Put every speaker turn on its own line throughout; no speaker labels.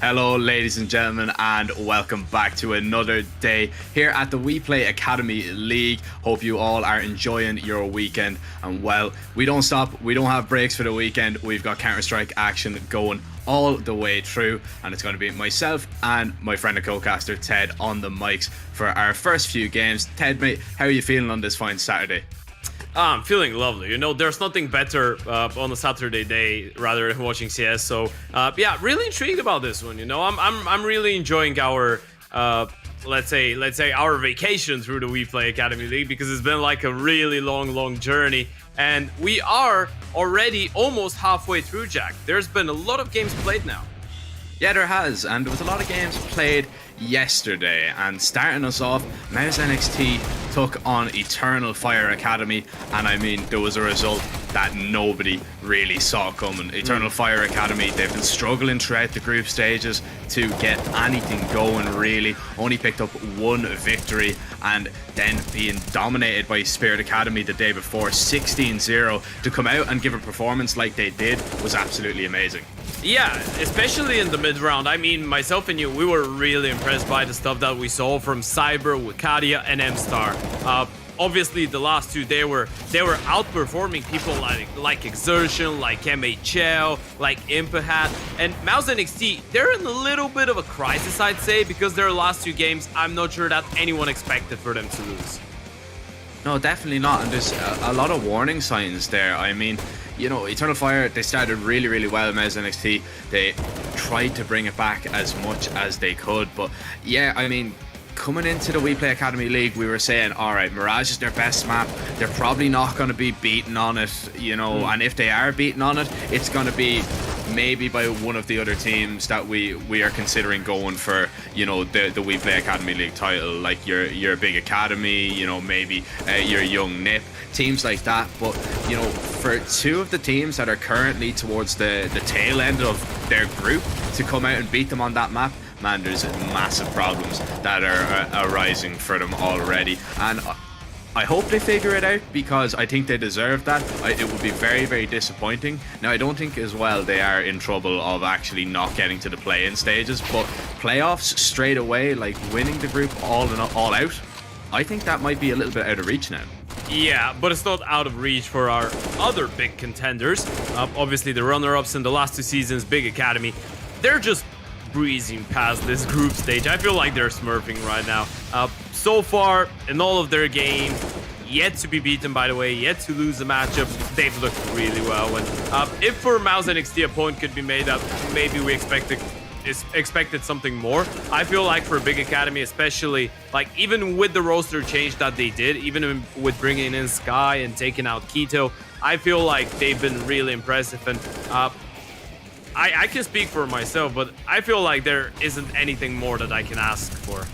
Hello ladies and gentlemen, and welcome back to another day here at the WePlay Academy League. Hope you all are enjoying your weekend, and well, we don't stop, we don't have breaks for the weekend. We've got Counter-Strike action going all the way through, and it's going to be myself and my friend and co-caster Ted on the mics for our first few games. Ted, mate, how are you feeling on this fine Saturday?
I'm feeling lovely. You know, there's nothing better on a Saturday day rather than watching CS. So, yeah, really intrigued about this one. You know, I'm really enjoying our let's say our vacation through the WePlay Academy League, because it's been like a really long journey, and we are already almost halfway through, Jack. There's been a lot of games played now.
Yeah, there has, and there was a lot of games played yesterday, and starting us off, NXT took on Eternal Fire Academy, and I mean, there was a result that nobody really saw coming. Eternal Fire Academy, they've been struggling throughout the group stages to get anything going, really. Only picked up one victory, and then being dominated by Spirit Academy the day before, 16-0. To come out and give a performance like they did was absolutely amazing.
Yeah, especially in the mid-round. I mean, myself and you, we were really impressed by the stuff that we saw from Cyber, Wikadia, and M-Star. Obviously, the last two, they were outperforming people like Exertion, like MHL, like Impahat, and Mouse NXT. They're in a little bit of a crisis, I'd say, because their last two games, I'm not sure that anyone expected for them to lose.
No, definitely not, and there's a lot of warning signs there. I mean, you know, Eternal Fire, they started really well in Mouse NXT. They tried to bring it back as much as they could, but yeah, I mean, coming into the WePlay Academy League, we were saying, alright, Mirage is their best map, they're probably not going to be beaten on it, you know, and if they are beaten on it, it's going to be maybe by one of the other teams that we are considering going for, you know, the WePlay Academy League title, like your big Academy, you know, maybe your young Nip, teams like that. But, you know, for two of the teams that are currently towards the tail end of their group to come out and beat them on that map, man, there's massive problems that are arising for them already, and I hope they figure it out, because I think they deserve that. It would be very disappointing. Now, I don't think as well they are in trouble of actually not getting to the play-in stages, but playoffs straight away, like winning the group all out, I think that might be a little bit out of reach now.
Yeah, but it's not out of reach for our other big contenders. Obviously, the runner-ups in the last two seasons, Big Academy, they're just breezing past this group stage. I feel like they're smurfing right now. So far, in all of their games, yet to be beaten, by the way, yet to lose the matchup, they've looked really well. And if for Mouse NXT a point could be made up, maybe we expected something more. I feel like for Big Academy, especially, like even with the roster change that they did, even with bringing in Sky and taking out Keto, I feel like they've been really impressive. And I can speak for myself, but I feel like there isn't anything more that I can ask for.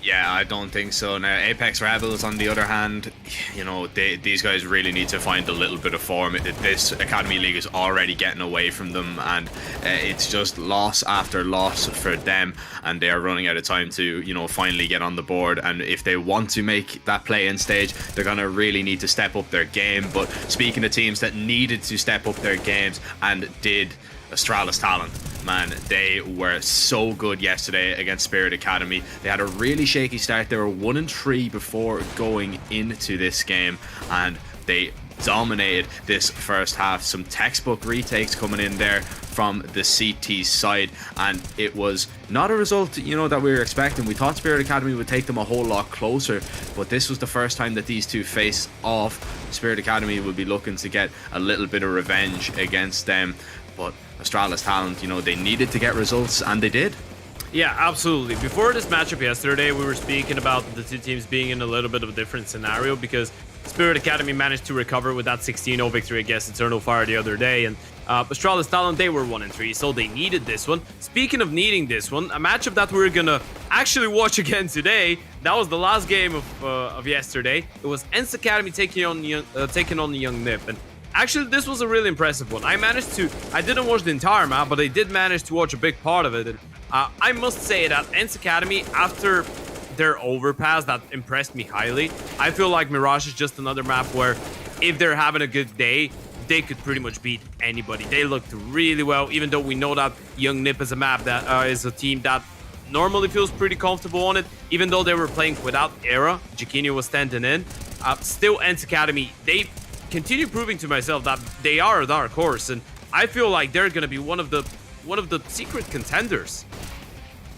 Yeah, I don't think so. Now, Apex Rebels, on the other hand, you know, these guys really need to find a little bit of form. This Academy League is already getting away from them, and it's just loss after loss for them, and they are running out of time to, you know, finally get on the board. And if they want to make that play-in stage, they're going to really need to step up their game. But speaking of teams that needed to step up their games and did, Astralis Talent, man, they were so good yesterday against Spirit Academy. They had a really shaky start. They were 1-3 before going into this game, and they dominated this first half. Some textbook retakes coming in there from the CT side, and it was not a result, you know, that we were expecting. We thought Spirit Academy would take them a whole lot closer, but this was the first time that these two face off. Spirit Academy will be looking to get a little bit of revenge against them, but Astralis Talent, you know, they needed to get results, and they did.
Yeah, absolutely. Before this matchup yesterday, we were speaking about the two teams being in a little bit of a different scenario, because Spirit Academy managed to recover with that 16-0 victory against Eternal Fire the other day, and Astralis Talent, they were 1-3, so they needed this one. Speaking of needing this one, a matchup that we're gonna actually watch again today, that was the last game of yesterday. It was ENCE Academy taking on the Young Nip, and actually, this was a really impressive one. I didn't watch the entire map, but I did manage to watch a big part of it. And, I must say that ENCE Academy, after their overpass, that impressed me highly. I feel like Mirage is just another map where if they're having a good day, they could pretty much beat anybody. They looked really well, even though we know that Young Nip is a map that is a team that normally feels pretty comfortable on it. Even though they were playing without Era, Jiquinho was standing in. Still, ENCE Academy, they continue proving to myself that they are a dark horse, and I feel like they're gonna be one of the secret contenders.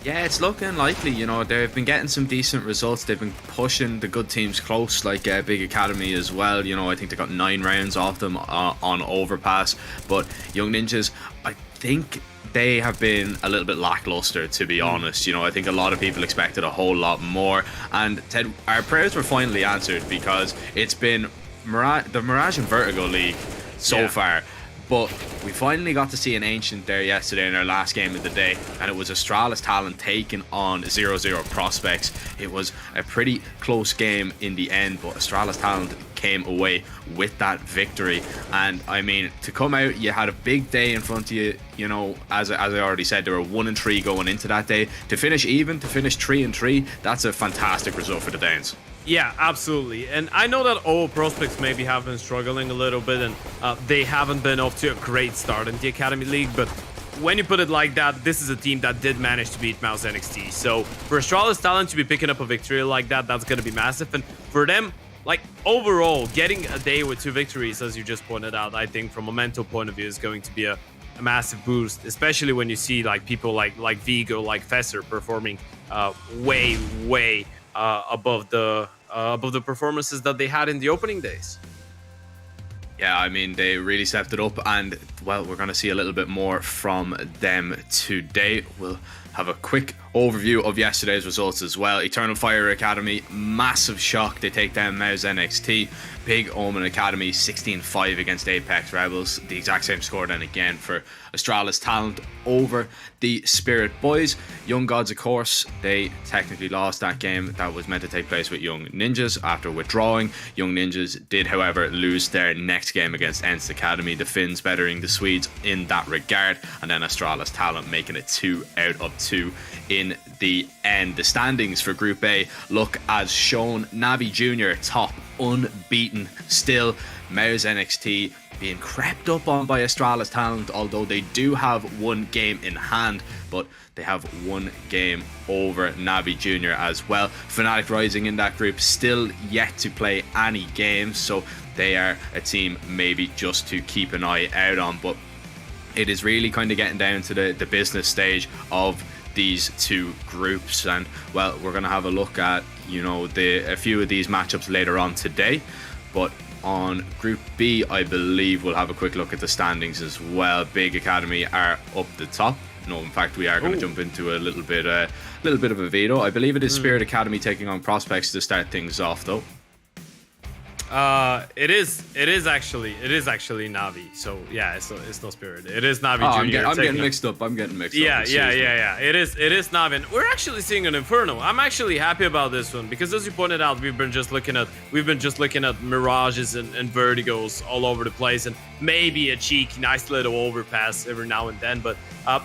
Yeah, it's looking likely. You know, they've been getting some decent results. They've been pushing the good teams close, like Big Academy as well. You know, I think they got 9 rounds off them on Overpass. But Young Ninjas, I think they have been a little bit lackluster, to be honest. You know, I think a lot of people expected a whole lot more. And Ted, our prayers were finally answered, because it's been the Mirage and Vertigo League so far. But we finally got to see an Ancient there yesterday in our last game of the day, and it was Astralis Talent taking on 0-0 Prospects. It was a pretty close game in the end, but Astralis Talent came away with that victory. And I mean, to come out, you had a big day in front of you. You know, as I already said, they were 1-3 going into that day. To finish even, to finish 3-3, that's a fantastic result for the Danes.
Yeah, absolutely. And I know that all Prospects maybe have been struggling a little bit, and they haven't been off to a great start in the Academy League, but when you put it like that, this is a team that did manage to beat Mouse NXT. So for Astralis Talent to be picking up a victory like that, that's going to be massive. And for them, like, overall, getting a day with 2 victories, as you just pointed out, I think from a mental point of view is going to be a massive boost, especially when you see like people like Vigo, like Fesser performing way above the performances that they had in the opening days.
Yeah, I mean, they really stepped it up, and well, we're going to see a little bit more from them today. We'll have a quick overview of yesterday's results as well. Eternal Fire Academy, massive shock. They take down Mouse NXT. Big Omen Academy, 16-5 against Apex Rebels. The exact same score then again for Astralis Talent over the Spirit Boys. Young Gods, of course, they technically lost that game that was meant to take place with Young Ninjas after withdrawing. Young Ninjas did, however, lose their next game against ENCE Academy. The Finns bettering the Swedes in that regard, and then Astralis Talent making it 2 out of 2 in the end. The standings for Group A look as shown. NAVI Junior top, unbeaten still. Mouse NXT being crept up on by Astralis Talent, although they do have 1 game in hand, but they have 1 game over NAVI Junior as well. Fnatic Rising in that group still yet to play any games, so they are a team maybe just to keep an eye out on. But it is really kind of getting down to the business stage of these 2 groups, and well, we're going to have a look at, you know, a few of these matchups later on today. But on Group B, I believe we'll have a quick look at the standings as well. Big Academy are up the top. No, in fact, we are going to jump into a little bit of a veto. I believe it is Spirit Academy taking on Prospects to start things off, though.
It is actually Navi. So yeah, it's no Spirit. It is Navi Junior.
I'm getting mixed up.
Yeah. It is Navi. And we're actually seeing an Inferno. I'm actually happy about this one, because as you pointed out, we've been just looking at Mirages and Vertigos all over the place, and maybe a cheeky nice little overpass every now and then. But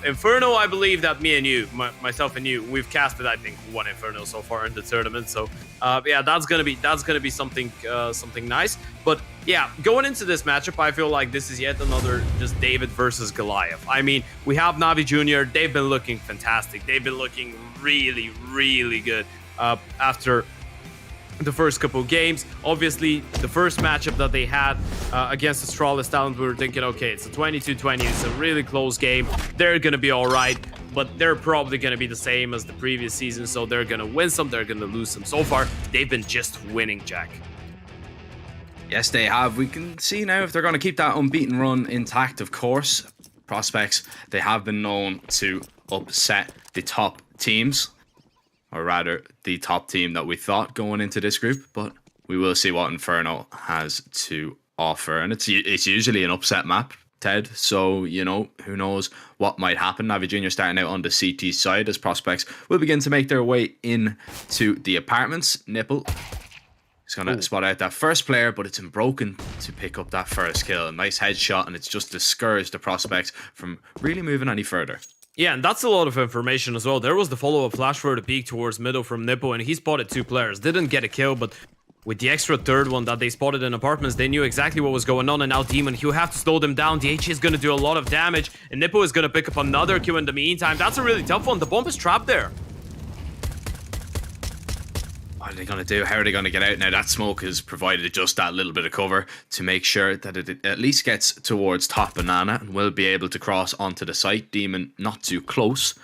Inferno, I believe that me and you, myself and you, we've casted, I think, 1 Inferno so far in the tournament. So yeah, that's gonna be something nice. But yeah, going into this matchup, I feel like this is yet another just David versus Goliath. I mean, we have NAVI Junior. They've been looking fantastic. They've been looking really good after the first couple of games. Obviously, the first matchup that they had against Astralis Talent, we were thinking, okay, it's a 22-20, it's a really close game. They're gonna be all right, but they're probably gonna be the same as the previous season, so they're gonna win some, they're gonna lose some. So far, they've been just winning, Jack.
Yes, they have. We can see now if they're going to keep that unbeaten run intact, of course. Prospects, they have been known to upset the top teams, or rather the top team that we thought going into this group, but we will see what Inferno has to offer. And it's usually an upset map, Ted, so, you know, who knows what might happen. NAVI Junior starting out on the CT side as Prospects will begin to make their way into the apartments. Nipple is going to spot out that first player, but it's broken to pick up that first kill. A nice headshot, and it's just discouraged the Prospects from really moving any further.
Yeah, and that's a lot of information as well. There was the follow-up flash for the peak towards middle from Nippo, and he spotted 2 players. Didn't get a kill, but with the extra third one that they spotted in apartments, they knew exactly what was going on, and now Demon, he'll have to slow them down. The HE is going to do a lot of damage, and Nippo is going to pick up another kill in the meantime. That's a really tough one. The bomb is trapped there.
What are they going to do? How are they going to get out now? That smoke has provided just that little bit of cover to make sure that it at least gets towards top banana and will be able to cross onto the site. Demon not too close.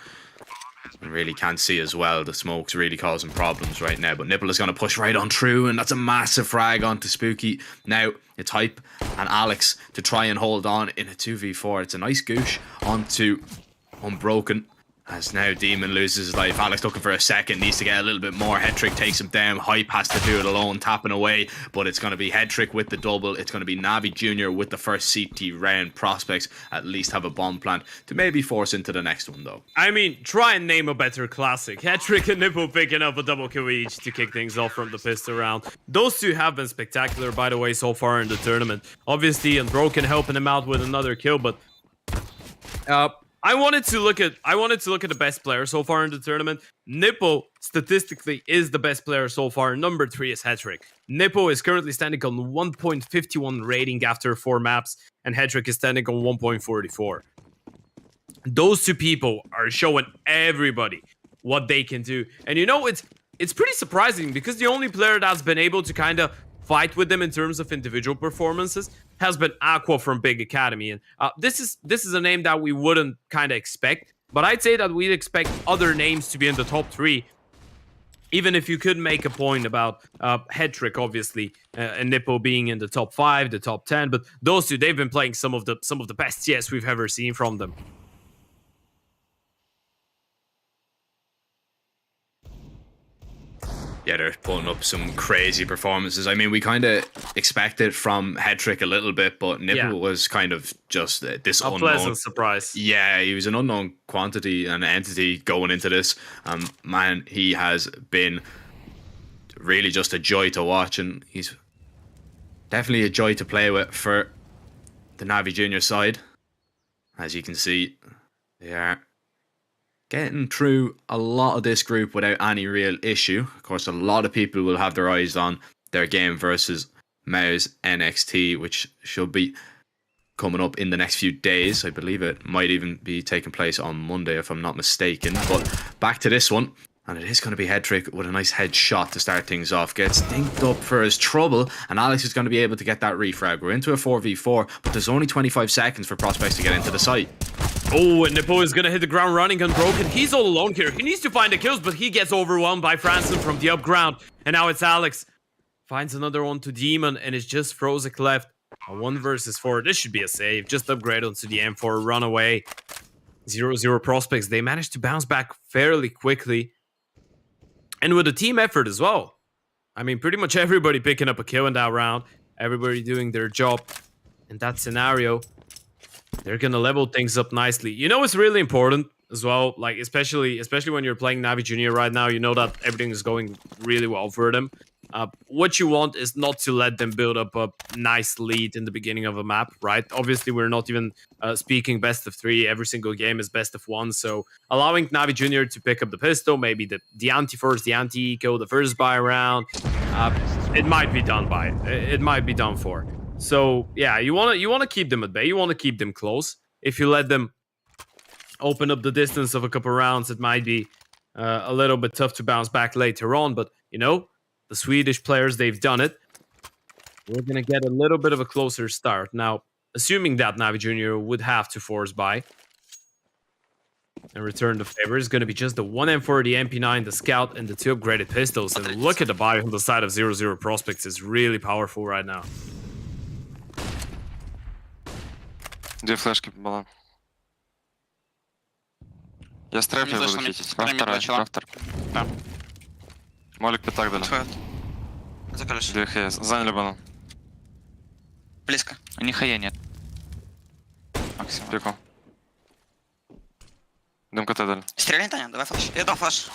And really can't see as well. The smoke's really causing problems right now. But Nipple is going to push right on through, and that's a massive frag onto Spooky. Now it's Hype and Alex to try and hold on in a 2v4. It's a nice goosh onto Unbroken. As now Demon loses his life. Alex looking for a second, needs to get a little bit more. Headtrick takes him down. Hype has to do it alone, tapping away. But it's going to be Headtrick with the double. It's going to be NAVI Junior with the first CT round. Prospects at least have a bomb plant to maybe force into the next one though.
I mean, try and name a better classic. Headtrick and Nipple picking up a double kill each to kick things off from the pistol round. Those two have been spectacular, by the way, so far in the tournament. Obviously, Unbroken helping him out with another kill, but I wanted to look at the best player so far in the tournament. Nippo statistically is the best player so far. Number 3 is Headtrick. Nippo is currently standing on 1.51 rating after 4 maps, and Headtrick is standing on 1.44. Those two people are showing everybody what they can do. And you know, it's pretty surprising because the only player that's been able to kind of fight with them in terms of individual performances has been Aqua from Big Academy. And this is a name that we wouldn't kind of expect, but I'd say that we'd expect other names to be in the top 3, even if you could make a point about Headtrick, obviously, and Nippo being in the top 5, the top 10. But those two, they've been playing some of the best CS we've ever seen from them.
Yeah, they're putting up some crazy performances. I mean, we kind of expected from Headtrick a little bit, but Nipple was kind of just this unknown.
Pleasant surprise.
Yeah, he was an unknown quantity and entity going into this. Man, he has been really just a joy to watch, and he's definitely a joy to play with for the NAVI Junior side. As you can see, they are getting through a lot of this group without any real issue. Of course, a lot of people will have their eyes on their game versus Mao's NXT, which should be coming up in the next few days. I believe it might even be taking place on Monday, if I'm not mistaken. But back to this one. And it is going to be Headtrick with a nice headshot to start things off. Gets dinked up for his trouble, and Alex is going to be able to get that refrag. We're into a 4v4, but there's only 25 seconds for Prospects to get into the site.
Oh, and Nippo is going to hit the ground running Unbroken. He's all alone here. He needs to find the kills, but he gets overwhelmed by Franson from the up ground. And now it's Alex. Finds another one to Demon, and it's just Frozik left. A 1 versus 4. This should be a save. Just upgrade onto the M4, run away. 0-0 Prospects. They managed to bounce back fairly quickly. And with a team effort as well. I mean, pretty much everybody picking up a kill in that round. Everybody doing their job in that scenario. They're going to level things up nicely. You know, it's really important as well. Like, especially when you're playing NAVI Junior right now, you know that everything is going really well for them. What you want is not to let them build up a nice lead in the beginning of a map, right? Obviously, we're not even speaking best of 3. Every single game is best of 1. So allowing NAVI Junior to pick up the pistol, maybe the anti first, the anti-eco, the first buy round, it might be done by. It might be done for. So yeah, you wanna keep them at bay. You want to keep them close. If you let them open up the distance of a couple rounds, it might be a little bit tough to bounce back later on. But you know, the Swedish players, they've done it. We're going to get a little bit of a closer start. Now, assuming that NAVI Junior would have to force buy and return the favor, is going to be just the 1 M4, the MP9, the Scout, and the 2 upgraded pistols. And look at the buy on the side of 0-0 Prospects. Is really powerful right now.
2 флешки было. Я стрейфер буду хитить. Рафтер.
Да.
Молик пятак дали.
Закрылись.
2 хейс. Заняли банан.
Близко. У них хая нет.
Максим. Пику. Дым КТ дали.
Стреляй, Таня, давай флеш. Я дал флеш.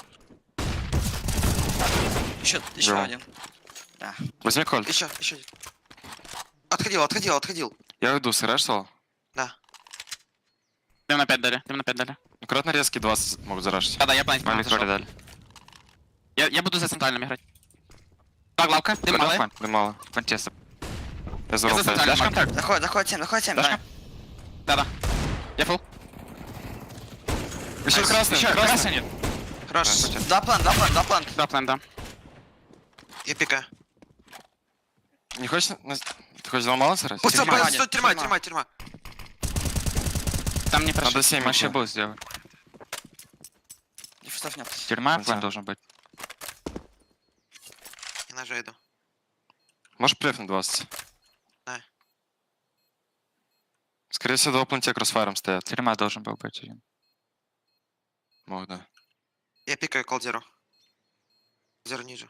Еще
Да.
один. Да.
Возьми кольт.
Еще один. Отходил.
Я иду, сыграешь соло?
Да.
Дым на 5 дали.
Аккуратно резкие 20 могут зарашить.
Да, я планетик
Молик роли дали.
Я буду за центральным играть. Так, лавка. Дим малий.
Немало. Фантеста. Я
Я
заруб.
за
Флешка?
центром.
Заходь 7,
Флешка.
давай.
Да-да. Я фул.
Еще красный.
Красный нет.
Хорош.
Да,
Два план.
Да, план, да.
Я пикаю.
Не хочешь... Ты хочешь заломало сыграть?
Пусть
Тюрьма.
стоит тюрьма.
Там не прошел.
Надо 7
Вообще
еще.
был сделать.
Дефустов нет.
Тюрьма
Конца.
план должен быть.
Я на Ж иду.
Можешь преф на 20?
Да.
Скорее всего, два планте кроссфайром стоят.
Тюрьма должен был быть один.
Мог, да.
Я пикаю колдеру. Зер ниже.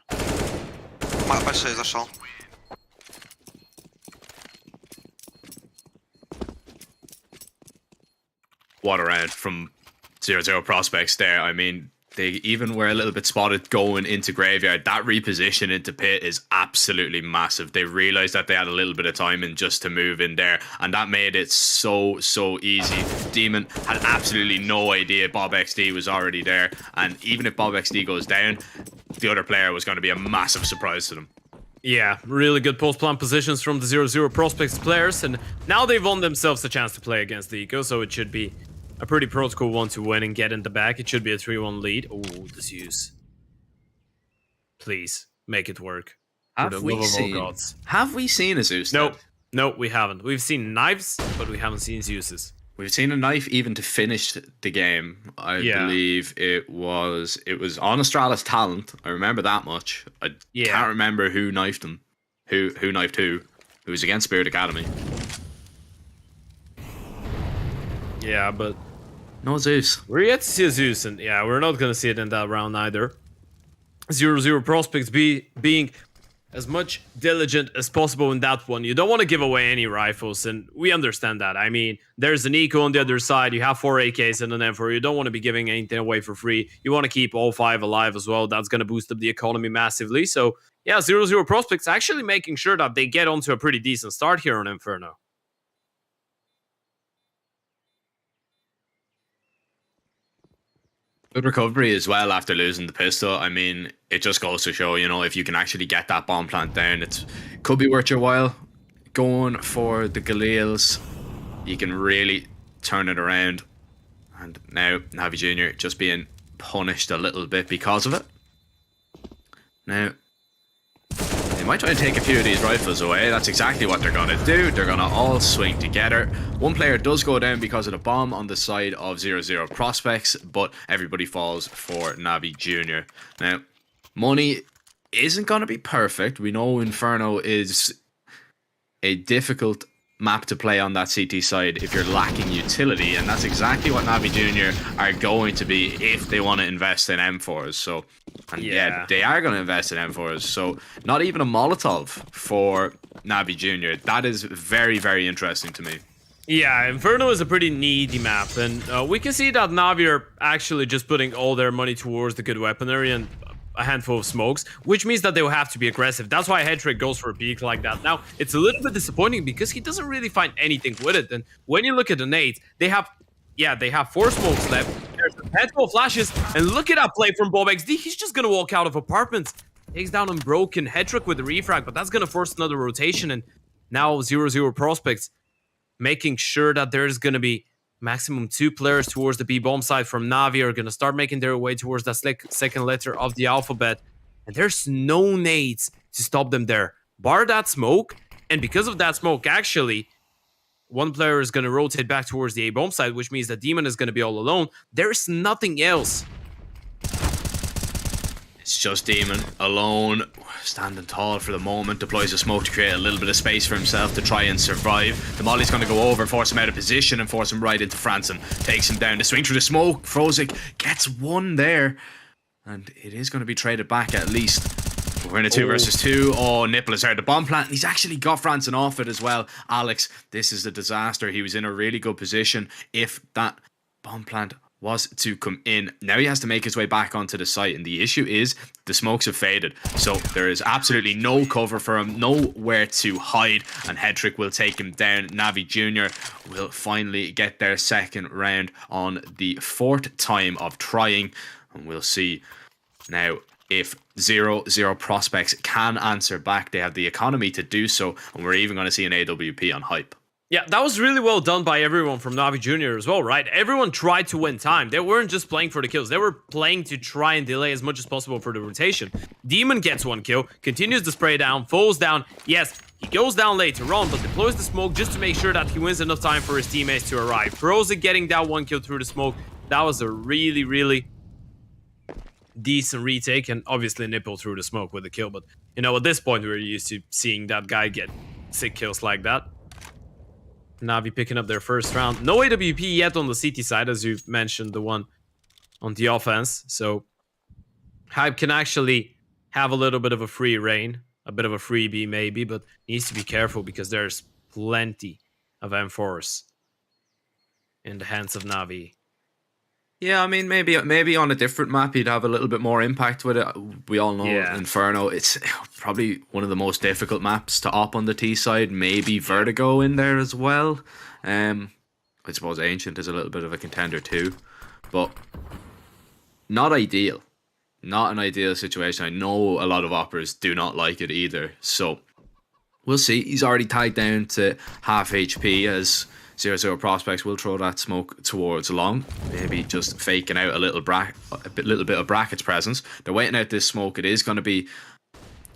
Большой зашел.
What a round from 0-0 prospects there. I mean, they even were a little bit spotted going into graveyard. That reposition into pit is absolutely massive. They realized that they had a little bit of time in just to move in there, and that made it so easy. Demon had absolutely no idea Bob XD was already there, and even if Bob XD goes down, the other player was going to be a massive surprise to them.
Yeah, really good post-plant positions from the 0-0 prospects players, and now they've won themselves a chance to play against the Eco, so it should be a pretty protocol one to win and get in the back. It should be a 3-1 lead. Oh, this use. Please, make it work. For the love of all gods.
Have we seen a Zeus?
Nope. No, we haven't. We've seen knives, but we haven't seen Zeuses.
We've seen a knife even to finish the game. I believe it was on Astralis talent. I remember that much. I can't remember who knifed him. Who knifed who. It was against Spirit Academy.
Yeah, but
no Zeus.
We're yet to see a Zeus, and yeah, we're not gonna see it in that round either. 0-0 prospects being as much diligent as possible in that one. You don't want to give away any rifles, and we understand that. I mean, there's an eco on the other side, you have 4 AKs and an M4, you don't want to be giving anything away for free. You want to keep all 5 alive as well. That's going to boost up the economy massively. So yeah, 0-0 prospects actually making sure that they get onto a pretty decent start here on Inferno.
Good recovery as well after losing the pistol. I mean, it just goes to show, you know, if you can actually get that bomb plant down, it could be worth your while. Going for the Galils, you can really turn it around. And now NAVI Junior just being punished a little bit because of it. Now, they might try and take a few of these rifles away. That's exactly what they're going to do. They're going to all swing together. One player does go down because of the bomb on the side of 0-0 prospects, but everybody falls for NAVI Junior. Now, money isn't going to be perfect. We know Inferno is a difficult map to play on that CT side if you're lacking utility, and that's exactly what NAVI Junior are going to be if they want to invest in M4s. So, and yeah, they are going to invest in M4s. So, not even a Molotov for NAVI Junior. That is very, very interesting to me.
Yeah, Inferno is a pretty needy map, and we can see that NAVI are actually just putting all their money towards the good weaponry and a handful of smokes, which means that they will have to be aggressive. That's why Headtrick goes for a peek like that. Now, it's a little bit disappointing because he doesn't really find anything with it. And when you look at the nades, they have 4 smokes left. There's a handful of flashes, and look at that play from Bob XD. He's just gonna walk out of apartments. Takes down Unbroken, Headtrick with the refrag, but that's gonna force another rotation. And now 0-0 prospects making sure that there's gonna be maximum 2 players towards the B-bomb side from NAVI are going to start making their way towards that second letter of the alphabet. And there's no nades to stop them there. Bar that smoke. And because of that smoke, actually, one player is going to rotate back towards the A-bomb side, which means that Demon is going to be all alone. There's nothing else.
It's just Demon alone, standing tall for the moment, deploys a smoke to create a little bit of space for himself to try and survive. The Molly's going to go over, force him out of position, and force him right into Franson. Takes him down to swing through the smoke. Frozik gets one there, and it is going to be traded back at least. We're in a 2 versus 2. Oh, Nipple has heard the bomb plant. He's actually got Franson off it as well. Alex, this is a disaster. He was in a really good position if that bomb plant was to come in. Now he has to make his way back onto the site, and the issue is the smokes have faded, so there is absolutely no cover for him, nowhere to hide, and Headtrick will take him down. NAVI Junior will finally get their second round on the 4th time of trying, and we'll see now if 0-0 prospects can answer back, they have the economy to do so, and we're even going to see an AWP on hype.
Yeah, that was really well done by everyone from NAVI Junior as well, right? Everyone tried to win time. They weren't just playing for the kills. They were playing to try and delay as much as possible for the rotation. Demon gets 1 kill, continues the spray down, falls down. Yes, he goes down later on, but deploys the smoke just to make sure that he wins enough time for his teammates to arrive. Frozen getting that 1 kill through the smoke. That was a really, really decent retake, and obviously Nipple through the smoke with the kill. But, you know, at this point, we're used to seeing that guy get sick kills like that. Navi picking up their first round. No AWP yet on the CT side, as you mentioned, the one on the offense. So Hype can actually have a little bit of a free reign, a bit of a freebie maybe, but needs to be careful because there's plenty of M4s in the hands of Navi.
Yeah, I mean, maybe on a different map he'd have a little bit more impact with it. We all know Inferno, it's probably one of the most difficult maps to op on the T side. Maybe Vertigo in there as well. I suppose Ancient is a little bit of a contender too, but not ideal. Not an ideal situation. I know a lot of operas do not like it either, so we'll see. He's already tied down to half HP as 0-0 prospects will throw that smoke towards long, maybe just faking out a little bit of brackets presence. They're waiting out this smoke. It is going to be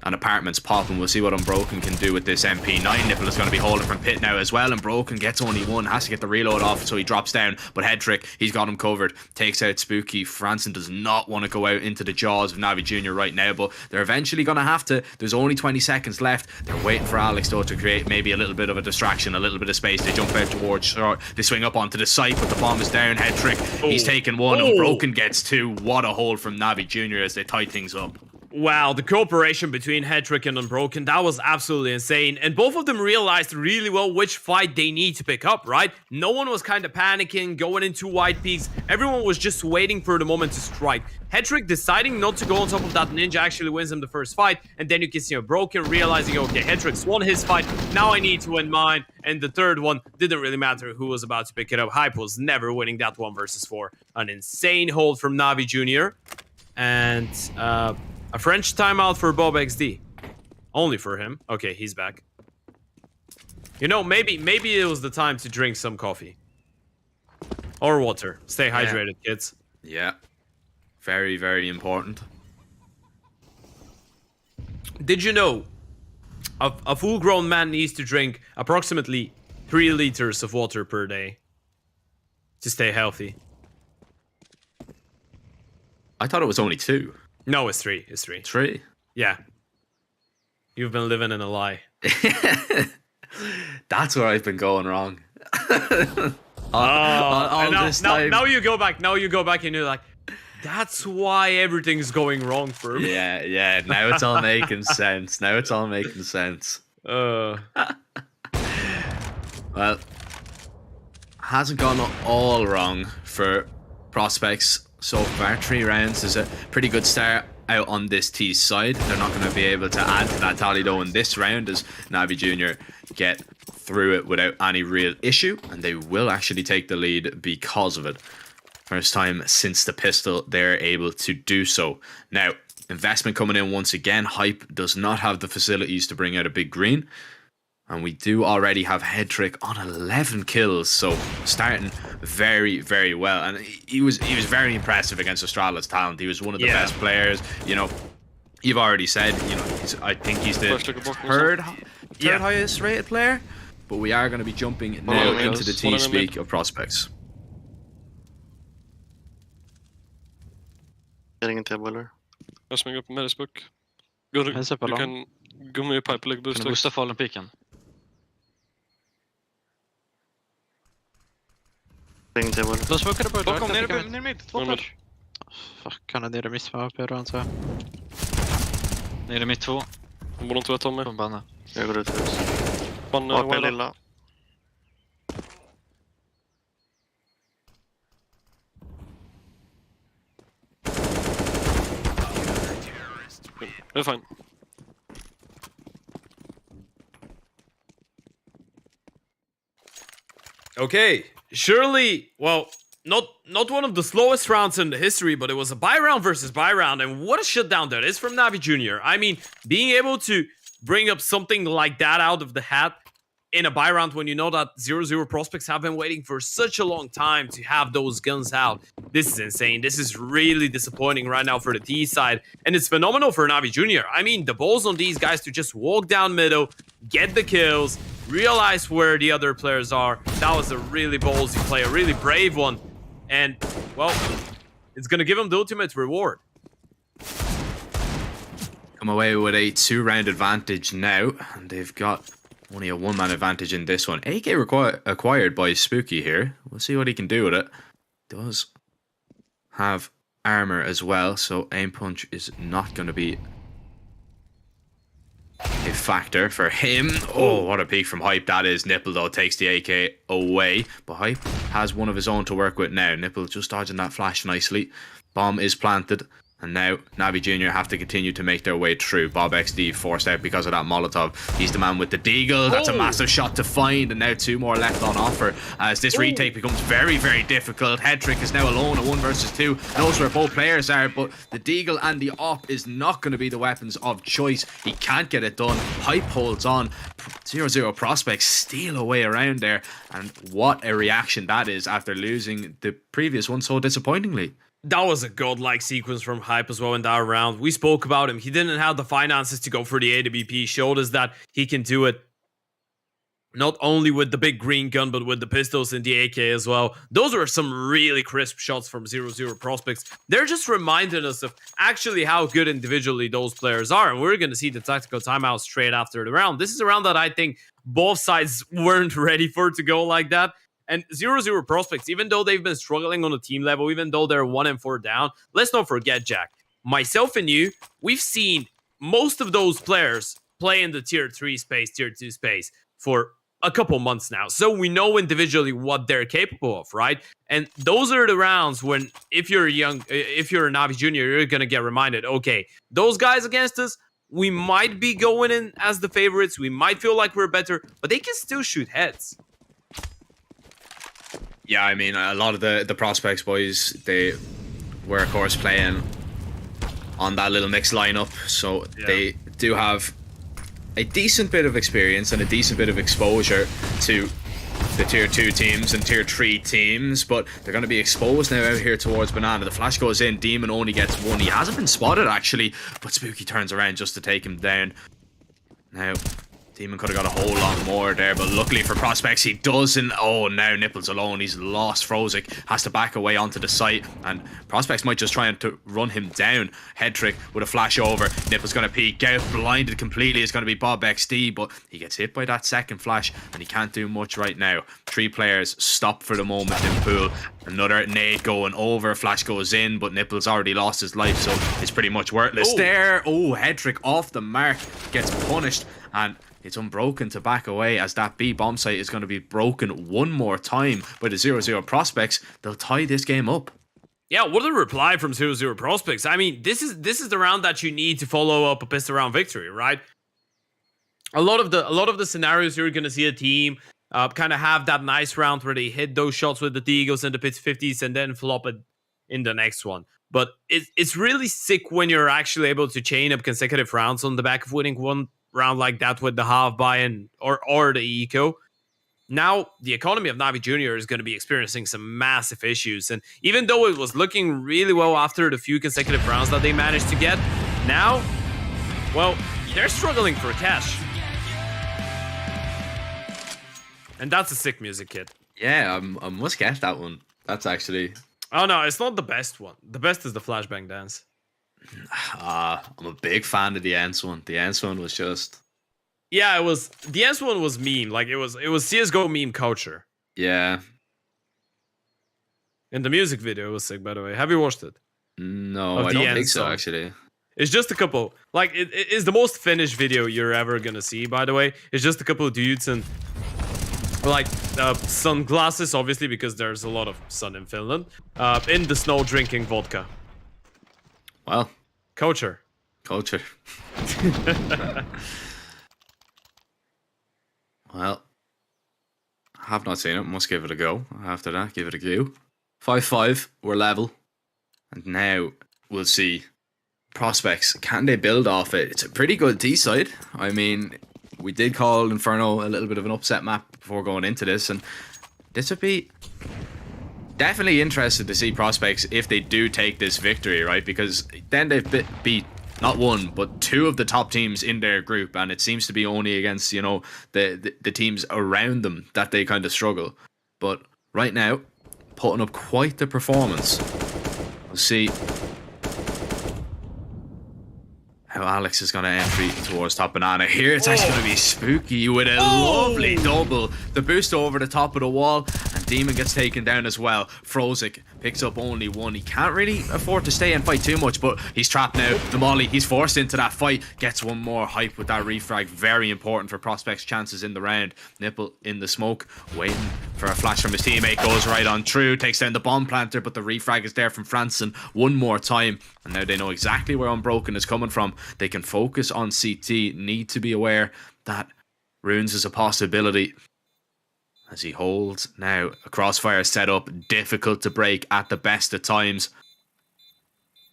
an apartment's pop, and we'll see what Unbroken can do with this MP9. Nipple is going to be holding from pit now as well, and Broken gets only 1, has to get the reload off, so he drops down, but Head Trick, he's got him covered, takes out Spooky. Franson does not want to go out into the jaws of Navi Junior right now, but they're eventually going to have to. There's only 20 seconds left. They're waiting for Alex though to create maybe a little bit of a distraction, a little bit of space. They jump out towards short, they swing up onto the site, but the bomb is down. Head Trick, he's taken 1, Unbroken gets 2. What a hold from Navi Junior as they tie things up.
Wow, the cooperation between Head Trick and Unbroken, that was absolutely insane. And both of them realized really well which fight they need to pick up, right? No one was kind of panicking, going into wide peaks. Everyone was just waiting for the moment to strike. Head Trick deciding not to go on top of that ninja actually wins him the first fight. And then you can see Unbroken realizing, okay, Head Trick's won his fight. Now I need to win mine. And the third one didn't really matter who was about to pick it up. Hype was never winning that 1 versus 4. An insane hold from Navi Junior. And, a French timeout for Bob XD. Only for him. Okay, he's back. You know, maybe it was the time to drink some coffee. Or water. Stay hydrated, kids.
Yeah. Very, very important.
Did you know a full-grown man needs to drink approximately 3 liters of water per day to stay healthy?
I thought it was only 2.
No, it's 3. It's 3.
3?
Yeah. You've been living in a lie.
That's where I've been going wrong.
Now you go back. Now you go back and you're like, that's why everything's going wrong for me.
Yeah. Now it's all making sense. Well, hasn't gone all wrong for prospects so far. 3 rounds is a pretty good start out on this T side. They're not going to be able to add to that tally though in this round as Navi Junior get through it without any real issue, and they will actually take the lead because of it. First time since the pistol they're able to do so. Now, investment coming in once again. Hype does not have the facilities to bring out a big green. And we do already have Head Trick on 11 kills, so starting very, very well. And he was very impressive against Astralis talent. He was one of the best players. You know, you've already said, you know, I think he's the third highest rated player. But we are going to be jumping now into the T-speak of prospects.
Getting into boiler.
Jag smänger upp med Medisbook. Du kan gå med i pipe leg boost.
Kan du boosta fallen piken? Getting into boiler.
De smokade på
Bakom, ner i mid. 2
mid.
Fuck, han är nere i mitt på då antar jag. Nere i mitt 2.
Hon borde inte vara Tommy.
Från banna. Jag går ut till hus.
Banna
AP lilla.
Det är fine.
Okay, surely, well, not one of the slowest rounds in the history, but it was a buy round versus buy round, and what a shutdown that is from NAVI Junior. I mean, being able to bring up something like that out of the hat in a buy round when you know that 0-0 prospects have been waiting for such a long time to have those guns out. This is insane. This is really disappointing right now for the T side, and it's phenomenal for NAVI Junior. I mean, the balls on these guys to just walk down middle, get the kills, realize where the other players are. That was a really ballsy play, a really brave one. And, well, it's going to give them the ultimate reward.
Come away with a 2-round advantage now, and they've got only a 1-man advantage in this one. AK acquired by Spooky here. We'll see what he can do with it. Does have armor as well, so aim punch is not going to be a factor for him. Oh, what a peek from Hype that is. Nipple, though, takes the AK away. But Hype has one of his own to work with now. Nipple just dodging that flash nicely. Bomb is planted. And now NAVI Junior have to continue to make their way through. Bob-XD forced out because of that Molotov. He's the man with the deagle. That's a massive shot to find. And now 2 more left on offer as this retake becomes very, very difficult. Headtrick is now alone at 1 versus 2. Knows where both players are, but the deagle and the op is not going to be the weapons of choice. He can't get it done. Hype holds on. 0-0 prospects steal away around there. And what a reaction that is after losing the previous one so disappointingly.
That was a godlike sequence from Hype as well in that round. We spoke about him. He didn't have the finances to go for the AWP. He showed us that he can do it not only with the big green gun, but with the pistols and the AK as well. Those were some really crisp shots from 0-0 prospects. They're just reminding us of actually how good individually those players are. And we're going to see the tactical timeout straight after the round. This is a round that I think both sides weren't ready for to go like that. And 0-0 prospects, even though they've been struggling on the team level, even though they're 1 and 4 down, let's not forget, Jack, myself and you, we've seen most of those players play in the tier 3 space, tier 2 space for a couple months now. So we know individually what they're capable of, right? And those are the rounds when, if you're a NAVI Junior, you're going to get reminded, okay, those guys against us, we might be going in as the favorites. We might feel like we're better, but they can still shoot heads.
Yeah, I mean, a lot of the prospects boys, they were, of course, playing on that little mixed lineup. So they do have a decent bit of experience and a decent bit of exposure to the tier 2 teams and tier 3 teams, but they're going to be exposed now out here towards Banana. The flash goes in, Demon only gets 1. He hasn't been spotted, actually, but Spooky turns around just to take him down. Now, Demon could have got a whole lot more there, but luckily for prospects, he doesn't. Oh, now Nipples alone. He's lost. Frozik has to back away onto the site, and prospects might just try to run him down. Headtrick with a flash over. Nipples going to peek out. Blinded completely is going to be Bob-XD, but he gets hit by that second flash, and he can't do much right now. 3 players stop for the moment in pool. Another nade going over. Flash goes in, but Nipples already lost his life, so it's pretty much worthless there. Oh, Headtrick off the mark. Gets punished, and it's unbroken to back away as that B bomb site is going to be broken one more time by the 0-0 prospects. They'll tie this game up.
Yeah, what a reply from 0-0 prospects. I mean, this is the round that you need to follow up a pistol round victory, right? A lot of the scenarios you're going to see a team kind of have that nice round where they hit those shots with the Deagles and the Pits 50s and then flop it in the next one. But it's really sick when you're actually able to chain up consecutive rounds on the back of winning one round like that with the half buy-in or the eco. Now, the economy of NAVI Junior is going to be experiencing some massive issues. And even though it was looking really well after the few consecutive rounds that they managed to get, now, well, they're struggling for cash. And that's a sick music kit.
Yeah, I must get that one. That's actually...
Oh, no, it's not the best one. The best is the flashbang dance.
I'm a big fan of the ENCE one. The ENCE one was just...
Yeah, it was... The ENCE one was meme. Like, it was CSGO meme culture.
Yeah.
And the music video was sick, by the way. Have you watched it?
No, I don't think so, actually.
It's just a couple... Like, it is the most finished video you're ever gonna see, by the way. It's just a couple of dudes and... like sunglasses, obviously, because there's a lot of sun in Finland, in the snow drinking vodka.
Well,
culture.
Well, I have not seen it. Must give it a go. After that, give it a go. 5-5, we're level. And now we'll see Prospects. Can they build off it? It's a pretty good D side. I mean, we did call Inferno a little bit of an upset map before going into this, and this would be definitely interested to see Prospects if they do take this victory, right? Because then they've beat not one, but two of the top teams in their group, and it seems to be only against, you know, the teams around them that they kind of struggle. But right now, putting up quite the performance. We'll see how Alex is going to entry towards top banana. Here it's actually going to be Spooky with a lovely double. The boost over the top of the wall, and Demon gets taken down as well. Frozik picks up only one. He can't really afford to stay and fight too much, but he's trapped now. The molly, he's forced into that fight. Gets one more hype with that refrag. Very important for Prospect's chances in the round. Nipple in the smoke, waiting for a flash from his teammate. Goes right on through, takes down the bomb planter, but the refrag is there from Franson one more time. And now they know exactly where Unbroken is coming from. They can focus on CT. Need to be aware that Runes is a possibility. As he holds now a crossfire setup, difficult to break at the best of times.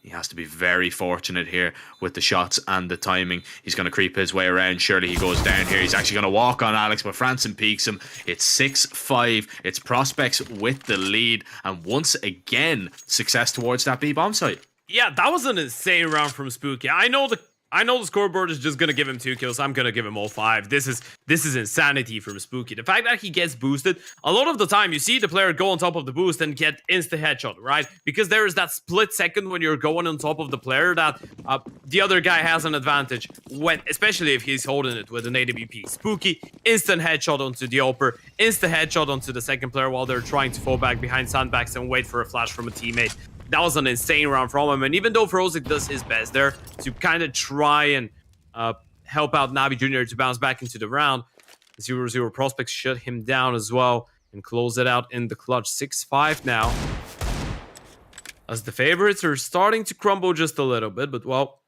He has to be very fortunate here with the shots and the timing. He's going to creep his way around. Surely he goes down here. He's actually going to walk on Alex, but Franson peeks him. It's 6-5. It's Prospects with the lead. And once again, success towards that B bomb site.
Yeah, that was an insane round from Spooky. I know the scoreboard is just gonna give him 2 kills. I'm gonna give him all 5. This is insanity from Spooky. The fact that he gets boosted, a lot of the time you see the player go on top of the boost and get insta headshot, right? Because there is that split second when you're going on top of the player that the other guy has an advantage, when, especially if he's holding it with an AWP. Spooky, instant headshot onto the upper, instant headshot onto the second player while they're trying to fall back behind sandbags and wait for a flash from a teammate. That was an insane round from him, and even though Frozik does his best there to kind of try and help out NAVI Junior to bounce back into the round, 0-0 Prospects shut him down as well and close it out in the clutch. 6-5 now, as the favorites are starting to crumble just a little bit, but well,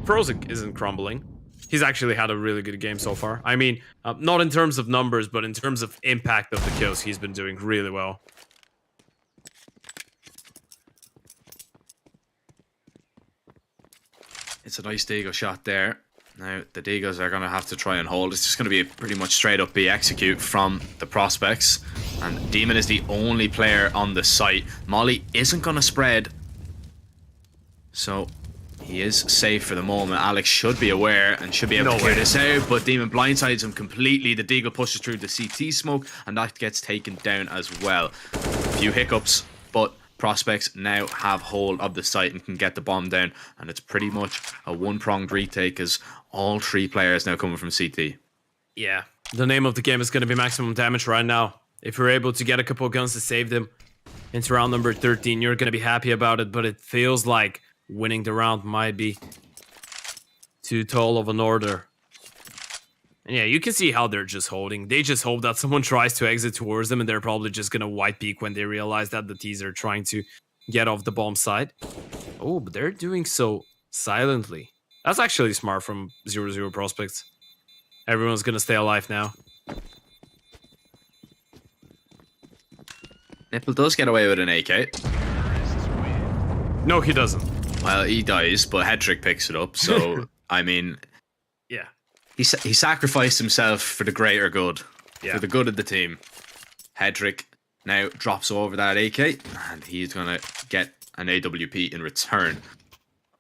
Frozik isn't crumbling. He's actually had a really good game so far. I mean, not in terms of numbers, but in terms of impact of the kills, he's been doing really well.
It's a nice Deagle shot there. Now, the Deagles are going to have to try and hold. It's just going to be a pretty much straight up B execute from the Prospects. And Demon is the only player on the site. Molly isn't going to spread. So, he is safe for the moment. Alex should be aware and should be able to clear this out. But Demon blindsides him completely. The Deagle pushes through the CT smoke. And that gets taken down as well. A few hiccups, but Prospects now have hold of the site and can get the bomb down, and it's pretty much a one-pronged retake as all 3 players now coming from CT.
Yeah, the name of the game is going to be maximum damage right now. If you're able to get a couple of guns to save them into round number 13, you're going to be happy about it, but it feels like winning the round might be too tall of an order. And yeah, you can see how they're just holding. They just hope that someone tries to exit towards them, and they're probably just gonna white peek when they realize that the T's are trying to get off the bomb side. Oh, but they're doing so silently. That's actually smart from 0-0 Prospects. Everyone's gonna stay alive now.
Nipple does get away with an AK.
No, he doesn't.
Well, he dies, but Headtrick picks it up, so, I mean,
Yeah.
he sacrificed himself for the greater good, for the good of the team. Headtrick now drops over that AK, and he's going to get an AWP in return.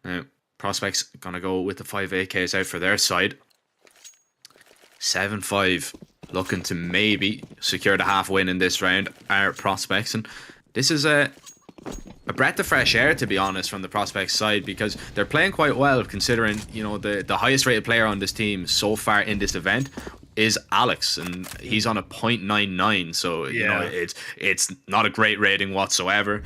Now, Prospects going to go with the 5 AKs out for their side. 7-5, looking to maybe secure the half win in this round, our Prospects. And this is a breath of fresh air, to be honest, from the Prospects side, because they're playing quite well, considering, you know, the highest rated player on this team so far in this event is Alex, and he's on a 0.99, so you know, it's not a great rating whatsoever.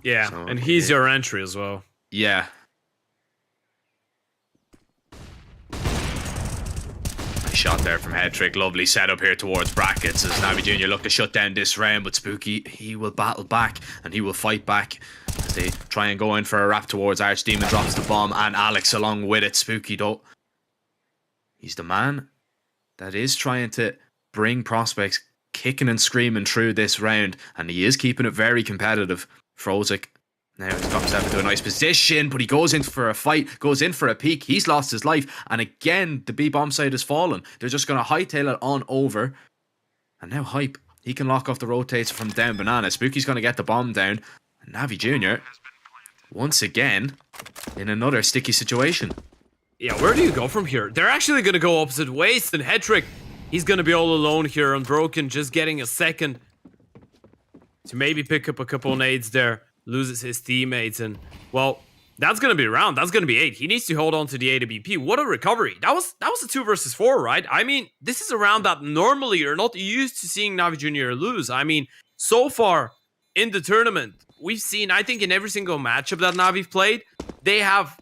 Yeah, so, and he's your entry as well.
Yeah. Shot there from Headtrick. Lovely setup here towards brackets as NAVI Junior look to shut down this round, but Spooky, he will battle back and he will fight back as they try and go in for a wrap towards Archdemon. Drops the bomb and Alex along with it. Spooky, though, he's the man that is trying to bring Prospects kicking and screaming through this round, and he is keeping it very competitive. Frozik now he's got himself into a nice position, but he goes in for a fight, goes in for a peek. He's lost his life, and again the B bomb side has fallen. They're just going to hightail it on over, and now Hype, he can lock off the rotates from down Banana. Spooky's going to get the bomb down, and NAVI Junior once again in another sticky situation.
Yeah, where do you go from here? They're actually going to go opposite ways, and Hetrick, he's going to be all alone here, unbroken, just getting a second to maybe pick up a couple nades there. Loses his teammates, and well, that's going to be a round. That's going to be 8. He needs to hold on to the AWP. What a recovery. That was a 2 versus 4, right? I mean, this is a round that normally you're not used to seeing NAVI Junior lose. I mean, so far in the tournament, we've seen, I think in every single matchup that Navi's played, they have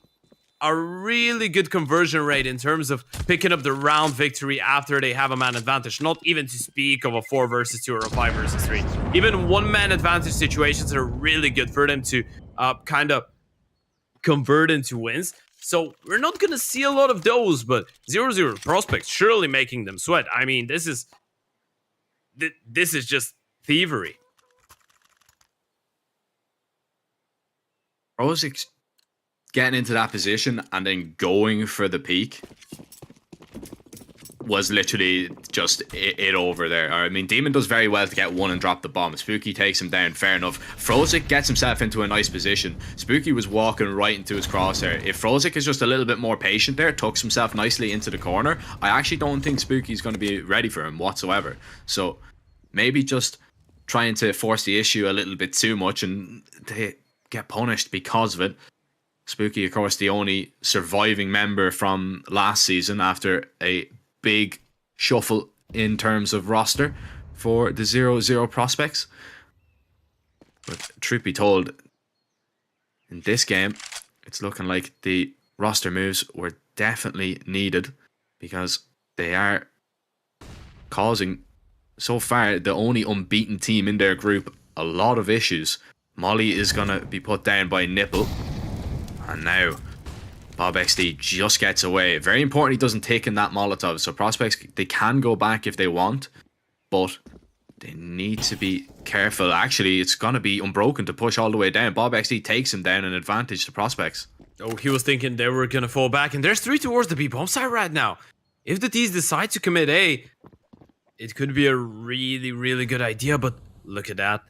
a really good conversion rate in terms of picking up the round victory after they have a man advantage. Not even to speak of a 4 versus 2 or a 5 versus 3. Even 1-man advantage situations are really good for them to kind of convert into wins. So we're not going to see a lot of those, but 0-0 prospects surely making them sweat. I mean, this is just thievery.
Frozik's getting into that position and then going for the peak was literally just it over there. I mean, Demon does very well to get one and drop the bomb. Spooky takes him down, fair enough. Frozik gets himself into a nice position. Spooky was walking right into his crosshair. If Frozik is just a little bit more patient there, tucks himself nicely into the corner, I actually don't think Spooky's going to be ready for him whatsoever. So maybe just trying to force the issue a little bit too much and they get punished because of it. Spooky, of course, the only surviving member from last season after a big shuffle in terms of roster for the 0-0 prospects. But truth be told, in this game, it's looking like the roster moves were definitely needed because they are causing, so far, the only unbeaten team in their group a lot of issues. Molly is going to be put down by Nipple. And now Bob XD just gets away. Very important he doesn't take in that Molotov. So prospects, they can go back if they want, but they need to be careful. Actually, it's going to be Unbroken to push all the way down. Bob XD takes him down, an advantage to prospects.
Oh, he was thinking they were going to fall back, and there's 3 towards the B-bomb side right now. If the T's decide to commit A, it could be a really, really good idea, but look at that.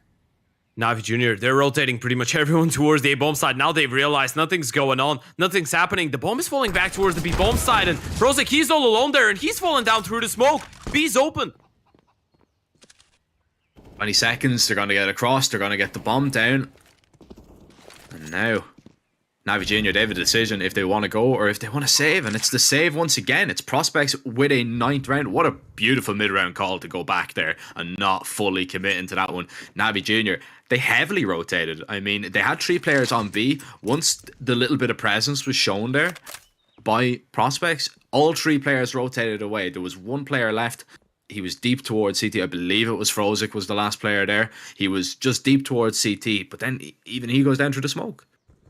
NAVI Junior, they're rotating pretty much everyone towards the A-bomb side. Now they've realized nothing's going on. Nothing's happening. The bomb is falling back towards the B-bomb side. And Frozik, he's all alone there. And he's falling down through the smoke. B's open.
20 seconds. They're going to get across. They're going to get the bomb down. And now, NAVI Junior, they have a decision if they want to go or if they want to save. And it's the save once again. It's prospects with a 9th round. What a beautiful mid-round call to go back there and not fully commit into that one. NAVI Junior, they heavily rotated. I mean, they had 3 players on B. Once the little bit of presence was shown there by prospects, all 3 players rotated away. There was 1 player left. He was deep towards CT. I believe it was Frozik was the last player there. He was just deep towards CT, but then even he goes down through the smoke.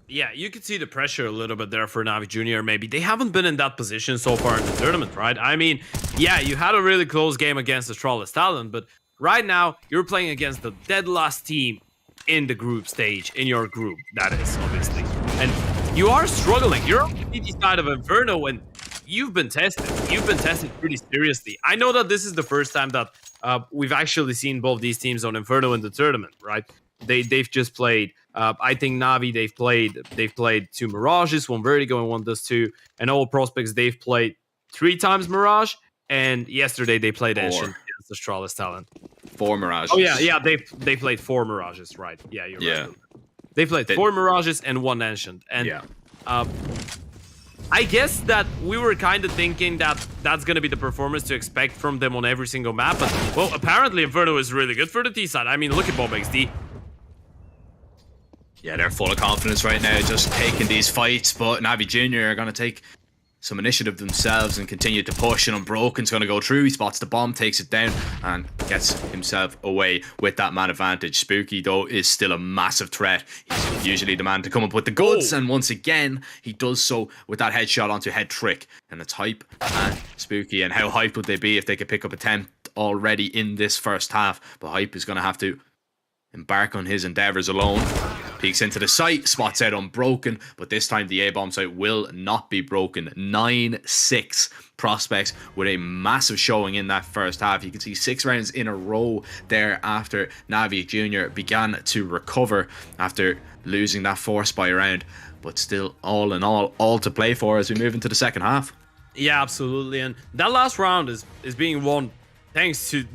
Yeah, you could see the pressure a little bit there for NAVI Junior maybe. They haven't been in that position so far in the tournament, right? I mean, yeah, you had a really close game against Astralis Talent, but right now, you're playing against the dead last team in the group stage, in your group, that is, obviously. And you are struggling. You're on the PT side of Inferno, and you've been tested. You've been tested pretty seriously. I know that this is the first time that we've actually seen both these teams on Inferno in the tournament, right? They've just played. I think Navi, they've played 2 Mirages, 1 Vertigo and 1 Dust 2, and all prospects they've played 3 times Mirage, and yesterday they played Ancient against Astralis Talent.
4 Mirages.
Oh yeah, they played 4 Mirages, right? Yeah, you're right. They played 4 Mirages and 1 Ancient, and
yeah.
I guess that we were kind of thinking that that's going to be the performance to expect from them on every single map, but well, apparently Inferno is really good for the T side. I mean, look at Bob XD.
Yeah, they're full of confidence right now, just taking these fights, but NAVI Junior are going to take some initiative themselves and continue to push, and Unbroken's going to go through. He spots the bomb, takes it down, and gets himself away with that man advantage. Spooky, though, is still a massive threat. He's usually the man to come up with the goods, and once again, he does so with that headshot onto Head Trick. And it's Hype and Spooky, and how hyped would they be if they could pick up a 10th already in this first half. But Hype is going to have to embark on his endeavors alone. Peeks into the site, spots out unbroken, but this time the A-bomb site will not be broken. 9-6 prospects with a massive showing in that first half. You can see 6 rounds in a row there after NAVI Junior began to recover after losing that 4-spy round. But still, all in all to play for as we move into the second half.
Yeah, absolutely. And that last round is being won thanks to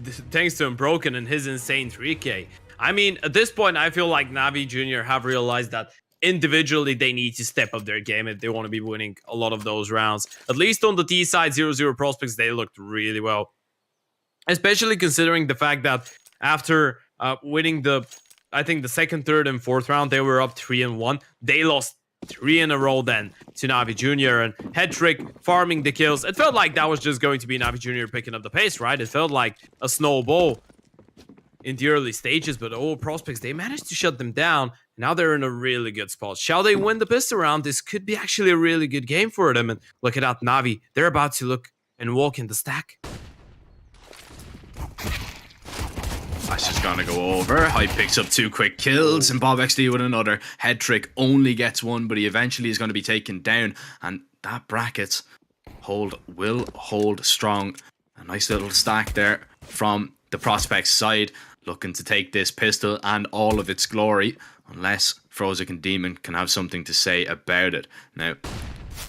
Unbroken and his insane 3K. I mean, at this point, I feel like NAVI Junior have realized that individually they need to step up their game if they want to be winning a lot of those rounds. At least on the T side, 0-0 prospects, they looked really well. Especially considering the fact that after winning I think the second, third, and fourth round, they were up 3-1. They lost 3 in a row then to NAVI Junior, and Headtrick farming the kills. It felt like that was just going to be NAVI Junior picking up the pace, right? It felt like a snowball in the early stages, but prospects, they managed to shut them down. Now they're in a really good spot. Shall they win the pistol round? This could be actually a really good game for them. And look at that, NAVI, they're about to look and walk in the stack.
That's just gonna go over. Hype picks up 2 quick kills, and bob1 with another. Headtrick only gets 1, but he eventually is going to be taken down. And that brackets will hold strong. A nice little stack there from the prospect's side, looking to take this pistol and all of its glory, unless Frozik and Demon can have something to say about it. Now,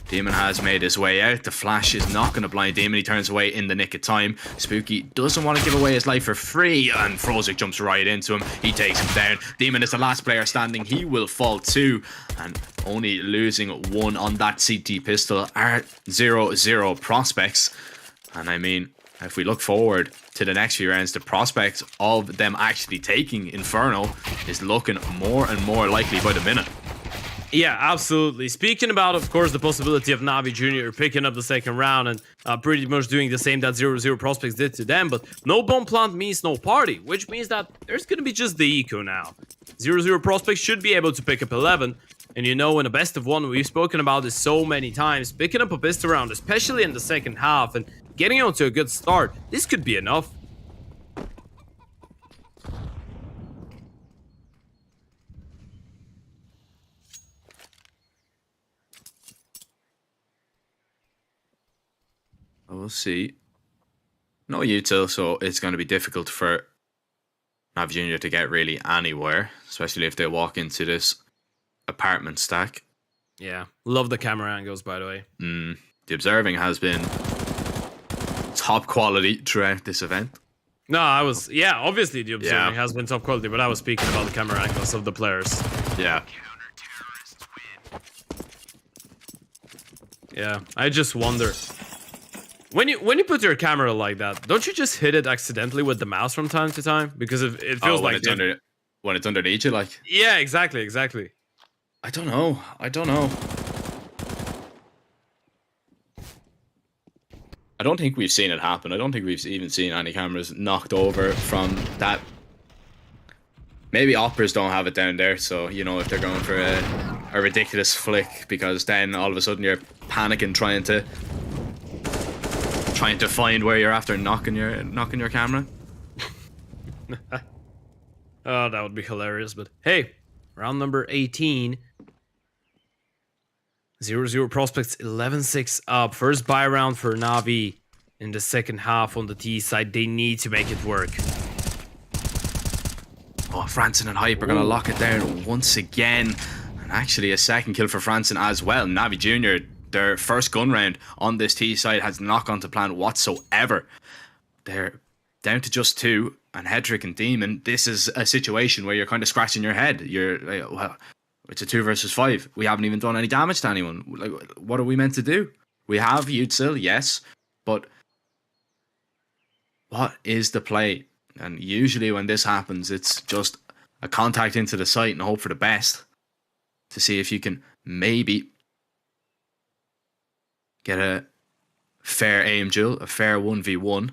Demon has made his way out. The flash is not going to blind Demon. He turns away in the nick of time. Spooky doesn't want to give away his life for free, and Frozik jumps right into him. He takes him down. Demon is the last player standing. He will fall too, and only losing 1 on that CT pistol are 0-0 prospects. And I mean, if we look forward to the next few rounds, the prospect of them actually taking Inferno is looking more and more likely by the minute.
Yeah, absolutely. Speaking about, of course, the possibility of NAVI Junior picking up the second round and pretty much doing the same that 0-0 prospects did to them, but no bomb plant means no party, which means that there's going to be just the eco now. 0-0 prospects should be able to pick up 11, and you know, in a best of 1, we've spoken about this so many times, picking up a pistol round, especially in the second half, and getting onto a good start, this could be enough.
We'll see. No util, so it's going to be difficult for NAVI Junior to get really anywhere, especially if they walk into this apartment stack.
Yeah, love the camera angles, by the way.
The observing has been top quality throughout this event.
No, obviously the observing has been top quality, but I was speaking about the camera angles of the players.
Yeah.
Yeah, I just wonder. When you put your camera like that, don't you just hit it accidentally with the mouse from time to time? Because it feels like
when it's underneath you, like.
Yeah, exactly.
I don't know. I don't think we've seen it happen. I don't think we've even seen any cameras knocked over from that. Maybe operas don't have it down there, so you know, if they're going for a ridiculous flick, because then all of a sudden you're panicking trying to find where you're after knocking your camera.
Oh, that would be hilarious. But hey, round number 18. 0-0 prospects, 11-6 up. First buy round for NAVI in the second half on the T side. They need to make it work.
Oh, Franson and Hype are going to lock it down once again. And actually a second kill for Franson as well. NAVI Junior, their first gun round on this T side has not gone to plan whatsoever. They're down to just 2, and Headtrick and Demon, this is a situation where you're kind of scratching your head. You're like, well, it's a 2 versus 5. We haven't even done any damage to anyone. Like, what are we meant to do? We have util, yes, but what is the play? And usually when this happens, it's just a contact into the site and hope for the best to see if you can maybe get a fair aim duel, a fair 1v1.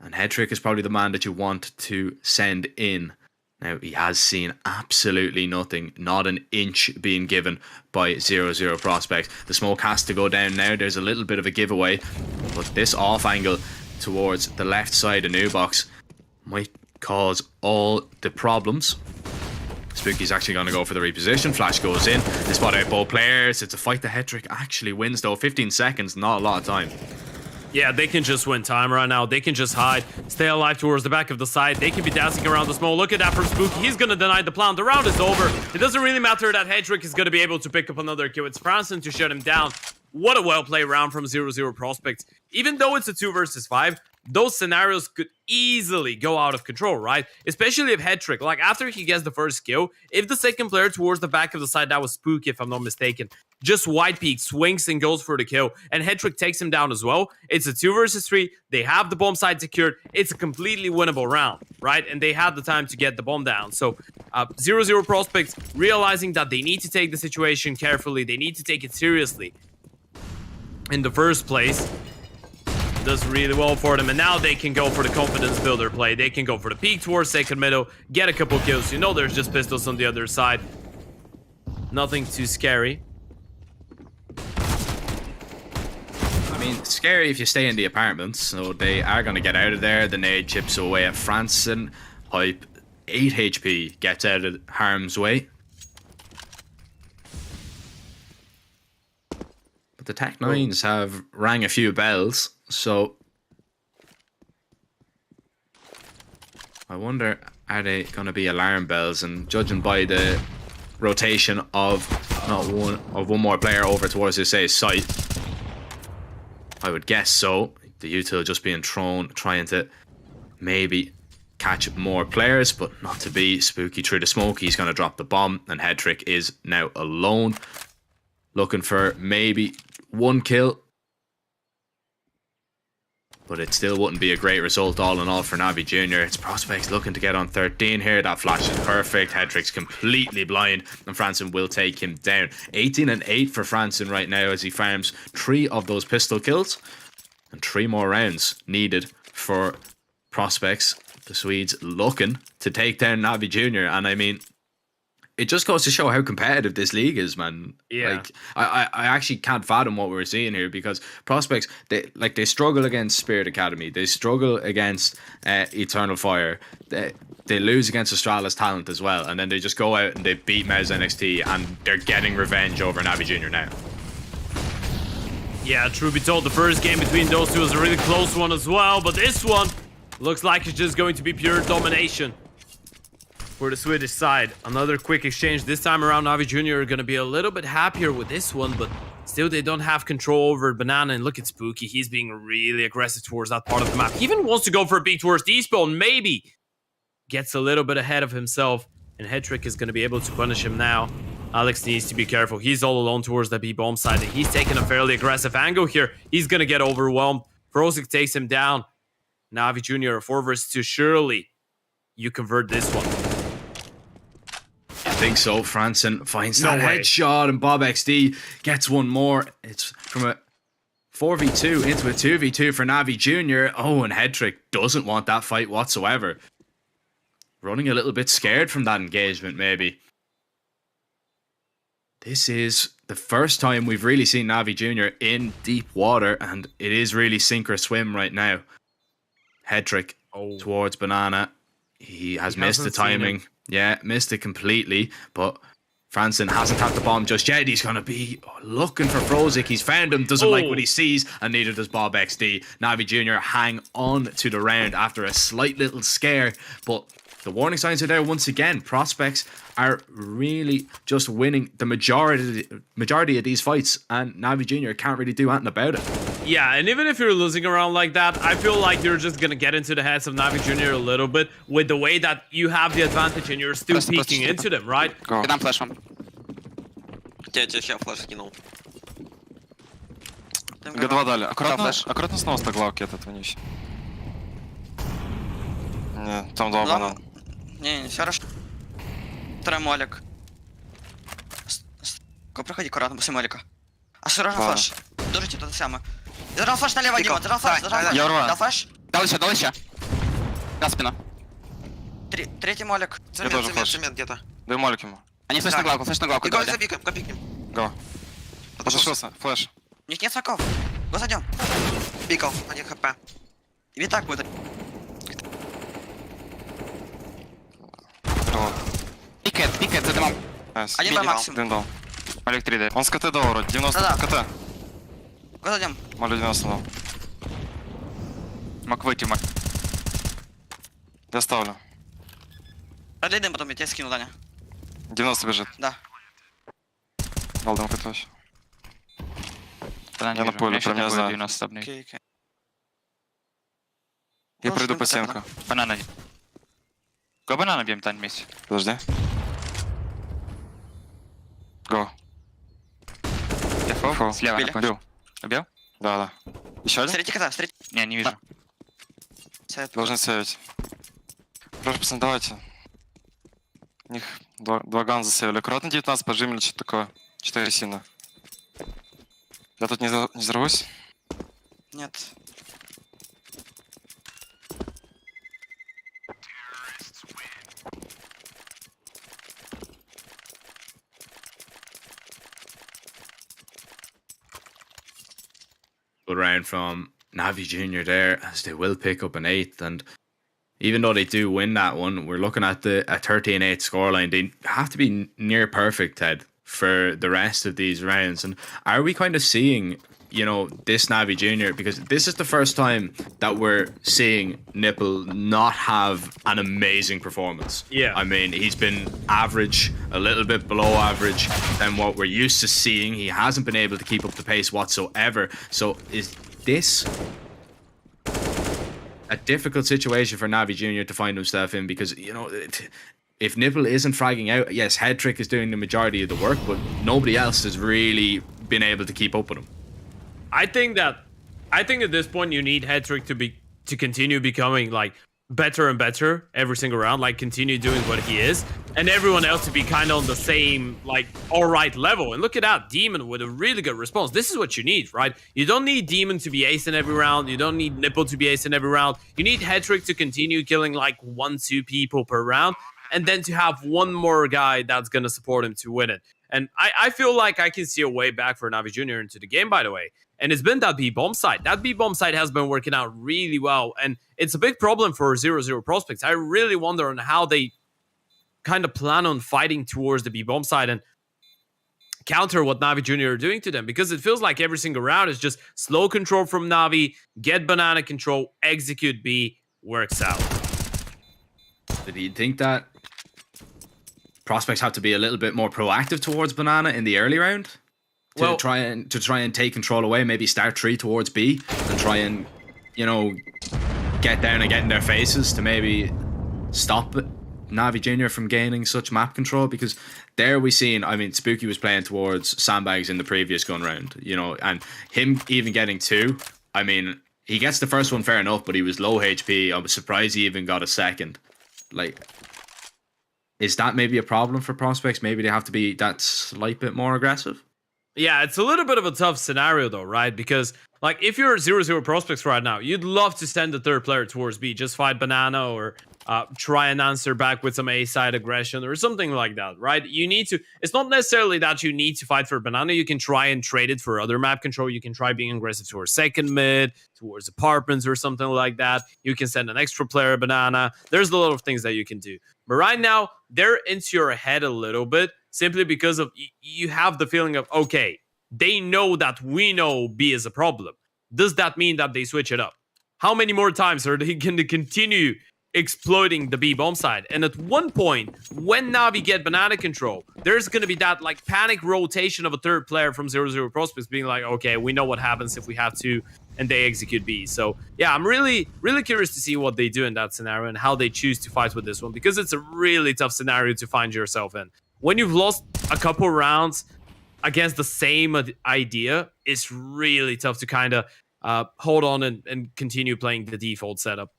And Headtrick is probably the man that you want to send in. Now, he has seen absolutely nothing, not an inch being given by 0-0 prospects. The smoke has to go down now. There's a little bit of a giveaway, but this off angle towards the left side of New Box might cause all the problems. Spooky's actually going to go for the reposition. Flash goes in. They spot out both players. It's a fight that Hetrick actually wins, though. 15 seconds, not a lot of time.
Yeah, they can just win time right now. They can just hide, stay alive towards the back of the side. They can be dancing around the smoke. Look at that from Spooky. He's going to deny the plant. The round is over. It doesn't really matter that Hetrick is going to be able to pick up another kill. It's Franson to shut him down. What a well-played round from 0-0 Prospects. Even though it's a 2 versus 5, those scenarios could easily go out of control, right? Especially if Hetrick, like after he gets the first kill, if the second player towards the back of the side, that was Spooky if I'm not mistaken, just white peak, swings and goes for the kill, and Hetrick takes him down as well. It's a 2 versus 3. They have the bomb side secured. It's a completely winnable round, right? And they had the time to get the bomb down. So 0-0 Prospects realizing that they need to take the situation carefully. They need to take it seriously. In the first place, does really well for them, and now they can go for the confidence builder play. They can go for the peek towards second middle, get a couple kills. You know there's just pistols on the other side. Nothing too scary.
I mean, scary if you stay in the apartments, so they are going to get out of there. The nade chips away at Franson. Hype, 8 HP, gets out of harm's way. But the Tech 9s have rang a few bells, so I wonder, are they going to be alarm bells? And judging by the rotation of one more player over towards this site, I would guess so. The util just being thrown, trying to maybe catch more players, but not to be. Spooky through the smoke. He's going to drop the bomb, and Hetrick is now alone, looking for maybe one kill. But it still wouldn't be a great result all in all for NAVI Junior. It's Prospects looking to get on 13 here. That flash is perfect. Hetrick's completely blind, and Franson will take him down. 18 and 8 for Franson right now as he farms 3 of those pistol kills. And 3 more rounds needed for Prospects. The Swedes looking to take down NAVI Junior. And I mean, it just goes to show how competitive this league is, man.
Yeah.
Like, I actually can't fathom what we're seeing here, because Prospects, they struggle against Spirit Academy. They struggle against Eternal Fire. They lose against Astralis Talent as well. And then they just go out and they beat Mez NXT, and they're getting revenge over NAVI Junior now.
Yeah, truth be told, the first game between those two was a really close one as well. But this one looks like it's just going to be pure domination for the Swedish side. Another quick exchange. This time around, NAVI Junior are going to be a little bit happier with this one, but still they don't have control over Banana. And look at Spooky. He's being really aggressive towards that part of the map. He even wants to go for a peek towards D-spawn. Maybe gets a little bit ahead of himself, and Hetrick is going to be able to punish him now. Alex needs to be careful. He's all alone towards the B-bomb side, and he's taking a fairly aggressive angle here. He's going to get overwhelmed. Frozik takes him down. NAVI Junior 4 versus 2. Surely you convert this one.
I think so. Franson finds that headshot, and Bob XD gets one more. It's from a 4v2 into a 2v2 for NAVI Junior. Oh, and Hetrick doesn't want that fight whatsoever. Running a little bit scared from that engagement, maybe. This is the first time we've really seen NAVI Junior in deep water, and it is really sink or swim right now. Hetrick towards Banana. He has missed the timing. Yeah, missed it completely, but Franson hasn't had the bomb just yet. He's going to be looking for Frozik. He's found him, doesn't like what he sees, and neither does Bob XD. NAVI Junior hang on to the round after a slight little scare, but the warning signs are there once again. Prospects are really just winning the majority of these fights, and NAVI Junior can't really do anything about it.
Yeah, and even if you're losing around like that, I feel like you're just gonna get into the heads of NAVI Junior a little bit with the way that you have the advantage and you're still peeking into them, right?
Я дам флеш вам.
Я тебе сейчас флеш скинул.
Г2 дали. Аккуратно снова стоглавки этот вниз. Не, там 2 банана.
Не, все хорошо. Второй молик. Проходи аккуратно после молика. Осторожно флеш. Держите то самое. Зажал флеш налево, Дима. Зажал флеш.
Я урваю.
Дал флеш.
Дал еще. Да, спина.
Третий молик. Цемент где-то.
Дай молик ему.
Они флеш на главку
И го
дали.
забикаем, копикнем.
Го. Зашился, флеш.
У них нет соков. Го зайдем. Пикал, 1 хп. И так будет.
Пикает, за дымом.
Найс.
Один Б максимум.
Дым дал.
Малик 3 дает.
Он с КТ дал вроде. 90
Да-да.
КТ.
Куда идем?
Малю 90 дал.
Мог выйти, мог.
Я ставлю.
Продлей потом я тебе скину, Даня.
90 бежит.
Да.
Дал дым КТ вообще.
Тогда не
Я на
вижу.
поле,
Я щас
прям
не
не
буду
знаю.
90 стопнуть.
Окей, окей.
Я
Ну,
пройду
что
по
это,
стенку.
Банана. Го банана бьем, Тань, вместе.
Подожди. Го.
Я фоу. Слева.
Били.
Бил.
Убил?
Да, да. Еще один?
Встрети кота, встрети.
Не, не вижу.
Совет.
Должен сейвить. Прошу, пацаны, давайте. У них два гана засейвили. Аккуратно 19 поджим или что-то такое. 4 сильно. Я тут не взорвусь?
Нет.
Good round from NAVI Junior there, as they will pick up an 8th, and even though they do win that one, we're looking at a 13-8 scoreline. They have to be near perfect, Ted, for the rest of these rounds. And are we kind of seeing, you know, this NAVI Junior, because this is the first time that we're seeing Nipple not have an amazing performance.
Yeah.
I mean, he's been average, a little bit below average than what we're used to seeing. He hasn't been able to keep up the pace whatsoever. So is this a difficult situation for NAVI Junior to find himself in? Because, you know, if Nipple isn't fragging out, yes, Head Trick is doing the majority of the work, but nobody else has really been able to keep up with him.
I think at this point you need Head Trick to continue becoming like better and better every single round, like continue doing what he is, and everyone else to be kind of on the same like alright level. And look at that, Demon with a really good response. This is what you need, right? You don't need Demon to be acing every round. You don't need Nipple to be acing every round. You need Head Trick to continue killing like 1-2 people per round, and then to have one more guy that's gonna support him to win it. And I feel like I can see a way back for NAVI Junior into the game, by the way. And it's been that B-bomb side. That B-bomb side has been working out really well. And it's a big problem for 0-0 prospects. I really wonder on how they kind of plan on fighting towards the B-bomb side and counter what NAVI Junior are doing to them. Because it feels like every single round is just slow control from NAVI, get banana control, execute B, works out.
Do you think that prospects have to be a little bit more proactive towards banana in the early round? To try and take control away, maybe start 3 towards B and try and, you know, get down and get in their faces to maybe stop NAVI Junior from gaining such map control. Because there we seen, I mean, Spooky was playing towards sandbags in the previous gun round, you know, and him even getting 2, I mean, he gets the first one fair enough, but he was low HP. I was surprised he even got a second. Like, is that maybe a problem for prospects? Maybe they have to be that slight bit more aggressive?
Yeah, it's a little bit of a tough scenario though, right? Because like if you're 0-0 prospects right now, you'd love to send the third player towards B, just fight banana or try and answer back with some A-side aggression or something like that, right? You need to, it's not necessarily that you need to fight for banana. You can try and trade it for other map control. You can try being aggressive towards second mid, towards apartments or something like that. You can send an extra player banana. There's a lot of things that you can do. But right now, they're into your head a little bit simply because of you have the feeling of, okay, they know that we know B is a problem. Does that mean that they switch it up? How many more times are they going to continue exploiting the B bomb side? And at one point, when Navi get banana control, there's going to be that like panic rotation of a third player from 0-0 prospects being like, okay, we know what happens if we have to, and they execute B. So yeah, I'm really curious to see what they do in that scenario and how they choose to fight with this one, because it's a really tough scenario to find yourself in. When you've lost a couple rounds against the same idea, it's really tough to kind of hold on and continue playing the default setup.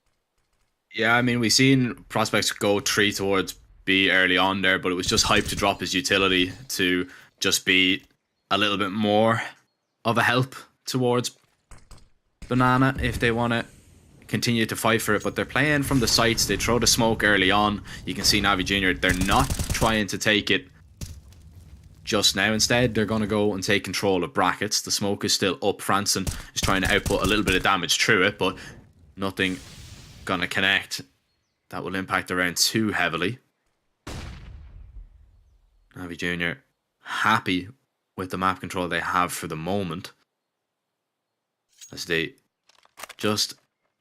Yeah, I mean, we've seen prospects go 3 towards B early on there, but it was just hype to drop his utility to just be a little bit more of a help towards banana if they want to continue to fight for it. But they're playing from the sights. They throw the smoke early on. You can see NAVI Junior, they're not trying to take it just now. Instead, they're going to go and take control of brackets. The smoke is still up. Franson is trying to output a little bit of damage through it, but Nothing gonna connect. That will impact the round too heavily. NAVI Junior happy with the map control they have for the moment, as they just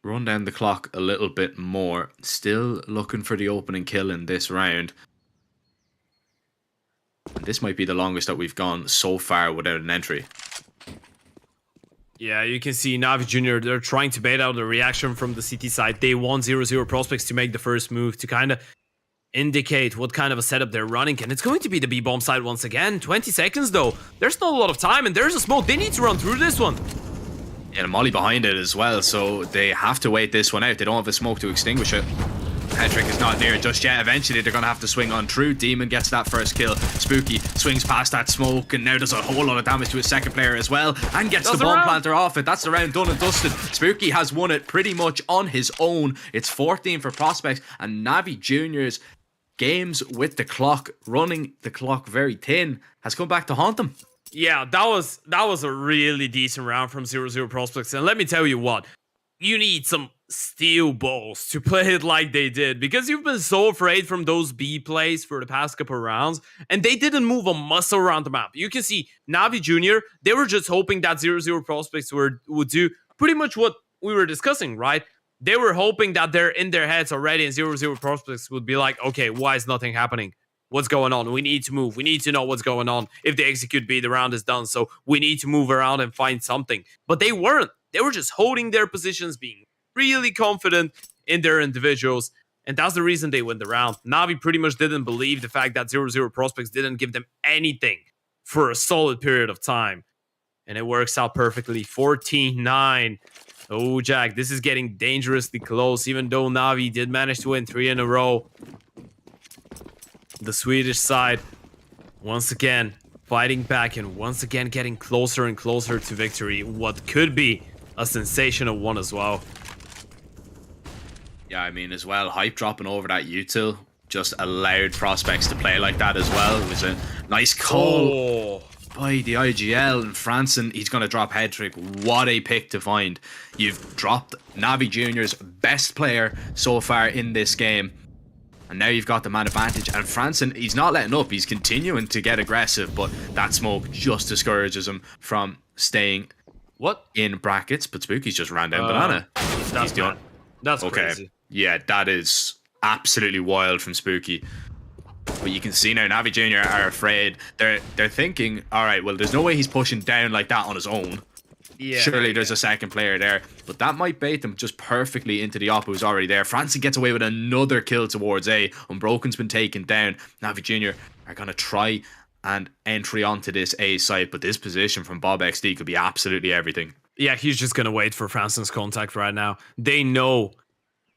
run down the clock a little bit more. Still looking for the opening kill in this round. And this might be the longest that we've gone so far without an entry.
Yeah, you can see NAVI Junior, they're trying to bait out the reaction from the CT side. They want 0-0 prospects to make the first move to kind of indicate what kind of a setup they're running. And it's going to be the B-bomb side once again. 20 seconds though. There's not a lot of time and there's a smoke. They need to run through this one.
And a molly behind it as well, so they have to wait this one out. They don't have a smoke to extinguish it. Headtrick is not near just yet. Eventually they're going to have to swing on through. Demon gets that first kill. Spooky swings past that smoke and now does a whole lot of damage to his second player as well, and gets the bomb planter off it. That's the round done and dusted. Spooky has won it pretty much on his own. It's 14 for prospects, and NAVI Junior's games with the clock, running the clock very thin, has come back to haunt them.
Yeah, that was a really decent round from 0-0 prospects, and let me tell you what, you need some steel balls to play it like they did, because you've been so afraid from those B plays for the past couple rounds, and they didn't move a muscle around the map. You can see NAVI Junior, they were just hoping that 0-0 prospects would do pretty much what we were discussing, right? They were hoping that they're in their heads already, and 0-0 prospects would be like, okay, why is nothing happening? What's going on? We need to move. We need to know what's going on. If they execute B, the round is done. So we need to move around and find something. But they weren't. They were just holding their positions, being really confident in their individuals. And that's the reason they win the round. NAVI pretty much didn't believe the fact that 0-0 prospects didn't give them anything for a solid period of time. And it works out perfectly. 14-9. Oh, Jack, this is getting dangerously close. Even though NAVI did manage to win 3 in a row. The Swedish side, once again, fighting back and once again getting closer and closer to victory. What could be a sensational one as well.
Yeah, I mean, as well, hype dropping over that util just allowed prospects to play like that as well. It was a nice call by the IGL, and Franson, he's going to drop Headtrick. What a pick to find. You've dropped NAVI Junior's best player so far in this game. And now you've got the man advantage, and Franson, he's not letting up. He's continuing to get aggressive, but that smoke just discourages him from staying in brackets. But Spooky's just ran down banana.
That's crazy.
Yeah, that is absolutely wild from Spooky. But you can see now NAVI Junior are afraid. They're thinking, all right, well, there's no way he's pushing down like that on his own. Yeah, surely there's a second player there, but that might bait them just perfectly into the op who's already there. Franson gets away with another kill towards A. Unbroken's been taken down. NAVI Junior are going to try and entry onto this A site, but this position from bob_xd could be absolutely everything.
Yeah, he's just going to wait for Franson's contact right now. They know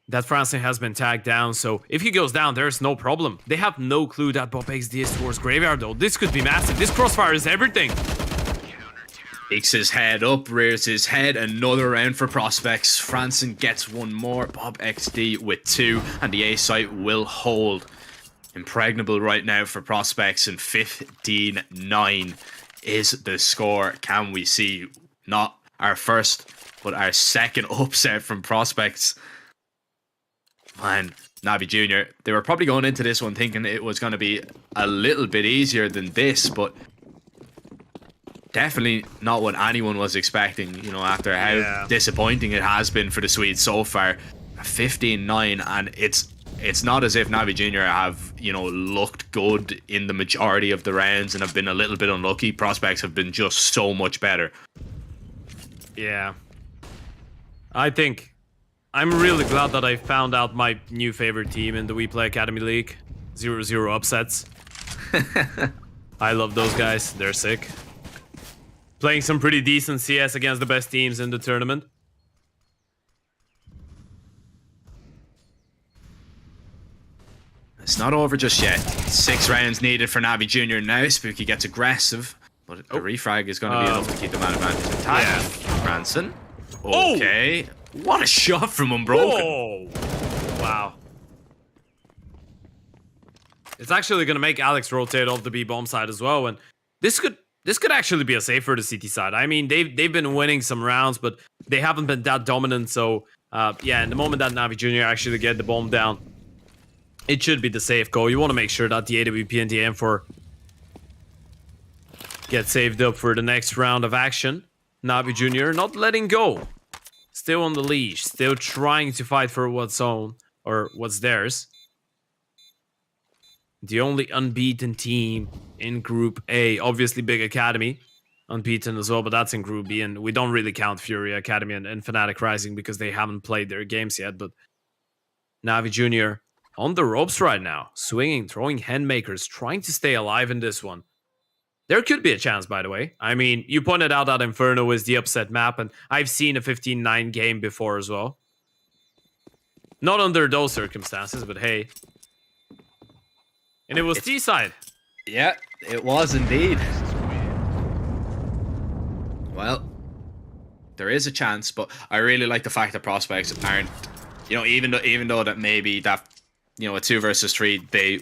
that Franson has been tagged down, so if he goes down, there's no problem. They have no clue that bob_xd is towards Graveyard, though. This could be massive. This crossfire is everything.
Takes his head up, rears his head, another round for prospects. Franson gets one more, bob_xd with 2, and the A site will hold. Impregnable right now for prospects, and 15-9 is the score. Can we see not our first, but our second upset from prospects? Man, NAVI Junior, they were probably going into this one thinking it was going to be a little bit easier than this, but definitely not what anyone was expecting, you know, after how disappointing it has been for the Swedes so far. 15-9, and it's not as if NAVI Junior have, you know, looked good in the majority of the rounds and have been a little bit unlucky. Prospects have been just so much better.
Yeah. I think I'm really glad that I found out my new favorite team in the WePlay Academy League. 0-0 upsets. I love those guys. They're sick. Playing some pretty decent CS against the best teams in the tournament.
It's not over just yet. 6 rounds needed for NAVI Junior now. Spooky gets aggressive, but a refrag is going to be enough to keep the man advantage intact. Yeah. Franson. Okay. What a shot from Unbroken.
Whoa. Wow. It's actually going to make Alex rotate off the B-bomb side as well, and this could actually be a save for the CT side. I mean, they've been winning some rounds, but they haven't been that dominant, so Yeah, and the moment that NAVI Junior actually get the bomb down, it should be the safe goal. You want to make sure that the AWP and the M4 get saved up for the next round of action. NAVI Junior not letting go. Still on the leash. Still trying to fight for what's own or what's theirs. The only unbeaten team in Group A. Obviously, Big Academy. Unbeaten as well, but that's in Group B. And we don't really count Fury Academy and Fnatic Rising because they haven't played their games yet. But NAVI Junior on the ropes right now. Swinging, throwing Handmakers, trying to stay alive in this one. There could be a chance, by the way. I mean, you pointed out that Inferno is the upset map, and I've seen a 15-9 game before as well. Not under those circumstances, but hey. And it was T-side.
Yeah, it was indeed. Well, there is a chance, but I really like the fact that prospects aren't, you know, even though that maybe that, you know, a 2 versus 3, they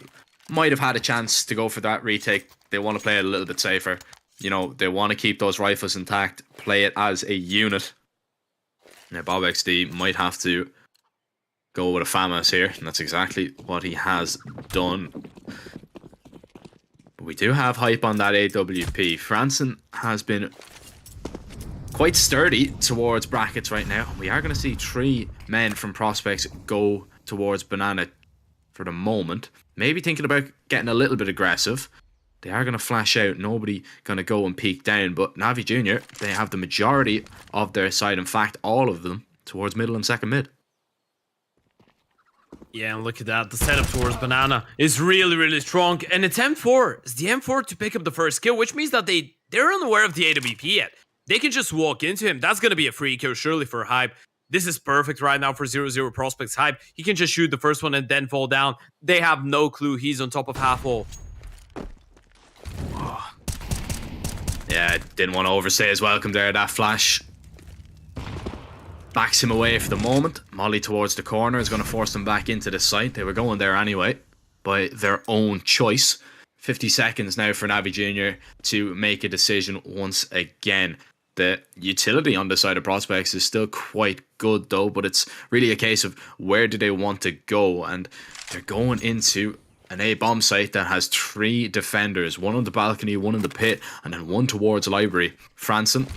might have had a chance to go for that retake. They want to play it a little bit safer. You know, they want to keep those rifles intact, play it as a unit. Now, bob1 might have to go with a FAMAS here, and that's exactly what he has done. But we do have hype on that AWP. Franson has been quite sturdy towards brackets right now. We are going to see 3 men from prospects go towards Banana for the moment. Maybe thinking about getting a little bit aggressive. They are going to flash out. Nobody going to go and peek down. But NAVI Junior, they have the majority of their side. In fact, all of them towards middle and second mid.
Yeah, and look at that. The setup towards Banana is really, really strong. And it's M4. It's the M4 to pick up the first kill, which means that they're unaware of the AWP yet. They can just walk into him. That's going to be a free kill, surely, for Hype. This is perfect right now for 0-0 prospects. Hype, he can just shoot the first one and then fall down. They have no clue he's on top of half wall.
Yeah, didn't want to overstay his welcome there. That flash backs him away for the moment. Molly towards the corner is going to force them back into the site. They were going there anyway by their own choice. 50 seconds now for NAVI Junior to make a decision once again. The utility on the side of prospects is still quite good though, but it's really a case of where do they want to go, and they're going into an A bomb site that has 3 defenders, 1 on the balcony, 1 in the pit, and then 1 towards library. Franson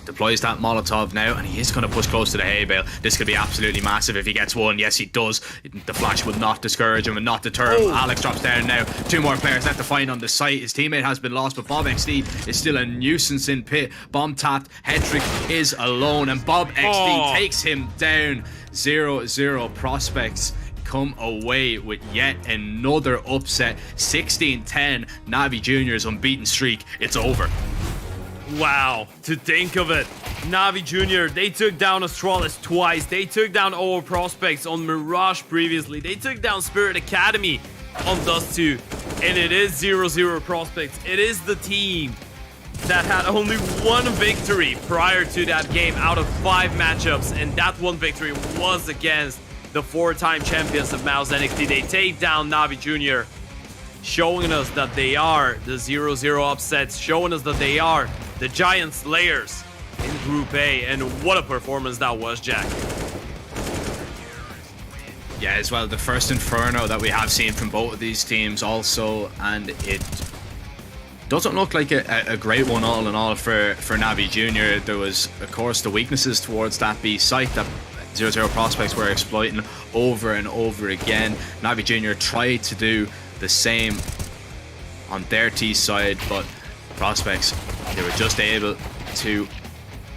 deploys that Molotov now, and he is going to push close to the hay bale. This could be absolutely massive if he gets one. Yes, he does. The flash will not discourage him and not deter him. Alex drops down now. 2 more players left to find on the site. His teammate has been lost, but bob1 is still a nuisance in pit. Bomb tapped. Headtrick is alone, and bob1 takes him down. 0-0 prospects come away with yet another upset. 16-10. NAVI Junior's unbeaten streak. It's over.
Wow, to think of it. NAVI Junior, they took down Astralis twice. They took down OO Prospects on Mirage previously. They took down Spirit Academy on Dust 2. And it is 0-0 Prospects. It is the team that had only 1 victory prior to that game out of 5 matchups. And that 1 victory was against the 4-time champions of Mouse NXT. They take down NAVI Junior, showing us that they are the 0-0 upsets, showing us that they are the Giant Slayers in Group A. And what a performance that was, Jack.
Yeah, as well, the first Inferno that we have seen from both of these teams also, and it doesn't look like a great one all in all for NAVI Junior. There was, of course, the weaknesses towards that B site that 0-0 prospects were exploiting over and over again. NAVI Junior tried to do the same on their T side, but prospects, they were just able to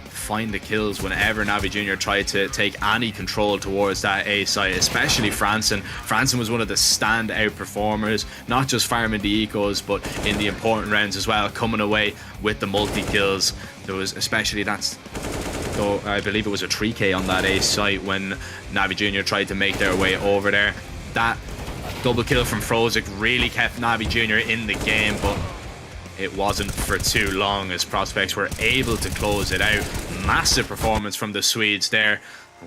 find the kills whenever NAVI Junior tried to take any control towards that A site, especially Franson. Franson was one of the standout performers, not just farming the ecos, but in the important rounds as well, coming away with the multi-kills. There was especially though I believe it was a 3K on that A site when NAVI Junior tried to make their way over there. That double kill from Frozik really kept NAVI Junior in the game, but it wasn't for too long as prospects were able to close it out. Massive performance from the Swedes there.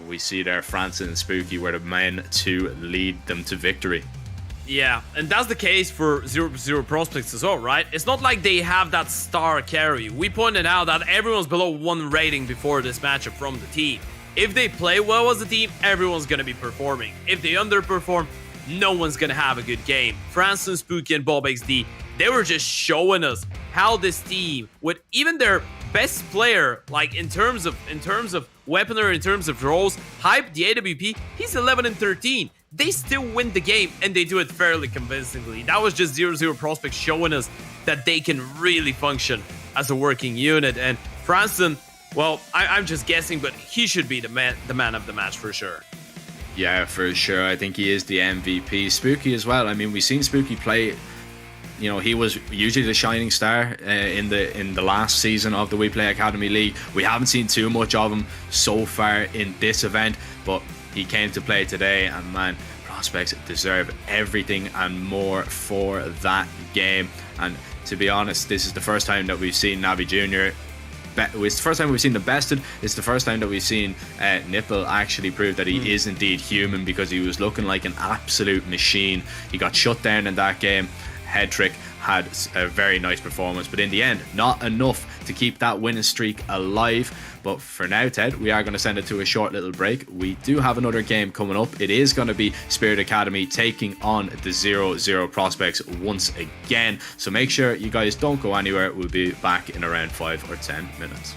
We see there Franson and Spooky were the men to lead them to victory.
Yeah, and that's the case for 0-0 prospects as well, right? It's not like they have that star carry. We pointed out that everyone's below 1 rating before this matchup from the team. If they play well as a team, everyone's going to be performing. If they underperform, no one's going to have a good game. Franson, Spooky, and Bob XD, they were just showing us how this team, with even their best player, like in terms of weaponry, in terms of roles, Hype, the AWP, he's 11 and 13. They still win the game, and they do it fairly convincingly. That was just 0-0 Prospects showing us that they can really function as a working unit. And Franson, well, I'm just guessing, but he should be the man of the match for sure.
Yeah, for sure. I think he is the MVP. Spooky as well. I mean, we've seen Spooky play. You know, he was usually the shining star in the last season of the WePlay Academy League. We haven't seen too much of him so far in this event, but he came to play today, and man, Prospects deserve everything and more for that game. And to be honest, this is the first time that we've seen NAVI Junior. It's the first time we've seen them bested. It's the first time that we've seen Nipple actually prove that he is indeed human, because he was looking like an absolute machine. He got shut down in that game. Head Trick had a very nice performance, but in the end, not enough to keep that winning streak alive. But for now, Ted, we are going to send it to a short little break. We do have another game coming up. It is going to be Spirit Academy taking on the 0-0 Prospects once again. So make sure you guys don't go anywhere. We'll be back in around 5 or 10 minutes.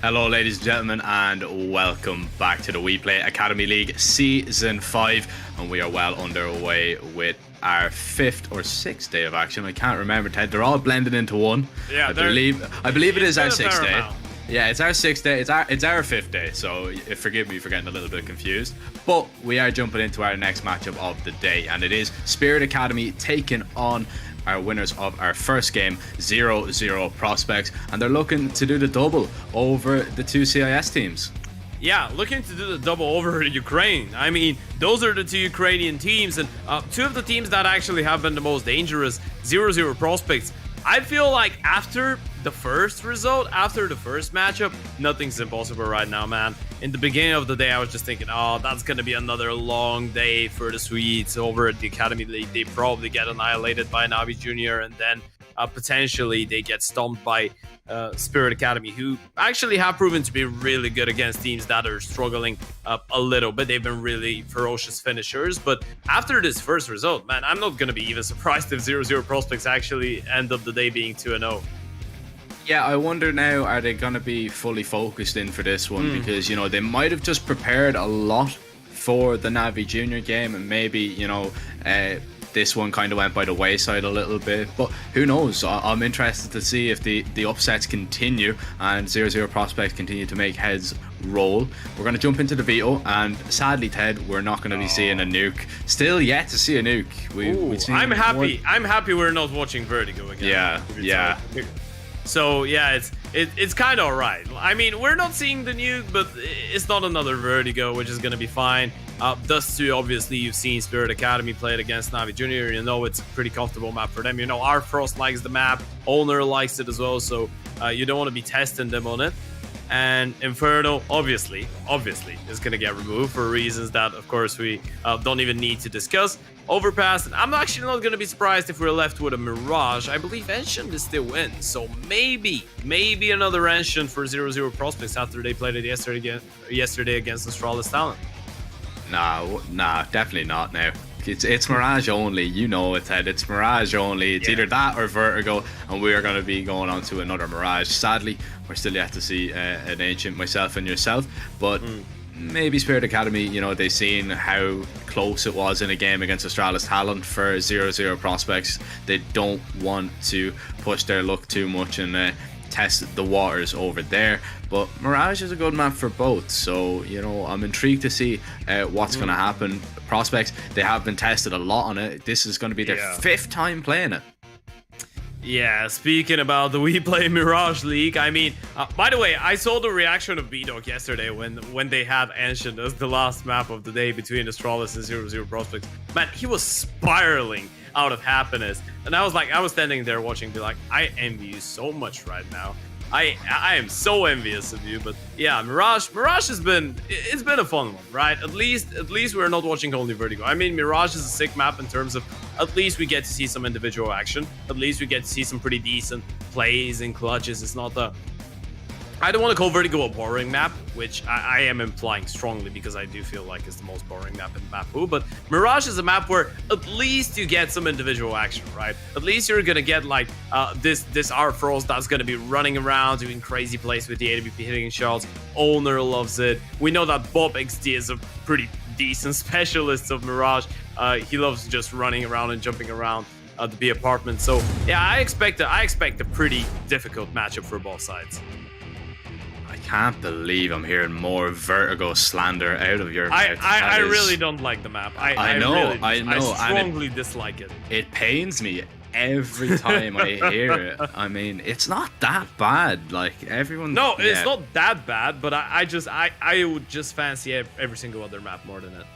Hello ladies and gentlemen, and welcome back to the WePlay Academy League Season 5, and we are well underway with our 5th or 6th day of action. I can't remember, Ted. They're all blended into one.
Yeah,
I believe it is our 6th day.
amount.
Yeah, it's our 6th day. It's our 5th day, so forgive me for getting a little bit confused. But we are jumping into our next matchup of the day, and it is Spirit Academy taking on our winners of our first game, 0-0 Prospects, and they're looking to do the double over the two CIS teams.
Yeah, looking to do the double over Ukraine. I mean, those are the two Ukrainian teams, and two of the teams that actually have been the most dangerous, 0-0 Prospects. I feel like after the first result, after the first matchup, nothing's impossible right now, man. In the beginning of the day, I was just thinking, oh, that's going to be another long day for the Swedes over at the Academy League. They probably get annihilated by NAVI Junior, and then potentially they get stomped by Spirit Academy, who actually have proven to be really good against teams that are struggling a little bit. They've been really ferocious finishers. But after this first result, man, I'm not going to be even surprised if 0-0 Prospects actually end up the day being 2-0.
Yeah, I wonder now, are they going to be fully focused in for this one? Because, you know, they might have just prepared a lot for the NAVI Junior game, and maybe, you know, this one kind of went by the wayside a little bit. But who knows? I'm interested to see if the upsets continue and 0-0 Prospects continue to make heads roll. We're going to jump into the veto, and sadly, Ted, we're not going to be seeing a nuke. Still yet to see a nuke. We've seen
I'm happy we're not watching Vertigo again.
Yeah.
So yeah, it's kind of alright. I mean, we're not seeing the nuke, but it's not another Vertigo, which is gonna be fine. Thus too, obviously, you've seen Spirit Academy play it against NAVI Junior. You know it's a pretty comfortable map for them. You know, our Frost likes the map, Owner likes it as well, so you don't want to be testing them on it. And Inferno, obviously, is going to get removed for reasons that, of course, we don't even need to discuss. Overpass, and I'm actually not going to be surprised if we're left with a Mirage. I believe ENCE is still in, so maybe another ENCE for 0-0 Prospects after they played it yesterday against Astralis Talent.
Nah, definitely not now. It's Mirage only, you know it, Ted. It's Mirage only. It's either that or Vertigo, and we are going to be going on to another Mirage. Sadly, we're still yet to see an Ancient, myself and yourself, but maybe Spirit Academy, you know, they've seen how close it was in a game against Astralis talent for 0-0 prospects. They don't want to push their luck too much and test the waters over there. But Mirage is a good map for both, so, you know, I'm intrigued to see what's going to happen. Prospects, they have been tested a lot on it. This is going to be their 5th time playing it.
Yeah, speaking about the WePlay Mirage League, I mean, by the way, I saw the reaction of B-Dog yesterday when they had ENCE as the last map of the day between Astralis and 0-0 prospects. Man, he was spiraling out of happiness. And I was standing there watching, be like, I envy you so much right now. I am so envious of you. But yeah, Mirage has been, it's been a fun one, right? At least we're not watching only Vertigo. I mean, Mirage is a sick map in terms of at least we get to see some individual action. At least we get to see some pretty decent plays and clutches. It's not the, I don't want to call Vertigo a boring map, which I am implying strongly because I do feel like it's the most boring map in the map pool. But Mirage is a map where at least you get some individual action, right? At least you're gonna get like this R-Frost that's gonna be running around doing crazy plays with the AWP hitting shots. Owner loves it. We know that Bob.XD is a pretty decent specialist of Mirage. He loves just running around and jumping around the B apartment. So yeah, I expect a pretty difficult matchup for both sides.
I can't believe I'm hearing more Vertigo slander out of your mouth.
I really don't like the map. I know. I strongly dislike it.
It pains me every time I hear it. I mean, it's not that bad. Like everyone.
No, it's not that bad. But I would just fancy every single other map more than it.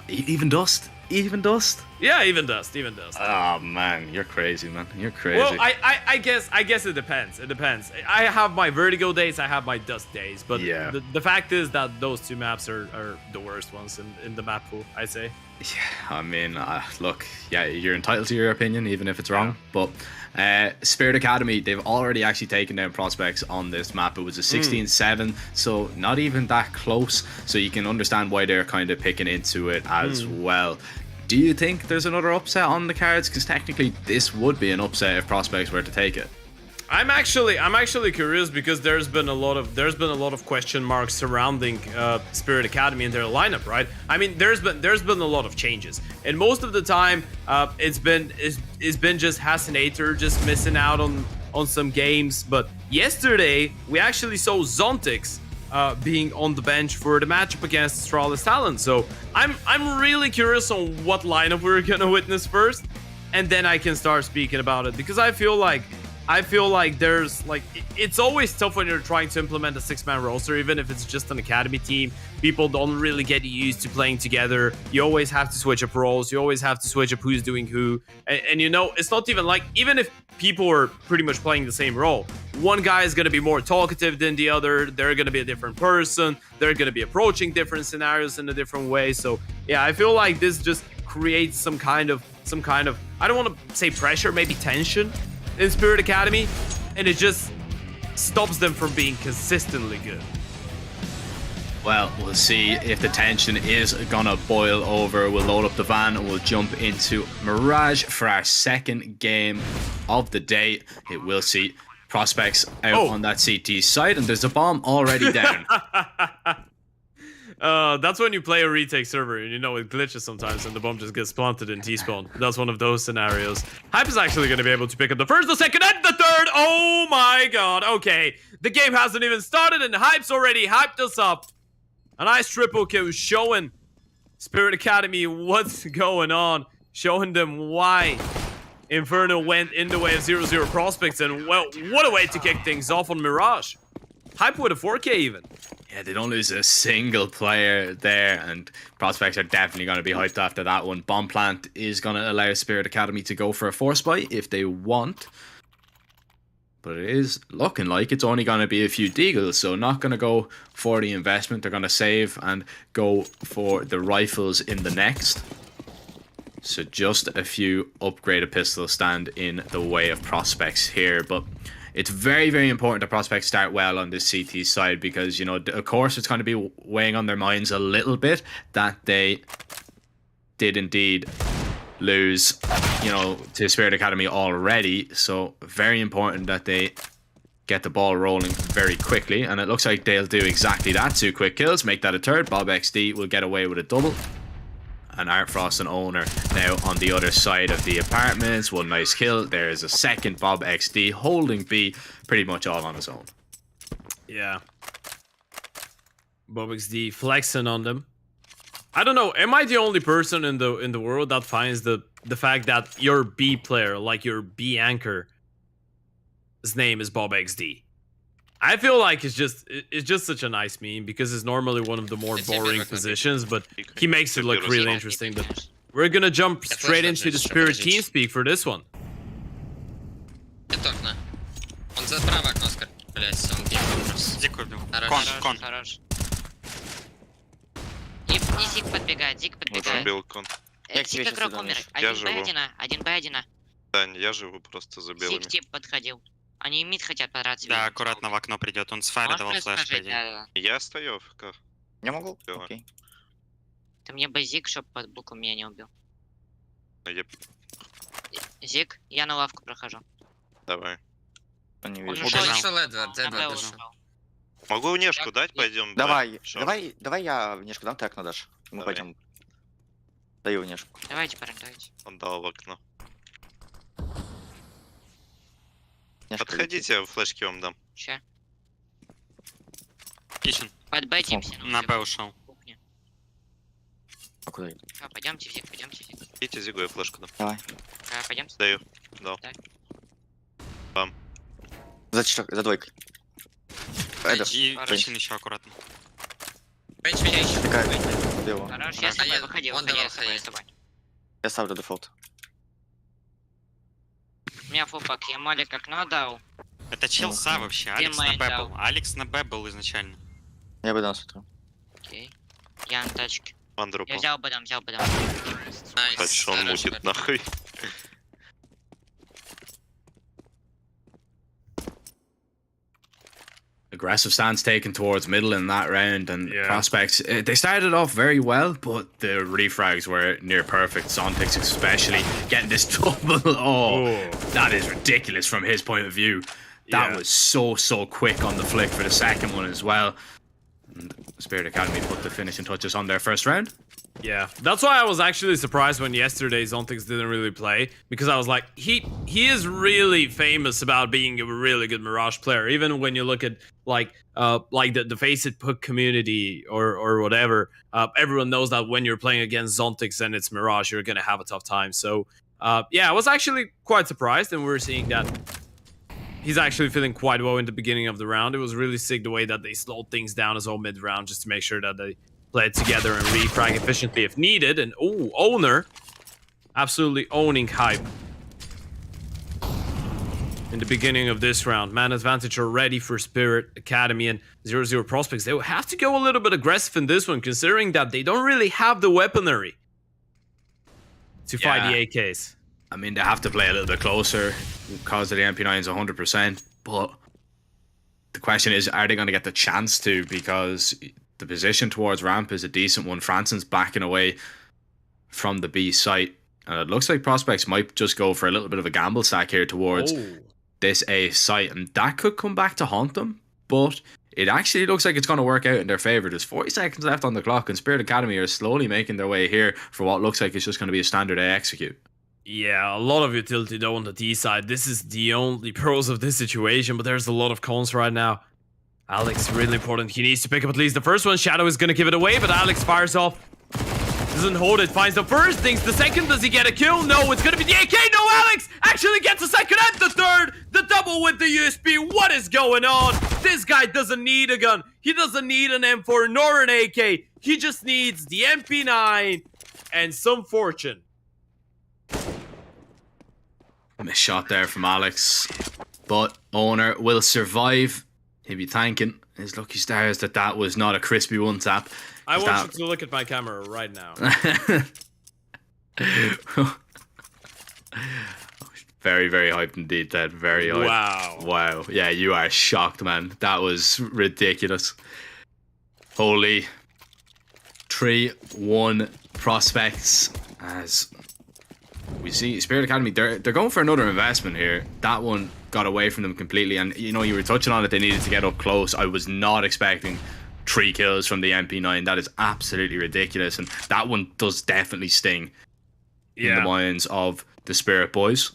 Even Dust. Even Dust?
Yeah, even Dust.
Oh man, you're crazy, man. You're crazy.
Well, I guess it depends. It depends. I have my Vertigo days, I have my Dust days, but
yeah.
The fact is that those two maps are the worst ones in the map pool, I say.
Yeah, I mean, look, yeah, you're entitled to your opinion, even if it's wrong. But Spirit Academy, they've already actually taken down prospects on this map. It was a 16-7, so not even that close. So you can understand why they're kind of picking into it as well. Do you think there's another upset on the cards? Because technically, this would be an upset if prospects were to take it.
I'm actually curious because there's been a lot of question marks surrounding Spirit Academy and their lineup, right? I mean, there's been a lot of changes, and most of the time, it's been just Hasinator just missing out on some games. But yesterday, we actually saw Zontix being on the bench for the matchup against Astralis talent. So I'm really curious on what lineup we're gonna witness first, and then I can start speaking about it because I feel like there's like it's always tough when you're trying to implement a 6-man roster, even if it's just an academy team. People don't really get used to playing together. You always have to switch up roles. You always have to switch up who's doing who. And you know, it's not even like, even if people are pretty much playing the same role, one guy is going to be more talkative than the other. They're going to be a different person. They're going to be approaching different scenarios in a different way. So yeah, I feel like this just creates some kind of, I don't want to say pressure, maybe tension in Spirit Academy, and it just stops them from being consistently good.
Well, we'll see if the tension is gonna boil over. We'll load up the van and we'll jump into Mirage for our second game of the day. It will see prospects out on that CT side, and there's a bomb already down.
That's when you play a retake server and you know it glitches sometimes and the bomb just gets planted in T-spawn. That's one of those scenarios. Hype is actually going to be able to pick up the first, the second, and the third. Oh my god. Okay. The game hasn't even started and Hype's already hyped us up. A nice triple kill showing Spirit Academy what's going on. Showing them why Inferno went in the way of 0-0 prospects. And well, what a way to kick things off on Mirage. Hype with a 4K even.
Yeah, they don't lose a single player there, and prospects are definitely going to be hyped after that one. Bomb plant is going to allow Spirit Academy to go for a force buy if they want. But it is looking like it's only going to be a few deagles, so not going to go for the investment. They're going to save and go for the rifles in the next. So just a few upgraded pistols stand in the way of prospects here, but it's very, very important that prospects start well on this CT side because, you know, of course it's going to be weighing on their minds a little bit that they did indeed lose, you know, to Spirit Academy already. So very important that they get the ball rolling very quickly, and it looks like they'll do exactly that. 2 quick kills, make that a third. Bob XD will get away with a double. And Art Frost and Owner now on the other side of the apartments. 1 nice kill. There is a second Bob XD holding B pretty much all on his own.
Yeah. Bob XD flexing on them. I don't know. Am I the only person in the world that finds the fact that your B player, like your B anchor, his name is Bob XD? I feel like it's just such a nice meme because it's normally one of the more boring positions, but he makes it look really interesting. But we're gonna jump straight into the Spirit TeamSpeak for this one.
Нет окна. Он за право окно, блядь, он бегал просто.
Зик убил.
Кон. Хорош. И Зик подбегает,
Вот он бил кон.
Зик игрок умер.
Я живу.
1Б1.
Дань, я живу просто за белыми.
Зик тип подходил. Они мид хотят подраться.
Да, аккуратно в окно придет. Он с файра давал флеш, по идее.
Я стою в КФ.
Я могу?
Давай.
Окей.
Ты мне бы Зик, чтоб под буку меня не убил.
Я-
Зик, я на лавку прохожу.
Давай.
Не
Он
вижу.
ушел.
Убежал.
На Б ушел.
Могу внешку дать, пойдем.
Давай,
Всё.
давай я внешку дам, ты окно дашь. Мы
Давай.
пойдем. Даю внешку.
Давайте, парень, давайте.
Он дал в окно.
Внешка
Подходите, я флешки вам дам.
Ща.
Кичен.
Под Б тимся.
На Б ушел.
Кухня.
летит. А куда идет?
Пойдемте в Зик, пойдемте в Зик.
Идите, Зигу, я флешку дам.
Давай.
Пойдемте.
Даю. Дал.
За двойкой. Эдер.
И
Хорош.
Кичен еще аккуратно.
Пойдемте меня еще.
Такая. Убила.
Хорош, я с тобой, выходи,
Он
выходи, я
давал
с тобой, я с тобой.
Я ставлю дефолт.
У меня фупак, я молик окно дал.
Это чел Са вообще. Алекс на
мейн
Б
дал.
был. Алекс на Б был изначально.
Я бы дам смотрю.
Окей. Я на тачке.
Вандер
Я
упал.
взял бэдам, взял бэдам.
Дальше он мутит нахуй.
Aggressive stance taken towards middle in that round, and
Yeah.
Prospects, they started off very well, but the refrags were near perfect. Zontix especially getting this double. Oh, that is ridiculous from his point of view. That
Yeah.
was so quick on the flick for the second one as well. And Spirit Academy put the finishing touches on their first round.
Yeah, that's why I was actually surprised when yesterday Zontix didn't really play, because I was like, he is really famous about being a really good Mirage player. Even when you look at like the Face It Puck community or whatever, everyone knows that when you're playing against Zontix and it's Mirage, you're gonna have a tough time. So yeah, I was actually quite surprised, and we're seeing that he's actually feeling quite well in the beginning of the round. It was really sick the way that they slowed things down as well mid-round, just to make sure that they play it together and refrag efficiently if needed. And oh, Owner absolutely owning Hype in the beginning of this round. Man advantage already for Spirit Academy, and 0-0 Prospects. They will have to go a little bit aggressive in this one, considering that they don't really have the weaponry to fight the AKs.
I mean, they have to play a little bit closer because of the MP9s 100%, but the question is, are they going to get the chance to? Because the position towards ramp is a decent one. Franson's backing away from the B site, and it looks like Prospects might just go for a little bit of a gamble stack here towards this A site, and that could come back to haunt them, but it actually looks like it's going to work out in their favor. There's 40 seconds left on the clock, and Spirit Academy are slowly making their way here for what looks like it's just going to be a standard A execute.
Yeah, a lot of utility though on the D side. This is the only pros of this situation, but there's a lot of cons right now. Alex, really important. He needs to pick up at least the first one. Shadow is going to give it away, but Alex fires off. Doesn't hold it. Finds the first. Thinks the second. Does he get a kill? No, it's going to be the AK. No, Alex actually gets the second and the third. The double with the USB. What is going on? This guy doesn't need a gun. He doesn't need an M4 nor an AK. He just needs the MP9 and some fortune.
Missed shot there from Alex, but Owner will survive. He'll be thanking his lucky stars that that was not a crispy one tap.
I want you to look at my camera right now.
Very hyped indeed, Ted. Very hyped.
Wow.
Wow. Yeah, you are shocked, man. That was ridiculous. Holy. 3-1 Prospects. As we see Spirit Academy, they're going for another investment here. That one got away from them completely. And you know, you were touching on it, they needed to get up close. I was not expecting 3 kills from the MP9. That is absolutely ridiculous, and that one does definitely sting in the minds of the Spirit boys.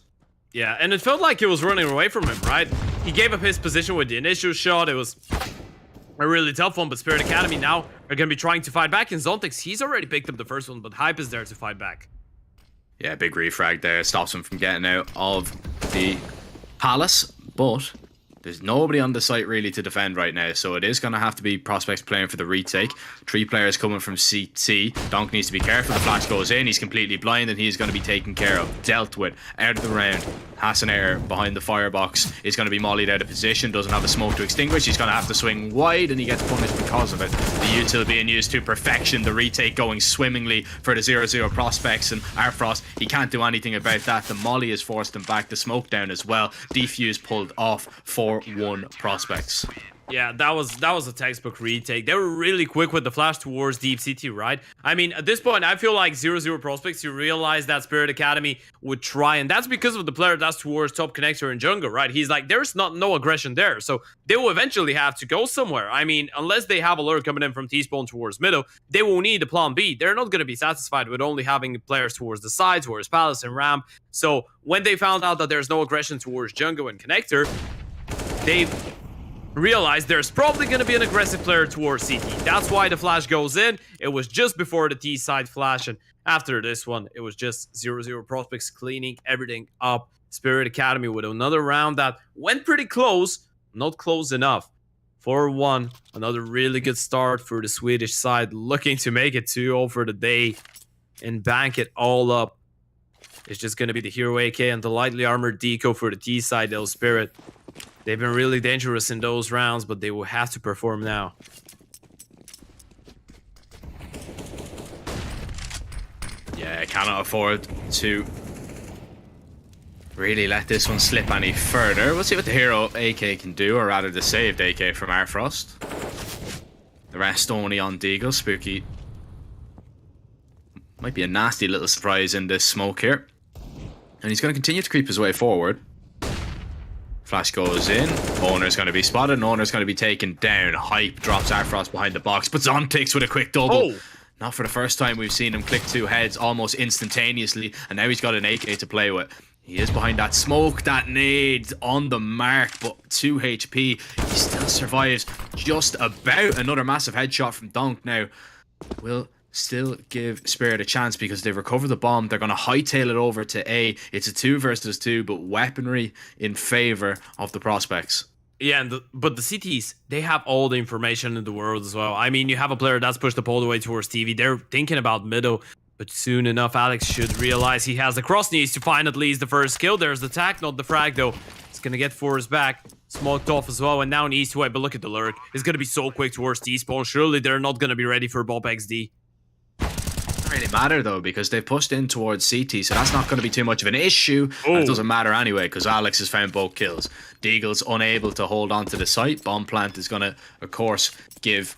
Yeah, and it felt like he was running away from him, right? He gave up his position with the initial shot. It was a really tough one, but Spirit Academy now are going to be trying to fight back. And Zontix, he's already picked up the first one, but Hype is there to fight back.
Yeah, big refrag there. Stops him from getting out of the Palace, but there's nobody on the site really to defend right now, so it is going to have to be Prospects playing for the retake. 3 players coming from CT. Donk needs to be careful. The flash goes in. He's completely blind, and he's going to be taken care of. Dealt with. Out of the round. Hassan Air behind the firebox is going to be mollied out of position. Doesn't have a smoke to extinguish. He's going to have to swing wide, and he gets punished because of it. The util being used to perfection. The retake going swimmingly for the 0-0 Prospects, and Arfrost, he can't do anything about that. The molly has forced him back. The smoke down as well. Defuse pulled off 4-1 Prospects.
Yeah, that was a textbook retake. They were really quick with the flash towards Deep City, right? I mean, at this point, I feel like 0-0 Prospects, you realize that Spirit Academy would try, and that's because of the player that's towards top connector and jungle, right? He's like, there's no aggression there, so they will eventually have to go somewhere. I mean, unless they have a lure coming in from T-spawn towards middle, they will need a plan B. They're not going to be satisfied with only having players towards the side, towards Palace and Ramp. So when they found out that there's no aggression towards jungle and connector, they realized there's probably going to be an aggressive player towards CT. That's why the flash goes in. It was just before the T side flash, and after this one, it was just 0-0 Prospects cleaning everything up. Spirit Academy with another round that went pretty close, not close enough. 4-1, another really good start for the Swedish side, looking to make it 2-0 for the day and bank it all up. It's just going to be the Hero AK and the lightly armored Deco for the T side, though. Spirit, they've been really dangerous in those rounds, but they will have to perform now.
Yeah, I cannot afford to really let this one slip any further. We'll see what the Hero AK can do, or rather the saved AK from Arfrost. The rest only on Deagle. Spooky. Might be a nasty little surprise in this smoke here. And he's going to continue to creep his way forward. Flash goes in. Owner's going to be spotted, and Owner's going to be taken down. Hype drops Arfrost behind the box, but Zontix with a quick double. Oh. Not for the first time we've seen him click 2 heads almost instantaneously, and now he's got an AK to play with. He is behind that smoke, that nade on the mark, but 2 HP. He still survives just about. Another massive headshot from Donk now will still give Spirit a chance because they've recovered the bomb. They're going to hightail it over to A. It's a 2 versus 2, but weaponry in favor of the Prospects.
Yeah, but the CTs, they have all the information in the world as well. I mean, you have a player that's pushed up all the way towards TV. They're thinking about middle, but soon enough, Alex should realize he has the cross, needs to find at least the first kill. There's the tag, not the frag, though. It's going to get Forrest back. Smoked off as well, and now needs to wait. But look at the lurk. It's going to be so quick towards T-spawn. Surely they're not going to be ready for Bob XD.
Doesn't really matter though, because they've pushed in towards CT, so that's not going to be too much of an issue. And it doesn't matter anyway, because Alex has found both kills. Deagle's unable to hold on to the site. Bomb plant is going to, of course, give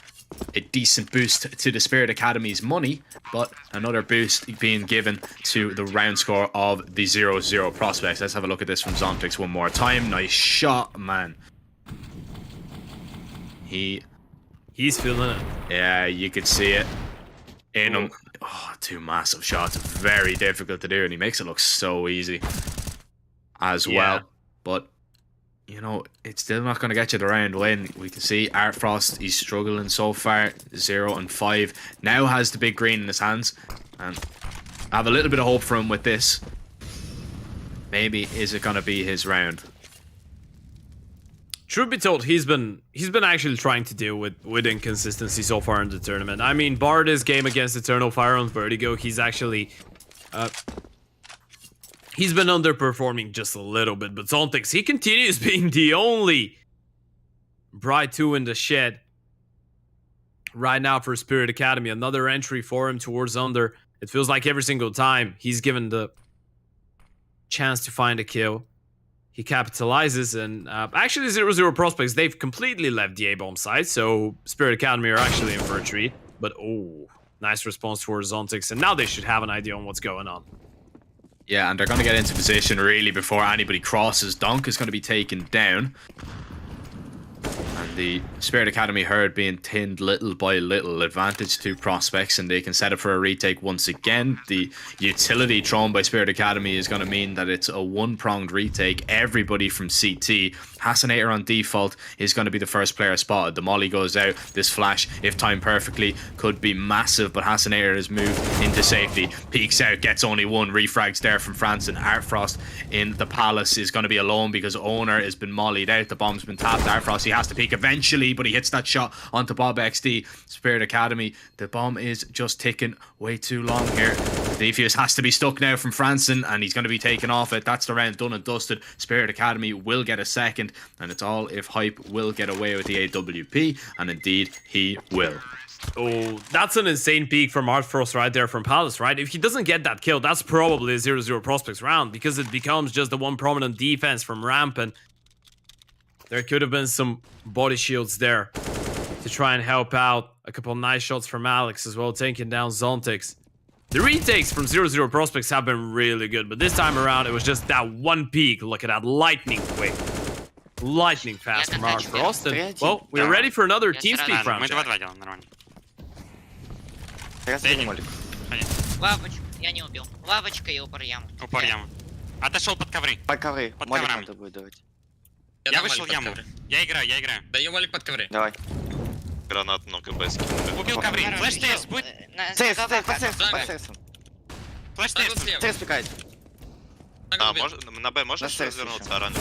a decent boost to the Spirit Academy's money, but another boost being given to the round score of the 0-0 Prospects. Let's have a look at this from Zontix one more time. Nice shot, man. He's
feeling it.
Yeah, you could see it in him. Oh, 2 massive shots. Very difficult to do, and he makes it look so easy as well. But, you know, it's still not going to get you the round win. We can see Artfrost, he's struggling so far. 0 and 5. Now has the big green in his hands. And I have a little bit of hope for him with this. Maybe is it going to be his round?
Truth be told, he's been actually trying to deal with inconsistency so far in the tournament. I mean, bar this game against Eternal Fire on Vertigo, he's actually he's been underperforming just a little bit. But Zontix, he continues being the only Bright 2 in the shed right now for Spirit Academy. Another entry for him towards under. It feels like every single time he's given the chance to find a kill, he capitalizes, and actually 0-0 Prospects, they've completely left the A-bomb side, so Spirit Academy are actually in for a treat. But oh, nice response towards Zontix, and now they should have an idea on what's going on.
Yeah, and they're going to get into position really before anybody crosses. Donk is going to be taken down. And the Spirit Academy herd being thinned little by little. Advantage to Prospects, and they can set up for a retake once again. The utility thrown by Spirit Academy is going to mean that it's a one-pronged retake. Everybody from CT. Hassanator on default is going to be the first player spotted. The molly goes out. This flash, if timed perfectly, could be massive, but Hassanator has moved into safety. Peeks out, gets only one. Refrags there from France, and Artfrost in the Palace is going to be alone because Owner has been mollied out. The bomb's been tapped. Artfrost, he has to peek eventually, but he hits that shot onto Bob XD. Spirit Academy, the bomb is just ticking way too long here. Defuse has to be stuck now from Franson, and he's going to be taken off it. That's the round done and dusted. Spirit Academy will get a second, and it's all if Hype will get away with the AWP, and indeed he will.
Oh, that's an insane peak from Artfrost right there from Palace, right? If he doesn't get that kill, that's probably a 0-0 Prospects round, because it becomes just the one prominent defense from Ramp, and there could have been some body shields there to try and help out. A couple of nice shots from Alex as well, taking down Zontix. The retakes from 0-0 Prospects have been really good, but this time around it was just that one peak. Look at that, lightning quick. Lightning fast from Artfrost. And, well, we're ready for another TeamSpeak round.
Мы 2-2 делаем, нормально.
Лавочка, я не убил. Лавочка и упор яму.
Упор яму. Отошел под ковры.
Под ковры.
Под
Молик
коврами.
надо будет давать.
Я вышел в яму. Я играю.
Даю молик под ковры.
Давай.
Гранат много КБ скинули.
Убил ковры. Флэш ТС будет.
Цейс, под цейсом.
Флэш ТС.
Цейс пикает.
А, на Б можешь
На С
развернуться, Аран?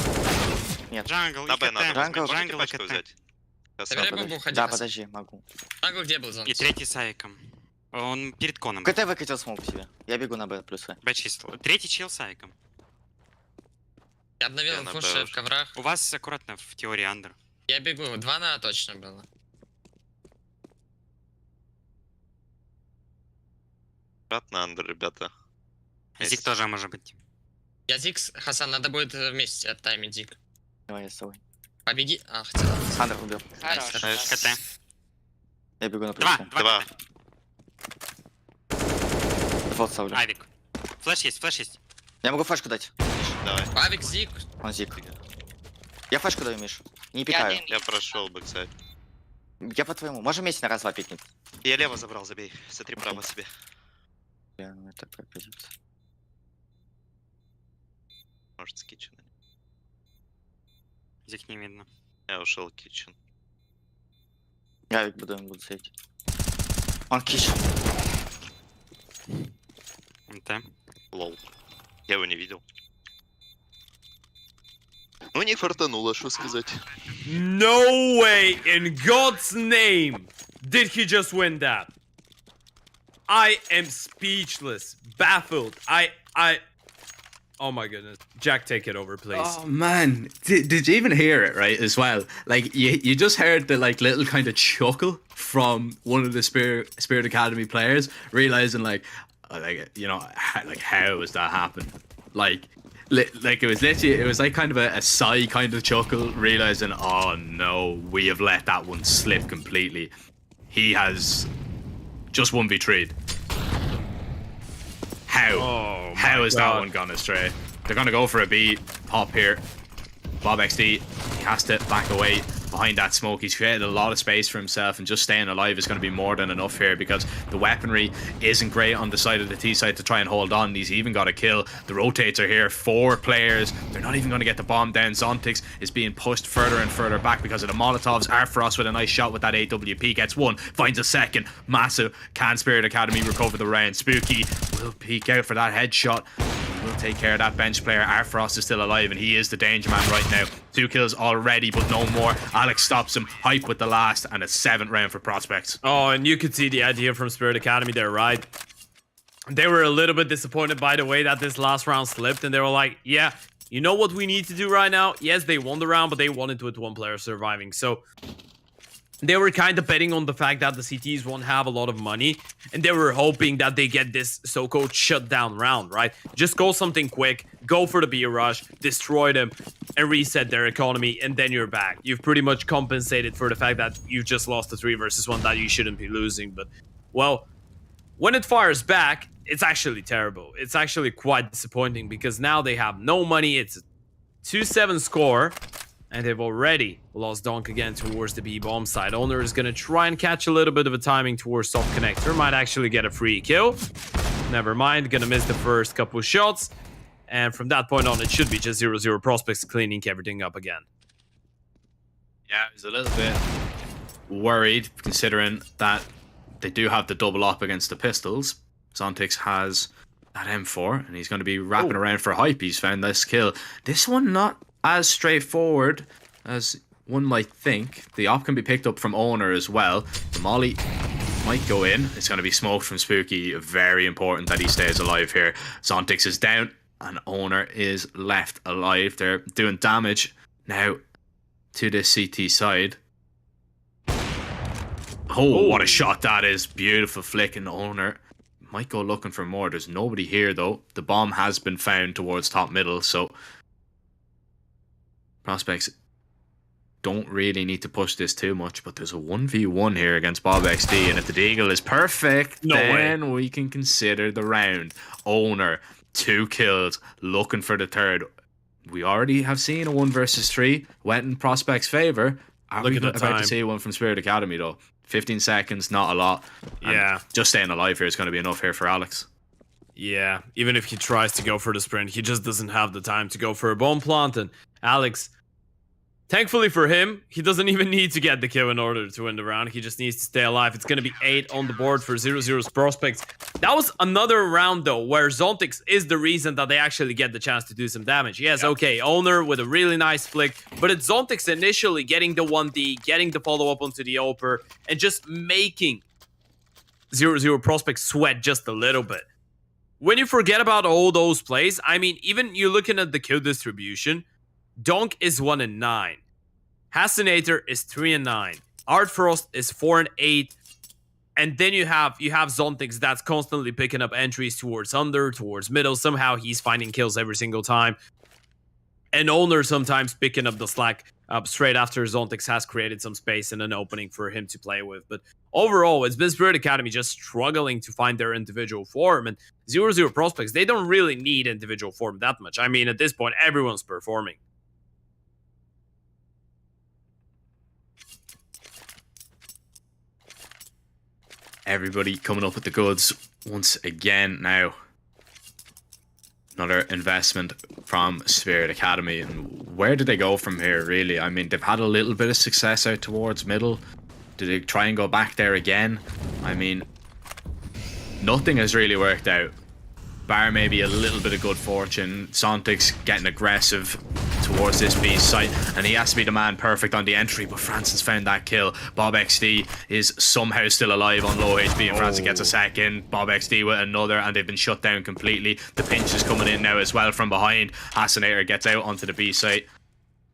Нет.
Джангл,
На Б надо.
Джангл,
Можете пачку взять?
Проверяй бомбу, уходи.
Да, подожди, могу.
Джангл где был зон?
И третий с Авиком. Он перед коном.
КТ выкатил смог себе. Я бегу на Б плюс.
Б чистил. Третий чил с Авиком.
Я обновил
Я на
фуши
Б
в коврах.
У вас аккуратно в теории андер.
Я бегу, 2 на точно было.
Обратно андер, ребята.
Зик тоже может быть.
Я Зикс, Хасан, надо будет вместе оттаймить Зик.
Давай, я с тобой.
Побеги. А, хотел.
Андер убил.
КТ.
Я бегу на плюс.
Два.
Дефолт ставлю.
Авик. Флэш есть.
Я могу флешку дать.
Давай.
Авик, Зик.
Он зик. Я флешку даю, Миш. Не пикаю.
Я прошел бэксайд.
Я по твоему. Можем вместе на раз-два пикнуть?
Я лево забрал, забей. Смотри право себе.
Я, ну это как позиция.
Может, с китчена.
Зик не видно.
Я ушел китчен.
Я буду сейть. Он кич.
МТ.
Лол. Я его не видел. Ну, не фартануло, что сказать.
No way in God's name did he just win that. I am speechless, baffled. Oh my goodness. Jack, take it over, please.
Oh man, did you even hear it, right, as well? Like, you just heard the like little kind of chuckle from one of the Spirit Academy players, realizing like you know, like how was that happen? Like it was literally, it was like kind of a sigh kind of chuckle, realizing, oh no, we have let that one slip completely. He has just 1v3'd. How is that one gone astray? They're gonna go for a B pop here. Bob XD, he has to back away behind that smoke. He's created a lot of space for himself, and just staying alive is going to be more than enough here, because the weaponry isn't great on the side of the T side to try and hold on. He's even got a kill. The rotates are here, 4 players. They're not even going to get the bomb down. Zontix is being pushed further and further back because of the Molotovs. Artfrost with a nice shot with that AWP gets one, finds a second. Massive. Can Spirit Academy recover the round? Spooky will peek out for that headshot. Will take care of that bench player. Artfrost is still alive, and he is the danger man right now. 2 kills already, but no more. Alex stops him. Hype with the last, and a 7th round for Prospects.
Oh, and you could see the idea from Spirit Academy there, right? They were a little bit disappointed by the way that this last round slipped, and they were like, yeah, you know what we need to do right now? Yes, they won the round, but they won it with 1 player surviving. So they were kind of betting on the fact that the CTs won't have a lot of money, and they were hoping that they get this so-called shutdown round, right? Just go something quick, go for the B rush, destroy them, and reset their economy, and then you're back. You've pretty much compensated for the fact that you've just lost the 3 versus 1 that you shouldn't be losing. But, well, when it fires back, it's actually terrible. It's actually quite disappointing because now they have no money. It's a 2-7 score, and they've already lost Donk again towards the B-bomb side. Owner is going to try and catch a little bit of a timing towards soft connector. Might actually get a free kill. Never mind, gonna miss the first couple shots. And from that point on, it should be just 0-0 prospects cleaning everything up again.
Yeah, I was a little bit worried considering that they do have the double up against the pistols. Zontix has that M4 and he's going to be wrapping around for hype. He's found this kill. This one not as straightforward as one might think. The op can be picked up from Owner as well. The molly might go in. It's going to be smoked from Spooky. Very important that he stays alive here. Zontix is down and Owner is left alive. They're doing damage now to this CT side. Oh, what a shot that is. Beautiful flick, and Owner might go looking for more. There's nobody here though. The bomb has been found towards top middle, so prospects don't really need to push this too much, but there's a 1v1 here against BobXD, and if the deagle is perfect, then we can consider the round. Owner, 2 kills, looking for the third. We already have seen a 1 versus 3 went in prospects' favor. Are we about to see one from Spirit Academy though? 15 seconds, not a lot. And just staying alive here is going to be enough here for Alex.
Yeah, even if he tries to go for the sprint, he just doesn't have the time to go for a bomb plant. And Alex, thankfully for him, he doesn't even need to get the kill in order to win the round. He just needs to stay alive. It's going to be 8 on the board for 0-0's prospects. That was another round, though, where Zontix is the reason that they actually get the chance to do some damage. Yes, okay, Owner with a really nice flick, but it's Zontix initially getting the 1D, getting the follow-up onto the Oper, and just making 0-0 prospects sweat just a little bit. When you forget about all those plays, I mean, even you looking at the kill distribution, Donk is 1-9. Hasinator is 3-9. Artfrost is 4-8. And then you have Zontix that's constantly picking up entries towards under, towards middle. Somehow he's finding kills every single time. And Owner sometimes picking up the slack straight after Zontix has created some space and an opening for him to play with. But overall, it's been Spirit Academy just struggling to find their individual form. And 0-0 prospects, they don't really need individual form that much. I mean, at this point, everyone's performing.
Everybody coming up with the goods once again now. Another investment from Spirit Academy. And where do they go from here, really? I mean, they've had a little bit of success out towards middle. Do they try and go back there again? I mean, nothing has really worked out. Bar maybe a little bit of good fortune. Zontix getting aggressive towards this B site, and he has to be the man perfect on the entry, but Francis found that kill. BobXD is somehow still alive on low HP, and Francis gets a second. BobXD with another, and they've been shut down completely. The pinch is coming in now as well from behind. Hasinator gets out onto the B site,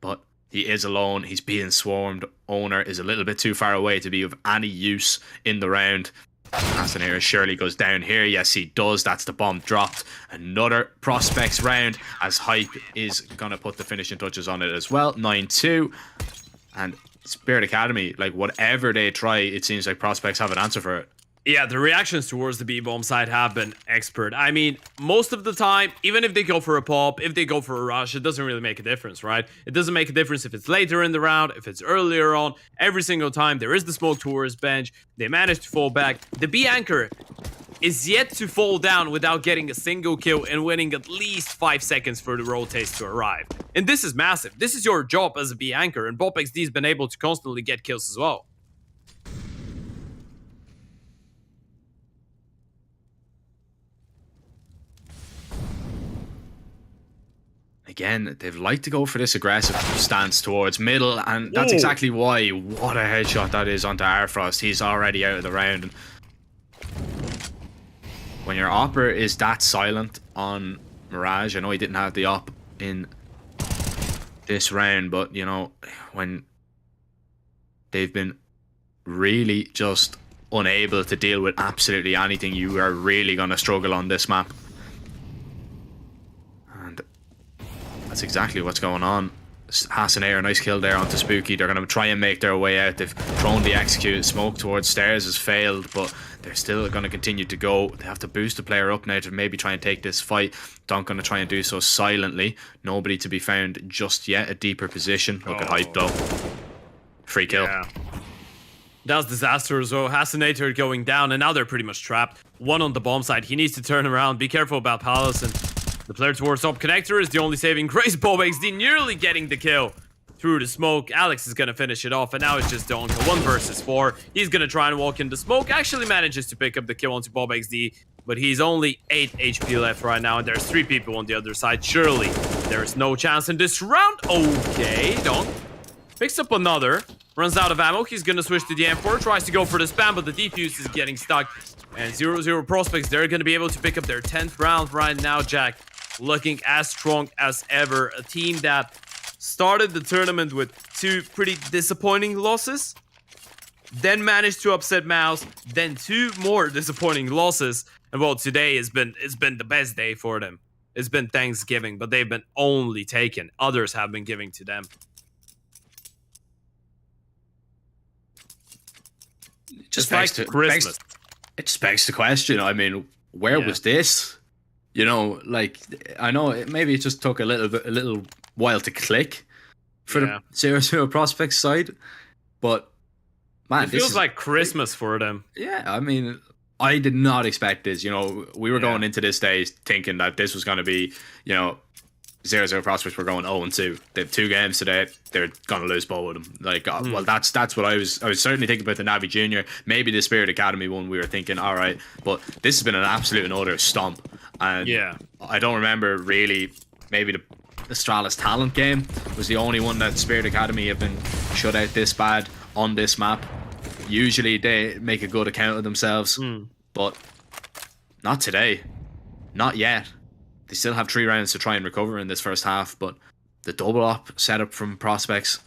but he is alone. He's being swarmed. Owner is a little bit too far away to be of any use in the round. Hasinator surely goes down here. Yes, he does. That's the bomb dropped. Another prospects round as Hype is going to put the finishing touches on it as well. 9-2. And Spirit Academy, like whatever they try, it seems like prospects have an answer for it.
Yeah, the reactions towards the B-bomb side have been expert. I mean, most of the time, even if they go for a pop, if they go for a rush, it doesn't really make a difference, right? It doesn't make a difference if it's later in the round, if it's earlier on. Every single time, there is the smoke towards bench. They manage to fall back. The B-anchor is yet to fall down without getting a single kill and winning at least 5 seconds for the rotates to arrive. And this is massive. This is your job as a B-anchor, and BobXD's been able to constantly get kills as well.
Again, they've liked to go for this aggressive stance towards middle, and that's exactly why. What a headshot that is onto Artfrost. He's already out of the round. When your opper is that silent on Mirage, I know he didn't have the op in this round, but, you know, when they've been really just unable to deal with absolutely anything, you are really going to struggle on this map. That's exactly what's going on. Hasinator, nice kill there onto Spooky. They're going to try and make their way out. They've thrown the execute. Smoke towards stairs has failed, but they're still going to continue to go. They have to boost the player up now to maybe try and take this fight. Donk going to try and do so silently. Nobody to be found just yet. A deeper position. Look at Hype though. Free kill.
Yeah. That was disaster. So Hasanator going down, and now they're pretty much trapped. One on the bomb side. He needs to turn around. Be careful about Palace. And the player towards top connector is the only saving grace. bo1 nearly getting the kill through the smoke. Alex is going to finish it off, and now it's just Donk. 1 versus 4. He's going to try and walk in the smoke. Actually manages to pick up the kill onto bo1, but he's only 8 HP left right now, and there's 3 people on the other side. Surely there's no chance in this round. Okay, Donk picks up another. Runs out of ammo. He's going to switch to the M4. Tries to go for the spam, but the defuse is getting stuck. And 0-0 prospects, they're going to be able to pick up their 10th round right now, Jack. Looking as strong as ever. A team that started the tournament with 2 pretty disappointing losses. Then managed to upset Mouse. Then 2 more disappointing losses. And well, today it's been the best day for them. It's been Thanksgiving, but they've been only taken. Others have been giving to them.
Just
begs
like
to Christmas.
It just begs the question. I mean, where was this? You know, like, I know maybe it just took a little while to click for the 0-0 prospects side, but man,
it feels like Christmas for them.
Yeah, I mean, I did not expect this. You know, we were going into this day thinking that this was going to be, you know, 0-0 prospects were going 0-2. They have 2 games today. They're gonna lose both of them. Like, well, that's what I was certainly thinking about the NAVI Junior. Maybe the Spirit Academy one. We were thinking, all right, but this has been an absolute and utter stomp. And I don't remember really. Maybe the Astralis talent game was the only one that Spirit Academy have been shut out this bad on this map. Usually they make a good account of themselves, but not today, not yet. They still have 3 rounds to try and recover in this first half, but the double up setup from prospects,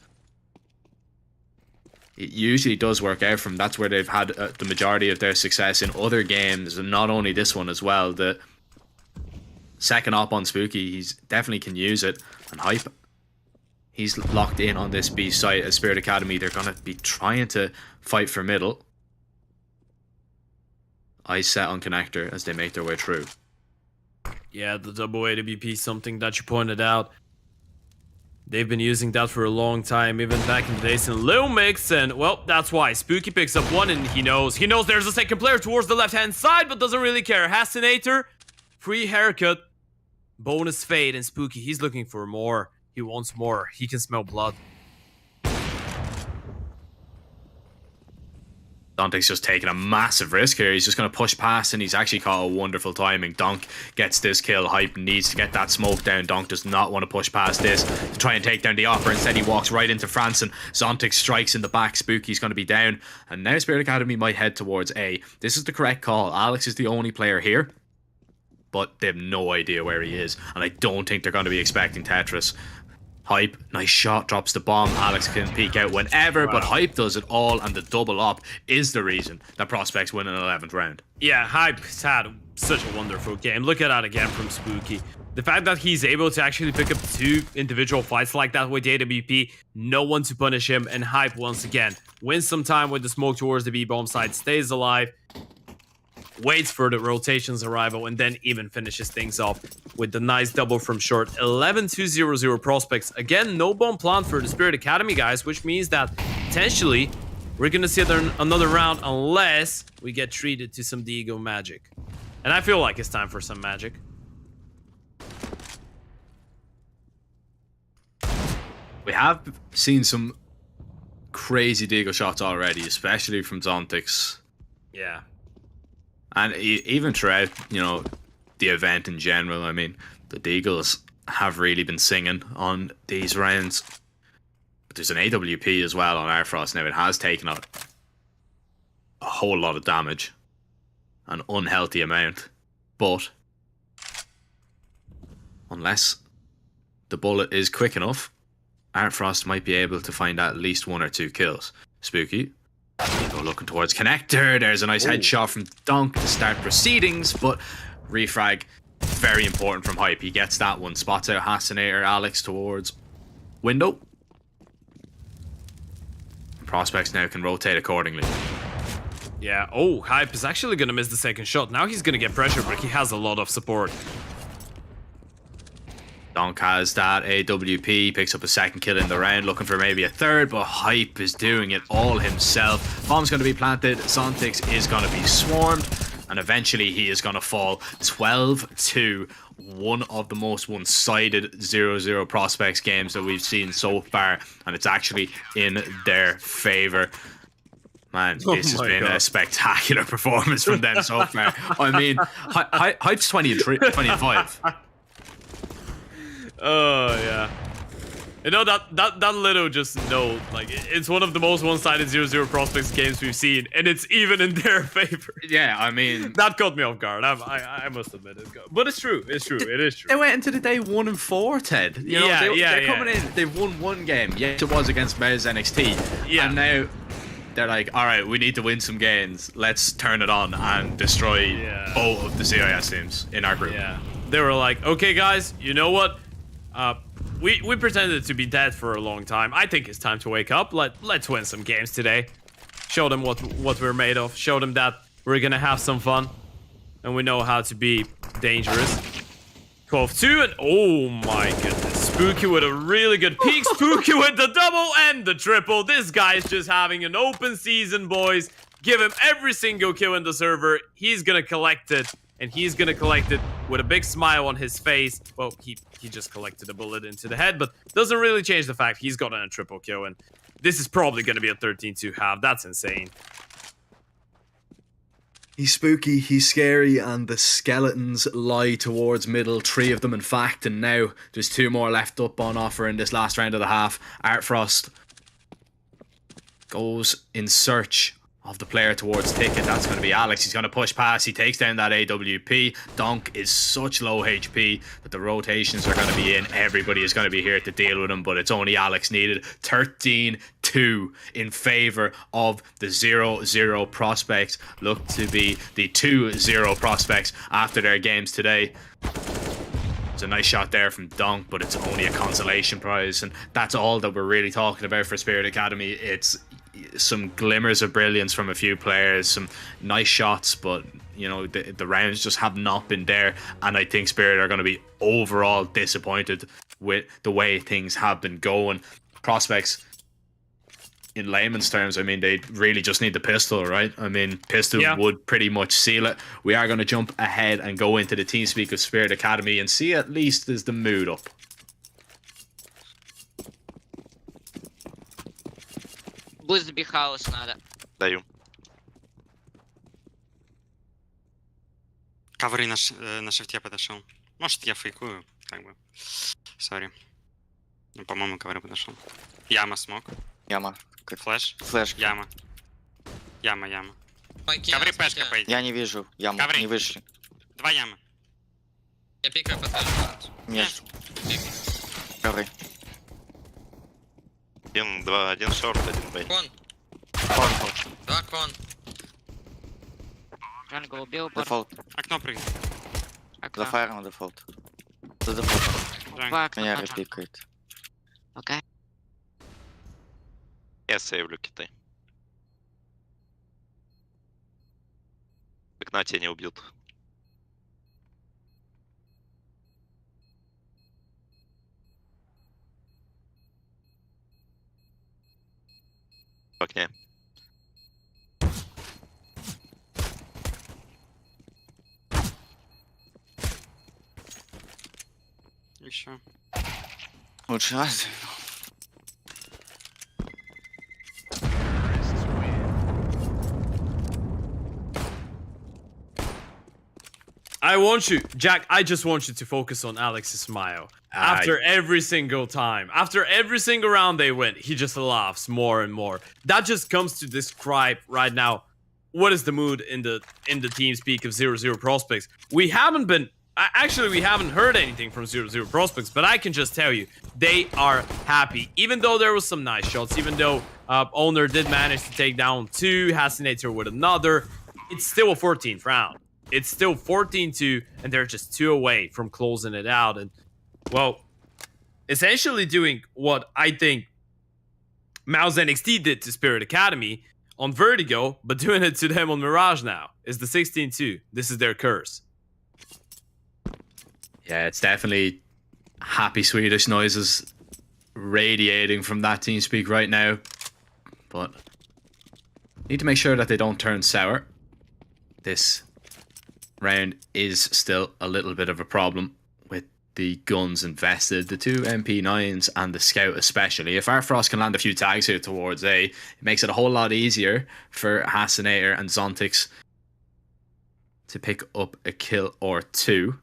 it usually does work out from. That's where they've had the majority of their success in other games, and not only this one as well. The second op on Spooky, he's definitely can use it. And Hype, he's locked in on this B site at Spirit Academy. They're going to be trying to fight for middle. Eyes set on connector as they make their way through.
Yeah, the double AWP, something that you pointed out. They've been using that for a long time, even back in the days in Lil Mix, and well, that's why Spooky picks up 1, and he knows there's a second player towards the left-hand side, but doesn't really care. Hasanator, free haircut, bonus fade, and Spooky, he's looking for more. He wants more. He can smell blood.
Dante's just taking a massive risk here. He's just going to push past, and he's actually caught a wonderful timing. Donk gets this kill. Hype needs to get that smoke down. Donk does not want to push past this to try and take down the Opera. Instead, he walks right into Franson. Zontic strikes in the back. Spooky's going to be down. And now Spirit Academy might head towards A. This is the correct call. Alex is the only player here, but they have no idea where he is. And I don't think they're going to be expecting Tetris. Hype, nice shot, drops the bomb. Alex can peek out whenever, but Hype does it all, and the double up is the reason that prospects win an 11th round.
Yeah, Hype's had such a wonderful game. Look at that again from Spooky. The fact that he's able to actually pick up 2 individual fights like that with the AWP, no one to punish him, and Hype once again wins some time with the smoke towards the B-bomb side, stays alive, waits for the rotation's arrival, and then even finishes things off with the nice double from short. 11-2-0-0 prospects. Again, no bomb plant for the Spirit Academy, guys, which means that potentially we're going to see another round unless we get treated to some Diego magic. And I feel like it's time for some magic.
We have seen some crazy Diego shots already, especially from Zontix.
Yeah.
And even throughout, you know, the event in general, I mean, the Deagles have really been singing on these rounds. But there's an AWP as well on Airfrost now. It has taken out a whole lot of damage. An unhealthy amount. But unless the bullet is quick enough, Airfrost might be able to find at least 1 or 2 kills. Spooky. Go looking towards connector. There's a nice headshot from Donk to start proceedings, but refrag, very important from Hype. He gets that one. Spots out Hasanator, Alex towards window. Prospects now can rotate accordingly.
Yeah, oh, Hype is actually gonna miss the second shot. Now he's gonna get pressure, but he has a lot of support.
Donk has that AWP, picks up a second kill in the round, looking for maybe a third, but Hype is doing it all himself. Bomb's going to be planted, Zontix is going to be swarmed, and eventually he is going to fall 12-2. One of the most one-sided 0-0 Prospects games that we've seen so far, and it's actually in their favor. Man, this has been a spectacular performance from them so far. I mean, Hype's 25.
Oh, yeah. You know, that little just note, like, it's one of the most one-sided 0-0 Prospects games we've seen, and it's even in their favor.
Yeah, I mean...
That caught me off guard, I must admit it. But it's true, it is true.
They went into the day 1-4, Ted. You know, they're coming in, they've won one game. Yes, it was against Mez NXT.
Yeah.
And now they're like, all right, we need to win some games. Let's turn it on and destroy both of the CIS teams in our group.
Yeah. They were like, okay, guys, you know what? We pretended to be dead for a long time. I think it's time to wake up. Let's win some games today. Show them what we're made of. Show them that we're gonna have some fun, and we know how to be dangerous. 12-2, and oh my goodness, Spooky with a really good peek. Spooky with the double and the triple. This guy's just having an open season, boys. Give him every single kill in the server. He's gonna collect it. And he's gonna collect it with a big smile on his face. Well, he just collected a bullet into the head, but doesn't really change the fact he's gotten a triple kill, and this is probably gonna be a 13-2 half. That's insane.
He's spooky, he's scary, and the skeletons lie towards middle. 3 of them, in fact, and now there's 2 more left up on offer in this last round of the half. Artfrost goes in search of the player towards Ticket. That's going to be Alex. He's going to push past. He takes down that AWP. Donk is such low HP that the rotations are going to be in. Everybody is going to be here to deal with him, but it's only Alex needed. 13-2 in favor of the 0-0 Prospects. Look to be the 2-0 Prospects after their games today. It's a nice shot there from Donk, but it's only a consolation prize, and that's all that we're really talking about for Spirit Academy. It's some glimmers of brilliance from a few players, some nice shots, but you know, the rounds just have not been there, and I think Spirit are going to be overall disappointed with the way things have been going. Prospects, in layman's terms, I mean, they really just need the pistol, right? I mean, pistol would pretty much seal it. We are going to jump ahead and go into the TeamSpeak of Spirit Academy and see at least is the mood up.
Boost B house надо.
Даю.
Ковры на шифте подошел. Может, я фейкую, как бы. Сори. Ну, по-моему, ковры подошел. Яма смог.
Яма.
Флэш.
Флэш.
Яма. Яма. Ковры пешка пойди.
Я не вижу яму.
Ковры.
Не вышли.
2 ямы.
Я пикаю потом.
Между. Ковры.
Один шорт, один бей.
Кон.
Кон.
2 кон.
Джангл убил.
Дефолт.
Окно прыгни.
За фаером дефолт. За дефолтом. Меня репикает.
Окей.
Я сейвлю Китай. Окна тебя не убьют. В окне.
Еще.
Лучше раз.
I want you, Jack, I just want you to focus on Alex's smile. After every single time, after every single round they win, he just laughs more and more. That just comes to describe right now what is the mood in the TeamSpeak of 0-0 Prospects. We haven't been, actually we haven't heard anything from 0-0 Prospects, but I can just tell you, they are happy. Even though there was some nice shots, even though Owner did manage to take down 2, Hasinator with another, it's still a 14th round. It's still 14-2, and they're just 2 away from closing it out. And, well, essentially doing what I think Mouse NXT did to Spirit Academy, on Vertigo, but doing it to them on Mirage now. Is the 16-2. This is their curse.
Yeah, it's definitely happy Swedish noises radiating from that TeamSpeak right now. But need to make sure that they don't turn sour. This round is still a little bit of a problem with the guns invested, the two MP9s and the Scout especially. If Arfrost can land a few tags here towards A, it makes it a whole lot easier for Hasinator and Zontix to pick up a kill or two.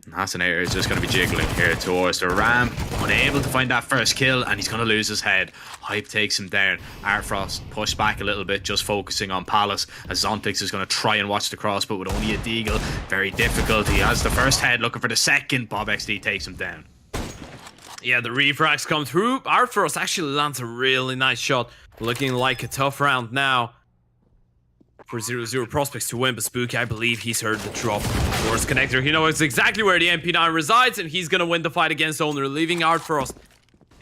And Hasinator is just going to be jiggling here towards the ramp, unable to find that first kill, and he's going to lose his head. Hype takes him down. Arfrost pushed back a little bit, just focusing on Palace, as Zontix is going to try and watch the cross, but with only a deagle, very difficult. He has the first head, looking for the second. Bob XD takes him down.
Yeah, the refrags come through. Arfrost actually lands a really nice shot, looking like a tough round now for 0-0 prospects to win, but Spooky, I believe he's heard the drop towards Connector. He knows exactly where the MP9 resides, and he's gonna win the fight against Owner, leaving Arfrost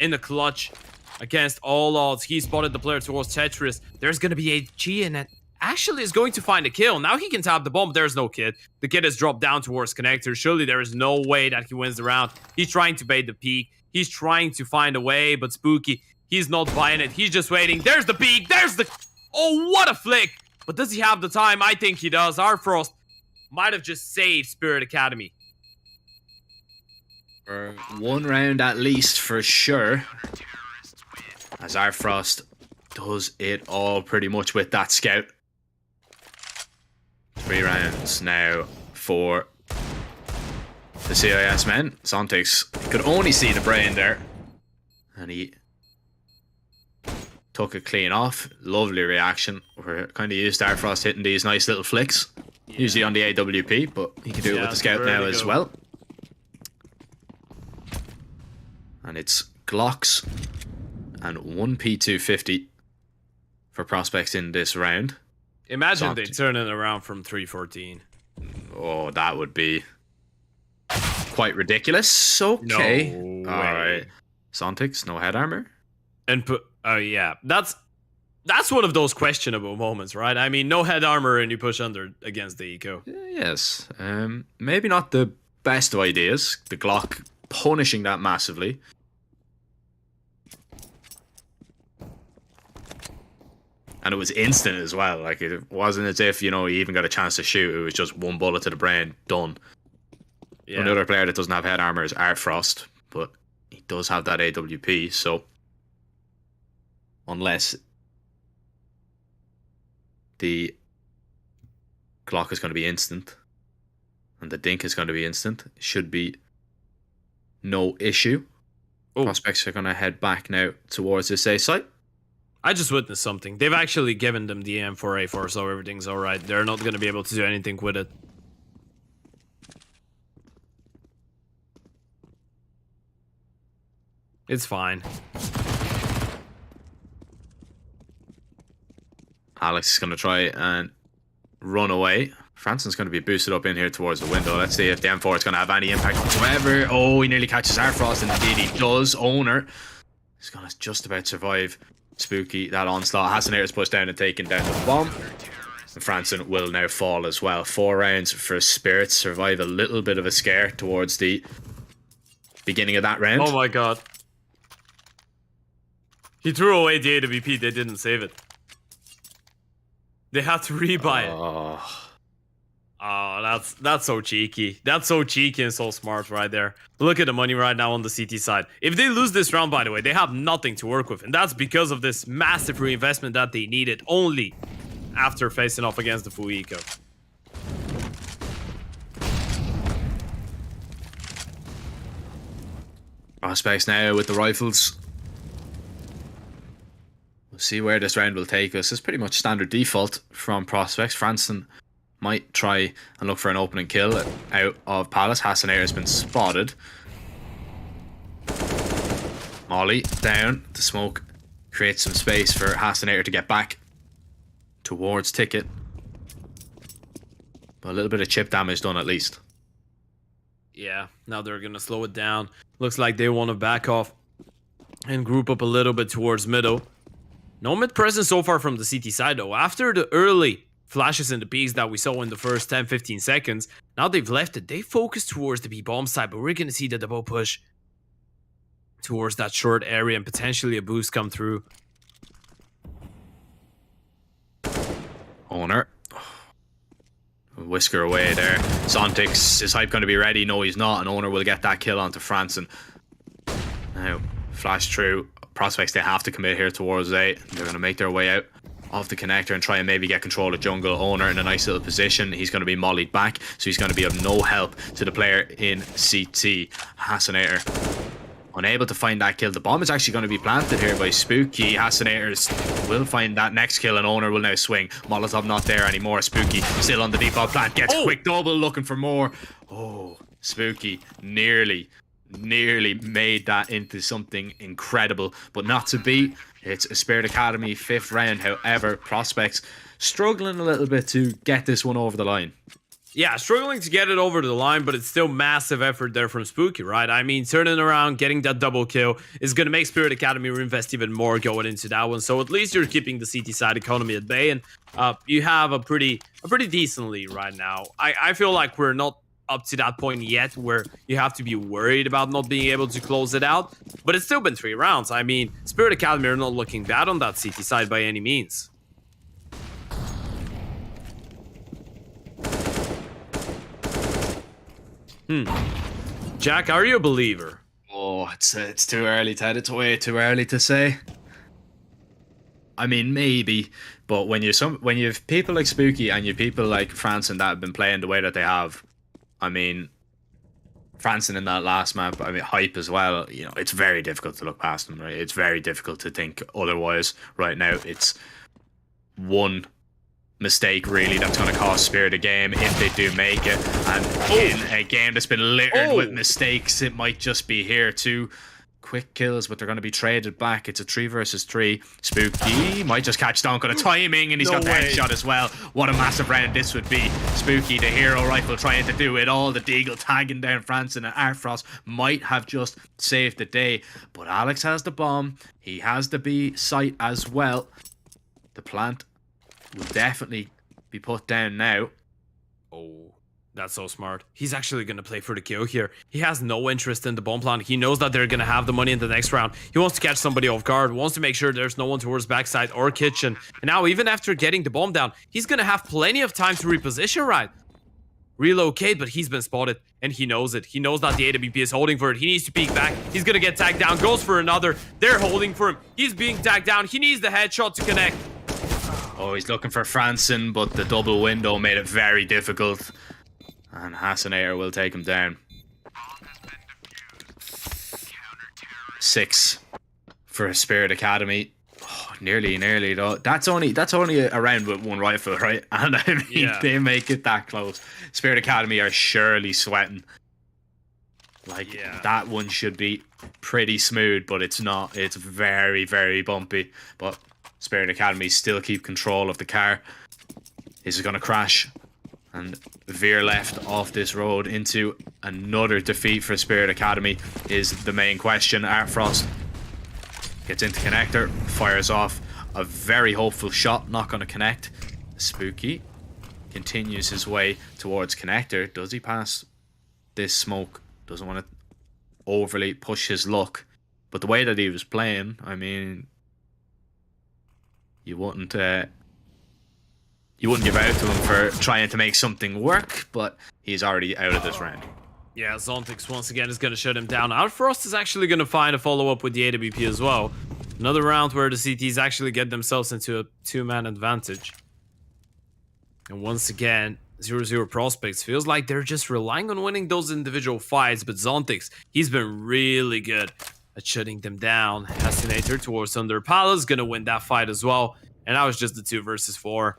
in the clutch against all odds. He spotted the player towards Tetris. There's gonna be a G, and it actually is going to find a kill. Now he can tap the bomb, but there's no kid. The kid has dropped down towards Connector. Surely there is no way that he wins the round. He's trying to bait the peak. He's trying to find a way, but Spooky, he's not buying it. He's just waiting. There's the peak. There's the... Oh, what a flick. But does he have the time? I think he does. Arfrost might have just saved Spirit Academy.
For one round at least, for sure. As Arfrost does it all pretty much with that Scout. 3 rounds now for the CIS men. Zontix could only see the brain there. And he took it clean off. Lovely reaction. We're kind of used to Arfrost hitting these nice little flicks. Yeah. Usually on the AWP, but he can do it with the Scout now as well. And it's Glocks and 1 P250 for prospects in this round.
Imagine they turn it around from 314.
Oh, that would be quite ridiculous. Okay.
No
all right. Zontix, no head armor.
And oh yeah, that's one of those questionable moments, right? I mean, no head armor and you push under against the eco.
Yes. Maybe not the best of ideas. The Glock punishing that massively. And it was instant as well. Like, it wasn't as if, you know, he even got a chance to shoot. It was just one bullet to the brain, done. Yeah. Another player that doesn't have head armor is Artfrost, but he does have that AWP, so unless the Glock is going to be instant and the Dink is going to be instant, it should be no issue. Prospects are going to head back now towards this A site.
I just witnessed something. They've actually given them the M4A4, so everything's alright. They're not going to be able to do anything with it. It's fine.
Alex is going to try and run away. Franson's going to be boosted up in here towards the window. Let's see if the M4 is going to have any impact whatsoever. Oh, he nearly catches Artfrost, and indeed he does. Owner is going to just about survive Spooky that onslaught. Hasinator is pushed down and taken down the bomb. And Franson will now fall as well. 4 rounds for Spirit. Survive a little bit of a scare towards the beginning of that round.
Oh my god. He threw away the AWP. They didn't save it. They had to rebuy it. Oh, that's so cheeky. That's so cheeky and so smart right there. Look at the money right now on the CT side. If they lose this round, by the way, they have nothing to work with. And that's because of this massive reinvestment that they needed only after facing off against the full eco.
Prospects now with the rifles. We'll see where this round will take us. It's pretty much standard default from Prospects. Franson might try and look for an opening kill out of Palace. Hasinator has been spotted. Molly down. The smoke creates some space for Hasinator to get back towards Ticket. But a little bit of chip damage done at least.
Yeah, now they're going to slow it down. Looks like they want to back off and group up a little bit towards middle. No mid presence so far from the CT side though. After the early flashes and the peaks that we saw in the first 10-15 seconds, now they've left it. They focus towards the B-bomb side, but we're going to see the double push towards that short area and potentially a boost come through.
Owner. Whisker away there. Zontix, is Hype going to be ready? No, he's not. And Owner will get that kill onto Franson. Now, flash through. Prospects, they have to commit here towards A. They're going to make their way out of the connector and try and maybe get control of jungle. Owner in a nice little position. He's going to be mollied back, so he's going to be of no help to the player in CT. Hassanator unable to find that kill. The bomb is actually going to be planted here by Spooky. Hassanators will find that next kill and Owner will now swing. Molotov not there anymore. Spooky still on the default plant. Gets quick double looking for more. Oh, Spooky nearly made that into something incredible, but not to be. It's a Spirit Academy 5th round. However, Prospects struggling a little bit to get this one over the line.
Yeah, struggling to get it over the line, but it's still massive effort there from Spooky, right? I mean, turning around, getting that double kill is going to make Spirit Academy reinvest even more going into that one. So at least you're keeping the CT side economy at bay, and you have a pretty decent lead right now. I feel like we're not up to that point yet where you have to be worried about not being able to close it out, but it's still been 3 rounds. I mean, Spirit Academy are not looking bad on that CT side by any means. Jack, are you a believer?
Oh, it's too early, Ted. It's way too early to say. I mean, maybe, but when you have people like Spooky and you have people like Franson that have been playing the way that they have, I mean, Franson in that last map, I mean, Hype as well, you know, it's very difficult to look past them, right? It's very difficult to think otherwise right now. It's one mistake really that's going to cost Spirit a game if they do make it, and in a game that's been littered with mistakes, it might just be here. 2 quick kills, but they're going to be traded back. It's a 3 versus 3. Spooky might just catch Donk on a timing, and he's got the headshot as well. What a massive round this would be. Spooky, the hero rifle, trying to do it all. The Deagle tagging down Franson, and Artfrost might have just saved the day, but Alex has the bomb. He has the B site as well. The plant will definitely be put down now.
Oh, that's so smart. He's actually going to play for the kill here. He has no interest in the bomb plant. He knows that they're going to have the money in the next round. He wants to catch somebody off guard, wants to make sure there's no one towards backside or kitchen. And now, even after getting the bomb down, he's going to have plenty of time to reposition, right? Relocate, but he's been spotted, and he knows it. He knows that the AWP is holding for it. He needs to peek back. He's going to get tagged down, goes for another. They're holding for him. He's being tagged down. He needs the headshot to connect.
Oh, he's looking for Franson, but the double window made it very difficult. And Hassanator will take him down. 6 for Spirit Academy. Oh, nearly though. That's only a round with 1 rifle, right? And I mean, they make it that close. Spirit Academy are surely sweating. Like, that one should be pretty smooth, but it's not. It's very, very bumpy. But Spirit Academy still keep control of the car. This is going to crash and veer left off this road into another defeat for Spirit Academy is the main question. Artfrost gets into connector, fires off a very hopeful shot, not going to connect. Spooky continues his way towards connector. Does he pass this smoke? Doesn't want to overly push his luck, but the way that he was playing, I mean, you wouldn't give out to him for trying to make something work, but he's already out of this round.
Yeah, Zontix once again is going to shut him down. Outfrost is actually going to find a follow-up with the AWP as well. Another round where the CTs actually get themselves into a 2-man advantage. And once again, 0-0 Prospects feels like they're just relying on winning those individual fights, but Zontix, he's been really good at shutting them down. Hassanator towards Thunder Palace, going to win that fight as well. And that was just the 2 versus 4.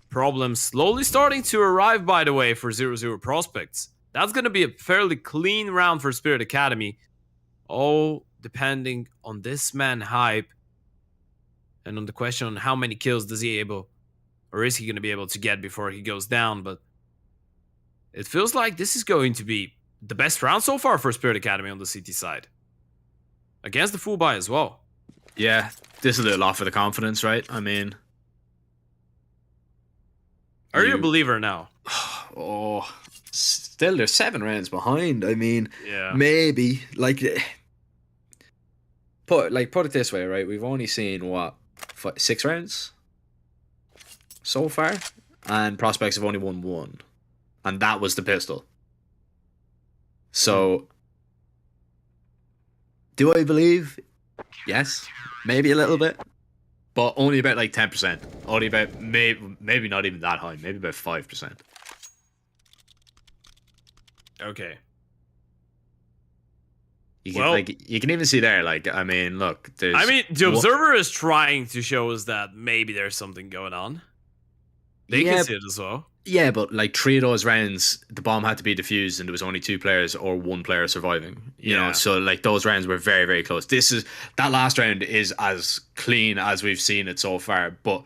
Problems slowly starting to arrive, by the way, for 0-0 Prospects. That's going to be a fairly clean round for Spirit Academy. Oh, depending on this man Hype and on the question on how many kills does he able or is he going to be able to get before he goes down. But it feels like this is going to be the best round so far for Spirit Academy on the CT side. Against the full buy as well.
Yeah, this is a little off of the confidence, right? I mean,
Are you a believer now?
oh, still they're 7 rounds behind. I mean,
Yeah.
maybe like put it this way, right? We've only seen what 6 rounds so far, and Prospects have only won 1, and that was the pistol. So, do I believe? Yes, maybe a little bit, but only about like 10%. Only about maybe not even that high. Maybe about 5%.
Okay.
You can, you can even see there. Like, I mean, look. There's.
I mean, the observer is trying to show us that maybe there's something going on. They can see it as well.
Yeah, but like 3 of those rounds, the bomb had to be defused, and there was only 2 players or 1 player surviving. You know, so like those rounds were very, very close. That last round is as clean as we've seen it so far. But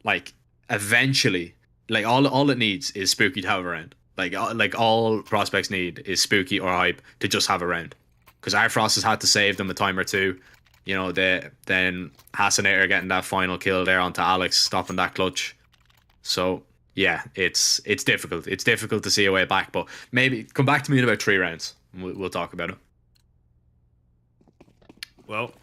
like eventually, like all it needs is Spooky to have a round. Like all Prospects need is Spooky or Hype to just have a round, because Arfrost has had to save them a time or 2. You know, then Hassanator getting that final kill there onto Alex, stopping that clutch. So yeah, it's difficult. It's difficult to see a way back, but maybe come back to me in about 3 rounds. We'll talk about it.
Well,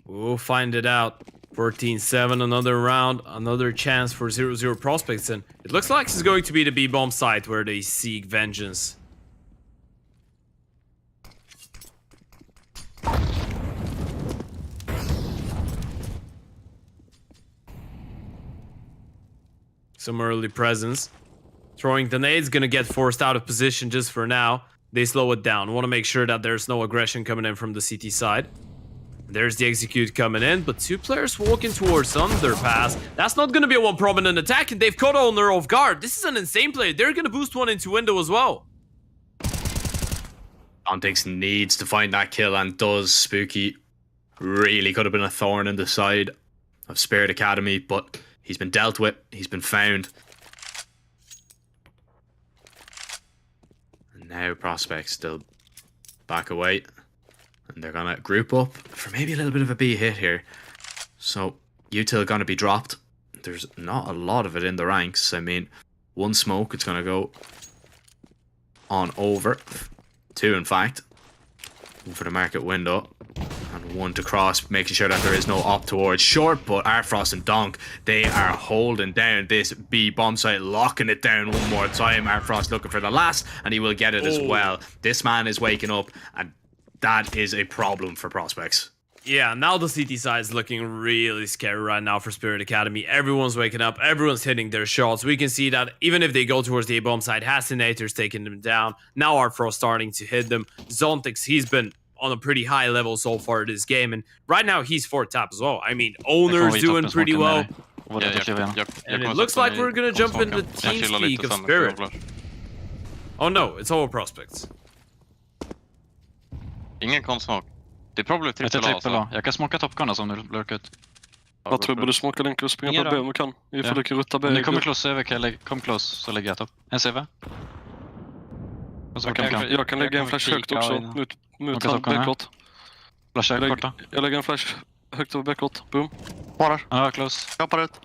we'll find it out. 14-7, another round, another chance for 0-0 Prospects, and it looks like it's going to be the B-bomb site where they seek vengeance. Some early presence. Throwing the nade's gonna get forced out of position just for now. They slow it down. Want to make sure that there's no aggression coming in from the CT side. There's the execute coming in, but 2 players walking towards underpass. That's not gonna be a one prominent attack, and they've caught owner off guard. This is an insane play. They're gonna boost one into window as well.
Ontix needs to find that kill, and does. Spooky really could have been a thorn in the side of Spirit Academy, but he's been dealt with. He's been found. And now Prospects still back away. And they're going to group up for maybe a little bit of a B hit here. So, util going to be dropped. There's not a lot of it in the ranks. I mean, 1 smoke, it's going to go on over. 2, in fact. 1 for the market window. And 1 to cross, making sure that there is no op towards short. But Arfrost and Donk, they are holding down this B bomb site, locking it down one more time. Arfrost looking for the last, and he will get it as well. This man is waking up, and that is a problem for Prospects.
Yeah, now the CT side is looking really scary right now for Spirit Academy. Everyone's waking up, everyone's hitting their shots. We can see that even if they go towards the A-bomb side, Hassinator's taking them down. Now Arfrost starting to hit them. Zontix, he's been on a pretty high level so far this game, and right now he's 4th tap as well. I mean, Owner's doing pretty well. And it looks like we're gonna jump into TeamSpeak of Spirit. Oh no, it's all Prospects.
Ingen konstsmak. Det är probably trippel A. Jag kan smaka toppgarna som du lurkar ut.
Jag tror borde smaka länk och springa på B om vi kan. Vi får lycka rutta B.
Om ni kommer close över, kom close så lägger jag topp. En CV.
Jag kan lägga en flash högt också. Mot han backcourt.
Flash högt borta.
Jag lägger en flash högt över backcourt. Boom.
Sparar. Ja, close.
Jag hoppar ut.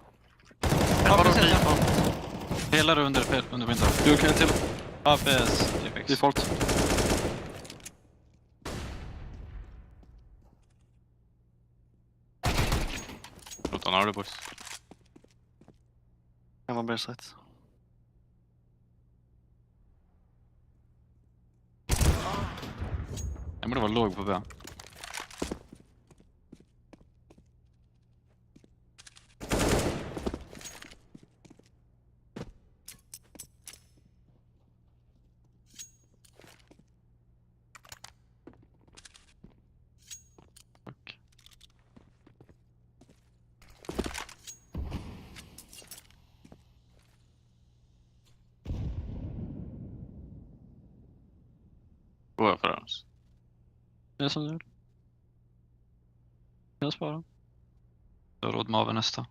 Hela under window.
Du kan till.
APS.
Default.
Utan har du boys.
Jag var bara sett.
Jag borde vara låg på B. Går jag för oss?
Jag som gör. Jag sparar.
Jag har råd med av nästa.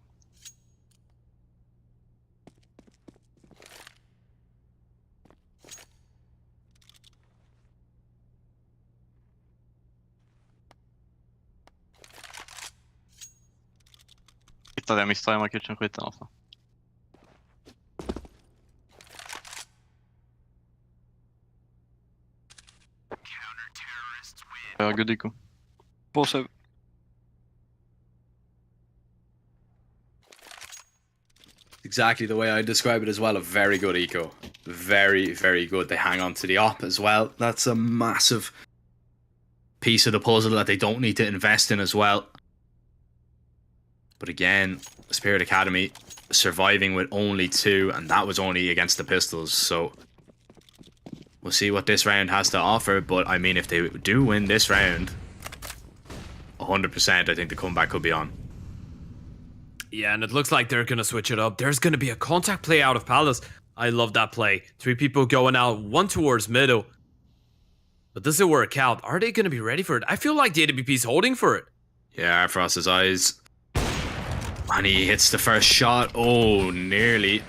hittade jag missade kitchen-skiten alltså. Ja, good eco.
Both save.
Exactly the way I describe it as well. A very good eco. Very, very good. They hang on to the op as well. That's a massive piece of the puzzle that they don't need to invest in as well. But again, Spirit Academy surviving with only 2, and that was only against the Pistols. So we'll see what this round has to offer. But I mean, if they do win this round, 100%, I think the comeback could be on.
Yeah, and it looks like they're going to switch it up. There's going to be a contact play out of Palace. I love that play. 3 people going out, 1 towards middle. But does it work out? Are they going to be ready for it? I feel like the AWP's holding for it.
Yeah, Frost's eyes. And he hits the first shot. Oh, nearly.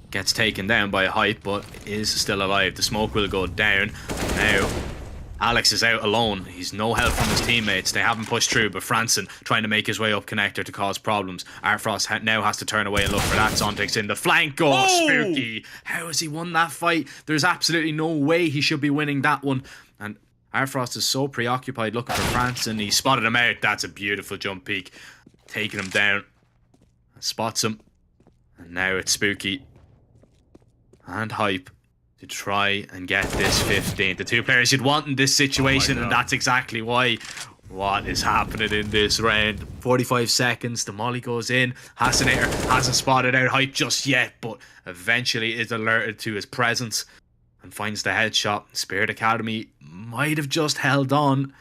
Gets taken down by a Hype, but is still alive. The smoke will go down. Now, Alex is out alone. He's no help from his teammates. They haven't pushed through, but Franson trying to make his way up connector to cause problems. Artfrost now has to turn away and look for that. Zontic's in the flank. Oh, Spooky. How has he won that fight? There's absolutely no way he should be winning that one. And Artfrost is so preoccupied looking for Franson. He spotted him out. That's a beautiful jump peek. Taking him down. Spots him. And now it's Spooky and Hype to try and get this 15. The 2 players you'd want in this situation, and that's exactly why. What is happening in this round? 45 seconds, the molly goes in. Hasanator hasn't spotted out Hype just yet, but eventually is alerted to his presence and finds the headshot. Spirit Academy might have just held on.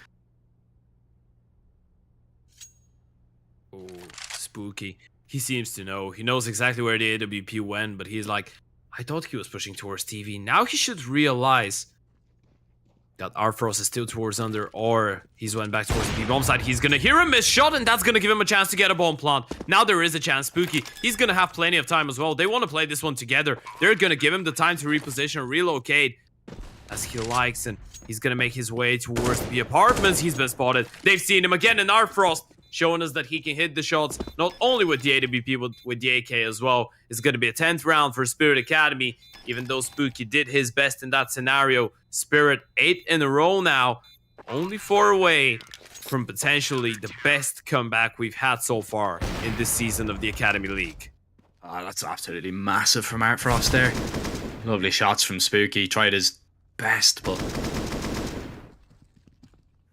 Oh, Spooky. He seems to know. He knows exactly where the AWP went, but he's like, I thought he was pushing towards TV. Now he should realize that Artfrost is still towards under, or he's went back towards the B-bomb side. He's gonna hear a missed shot, and that's gonna give him a chance to get a bomb plant. Now there is a chance. Spooky, he's gonna have plenty of time as well. They want to play this one together. They're gonna give him the time to reposition, relocate as he likes, and he's gonna make his way towards the apartments. He's been spotted. They've seen him again, and Artfrost showing us that he can hit the shots, not only with the AWP, but with the AK as well. It's going to be a 10th round for Spirit Academy, even though Spooky did his best in that scenario. Spirit 8 in a row now, only 4 away from potentially the best comeback we've had so far in this season of the Academy League.
Oh, that's absolutely massive from Artfrost there. Lovely shots from Spooky. Tried his best, but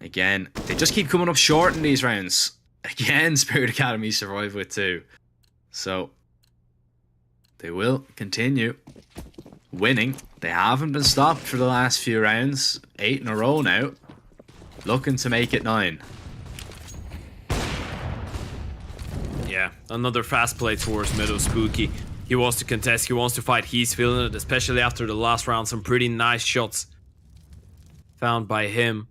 again, they just keep coming up short in these rounds. Again, Spirit Academy survive with 2. So they will continue winning. They haven't been stopped for the last few rounds. 8 in a row now. Looking to make it 9.
Yeah, another fast play towards middle. Spooky. He wants to contest, he wants to fight. He's feeling it, especially after the last round. Some pretty nice shots found by him.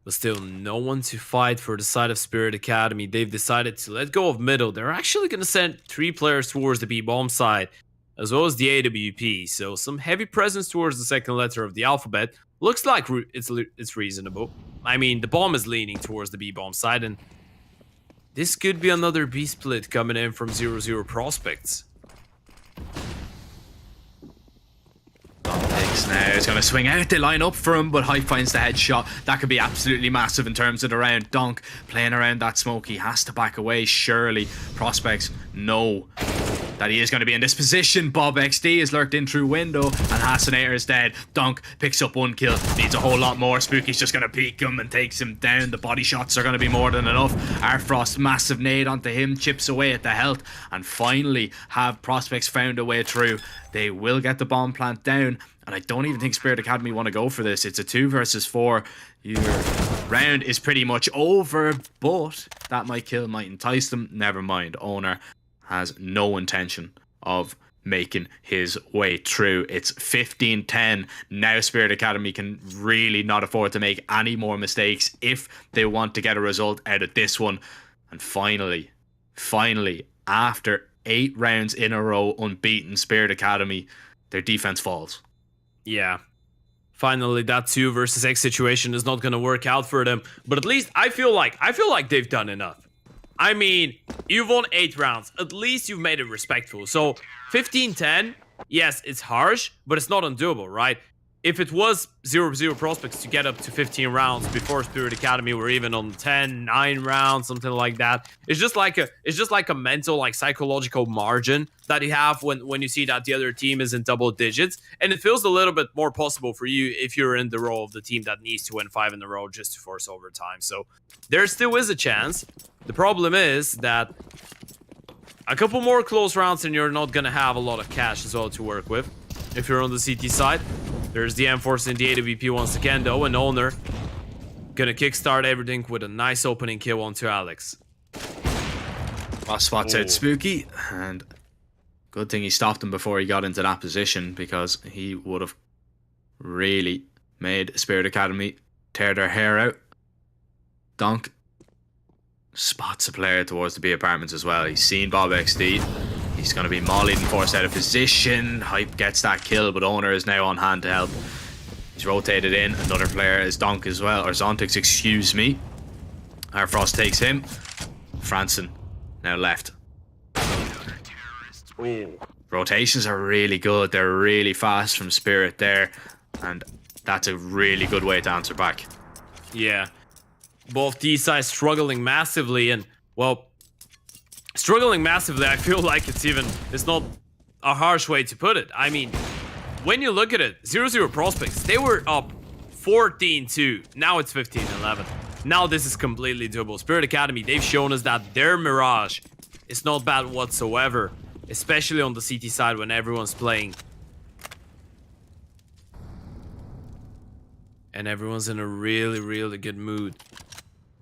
But still, no one to fight for the side of Spirit Academy. They've decided to let go of middle. They're actually going to send 3 players towards the B-bomb side, as well as the AWP. So some heavy presence towards the second letter of the alphabet. Looks like it's reasonable. I mean, the bomb is leaning towards the B-bomb side, and this could be another B split coming in from 0-0 prospects.
Now it's going to swing out. They line up for him, but Hype finds the headshot. That could be absolutely massive in terms of the round. Donk playing around that smoke. He has to back away, surely. Prospects know that he is going to be in this position. Bob XD is lurked in through window, and Hasanator is dead. Donk picks up 1 kill. Needs a whole lot more. Spooky's just going to peek him and takes him down. The body shots are going to be more than enough. Artfrost, massive nade onto him, chips away at the health, and finally have Prospects found a way through. They will get the bomb plant down, and I don't even think Spirit Academy want to go for this. It's a 2 versus 4. Your round is pretty much over, but that might kill, might entice them. Never mind. Owner has no intention of making his way through. It's 15-10. Now Spirit Academy can really not afford to make any more mistakes if they want to get a result out of this one. And finally, after 8 rounds in a row unbeaten, Spirit Academy, their defense falls.
Yeah. Finally, that 2 versus X situation is not going to work out for them. But at least I feel like they've done enough. I mean, you've won 8 rounds. At least you've made it respectful. So 15-10, yes, it's harsh, but it's not undoable, right? If it was 0-0 prospects to get up to 15 rounds before Spirit Academy were even on 9 rounds, something like that. It's just like a mental, like psychological margin that you have when you see that the other team is in double digits. And it feels a little bit more possible for you if you're in the role of the team that needs to win 5 in a row just to force overtime. So there still is a chance. The problem is that a couple more close rounds and you're not going to have a lot of cash as well to work with. If you're on the CT side, there's the M-Force and the AWP once again though, and Owner gonna kickstart everything with a nice opening kill onto Alex.
Spots out Spooky, and good thing he stopped him before he got into that position, because he would have really made Spirit Academy tear their hair out. Donk spots a player towards the B apartments as well. He's seen Bob XD. He's going to be mollied and forced out of position. Hype gets that kill, but Owner is now on hand to help. He's rotated in. Another player is Donk as well, or Zontix, excuse me. Frost takes him. Franson now left.
Ooh.
Rotations are really good. They're really fast from Spirit there, and that's a really good way to answer back.
Yeah. Both these sides struggling massively, and, well, struggling massively, I feel like it's not a harsh way to put it. I mean, when you look at it, 0-0 prospects, they were up 14-2. Now it's 15-11. Now this is completely doable. Spirit Academy, they've shown us that their Mirage is not bad whatsoever, especially on the CT side when everyone's playing. And everyone's in a really, really good mood.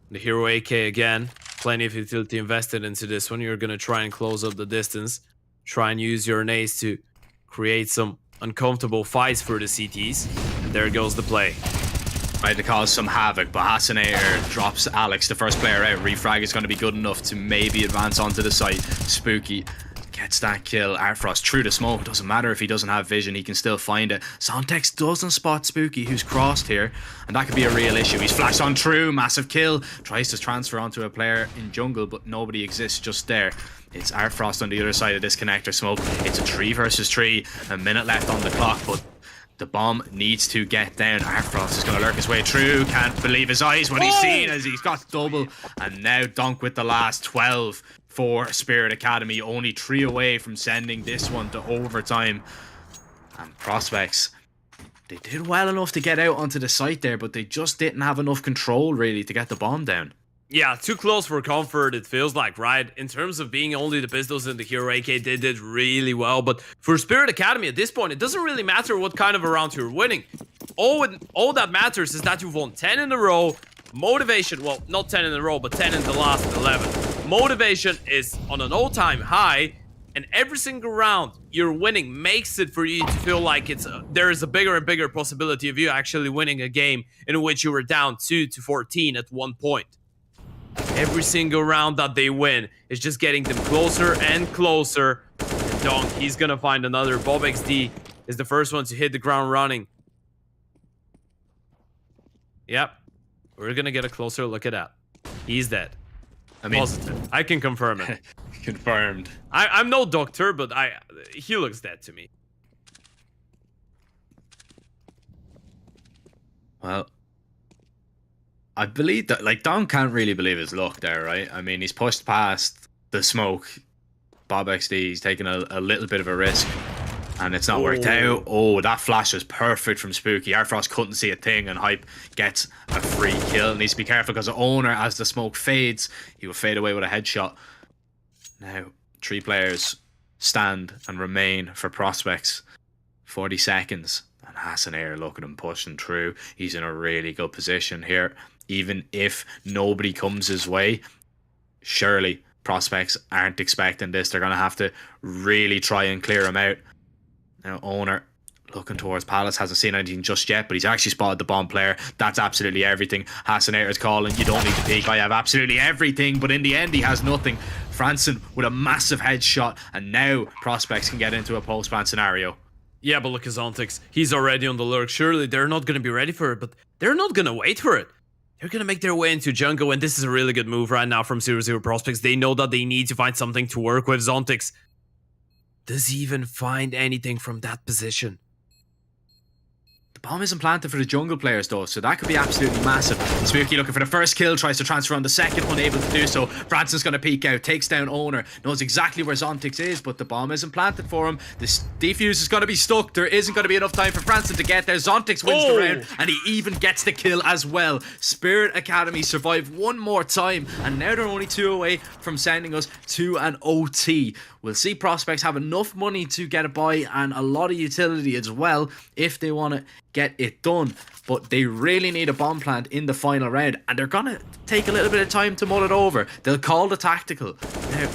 The Hero AK again. Plenty of utility invested into this one. You're going to try and close up the distance. Try and use your nades to create some uncomfortable fights for the CTs. And there goes the play.
Tried to cause some havoc, but Hasanator drops Alex, the first player out. Refrag is going to be good enough to maybe advance onto the site. Spooky gets that kill. Artfrost through the smoke. Doesn't matter if he doesn't have vision, he can still find it. Zontex doesn't spot Spooky, who's crossed here, and that could be a real issue. He's flashed on through, massive kill. Tries to transfer onto a player in jungle, but nobody exists just there. It's Artfrost on the other side of this connector smoke. It's a 3 versus 3. A minute left on the clock, but the bomb needs to get down. Artfrost is going to lurk his way through. Can't believe his eyes what he's seen as he's got double. And now Donk with the last 12 for Spirit Academy. Only 3 away from sending this one to overtime. And Prospects, they did well enough to get out onto the site there, but they just didn't have enough control really to get the bomb down.
Yeah, too close for comfort, it feels like, right? In terms of being only the pistols and the Hero AK, they did really well. But for Spirit Academy at this point, it doesn't really matter what kind of a round you're winning. All that matters is that you've won 10 in a row. Motivation, well, not 10 in a row, but 10 in the last 11. Motivation is on an all-time high, and every single round you're winning makes it for you to feel like there is a bigger and bigger possibility of you actually winning a game in which you were down 2-14 at one point. Every single round that they win is just getting them closer and closer. And Donk, he's gonna find another. Bob XD is the first one to hit the ground running. Yep. We're gonna get a closer look at that. He's dead. I mean, positive. I can confirm it.
Confirmed.
I'm no doctor, but he looks dead to me.
Well, I believe that, like, Don can't really believe his luck there, right? I mean, he's pushed past the smoke. Bob XD, he's taken a little bit of a risk, and it's not worked out. Oh, that flash was perfect from Spooky. Artfrost couldn't see a thing, and Hype gets a free kill. Needs to be careful because Owner, as the smoke fades, he will fade away with a headshot. Now, 3 players stand and remain for Prospects. 40 seconds. And Hasanair, look at him pushing through. He's in a really good position here. Even if nobody comes his way, surely Prospects aren't expecting this. They're going to have to really try and clear him out. Now, Owner looking towards Palace, hasn't seen anything just yet, but he's actually spotted the bomb player. That's absolutely everything. Hasanair's calling, you don't need to peek, I have absolutely everything, but in the end he has nothing. Franson with a massive headshot, and now Prospects can get into a post-ban scenario.
Yeah, but look at Zontix. He's already on the lurk. Surely they're not going to be ready for it, but they're not going to wait for it. they're going to make their way into jungle, and this is a really good move right now from 0-0 Prospects. They know that they need to find something to work with. Zontix does even find anything from that position.
Bomb isn't planted for the jungle players though, so that could be absolutely massive. Spooky looking for the first kill, tries to transfer on the second, unable to do so. Branson's going to peek out, takes down Owner, knows exactly where Zontix is, but the bomb isn't planted for him. This defuse is going to be stuck. There isn't going to be enough time for Branson to get there. Zontix wins the round, and he even gets the kill as well. Spirit Academy survive one more time, and now they're only 2 away from sending us to an OT. We'll see Prospects have enough money to get a buy and a lot of utility as well if they want to get it done. But they really need a bomb plant in the final round, and they're going to take a little bit of time to mull it over. They'll call the tactical. Now,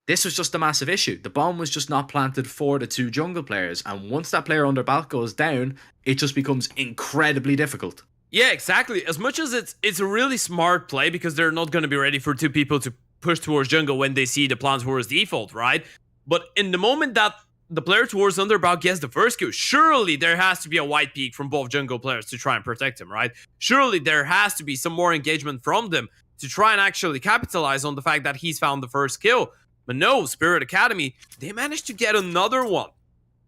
this was just a massive issue. The bomb was just not planted for the 2 jungle players, and once that player under Balk goes down, it just becomes incredibly difficult.
Yeah, exactly. As much as it's a really smart play, because they're not going to be ready for 2 people to push towards jungle when they see the plant towards default, right? But in the moment that the player towards Underbound gets the first kill, surely there has to be a white peak from both jungle players to try and protect him, right? Surely there has to be some more engagement from them to try and actually capitalize on the fact that he's found the first kill. But no, Spirit Academy, they managed to get another one.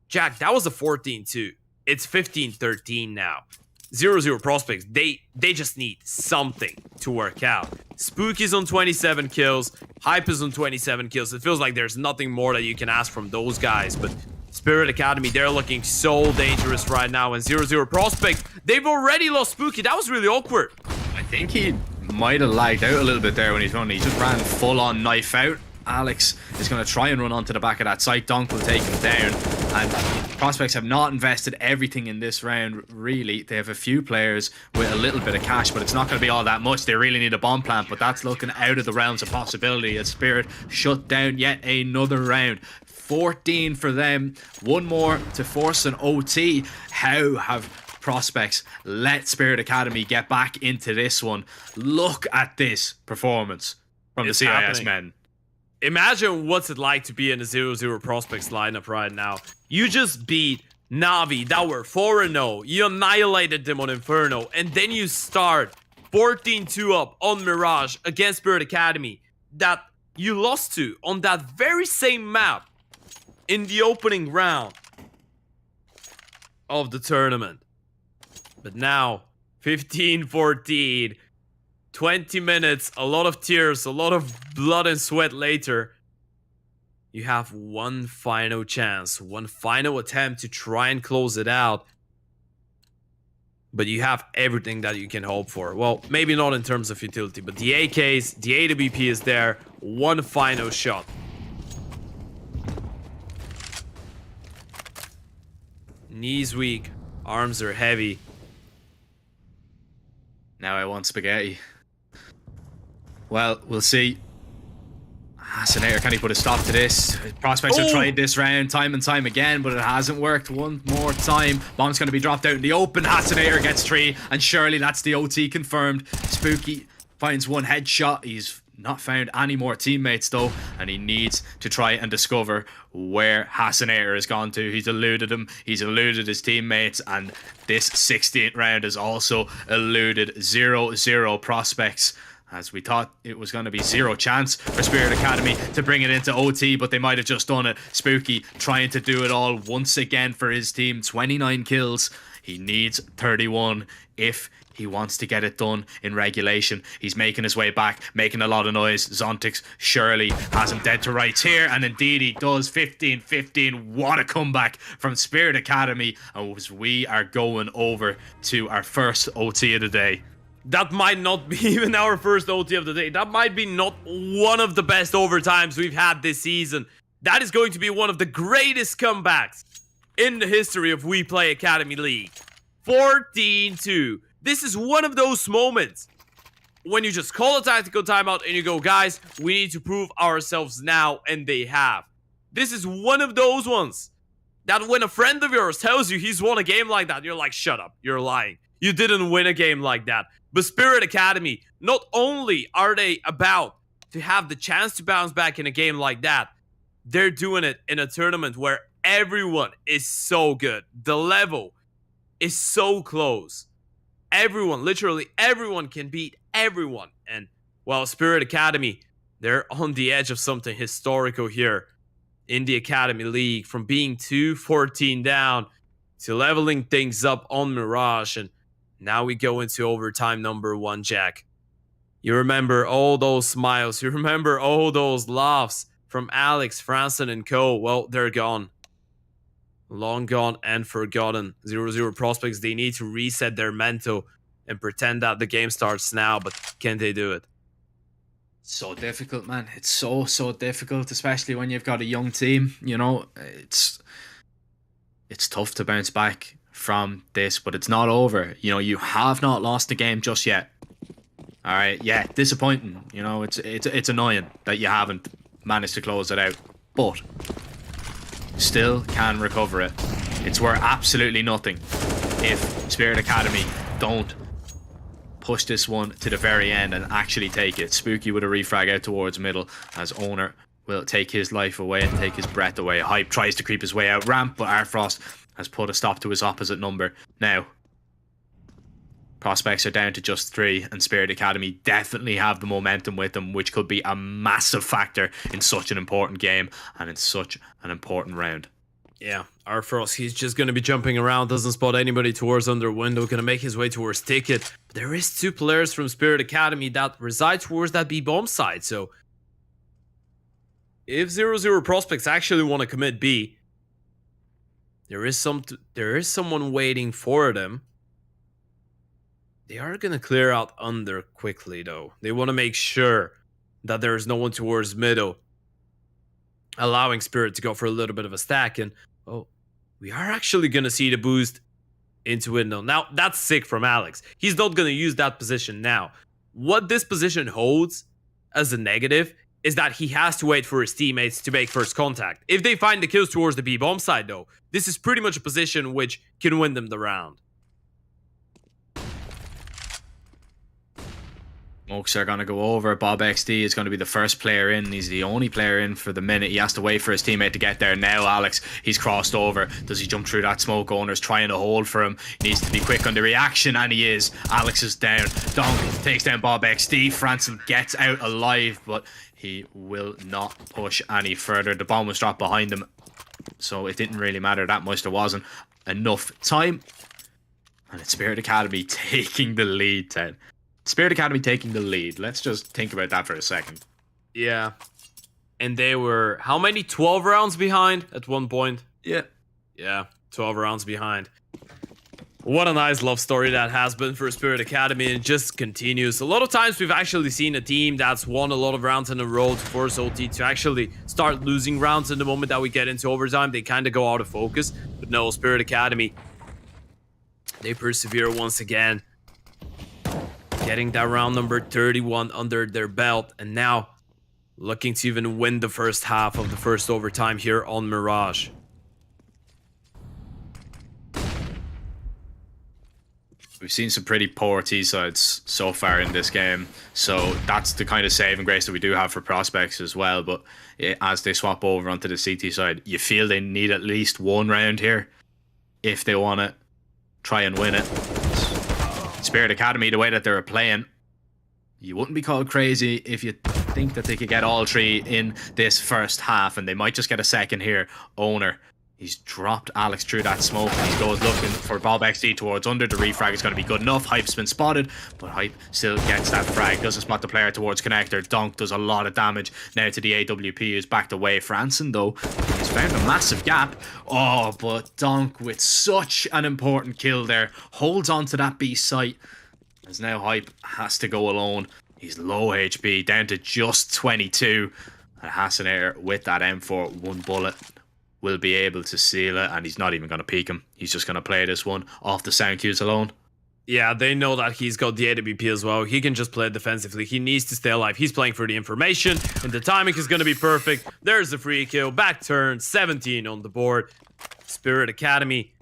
Jack, that was a 14-2. It's 15-13 now. 0-0 Prospects, they just need something to work out. Spooky's on 27 kills, Hype is on 27 kills. It feels like there's nothing more that you can ask from those guys, but Spirit Academy, they're looking so dangerous right now. And 0-0 Prospects, they've already lost Spooky. That was really awkward.
I think he might have lagged out a little bit there when he's running. He just ran full on knife out. Alex is going to try and run onto the back of that site. Donk will take him down, and Prospects have not invested everything in this round, really. They have a few players with a little bit of cash, but it's not going to be all that much. They really need a bomb plant, but that's looking out of the realms of possibility as Spirit shut down yet another round. 14 for them, one more to force an OT. How have Prospects let Spirit Academy get back into this one? Look at this performance from the CIS men.
Imagine what's it like to be in a 0-0 Prospects lineup right now. You just beat NAVI that were 4-0. You annihilated them on Inferno. And then you start 14-2 up on Mirage against Spirit Academy that you lost to on that very same map in the opening round of the tournament. But now, 15-14. 20 minutes, a lot of tears, a lot of blood and sweat later. You have one final chance, one final attempt to try and close it out. But you have everything that you can hope for. Well, maybe not in terms of utility, but the AKs, the AWP is there. One final shot. Knees weak, arms are heavy.
Now I want spaghetti. Well, we'll see. Hasinator, can he put a stop to this? Prospects have tried this round time and time again, but it hasn't worked. One more time. Bomb's going to be dropped out in the open. Hasinator gets 3, and surely that's the OT confirmed. Spooky finds one headshot. He's not found any more teammates though, and he needs to try and discover where Hasinator has gone to. He's eluded him, he's eluded his teammates, and this 16th round has also eluded 0-0 Prospects, as we thought it was going to be 0 chance for Spirit Academy to bring it into OT, but they might have just done it. Spooky trying to do it all once again for his team. 29 kills. He needs 31 if he wants to get it done in regulation. He's making his way back, making a lot of noise. Zontix surely has him dead to rights here, and indeed he does. 15-15. What a comeback from Spirit Academy, as we are going over to our first OT of the day.
That might not be even our first OT of the day. That might be not one of the best overtimes we've had this season. That is going to be one of the greatest comebacks in the history of WePlay Academy League. 14-2. This is one of those moments when you just call a tactical timeout and you go, guys, we need to prove ourselves now, and they have. This is one of those ones that when a friend of yours tells you he's won a game like that, you're like, shut up, you're lying. You didn't win a game like that. But Spirit Academy, not only are they about to have the chance to bounce back in a game like that, they're doing it in a tournament where everyone is so good. The level is so close. everyone, literally everyone can beat everyone. And, well, Spirit Academy, they're on the edge of something historical here in the Academy League, from being 2-14 down to leveling things up on Mirage. And now we go into overtime number 1, Jack. You remember all those smiles. You remember all those laughs from Alex, Franson, and co. Well, they're gone. Long gone and forgotten. 0-0 prospects, they need to reset their mental and pretend that the game starts now, but can they do it?
So difficult, man. It's so difficult, especially when you've got a young team. You know, it's tough to bounce back from this, but it's not over. You know, you have not lost the game just yet. All right, yeah, disappointing. You know, it's annoying that you haven't managed to close it out, but still can recover it. It's worth absolutely nothing if Spirit Academy don't push this one to the very end and actually take it. Spooky with a refrag out towards middle, as Owner will take his life away and take his breath away. Hype tries to creep his way out ramp, but Arfrost has put a stop to his opposite number. Now, prospects are down to just 3, and Spirit Academy definitely have the momentum with them, which could be a massive factor in such an important game and in such an important round.
Yeah, Arfrost, he's just going to be jumping around, doesn't spot anybody towards under window, going to make his way towards Ticket. But there is 2 players from Spirit Academy that reside towards that B-bomb side, so if 0-0 prospects actually want to commit B, there is someone waiting for them. They are going to clear out under quickly, though. They want to make sure that there is no one towards middle, allowing Spirit to go for a little bit of a stack. And, oh, we are actually going to see the boost into window. Now, that's sick from Alex. He's not going to use that position now. What this position holds as a negative is that he has to wait for his teammates to make first contact. If they find the kills towards the B-bomb side, though, this is pretty much a position which can win them the round.
Smokes are going to go over. Bob XD is going to be the first player in. He's the only player in for the minute. He has to wait for his teammate to get there. Now Alex, he's crossed over. Does he jump through that smoke? Owner's trying to hold for him. He needs to be quick on the reaction, and he is. Alex is down. Donk takes down Bob XD. Franson gets out alive, but he will not push any further. The bomb was dropped behind him, so it didn't really matter that much. There wasn't enough time. And it's Spirit Academy taking the lead, Ted. Spirit Academy taking the lead. Let's just think about that for a second.
Yeah. And they were, how many? 12 rounds behind at one point?
Yeah.
Yeah, 12 rounds behind. What a nice love story that has been for Spirit Academy, and it just continues. A lot of times we've actually seen a team that's won a lot of rounds in a row to force OT to actually start losing rounds in the moment that we get into overtime. They kind of go out of focus. But no, Spirit Academy, they persevere once again, getting that round number 31 under their belt, and now looking to even win the first half of the first overtime here on Mirage.
We've seen some pretty poor T-sides so far in this game, so that's the kind of saving grace that we do have for prospects as well. But as they swap over onto the CT side, you feel they need at least 1 round here if they want to try and win it. Spirit Academy, the way that they're playing, you wouldn't be called crazy if you think that they could get all 3 in this first half, and they might just get a second here. Owner, he's dropped Alex through that smoke, and he goes looking for Bob XD towards under. The refrag is going to be good enough. Hype's been spotted, but Hype still gets that frag. Doesn't spot the player towards connector. Donk does a lot of damage now to the AWP, who's backed away. Franson, though, he's found a massive gap. Oh, but Donk with such an important kill there holds on to that B site, as now Hype has to go alone. He's low HP, down to just 22. And Hassaner with that M4, 1 bullet, will be able to seal it, and he's not even going to peek him. He's just going to play this one off the sound cues alone.
Yeah, they know that he's got the AWP as well. He can just play defensively. He needs to stay alive. He's playing for the information, and the timing is going to be perfect. There's the free kill. Back turn, 17 on the board. Spirit Academy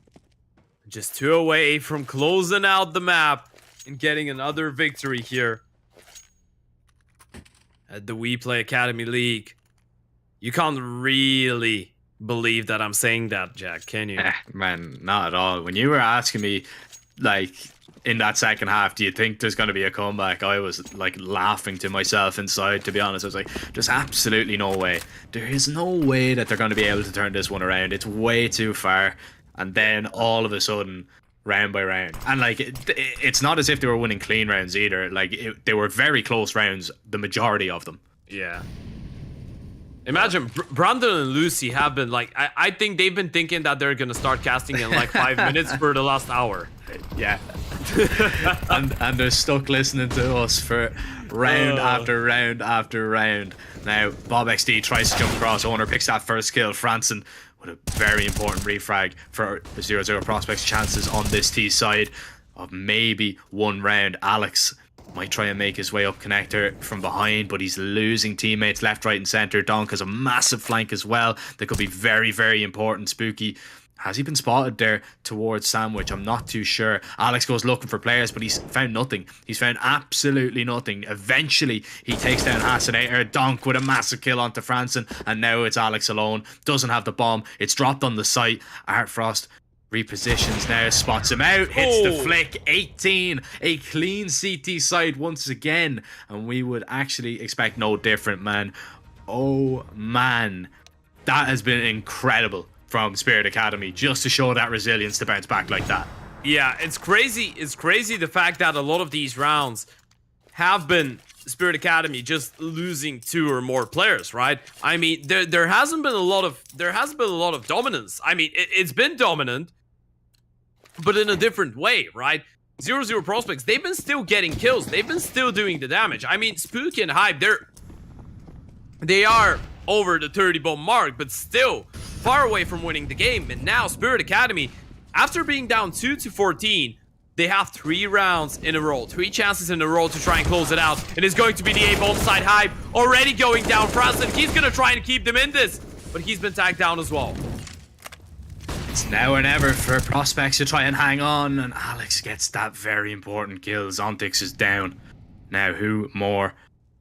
just 2 away from closing out the map and getting another victory here at the WePlay Academy League. You can't really believe that I'm saying that, Jack, can you?
Man, not at all. When you were asking me like in that second half, do you think there's going to be a comeback? I was like laughing to myself inside, to be honest. I was like, there's absolutely no way. There is no way that they're going to be able to turn this one around. It's way too far. And then all of a sudden, round by round, and like it's not as if they were winning clean rounds either. Like they were very close rounds, the majority of them.
Yeah. Imagine Brandon and Lucy have been like, I think they've been thinking that they're gonna start casting in like 5 minutes for the last hour.
Yeah. and they're stuck listening to us for round after round after round. Now bob1 tries to jump across. Owner picks that first kill. Franson with a very important refrag for the 0-0 prospects chances on this T side of maybe one round. Alex might try and make his way up connector from behind, but he's losing teammates left, right, and center. Donk has a massive flank as well that could be very, very important. Spooky, has he been spotted there towards Sandwich? I'm not too sure. Alex goes looking for players, but he's found nothing. He's found absolutely nothing. Eventually, he takes down Hasanator. Donk with a massive kill onto Franson, and now it's Alex alone. Doesn't have the bomb. It's dropped on the site. Artfrost repositions now, spots him out, hits the flick. 18, a clean CT side once again, and we would actually expect no different, man. Oh man, that has been incredible from Spirit Academy, just to show that resilience to bounce back like that.
Yeah, it's crazy. It's crazy the fact that a lot of these rounds have been Spirit Academy just losing 2 or more players, right? I mean, there hasn't been a lot of dominance. I mean, it's been dominant, but in a different way, right? 0-0 prospects, they've been still getting kills. They've been still doing the damage. I mean, Spooky and Hype, they are over the 30 bomb mark, but still far away from winning the game. And now Spirit Academy, after being down 2-14, they have 3 rounds in a row, 3 chances in a row to try and close it out. It is going to be the A-bomb side. Hype already going down. Franson, he's going to try and keep them in this, but he's been tagged down as well.
It's now or never for prospects to try and hang on, and Alex gets that very important kill. Zontix is down. Now who more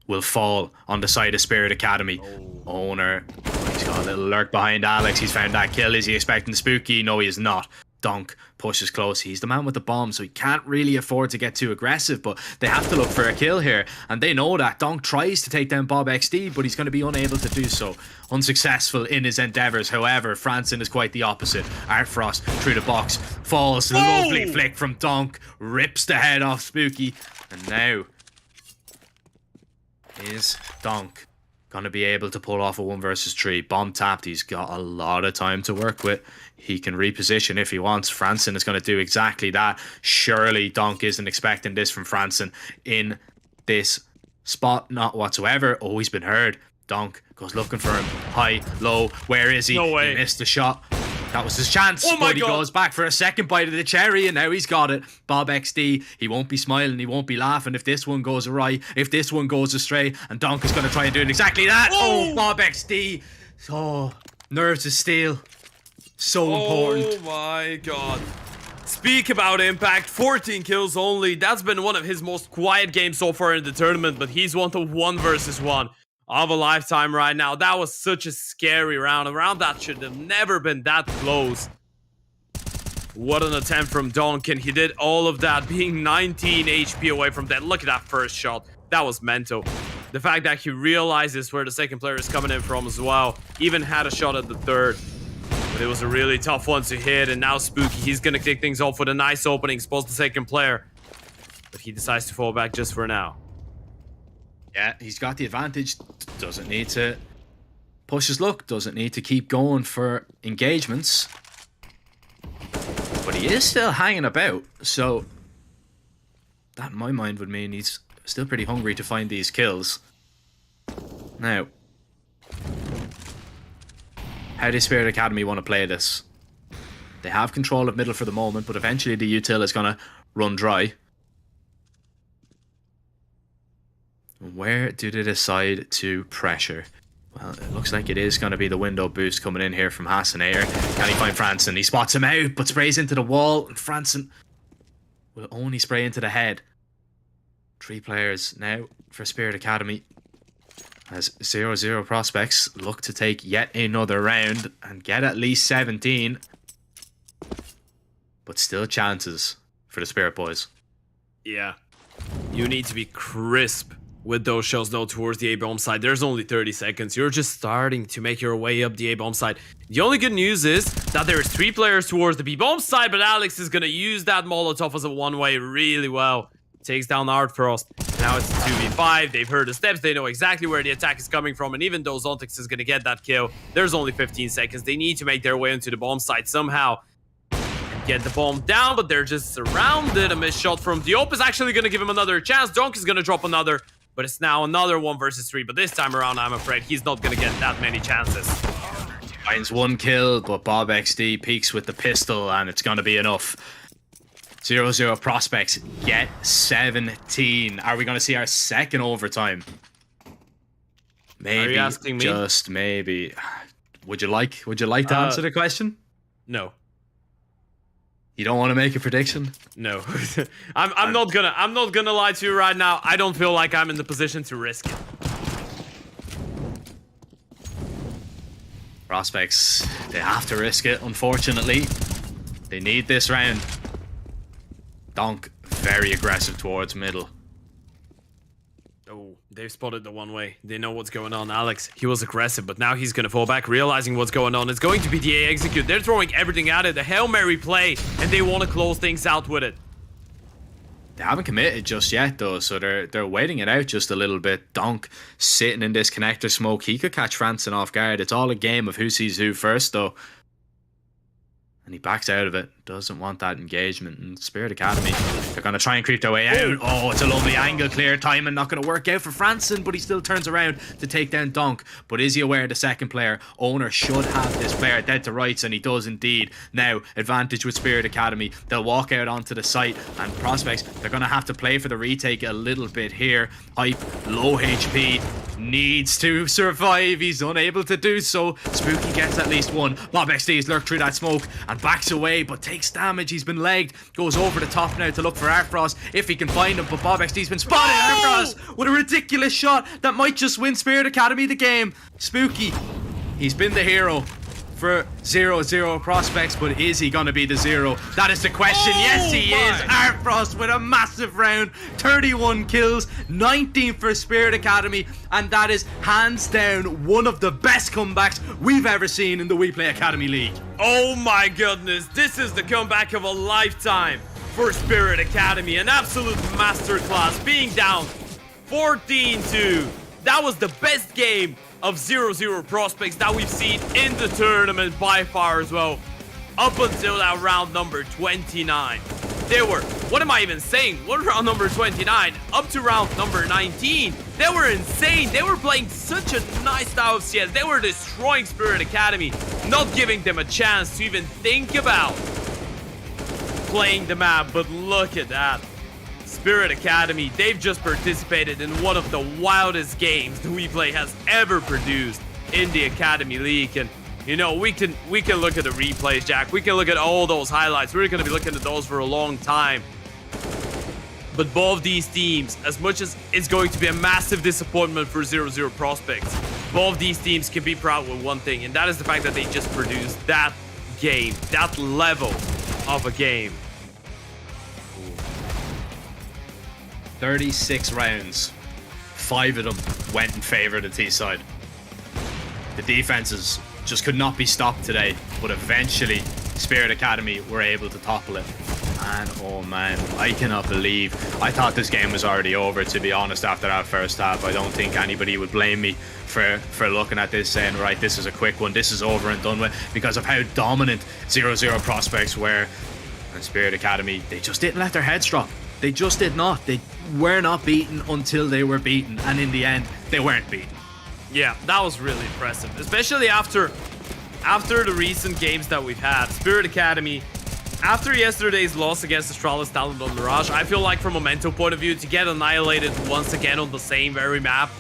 will fall on the side of Spirit Academy? Owner, he's got a little lurk behind Alex. He's found that kill. Is he expecting Spooky? No, he is not. Donk pushes close. He's the man with the bomb, so he can't really afford to get too aggressive, but they have to look for a kill here, and they know that. Donk tries to take down bob1, but he's going to be unable to do so. Unsuccessful in his endeavors. However, Franson is quite the opposite. Artfrost through the box, falls. Lovely flick from Donk, rips the head off Spooky, and now is Donk going to be able to pull off a 1 versus 3. Bomb tapped. He's got a lot of time to work with. He can reposition if he wants. Franson is going to do exactly that. Surely Donk isn't expecting this from Franson in this spot. Not whatsoever. Oh, he's been heard. Donk goes looking for him. High, low. Where is he?
No way.
He missed the shot. That was his chance.
Oh my
but he
God.
goes back for a second bite of the cherry, and now he's got it. bob1, he won't be smiling, he won't be laughing if this one goes awry, if this one goes astray, and Donk is going to try and do exactly that. Oh, bob1. Oh, nerves of steel. So important.
Oh my God. Speak about impact. 14 kills only. That's been one of his most quiet games so far in the tournament, but he's won the 1 versus 1 of a lifetime right now. That was such a scary round. A round that should have never been that close. What an attempt from Donk, and he did all of that, being 19 HP away from that. Look at that first shot. That was mental. The fact that he realizes where the second player is coming in from as well. Even had a shot at the third. But it was a really tough one to hit, and now Spooky, he's gonna kick things off with a nice opening, expose the second player. But he decides to fall back just for now.
Yeah, he's got the advantage. Doesn't need to push his luck. Doesn't need to keep going for engagements. But he is still hanging about. So that, in my mind, would mean he's still pretty hungry to find these kills. Now, how does Spirit Academy want to play this? They have control of middle for the moment, but eventually the util is going to run dry. Where do they decide to pressure? Well, it looks like it is going to be the window boost coming in here from Hasanator. Can he find Franson? He spots him out, but sprays into the wall. And Franson will only spray into the head. 3 players now for Spirit Academy, as 0-0 prospects look to take yet another round and get at least 17. But still chances. for the Spirit boys.
Yeah. You need to be crisp with those shots though towards the A-bomb side. There's only 30 seconds. You're just starting to make your way up the A-bomb side. The only good news is that there's 3 players towards the B-bomb side, but Alex is gonna use that Molotov as a one-way really well. Takes down Artfrost. Now it's a 2v5. They've heard the steps. They know exactly where the attack is coming from. And even though Zontix is gonna get that kill, there's only 15 seconds. They need to make their way into the bomb site somehow. Get the bomb down, but they're just surrounded. A missed shot from Diop is actually gonna give him another chance. Donk is gonna drop another. But it's now another 1 versus 3. But this time around, I'm afraid he's not going to get that many chances.
Finds 1 kill, but Bob XD peeks with the pistol, and it's going to be enough. 0-0 prospects get 17. Are we going to see our second overtime? Maybe.
Are you asking me?
Just maybe. Would you like to answer the question?
No.
You don't want to make a prediction?
No. I'm not gonna lie to you right now. I don't feel like I'm in the position to risk it.
Prospects, they have to risk it, unfortunately. They need this round. Donk, very aggressive towards middle.
Oh, they've spotted the one way. They know what's going on. Alex, he was aggressive, but now he's gonna fall back, realizing what's going on. It's going to be the A execute. They're throwing everything at it, the Hail Mary play, and they want to close things out with it.
They haven't committed just yet, though, so they're waiting it out just a little bit. Donk sitting in this connector smoke. He could catch Franson off guard. It's all a game of who sees who first, though. And he backs out of it. Doesn't want that engagement. And Spirit Academy, they're going to try and creep their way out. Oh, it's a lovely angle. Clear timing. Not going to work out for Franson, but he still turns around to take down Donk. But is he aware of the second player? Owner should have this player dead to rights, and he does indeed. Now, advantage with Spirit Academy. They'll walk out onto the site, and prospects, they're going to have to play for the retake a little bit here. Hype, low HP, needs to survive. He's unable to do so. Spooky gets at least 1. Bob XD's lurked through that smoke and backs away, but takes damage. He's been legged. Goes over the top now to look for Artfrost if he can find him, but Bob XD's been spotted. Artfrost with a ridiculous shot that might just win Spirit Academy the game. Spooky, he's been the hero for 0-0 prospects, but is he gonna be the 0? That is the question. Yes, he is. Artfrost with a massive round, 31 kills, 19 for Spirit Academy, and that is hands down one of the best comebacks we've ever seen in the WePlay Academy League.
Oh my goodness, this is the comeback of a lifetime for Spirit Academy. An absolute masterclass, being down 14-2. That was the best game of 0-0 prospects that we've seen in the tournament by far as well. Up until that round number 29. They were, what am I even saying? What round number 29? Up to round number 19. They were insane. They were playing such a nice style of CS. They were destroying Spirit Academy, not giving them a chance to even think about playing the map. But look at that. Spirit Academy, they've just participated in one of the wildest games the WePlay has ever produced in the Academy League. And you know, we can look at the replays, Jack. We can look at all those highlights. We're going to be looking at those for a long time. But both these teams, as much as it's going to be a massive disappointment for 0-0 prospects, both these teams can be proud with one thing, and that is the fact that they just produced that game, that level of a game.
36 rounds, 5 of them went in favor of the T side. The defenses just could not be stopped today, but eventually Spirit Academy were able to topple it. And oh man, I cannot believe, I thought this game was already over, to be honest, after that first half. I don't think anybody would blame me for looking at this saying, right, this is a quick one, this is over and done with, because of how dominant 0-0 prospects were. And Spirit Academy, they just didn't let their heads drop. They just did not. They were not beaten until they were beaten, and in the end, they weren't beaten.
Yeah, that was really impressive, especially after the recent games that we've had. Spirit Academy, after yesterday's loss against Astralis Talent on Mirage, I feel like from a mental point of view, to get annihilated once again on the same very map,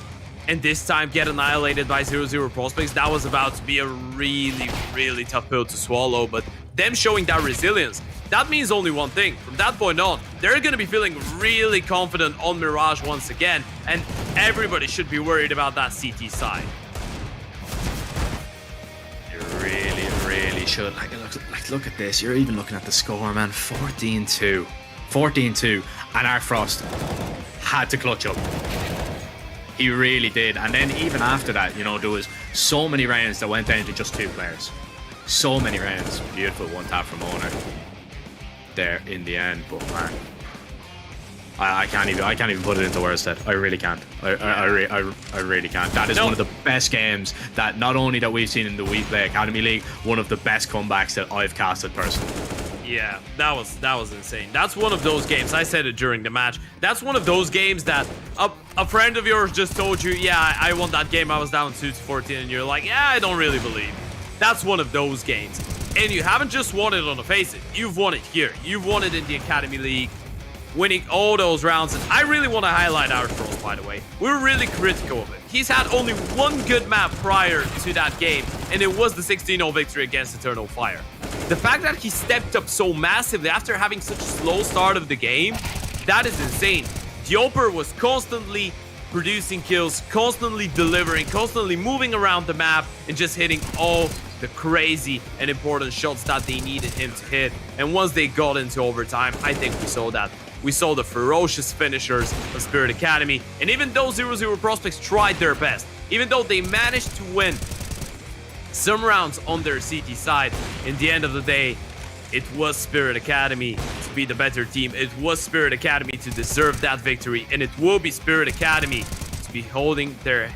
and this time get annihilated by 0-0 prospects, that was about to be a really, really tough pill to swallow. But them showing that resilience, that means only one thing. From that point on, they're going to be feeling really confident on Mirage once again, and everybody should be worried about that CT side.
You really, really should. Like, look at this. You're even looking at the score, man. 14-2. 14-2, and Arfrost had to clutch up. He really did. And then even after that, you know, there was so many rounds that went down to just 2 players. So many rounds. Beautiful one tap from Owner there in the end, but man, I can't even put it into words. That I really can't. I really can't. That is one of the best games that not only that we've seen in the WePlay Academy League, one of the best comebacks that I've casted personally.
Yeah, that was insane. That's one of those games. I said it during the match. That's one of those games that a friend of yours just told you, yeah, I won that game. I was down 2-14, and you're like, yeah, I don't really believe. That's one of those games. And you haven't just won it on the face it. You've won it here. You've won it in the Academy League, winning all those rounds. And I really want to highlight Astralis, by the way. We were really critical of it. He's had only one good map prior to that game, and it was the 16-0 victory against Eternal Fire. The fact that he stepped up so massively after having such a slow start of the game, that is insane. Dioper was constantly producing kills, constantly delivering, constantly moving around the map, and just hitting all the crazy and important shots that they needed him to hit. And once they got into overtime, I think we saw that. We saw the ferocious finishers of Spirit Academy, and even though 0-0 Prospects tried their best, even though they managed to win some rounds on their CT side, in the end of the day, it was Spirit Academy to be the better team. It was Spirit Academy to deserve that victory, and it will be Spirit Academy to be holding their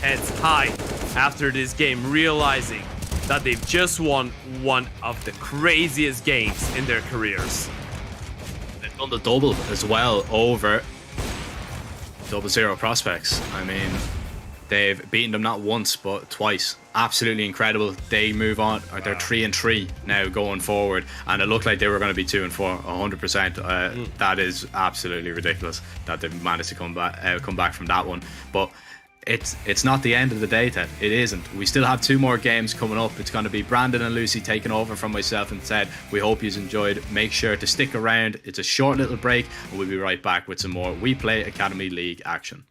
heads high after this game, realizing that they've just won one of the craziest games in their careers.
They've done the double as well over 0-0 Prospects. I mean, they've beaten them not once but twice. Absolutely incredible. They move on, or they're 3-3 now going forward, and it looked like they were going to be 2-4, 100%. That is absolutely ridiculous that they managed to come back from that one. But it's not the end of the day, Ted. It isn't. We still have 2 more games coming up. It's going to be Brandon and Lucy taking over from myself and Ted. We hope you've enjoyed. Make sure to stick around. It's a short little break, and we'll be right back with some more WePlay Academy League action.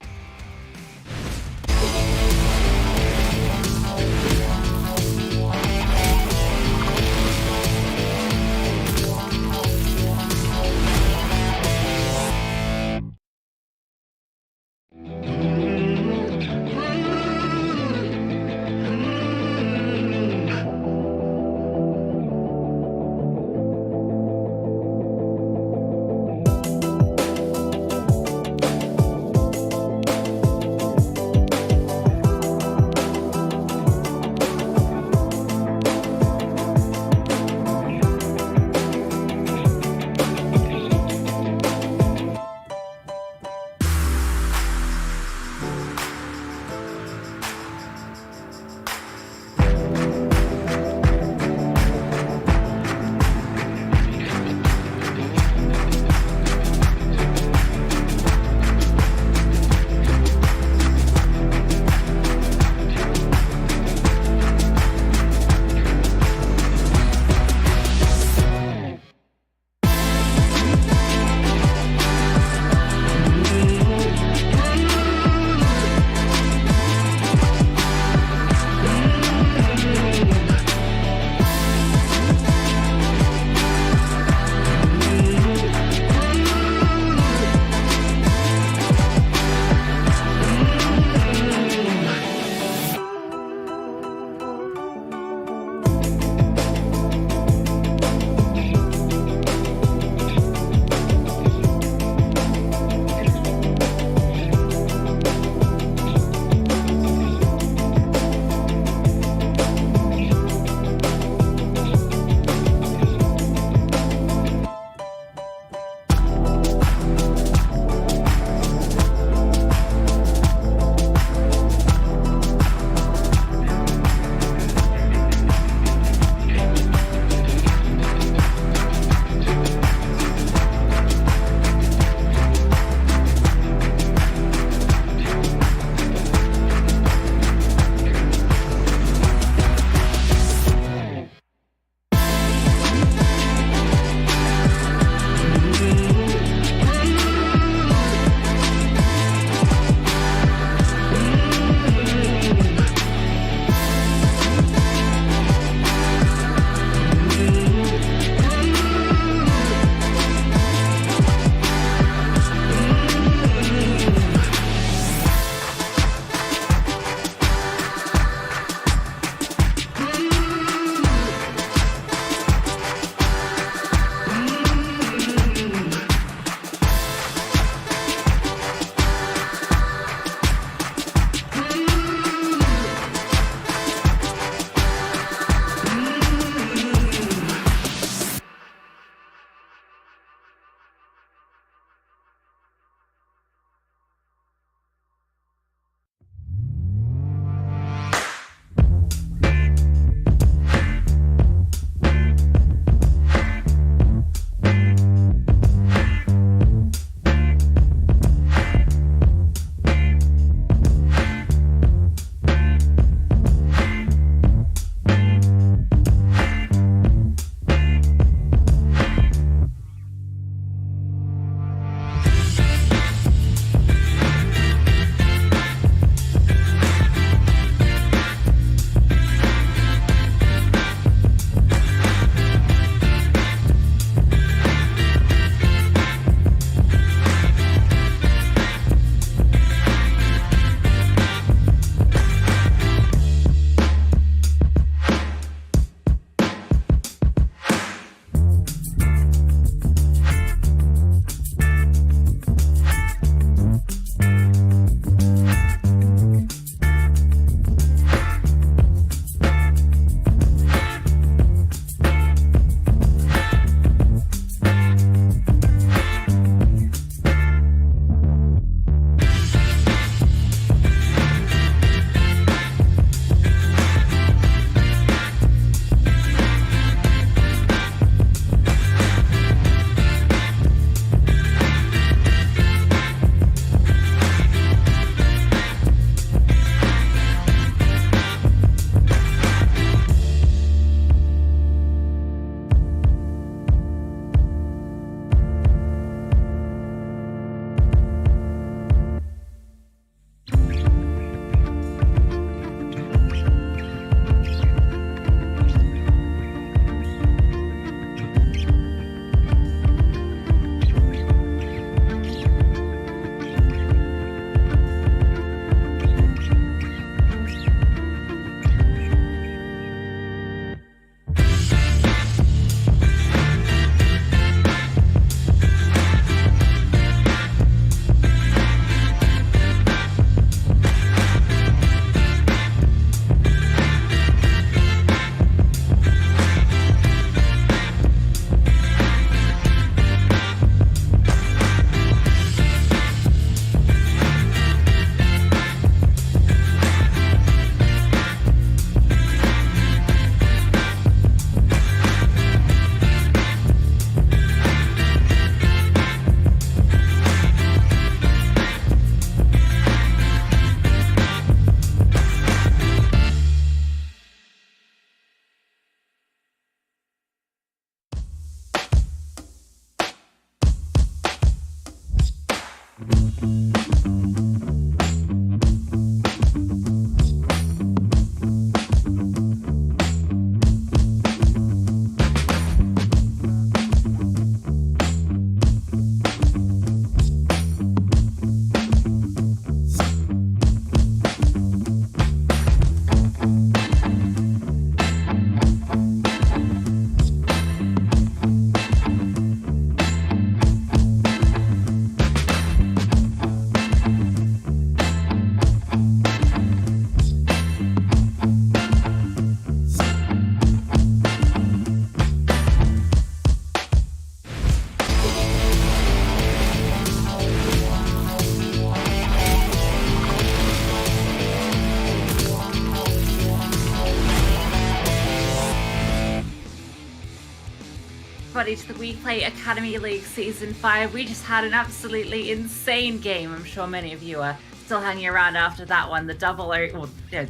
everybody to the WePlay Academy League Season 5. We just had an absolutely insane game. I'm sure many of you are still hanging around after that one. The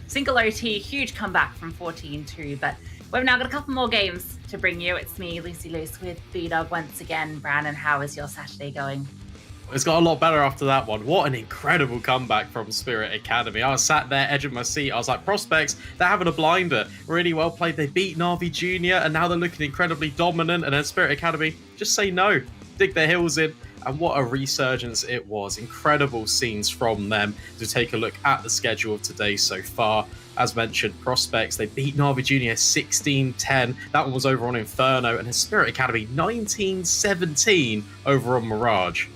single OT, huge comeback from 14-2. But we've now got a couple more games to bring you. It's me, Lucy Luce, with B-Dog once again. Brandon, how is your Saturday going?
It's got a lot better after that one. What an incredible comeback from Spirit Academy. I was sat there, edge of my seat. I was like, Prospects, they're having a blinder. Really well played. They beat NAVI Junior, and now they're looking incredibly dominant. And then Spirit Academy just say no, dig their heels in. And what a resurgence it was. Incredible scenes from them to take a look at the schedule of today so far. As mentioned, Prospects, they beat NAVI Junior 16-10. That one was over on Inferno. And Spirit Academy 19-17 over on Mirage.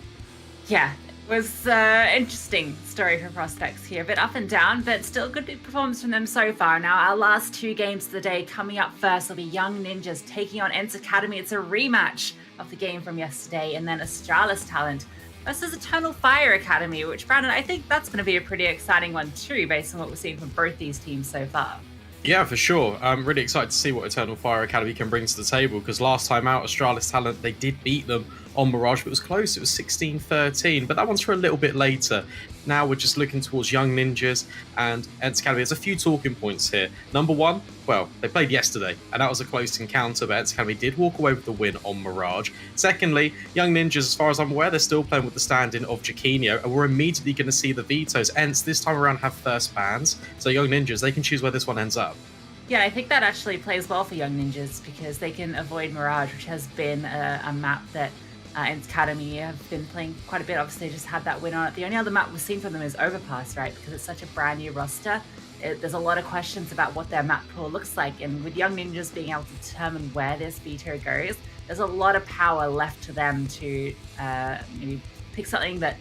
Yeah, it was interesting story for Prospects here. A bit up and down, but still good performance from them so far. Now, our last two games of the day coming up first will be Young Ninjas taking on ENCE Academy. It's a rematch of the game from yesterday. And then Astralis Talent versus Eternal Fire Academy, which, Brandon, I think that's going to be a pretty exciting one too, based on what we're seeing from both these teams so far.
Yeah, for sure. I'm really excited to see what Eternal Fire Academy can bring to the table, because last time out, Astralis Talent, they did beat them on Mirage, but it was close. It was 16-13, but that one's for a little bit later. Now we're just looking towards Young Ninjas and ENCE Academy. There's a few talking points here. Number one, well, they played yesterday, and that was a close encounter, but ENCE Academy did walk away with the win on Mirage. Secondly, Young Ninjas, as far as I'm aware, they're still playing with the stand-in of Jaquinho, and we're immediately going to see the vetoes. ENCE, this time around, have first bans, so Young Ninjas, they can choose where this one ends up.
Yeah, I think that actually plays well for Young Ninjas, because they can avoid Mirage, which has been a map that ENCE Academy have been playing quite a bit. Obviously, they just had that win on it. The only other map we've seen from them is Overpass, right? Because it's such a brand new roster. There's a lot of questions about what their map pool looks like. And with Young Ninjas being able to determine where this veto goes, there's a lot of power left to them to maybe pick something that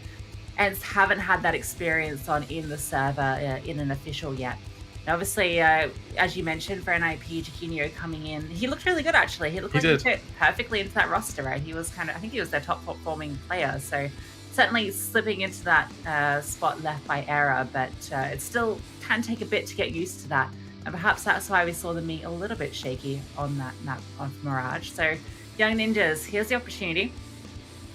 ENCE haven't had that experience on in the server in an official yet. And obviously, as you mentioned, for NIP, Jaquinho coming in, he looked really good, actually. He looked like he fit perfectly into that roster, right? He was I think he was their top performing player. So certainly slipping into that spot left by error, but it still can take a bit to get used to that. And perhaps that's why we saw them meet a little bit shaky on that map of Mirage. So Young Ninjas, here's the opportunity.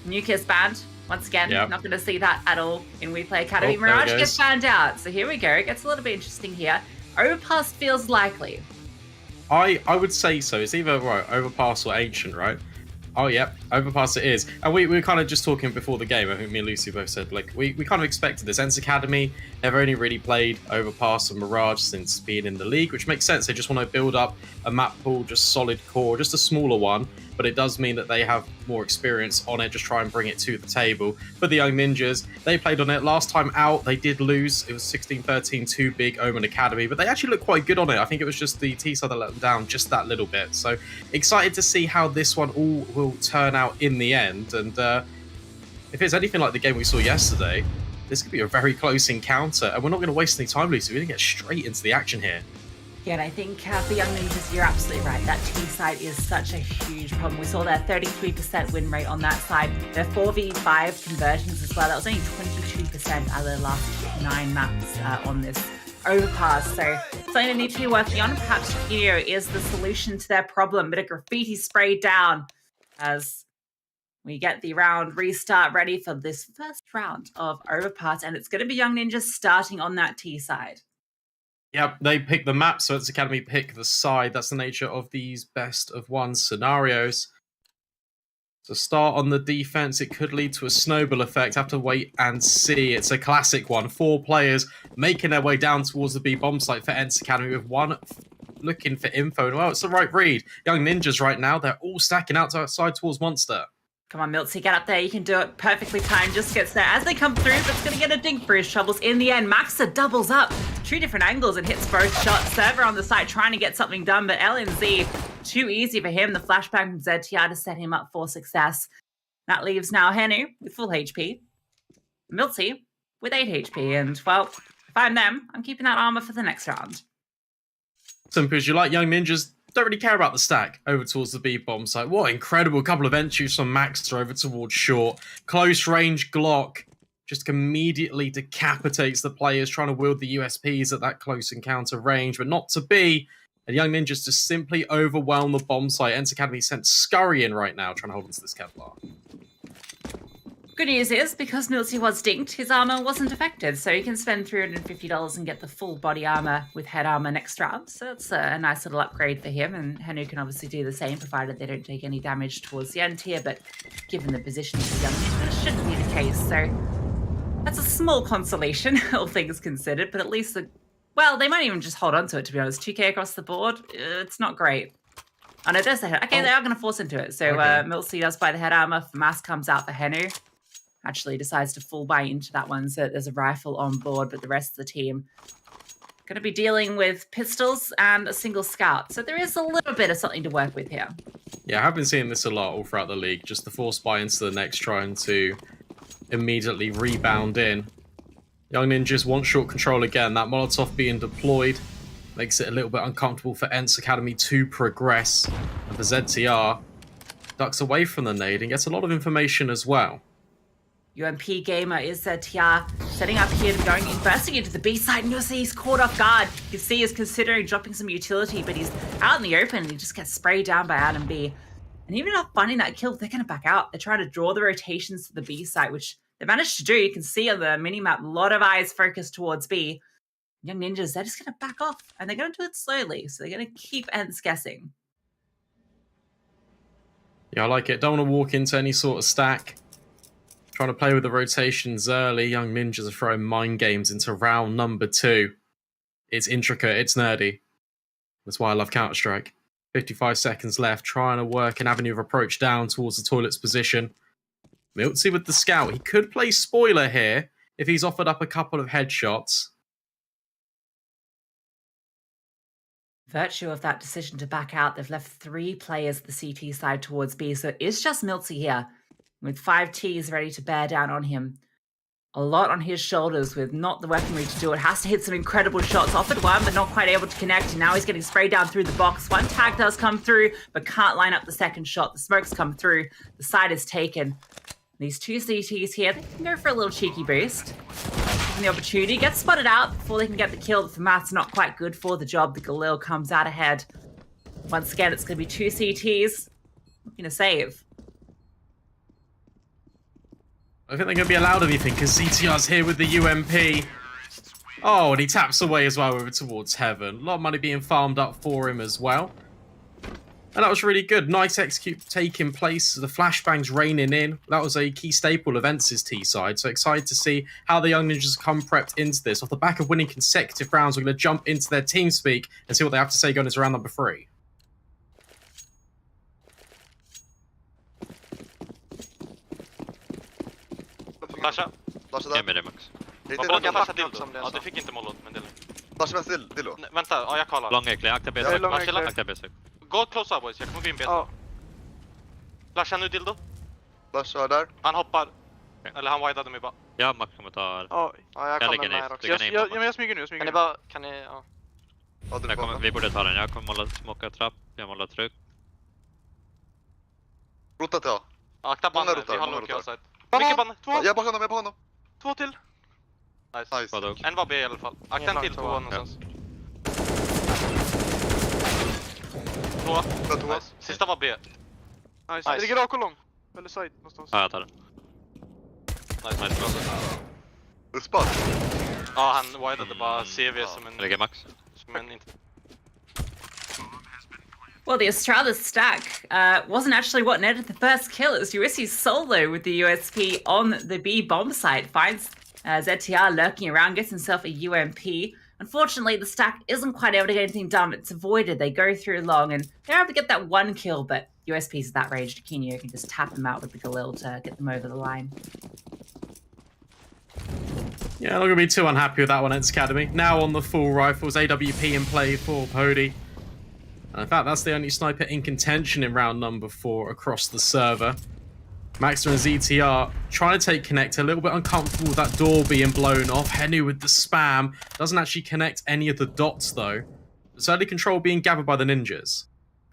New Kiss banned. Once again, not going to see that at all in WePlay Academy. Mirage gets banned out. So here we go. It gets a little bit interesting here. Overpass feels likely.
I would say so. It's either Overpass or Ancient, right? Oh, yeah, Overpass it is. And we were kind of just talking before the game. I think me and Lucy both said, like, we kind of expected this. ENCE Academy, they've only really played Overpass and Mirage since being in the league, which makes sense. They just want to build up a map pool, just solid core, just a smaller one. But it does mean that they have more experience on it, just try and bring it to the table. For the Young Ninjas, they played on it. Last time out, they did lose. It was 16-13 to Big Omen Academy, but they actually looked quite good on it. I think it was just the T-side that let them down just that little bit. So excited to see how this one all will turn out in the end. And if it's anything like the game we saw yesterday, this could be a very close encounter. And we're not going to waste any time, Lucy. We're going to get straight into the action here.
Yeah, and I think for Young Ninjas, you're absolutely right. That T side is such a huge problem. We saw their 33% win rate on that side. Their 4v5 conversions as well. That was only 22% out of their last 9 maps on this Overpass. So something they need to be working on. Perhaps Jaquinho is the solution to their problem. Bit of graffiti sprayed down as we get the round restart ready for this first round of Overpass. And it's going to be Young Ninjas starting on that T side.
Yep, they pick the map, so ENCE Academy pick the side. That's the nature of these best of one scenarios. So start on the defense, it could lead to a snowball effect. Have to wait and see. It's a classic one. 4 players making their way down towards the B bomb site for ENCE Academy, with one looking for info. And well, it's the right read. Young Ninjas right now, they're all stacking outside towards Monster.
Come on, Miltsy, get up there. You can do it. Perfectly timed. Just gets there as they come through, but it's going to get a dink for his shovels. In the end, Maxa doubles up. 2 different angles and hits both shots. Server on the site trying to get something done, but LNZ, too easy for him. The flashbang from ZTR to set him up for success. That leaves now Henu with full HP. Miltsy with 8 HP. And, well, if I'm them, I'm keeping that armor for the next round.
Simple as you like, Young Ninjas don't really care about the stack over towards the B bomb site. What incredible couple of entries from Maxter over towards short. Close range Glock just immediately decapitates the players trying to wield the USPs at that close encounter range, but not to be. And Young Ninjas just simply overwhelm the bomb site. ENCE Academy sent scurrying right now, trying to hold onto this Kevlar.
Good news is, because militz was dinked, his armor wasn't affected, so you can spend $350 and get the full body armor with head armor next round. So that's a nice little upgrade for him, and Henu can obviously do the same, provided they don't take any damage towards the end tier, but given the position of the Young Ninja, that shouldn't be the case, so that's a small consolation, all things considered, but at least, well, they might even just hold on to it, to be honest. 2k across the board, it's not great. Oh no, there's the head. Okay, they are going to force into it, so militz does buy the head armor, FAMAS comes out for Henu. Actually decides to full buy into that one, so there's a rifle on board, but the rest of the team going to be dealing with pistols and a single scout. So there is a little bit of something to work with here.
Yeah, I have been seeing this a lot all throughout the league. Just the force buy into the next, trying to immediately rebound in. Young Ninjas want short control again. That Molotov being deployed makes it a little bit uncomfortable for ENCE Academy to progress. And the ZTR ducks away from the nade and gets a lot of information as well.
UMP Gamer is Tia setting up here, bursting into the B side, and you'll see he's caught off guard. You can see he's considering dropping some utility, but he's out in the open and he just gets sprayed down by Adam B. And even not finding that kill, they're going to back out. They're trying to draw the rotations to the B site, which they managed to do. You can see on the minimap, a lot of eyes focused towards B. Young Ninjas, they're just going to back off, and they're going to do it slowly, so they're going to keep ENCE guessing.
Yeah, I like it. Don't want to walk into any sort of stack. Trying to play with the rotations early. Young Ninjas are throwing mind games into round number 2. It's intricate. It's nerdy. That's why I love Counter-Strike. 55 seconds left. Trying to work an avenue of approach down towards the toilet's position. miltz with the scout. He could play spoiler here if he's offered up a couple of headshots.
Virtue of that decision to back out, they've left 3 players at the CT side towards B, so it's just miltz here, with 5 Ts ready to bear down on him. A lot on his shoulders with not the weaponry to do it. Has to hit some incredible shots. Offered one, but not quite able to connect. And now he's getting sprayed down through the box. One tag does come through, but can't line up the second shot. The smokes come through. The side is taken. These 2 CTs here, they can go for a little cheeky boost. Given the opportunity, gets spotted out before they can get the kill. The FAMAS not quite good for the job. The Galil comes out ahead. Once again, it's going to be 2 CTs. Looking to save.
I think they're going to be allowed anything because CTR's here with the UMP. Oh, and he taps away as well over towards Heaven. A lot of money being farmed up for him as well. And that was really good. Nice execute taking place. The flashbangs raining in. That was a key staple of ENCE's T side. So excited to see how the Young Ninjas come prepped into this. Off the back of winning consecutive rounds, we're going to jump into their team speak and see what they have to say going into round number 3.
Flasha.
Flasha där. Ge mig det Max.
Jag flashade dildo. Ja, du fick inte molot, men dildo.
Flasha med dildo.
Vänta, ja jag kollar.
Lång ekle, akta B-sök. Akta B-sök.
Gå close boys, jag kommer gå in B-sök. Flasha nu dildo.
Flasha där.
Han hoppar. Eller han widade mig bara.
Ja, Max kommer ta...
Ja, jag kommer med här också. Jag smyger nu, Kan ni bara... Kan ni... Ja.
Vi borde ta den. Jag kommer måla smoka trapp. Jag målar tryck.
Rota till.
Akta bandet, vi har low kill side. Mycket band, 2.
Jag är på honom.
2 till. Nice. En var B i alla fall. Akta en till 2 någonstans. 2. Nice. Sista var B. Nice. Det ligger rak och lång. Eller side någonstans.
Ja, jag tar den.
Nice.
Spot.
Ja, han widade bara CV som en...
Lägger Max.
Som en...
Well, the Astralis stack wasn't actually what netted the first kill. It was USC solo with the USP on the B bomb site. Finds ZTR lurking around, gets himself a UMP. Unfortunately, the stack isn't quite able to get anything done. It's avoided. They go through long, and they're able to get that 1 kill, but USP's at that range. Kinyo can just tap them out with the Galil to get them over the line.
Yeah, not going to be too unhappy with that one, ENCE Academy. Now on the full rifles, AWP in play for Pody. And in fact, that's the only sniper in contention in round number 4 across the server. Maxter and ZTR trying to take connect, a little bit uncomfortable with that door being blown off. Henu with the spam. Doesn't actually connect any of the dots though. It's early control being gathered by the ninjas.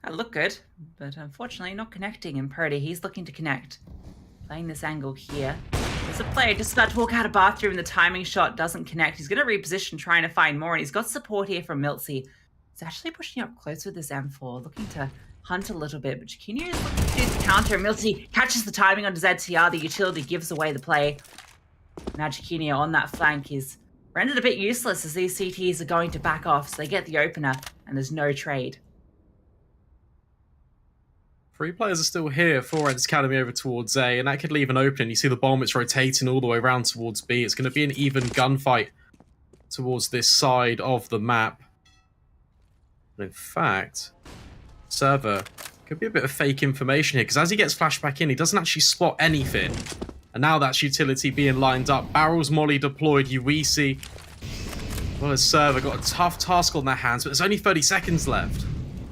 That looked good, but unfortunately not connecting in Purdy. He's looking to connect. Playing this angle here. There's a player just about to walk out of bathroom. The timing shot doesn't connect. He's going to reposition, trying to find more, and he's got support here from miltz. He's actually pushing up close with this M4, looking to hunt a little bit, but Chiquinho is looking to do the counter. Milty catches the timing on ZTR. The utility gives away the play. Now Chiquinho on that flank is rendered a bit useless as these CTs are going to back off, so they get the opener, and there's no trade.
3 players are still here for ENCE Academy over towards A, and that could leave an opening. You see the bomb, it's rotating all the way around towards B. It's going to be an even gunfight towards this side of the map. But in fact, Server could be a bit of fake information here, because as he gets flashed back in, he doesn't actually spot anything. And now that's utility being lined up. Barrels Molly deployed, Uisi. Well, as Server got a tough task on their hands, but there's only 30 seconds left.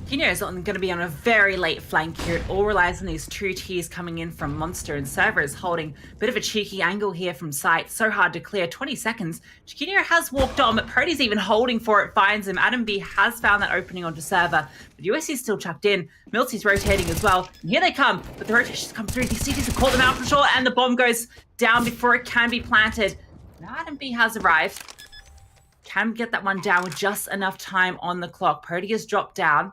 Chiquinho is going to be on a very late flank here. It all relies on these 2 Ts coming in from Monster, and Server is holding a bit of a cheeky angle here from sight. So hard to clear. 20 seconds. Chiquinho has walked on, but Prote's even holding for it, finds him. Adam B has found that opening onto Server, but USC is still chucked in. Milty's rotating as well. And here they come, but the rotations come through. These CTs have caught them out for sure, and the bomb goes down before it can be planted. Now Adam B has arrived. Can get that one down with just enough time on the clock. Prote has dropped down.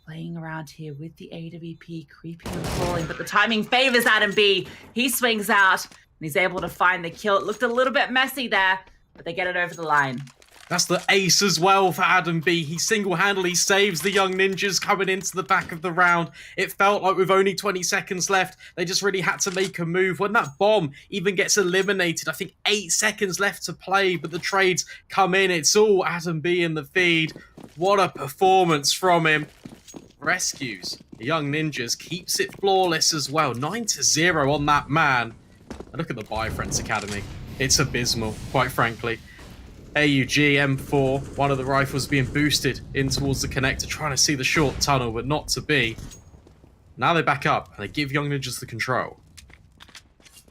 Playing around here with the AWP, creeping and crawling, but the timing favors Adam B. He swings out, and he's able to find the kill. It looked a little bit messy there, but they get it over the line.
That's the ace as well for Adam B. He single-handedly saves the Young Ninjas coming into the back of the round. It felt like with only 20 seconds left, they just really had to make a move. When that bomb even gets eliminated, I think 8 seconds left to play, but the trades come in. It's all Adam B in the feed. What a performance from him. Rescues the Young Ninjas, keeps it flawless as well. 9-0 on that man. And look at the buy for ENCE Academy. It's abysmal, quite frankly. AUG M4, one of the rifles being boosted in towards the connector, trying to see the short tunnel, but not to be. Now they back up, and they give Young Ninjas the control.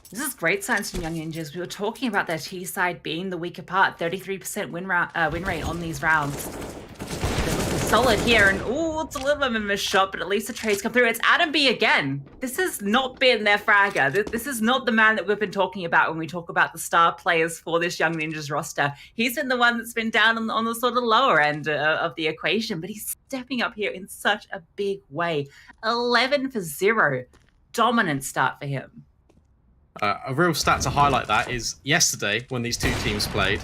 This is great signs from Young Ninjas. We were talking about their T side being the weaker part, 33% win rate on these rounds. They're looking solid here, and ooh, it's a little bit of a missed shot, but at least the trades come through. It's Adam B again. This has not been their fragger. This is not the man that we've been talking about when we talk about the star players for this Young Ninjas roster. He's been the one that's been down on the sort of lower end of the equation, but he's stepping up here in such a big way. 11-0. Dominant start for him.
A real stat to highlight that is yesterday when these two teams played.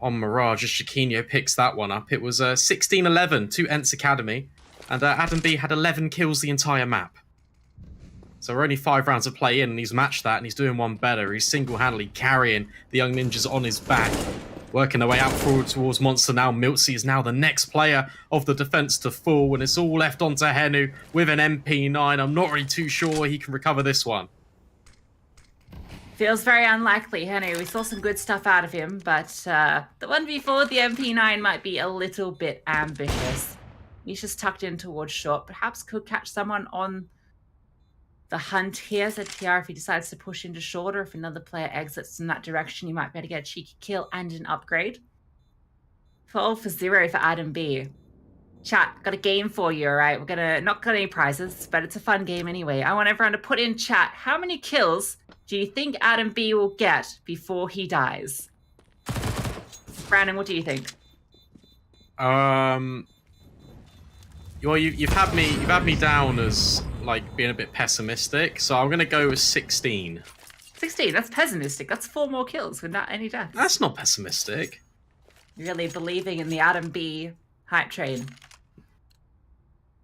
On Mirage, as Chiquinho picks that one up, it was 16-11 to ENCE Academy, and Adam B had 11 kills the entire map. So we're only 5 rounds of play in, and he's matched that, and he's doing one better. He's single-handedly carrying the Young Ninjas on his back, working their way out forward towards Monster now. Miltsy is now the next player of the defense to fall, and it's all left onto Henu with an MP9. I'm not really too sure he can recover this one.
Feels very unlikely, Henry. We saw some good stuff out of him, but the 1v4, the MP9 might be a little bit ambitious. He's just tucked in towards short. Perhaps could catch someone on the hunt here. So TR, if he decides to push into short, or if another player exits in that direction, you might be able to get a cheeky kill and an upgrade. 12-0 for Adam B. Chat, got a game for you, all right? We're gonna not got any prizes, but it's a fun game anyway. I want everyone to put in chat, how many kills do you think Adam B will get before he dies? Brandon, what do you think?
Well, you've had me down as like being a bit pessimistic, so I'm gonna go with 16.
16, that's pessimistic. That's 4 more kills without any deaths.
That's not pessimistic.
Really believing in the Adam B hype train.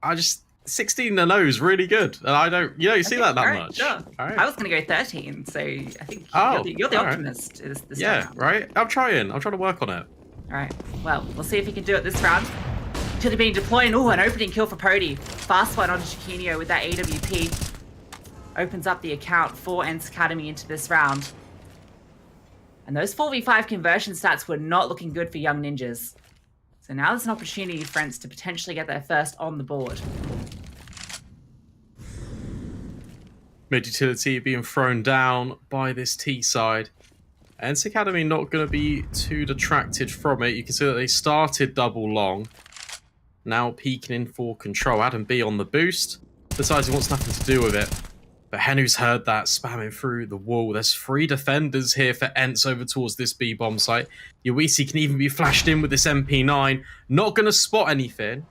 16-0 is really good, and I don't, you see that much.
Sure.
Right.
I was going to go 13, so I think you're the optimist. This
yeah,
time.
Right. I'm trying to work on it.
All right. Well, we'll see if he can do it this round. Utility being deployed. Ooh, an opening kill for Prote. Fast one onto Chiquinho with that AWP. Opens up the account for ENCE Academy into this round. And those 4v5 conversion stats were not looking good for Young Ninjas. So now there's an opportunity for ENCE to potentially get their first on the board.
Mid utility being thrown down by this T side. ENCE Academy not going to be too detracted from it. You can see that they started double long. Now peeking in for control. Adam B on the boost. Decides he wants nothing to do with it. But Henu's heard that, spamming through the wall. There's 3 defenders here for ENCE over towards this B bomb site. Yuisi can even be flashed in with this MP9. Not going to spot anything.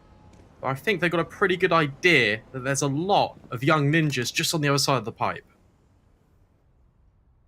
But I think they've got a pretty good idea that there's a lot of young ninjas just on the other side of the pipe.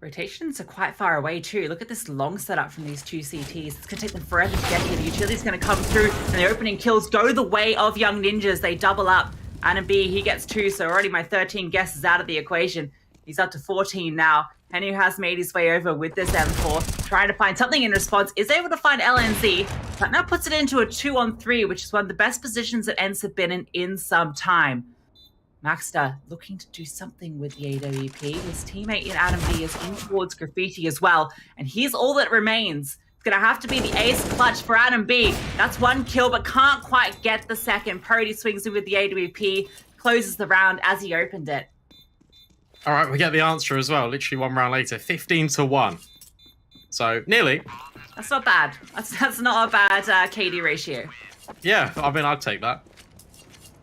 Rotations are quite far away too. Look at this long setup from these 2 CTs. It's going to take them forever to get here. The utility's going to come through, and the opening kills go the way of young ninjas. They double up. Adam B, he gets 2, so already my 13 guess is out of the equation. He's up to 14 now. Henu has made his way over with this M4, trying to find something in response, is able to find LNZ, but now puts it into a 2-on-3, which is one of the best positions that ENCE have been in some time. Maxter looking to do something with the AWP. His teammate in Adam B is in towards Graffiti as well, and he's all that remains. It's going to have to be the ace clutch for Adam B. That's 1 kill, but can't quite get the second. Purdy swings in with the AWP, closes the round as he opened it.
All right, we get the answer as well. Literally 1 round later, 15-1. So nearly.
That's not bad. That's not a bad KD ratio.
Yeah, I mean, I'd take that.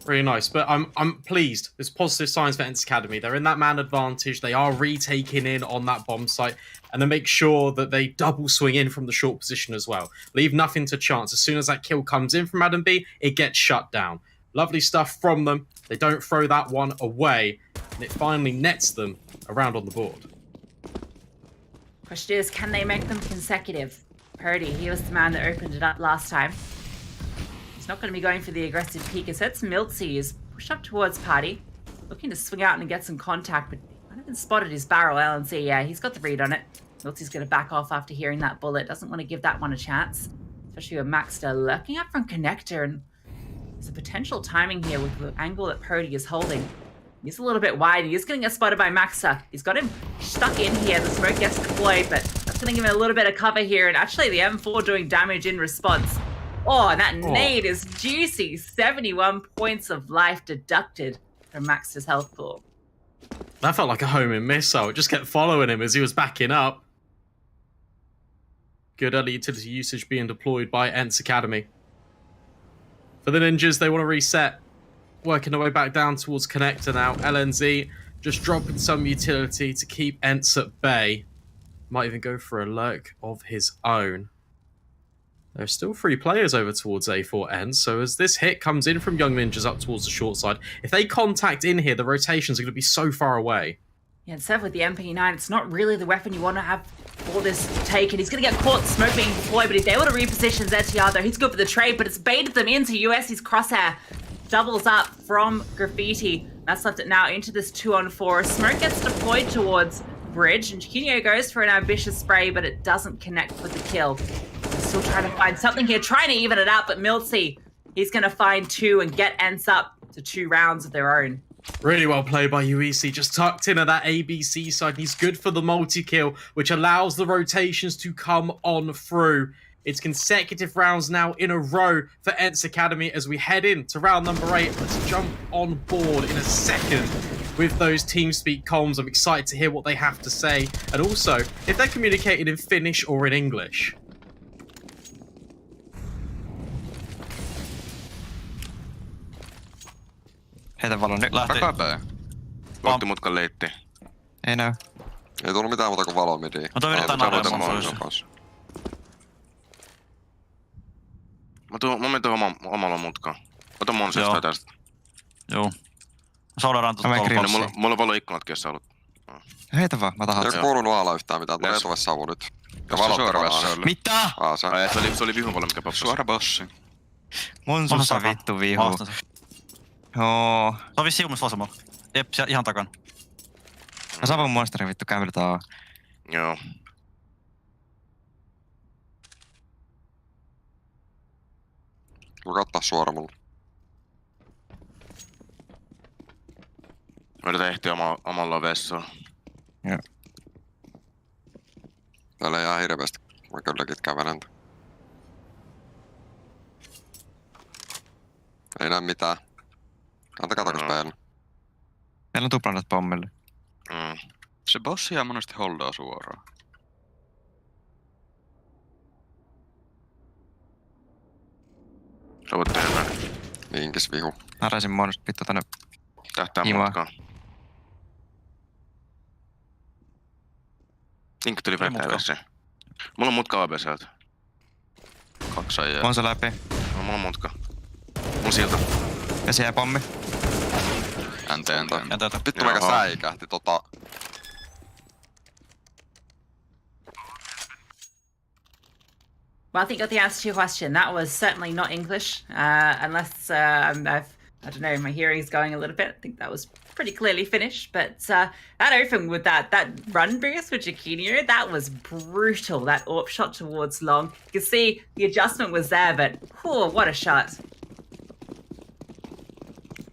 Really nice, but I'm pleased. There's positive signs for ENCE Academy. They're in that man advantage. They are retaking in on that bomb site, and they make sure that they double swing in from the short position as well. Leave nothing to chance. As soon as that kill comes in from Adam B, it gets shut down. Lovely stuff from them. They don't throw that one away, and it finally nets them around on the board.
Question is, can they make them consecutive? Purdy, he was the man that opened it up last time. Not going to be going for the aggressive peek. As that's Miltsy is pushed up towards Party, looking to swing out and get some contact, but I haven't spotted his barrel. LNC, yeah, he's got the read on it. Miltsy's going to back off after hearing that bullet. Doesn't want to give that one a chance, especially with Maxter lurking up from connector, and there's a potential timing here with the angle that Purdy is holding. He's a little bit wide. He is going to get spotted by Maxter. He's got him stuck in here. The smoke gets deployed, but that's going to give him a little bit of cover here, and actually the M4 doing damage in response. Oh, and that nade is juicy. 71 points of life deducted from Maxter's health pool.
That felt like a homing missile. It just kept following him as he was backing up. Good early utility usage being deployed by ENCE Academy. For the ninjas, they want to reset. Working their way back down towards connector now. LNZ just dropping some utility to keep ENCE at bay. Might even go for a lurk of his own. There's still 3 players over towards A4N, so as this hit comes in from Young Ninjas up towards the short side, if they contact in here, the rotations are going to be so far away.
Yeah, instead with the MP9, it's not really the weapon you want to have for this take, and he's going to get caught smoke being deployed, but he's able to reposition ZTR, though. He's good for the trade, but it's baited them into USC's crosshair. Doubles up from Graffiti. That's left it now into this 2-on-4. Smoke gets deployed towards Bridge, and Chiquinho goes for an ambitious spray, but it doesn't connect with the kill. Still trying to find something here, trying to even it out, but Miltsy, he's going to find 2 and get ENCE up to 2 rounds of their own.
Really well played by UEC, just tucked in at that ABC side. He's good for the multi-kill, which allows the rotations to come on through. It's consecutive rounds now in a row for ENCE Academy as we head into round number 8. Let's jump on board in a second with those TeamSpeak comms. I'm excited to hear what they have to say, and also if they're communicating in Finnish or in English.
Heitä valon nyt.
Takaa B. Luotti mutkan leitti.
Ei näy.
Ei tullut mitään muuta kuin valo midiin.
Mä toivon jotain arvoa.
Mä menen tuohon omalla mutkaan. Ota Monsesta tästä.
Joo. Saudaan tuosta kolpassia.
Mulla on paljon ikkunatkin, jos sä haluat.
Heitä vaan, mä tahan.
Ei kuulunut ala yhtään mitään, tulee sulle savu nyt. Ja valot.
Mitä?
Se oli vihun paljon mikä poppasi.
Suora bossi. Monsussa vittu vihu. Joo. Se on vissiin uumissa vasemmalla. Jep, ihan takana. Mä savun monsteri vittu käveletään.
Joo. Voi kattaa suora mulla. Mä yritän ehtiä omalla vessaan.
Joo.
Täällä ei ihan hirveästi. Mä kylläkin kävelen. Ei näe mitään. Katakaas päällä.
Meillä on tuplanat pommille.
Se bossi ihan monesti holdaa suoraan. Sä voit tehdä. Vinkis vihu.
Näräisin monesti vittu tänne
tähtää
himaan.
matkaan. Inkki tuli PPVC. Mulla on mutka ABCltä. 2 ajaa.
On se läpi.
No, mulla on mutka. Mun silta.
Ja siellä pommi.
Entä.
Jätä.
Vittu meikä säikähti
Well, I think got the answer to your question. That was certainly not English, unless I don't know, my hearing's going a little bit. I think that was pretty clearly Finnish, but that open with that run boost with Jaquinho, that was brutal. That AWP shot towards long. You can see the adjustment was there, but whew, what a shot.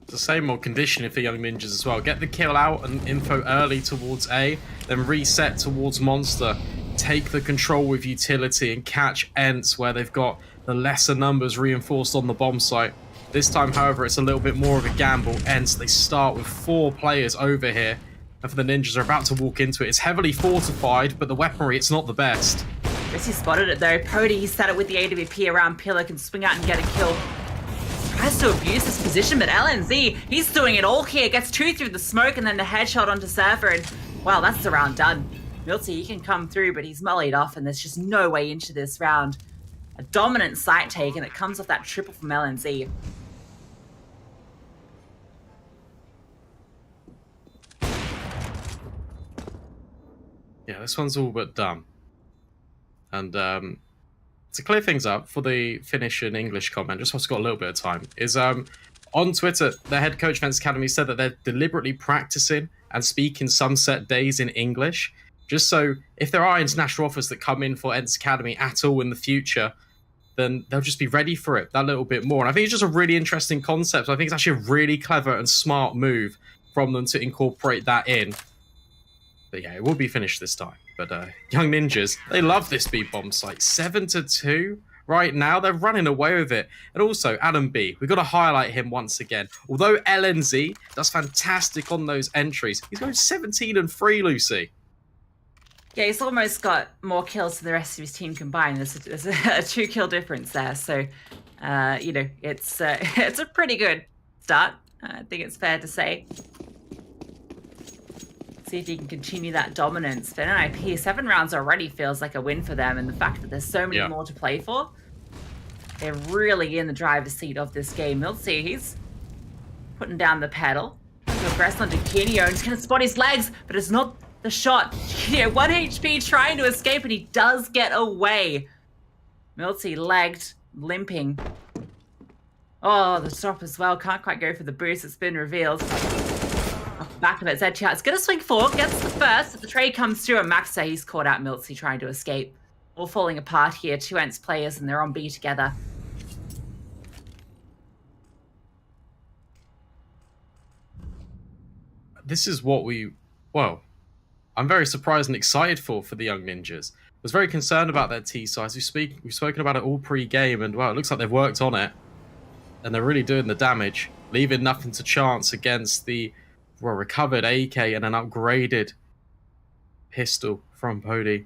It's the same old condition for Young Ninjas as well. Get the kill out and info early towards A, then reset towards Monster. Take the control with utility and catch ENCE where they've got the lesser numbers reinforced on the bomb site. This time, however, it's a little bit more of a gamble. ENCE, they start with 4 players over here. And for the Ninjas, are about to walk into it. It's heavily fortified, but the weaponry, it's not the best.
Guess he spotted it though. Pody, he set it with the AWP around Pillar, can swing out and get a kill. Tries to abuse this position, but LNZ, he's doing it all here. Gets 2 through the smoke and then the headshot onto Surfer, and well, that's the round done. Milty, he can come through, but he's mullied off, and there's just no way into this round. A dominant site take, and it comes off that triple from LNZ.
Yeah, this one's all but done. And to clear things up for the Finnish and English comment, just whilst I've got a little bit of time, is on Twitter, the head coach of ENCE Academy said that they're deliberately practicing and speaking some set days in English, just so if there are international offers that come in for ENCE Academy at all in the future, then they'll just be ready for it that little bit more. And I think it's just a really interesting concept. I think it's actually a really clever and smart move from them to incorporate that in. But yeah, it will be finished this time. But Young Ninjas, they love this B bomb site. 7-2 right now. They're running away with it. And also, Adam B, we've got to highlight him once again. Although LNZ does fantastic on those entries, he's going 17-3, Lucy.
Yeah, he's almost got more kills than the rest of his team combined. There's a 2-kill difference there. So, you know, it's a pretty good start. I think it's fair to say. See if he can continue that dominance. For NIP, 7 rounds already feels like a win for them, and the fact that there's so many more to play for, they're really in the driver's seat of this game. Milty, he's putting down the pedal. To aggress onto Jaquinho, and he's going to spot his legs, but it's not the shot. Jaquinho, 1 HP, trying to escape, and he does get away. Milty legged, limping. Oh, the stop as well. Can't quite go for the boost. It's been revealed. Off the back of it, ZTR. It's going to swing forward, gets the first. The trade comes through, and Maxa, he's caught out Milty trying to escape. All falling apart here. 2 ENCE players, and they're on B together.
This is what well, I'm very surprised and excited for the Young Ninjas. I was very concerned about their T size. We've spoken about it all pre-game, and well, it looks like they've worked on it. And they're really doing the damage, leaving nothing to chance against the recovered AK and an upgraded pistol from Pody.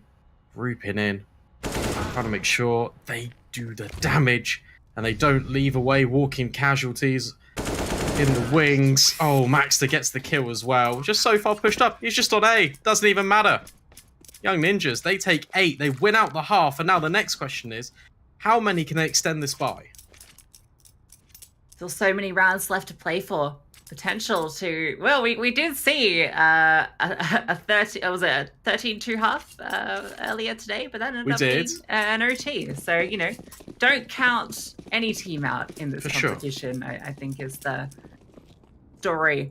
Grouping in, trying to make sure they do the damage and they don't leave away walking casualties in the wings. Oh, Maxter gets the kill as well. Just so far pushed up. He's just on A. Doesn't even matter. Young Ninjas, they take 8. They win out the half. And now the next question is, how many can they extend this by?
Still so many rounds left to play for. Potential to, well, we did see a 13-2 half earlier today, but that ended up being an OT. So, you know, don't count any team out in this competition, I think is the story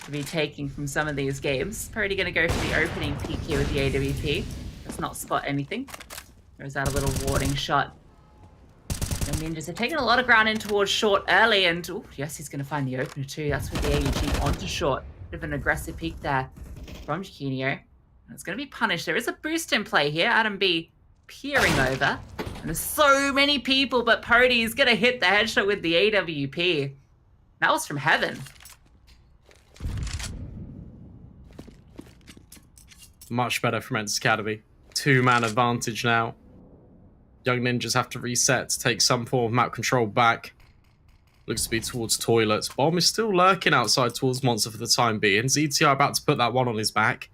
to be taking from some of these games. Probably going to go for the opening peek here with the AWP. Let's not spot anything. There's that a little warning shot. Ninjas have taken a lot of ground in towards short early, and oh yes, he's going to find the opener too. That's with the AEG onto short. Bit of an aggressive peek there from Jaquinho. It's going to be punished. There is a boost in play here. Adam B peering over. And there's so many people, but Pody's going to hit the headshot with the AWP. That was from heaven.
Much better from ENCE Academy. 2-man advantage now. Young Ninjas have to reset to take some form of map control back. Looks to be towards toilets. Bomb is still lurking outside towards Monster for the time being. ZTR about to put that one on his back.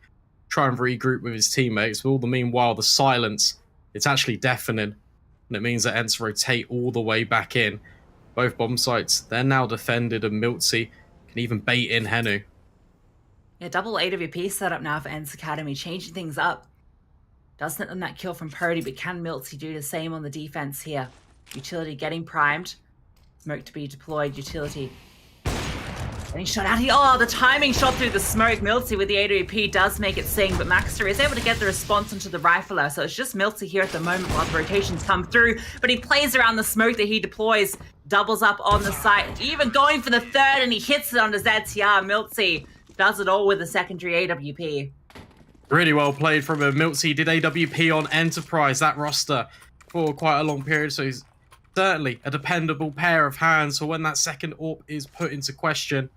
try and regroup with his teammates. But all the meanwhile, the silence, it's actually deafening. And it means that ENCE rotate all the way back in. Both bomb sites, they're now defended, and miltz can even bait in Henu.
Yeah, double AWP setup now for ENCE Academy, changing things up. Doesn't earn that kill from Purdy, but can miltz do the same on the defense here? Utility getting primed. Smoke to be deployed, utility. Getting shot out here. Oh, the timing shot through the smoke. miltz with the AWP does make it sing, but Maxter is able to get the response into the rifler. So it's just miltz here at the moment while the rotations come through. But he plays around the smoke that he deploys, doubles up on the site, even going for the third, and he hits it onto ZTR. miltz does it all with a secondary AWP.
Really well played from him. miltz did AWP on Enterprise, that roster, for quite a long period. So he's certainly a dependable pair of hands for when that second AWP is put into question.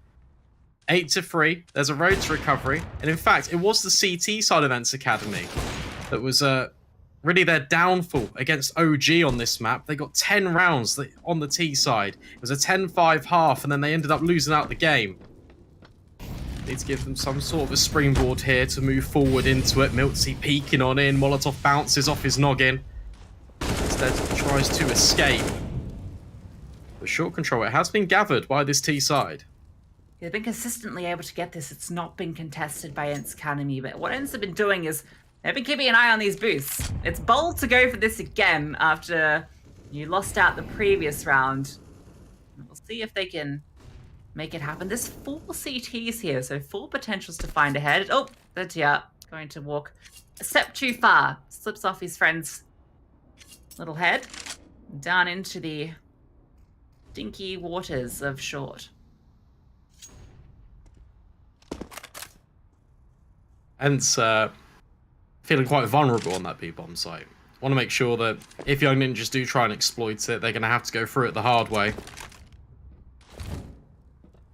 8-3, there's a road to recovery, and in fact, it was the CT side of ENCE Academy that was really their downfall against OG on this map. They got 10 rounds on the T side. It was a 10-5 half, and then they ended up losing out the game. Need to give them some sort of a springboard here to move forward into it. miltz peeking on in, Molotov bounces off his noggin. Instead, tries to escape. The short control, it has been gathered by this T side.
They've been consistently able to get this. It's not been contested by ENCE Academy, but what ENCE have been doing is they've been keeping an eye on these boosts. It's bold to go for this again after you lost out the previous round. We'll see if they can make it happen. There's 4 CTs here, so 4 potentials to find ahead. Oh, that's going to walk a step too far. Slips off his friend's little head, down into the dinky waters of short.
ENCE feeling quite vulnerable on that B-bomb site. Want to make sure that if Young Ninjas do try and exploit it, they're going to have to go through it the hard way.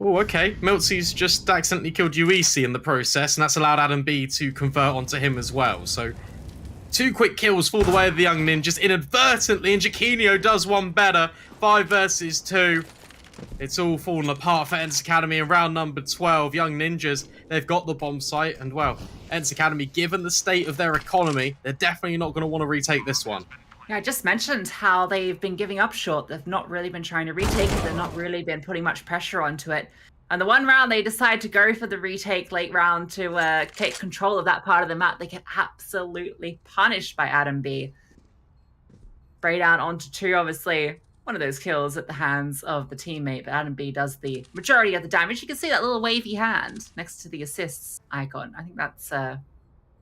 Oh, okay. miltz just accidentally killed UEC in the process, and that's allowed Adam B to convert onto him as well. So 2 quick kills for the way of the Young Ninjas inadvertently, and Jaquinho does one better. 5 versus 2. It's all fallen apart for ENCE Academy in round number 12. Young Ninjas, they've got the bomb site, and well, ENCE Academy, given the state of their economy, they're definitely not going to want to retake this one.
Yeah, I just mentioned how they've been giving up short. They've not really been trying to retake it. They've not really been putting much pressure onto it. And the one round they decide to go for the retake late round to take control of that part of the map, they get absolutely punished by Adam B. Sprayed out onto 2, obviously. One of those kills at the hands of the teammate, but Adam B does the majority of the damage. You can see that little wavy hand next to the assists icon. I think that's a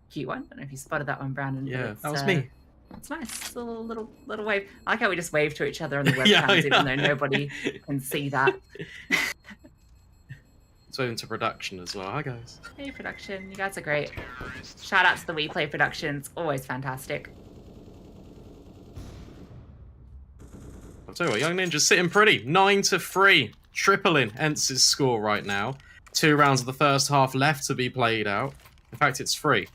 cute one. I don't know if you spotted that one, Brandon.
Yeah, that was me.
It's nice. It's a little wave. I like how we just wave to each other on the webcams, even though nobody can see that.
It's waving to production as well. Hi, guys.
Hey, production. You guys are great. Shout out to the WePlay productions. Always fantastic.
I'll tell you what, Young Ninjas sitting pretty. 9-3. Tripling ENCE's score right now. 2 rounds of the first half left to be played out. In fact, it's 3.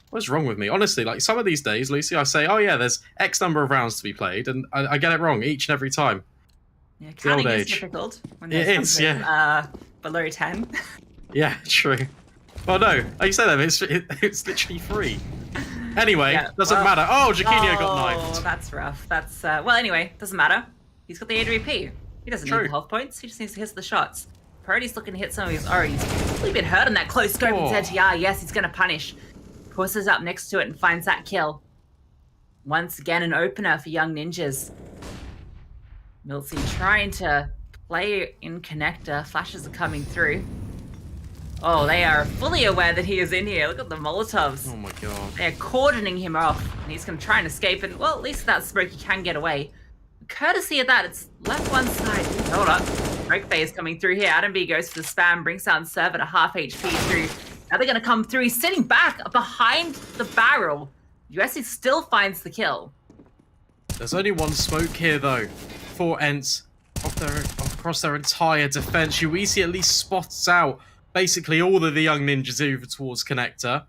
What's wrong with me? Honestly, like some of these days, Lucy, I say, oh yeah, there's X number of rounds to be played, and I get it wrong each and every time.
Yeah, counting is difficult when there's something below 10.
Yeah, true. Well, no, like you say that, it's literally 3. Anyway, doesn't matter. Oh, Jaquinho got knifed.
Oh, that's rough. That's, well, anyway, doesn't matter. He's got the AWP. He doesn't need the health points. He just needs to hit the shots. Purdy's looking to hit some of his O's. He's really been hurt on that close scope and ZTR. Yes, he's going to punish. Pushes up next to it and finds that kill. Once again, an opener for Young Ninjas. miltz trying to play in connector. Flashes are coming through. Oh, they are fully aware that he is in here. Look at the Molotovs.
Oh my god.
They're cordoning him off, and he's going to try and escape. And, well, at least without smoke, he can get away. Courtesy of that, it's left one side. Hold up. Smoke Bay is coming through here. Adam B goes for the spam, brings down Server to half HP through. Now they're going to come through. He's sitting back behind the barrel. USC still finds the kill.
There's only one smoke here, though, for ENCE. Across their entire defense. UEC at least spots out basically all of the Young Ninjas over towards connector.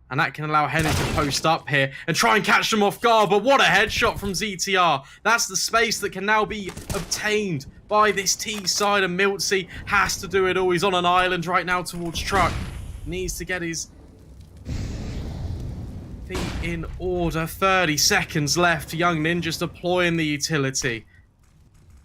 And that can allow Henry to post up here and try and catch them off guard. But what a headshot from ZTR. That's the space that can now be obtained by this T side. And miltz has to do it all. He's on an island right now towards truck. Needs to get his feet in order. 30 seconds left. Young Ninjas deploying the utility.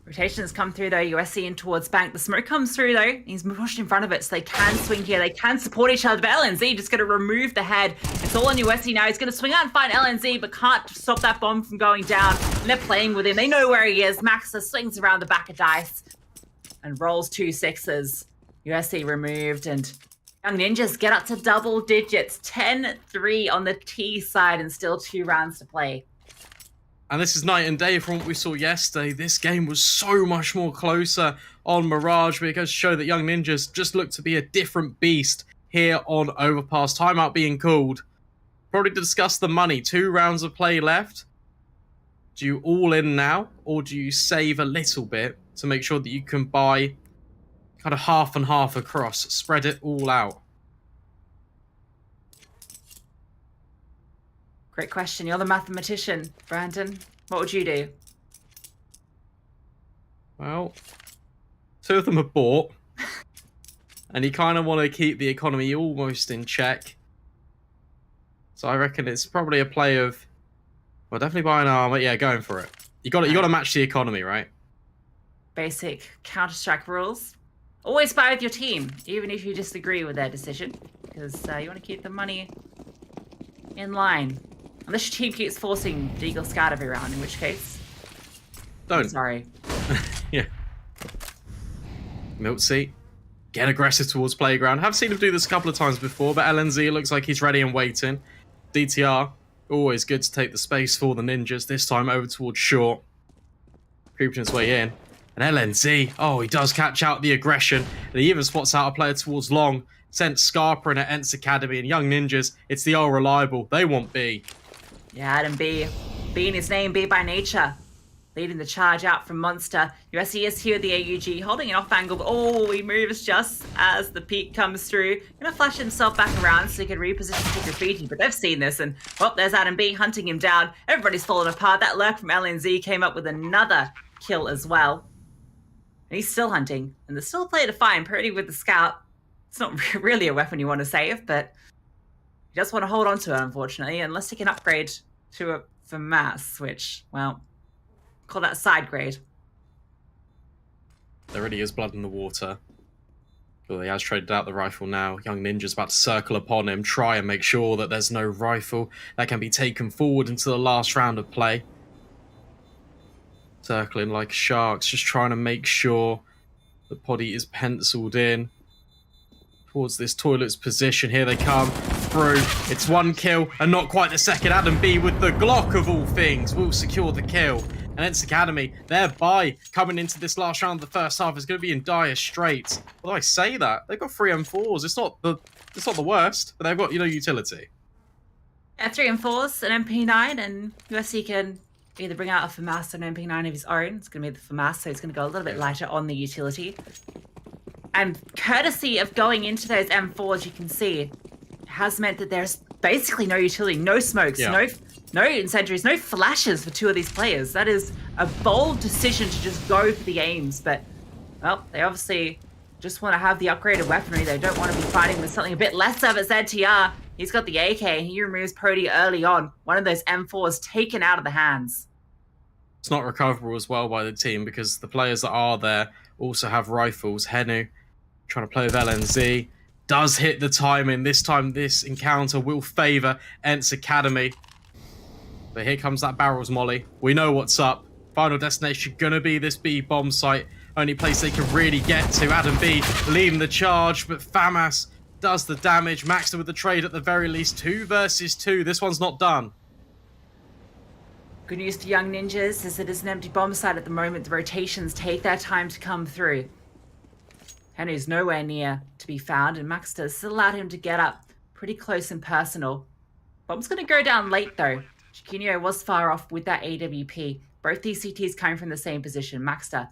Rotations come through though. USC in towards bank. The smoke comes through though. He's pushed in front of it, so they can swing here. They can support each other. But LNZ just going to remove the head. It's all on USC now. He's going to swing out and find LNZ, but can't stop that bomb from going down. And they're playing with him. They know where he is. Maxa swings around the back of dice and rolls 2 6s. USC removed, and Young Ninjas get up to double digits. 10-3 on the T side, and still 2 rounds to play.
And this is night and day from what we saw yesterday. This game was so much more closer on Mirage, but it goes to show that Young Ninjas just look to be a different beast here on Overpass. Timeout being called. Probably to discuss the money. 2 rounds of play left. Do you all in now, or do you save a little bit to make sure that you can buy kind of half and half across? Spread it all out.
Great question. You're the mathematician, Brandon. What would you do?
Well, 2 of them are bought. And you kind of want to keep the economy almost in check. So I reckon it's probably a play of, well, definitely buying armor. Yeah, going for it. You got to match the economy, right?
Basic Counter-Strike rules. Always buy with your team, even if you disagree with their decision, because you want to keep the money in line. Unless your team keeps forcing the Eagle Scout every round, in which case...
Don't.
Sorry.
Yeah. Miltsy, get aggressive towards playground. I've seen him do this a couple of times before, but LNZ looks like he's ready and waiting. DTR, always good to take the space for the Ninjas. This time over towards short. Creeping his way in. And LNZ, oh, he does catch out the aggression. And he even spots out a player towards long. Sent Scarpa in at ENCE Academy. And Young Ninjas, it's the old reliable. They want B.
Yeah, Adam B. B in his name, B by nature. Leading the charge out from Monster. USC is here, the AUG, holding an off angle. Oh, he moves just as the peak comes through. Gonna flash himself back around so he can reposition to graffiti, but they've seen this, and well, there's Adam B hunting him down. Everybody's fallen apart. That lurk from LNZ came up with another kill as well. And he's still hunting, and there's still a player to find. Purdy with the scout. It's not really a weapon you want to save, but you just want to hold on to it, unfortunately, unless you can upgrade to a FAMAS, which, well, call that a side grade.
There already is blood in the water. Well, he has traded out the rifle now. Young Ninja's about to circle upon him, try and make sure that there's no rifle that can be taken forward into the last round of play. Circling like sharks, just trying to make sure the Poddy is penciled in towards this toilet's position. Here they come through. It's 1 kill and not quite the second. Adam B with the Glock of all things will secure the kill. And ENCE Academy, their buy coming into this last round of the first half is going to be in dire straits. Although I say that, they've got 3 M4s. It's not the worst, but they've got, you know, utility.
Yeah, 3 M4s, an MP9, and USC can either bring out a FAMAS or an MP9 of his own. It's going to be the FAMAS, so it's going to go a little bit lighter on the utility. And courtesy of going into those M4s, you can see, has meant that there's basically no utility, no smokes, no incendiaries, no flashes for 2 of these players. That is a bold decision to just go for the aims, but, well, they obviously just want to have the upgraded weaponry. They don't want to be fighting with something a bit less of a ZTR. He's got the AK, and he removes Purdy early on. One of those M4s taken out of the hands.
It's not recoverable as well by the team because the players that are there also have rifles. Henu trying to play with LNZ. Does hit the timing. This time this encounter will favour ENCE Academy. But here comes that barrels molly. We know what's up. Final destination gonna be this B bomb site. Only place they can really get to. Adam B leading the charge, but FAMAS does the damage. Maxter with the trade at the very least. 2 versus 2. This one's not done.
Good news for Young Ninjas is it is an empty bomb site at the moment. The rotations take their time to come through. Henry's nowhere near to be found, and Maxter still allowed him to get up pretty close and personal. Bomb's going to go down late, though. Chiquinho was far off with that AWP. Both these CTs coming from the same position. Maxter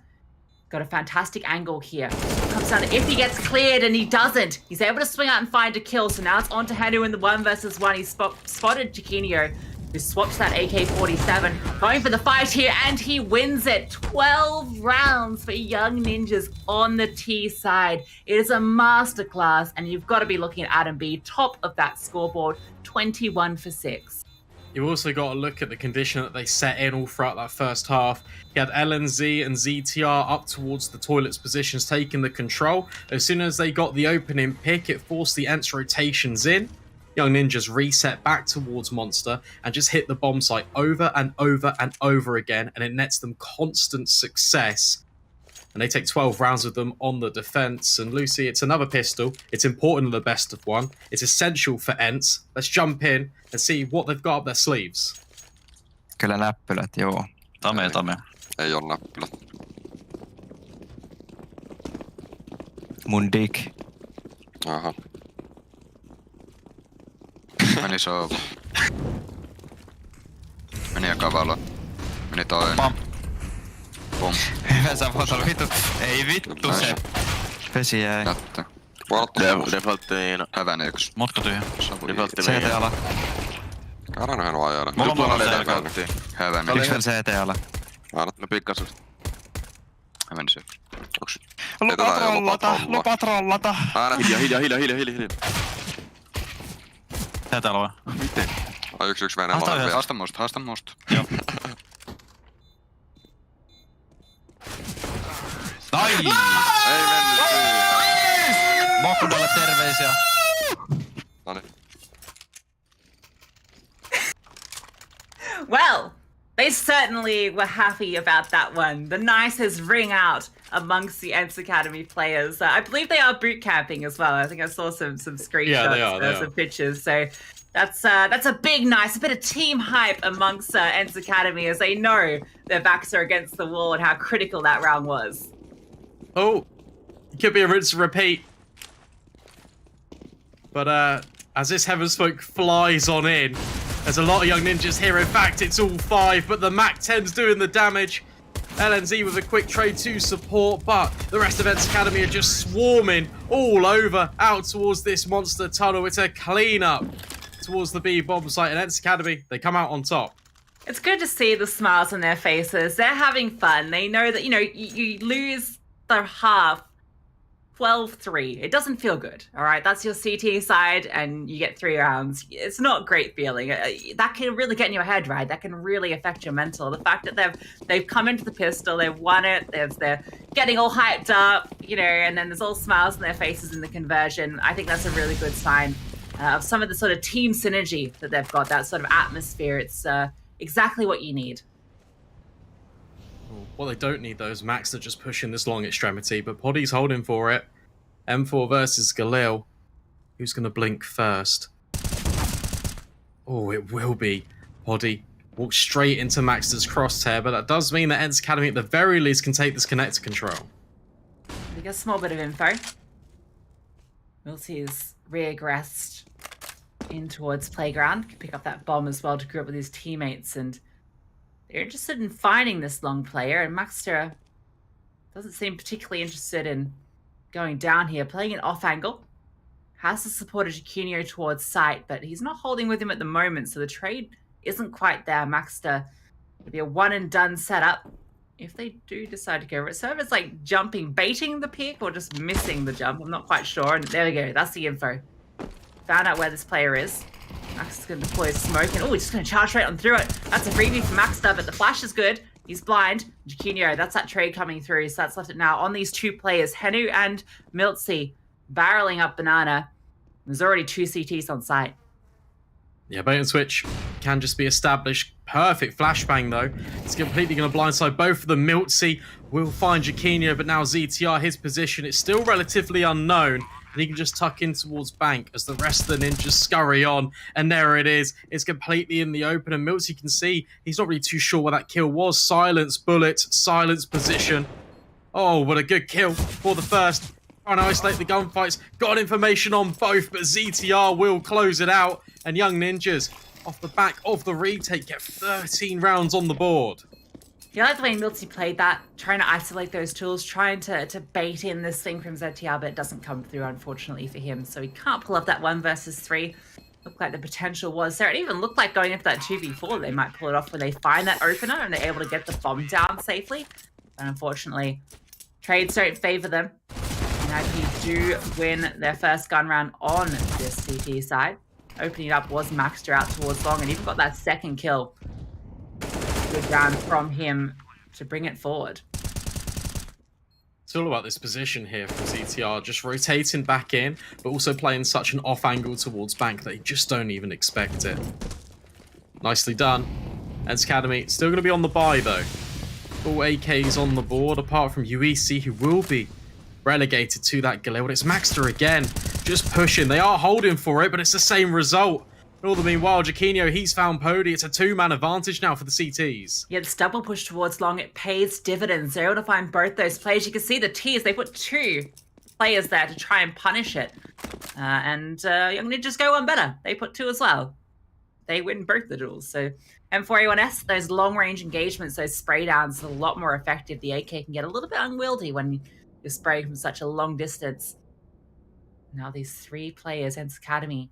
got a fantastic angle here. Comes down to if he gets cleared, and he doesn't. He's able to swing out and find a kill, so now it's on to Hanu in the 1 versus 1. He's spotted Chiquinho. who swaps that AK-47, going for the fight here, and he wins it. 12 rounds for Young Ninjas on the T side. It is a masterclass, and you've got to be looking at Adam B, top of that scoreboard, 21 for 6.
You've also got to look at the condition that they set in all throughout that first half. You had LNZ and ZTR up towards the toilets positions, taking the control. As soon as they got the opening pick, it forced the ENCE rotations in. Young Ninjas reset back towards Monster and just hit the bomb site over and over and over again, and it nets them constant success. And they take 12 rounds with them on the defense. And Lucy, it's another pistol. It's important in the best of one. It's essential for ENCE. Let's jump in and see what they've got up their sleeves.
Kyllä näppylät, joo. Tame.
Ei oo näppylät.
Mun dick.
Aha.
Meni sova. Meni eka valo. Meni toinen.
Pam.
Pum.
Hyvä sä voit olla vittu. Ei vittu se. Pesi jäi.
Jättä.
Defaulttiin.
Hävän yksi.
Motka tyhjä.
Defaultti
CT-ala.
Käydään yhden ajalla.
Mulla on
Defaultti. Hävän
yksi
yksi.
vielä CT-ala.
No pikkasus. Hävän yksi.
Lupa trollata.
Hiljaa.
CT-ala.
Miten? Ai yksi Venäjä molemmat.
Haastan musta.
Joo. Ai!
Ei mennyt siihen.
Mokudalle terveisiä.
Noniin.
Well, they certainly were happy about that one. The nicest ring out amongst the ENCE Academy players. I believe they are boot camping as well. I think I saw some screenshots,
Yeah, they are.
some pictures. So that's a big nice, a bit of team hype amongst ENCE Academy as they know their backs are against the wall and how critical that round was.
Oh, it could be a rinse and repeat. But as this Heaven Smoke flies on in, there's a lot of Young Ninjas here. In fact, it's all 5, but the MAC-10's doing the damage. LNZ with a quick trade to support, but the rest of ENCE Academy are just swarming all over out towards this monster tunnel. It's a clean-up towards the B bomb site, and ENCE Academy, they come out on top.
It's good to see the smiles on their faces. They're having fun. They know that, you lose the half 12-3. It doesn't feel good, all right? That's your CT side, and you get 3 rounds. It's not a great feeling. That can really get in your head, right? That can really affect your mental. The fact that they've come into the pistol, they've won it, they're getting all hyped up, and then there's all smiles on their faces in the conversion. I think that's a really good sign of some of the sort of team synergy that they've got, that sort of atmosphere. It's exactly what you need.
What they don't need, though, is Max that just pushing this long extremity, but Poddy's holding for it. M4 versus Galil. Who's going to blink first? Oh, it will be Poddy. Walks straight into Max's crosshair, but that does mean that ENCE Academy at the very least can take this connector control.
We got a small bit of info. Milty's regressed in towards Playground. Can pick up that bomb as well to group up with his teammates, and they're interested in finding this long player, and Maxter doesn't seem particularly interested in going down here, playing an off angle. Has the support of Jacunio towards site, but he's not holding with him at the moment, so the trade isn't quite there. Maxter would be a one and done setup if they do decide to go. It's sort of it's like jumping, baiting the pick, or just missing the jump. I'm not quite sure. And there we go. That's the info. Found out where this player is. Max is going to deploy smoke, and he's just going to charge straight on through it. That's a freebie for Maxter, but the flash is good. He's blind. Jacunio, that's that trade coming through. So that's left it now on these 2 players, Henu and Miltzy, barreling up Banana. There's already 2 CTs on site.
Yeah, bait and switch can just be established. Perfect flashbang, though. It's completely going to blindside both of them. Miltzy will find Jacunio, but now ZTR, his position, it's still relatively unknown. And he can just tuck in towards Bank as the rest of the ninjas scurry on. And there it is. It's completely in the open. And Miltzy can see he's not really too sure where that kill was. Silence bullet, silence position. Oh, what a good kill for the first. Trying to isolate the gunfights. Got information on both, but ZTR will close it out. And Young Ninjas, off the back of the retake, get 13 rounds on the board.
I like the way Miltzy played that, trying to isolate those tools, trying to bait in this thing from ZTR, but it doesn't come through, unfortunately, for him. So he can't pull up that 1 versus 3. looked like the potential was there. It even looked like going into that 2v4, they might pull it off when they find that opener and they're able to get the bomb down safely. But unfortunately, trades don't favor them. NAVI do win their first gun round on this CT side. Opening it up was Maxter out towards long and even got that second kill. Good round from him to bring it forward.
It's all about this position here from ZTR, just rotating back in, but also playing such an off angle towards bank that they just don't even expect it. Nicely done. ENCE Academy still going to be on the buy though. All AKs on the board, apart from UEC, who will be relegated to that Galil. It's Maxter again, just pushing. They are holding for it, but it's the same result. And all the meanwhile, Jaquinho, he's found Pody. It's a two-man advantage now for the CTs.
Yeah, this double push towards long, it pays dividends. They're able to find both those players. You can see the T's, they put 2 players there to try and punish it. And Young Ninjas go one better. They put 2 as well. They win both the duels. So M4A1S, those long-range engagements, those spray downs are a lot more effective. The AK can get a little bit unwieldy when you're spraying from such a long distance. Now these 3 players, ENCE Academy,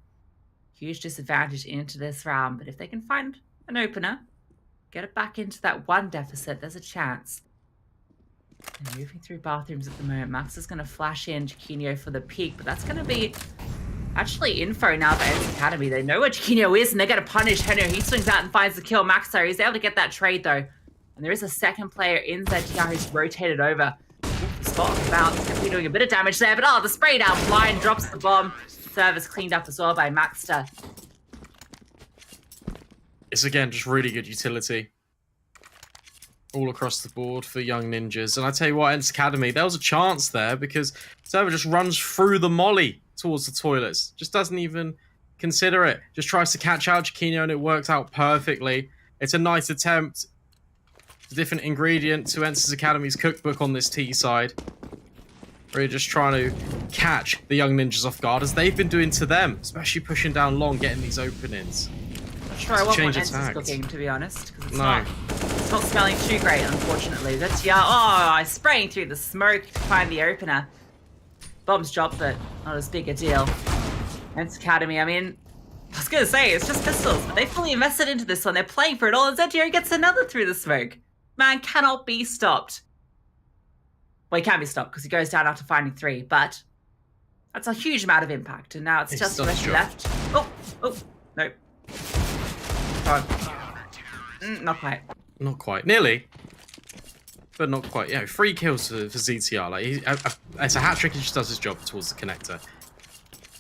huge disadvantage into this round. But if they can find an opener, get it back into that 1 deficit, there's a chance. And moving through bathrooms at the moment. Max is going to flash in Jaquinho for the peak, but that's going to be actually info now for ENCE Academy. They know where Jaquinho is, and they're going to punish Henry. He swings out and finds the kill. Maxter, he's able to get that trade, though. And there is a second player in ZTR who's rotated over. Spot bounce, Jaquinho doing a bit of damage there, but the spray down blind drops the bomb. Service cleaned up as well by Maxter.
It's again just really good utility all across the board for Young Ninjas. And I tell you what, ENCE Academy, there was a chance there because Server just runs through the molly towards the toilets. Just doesn't even consider it. Just tries to catch out Jaquinho and it works out perfectly. It's a nice attempt. It's a different ingredient to ENCE Academy's cookbook on this T side. Really just trying to catch the Young Ninjas off guard as they've been doing to them, especially pushing down long, getting these openings.
Not sure I want what ENCE is cooking, to be honest, because it's not smelling too great, unfortunately. That's spraying through the smoke to find the opener. Bomb's dropped, but not as big a deal. ENCE Academy, I mean, I was gonna say it's just pistols, but they fully invested into this one. They're playing for it all, and ZTR gets another through the smoke. Man cannot be stopped. Well, he can be stopped because he goes down after finding 3, but that's a huge amount of impact. And now it's just left. Oh, nope. Not quite.
Not quite. Nearly. But not quite. Yeah, 3 kills for ZTR. Like, it's a hat trick. He just does his job towards the connector.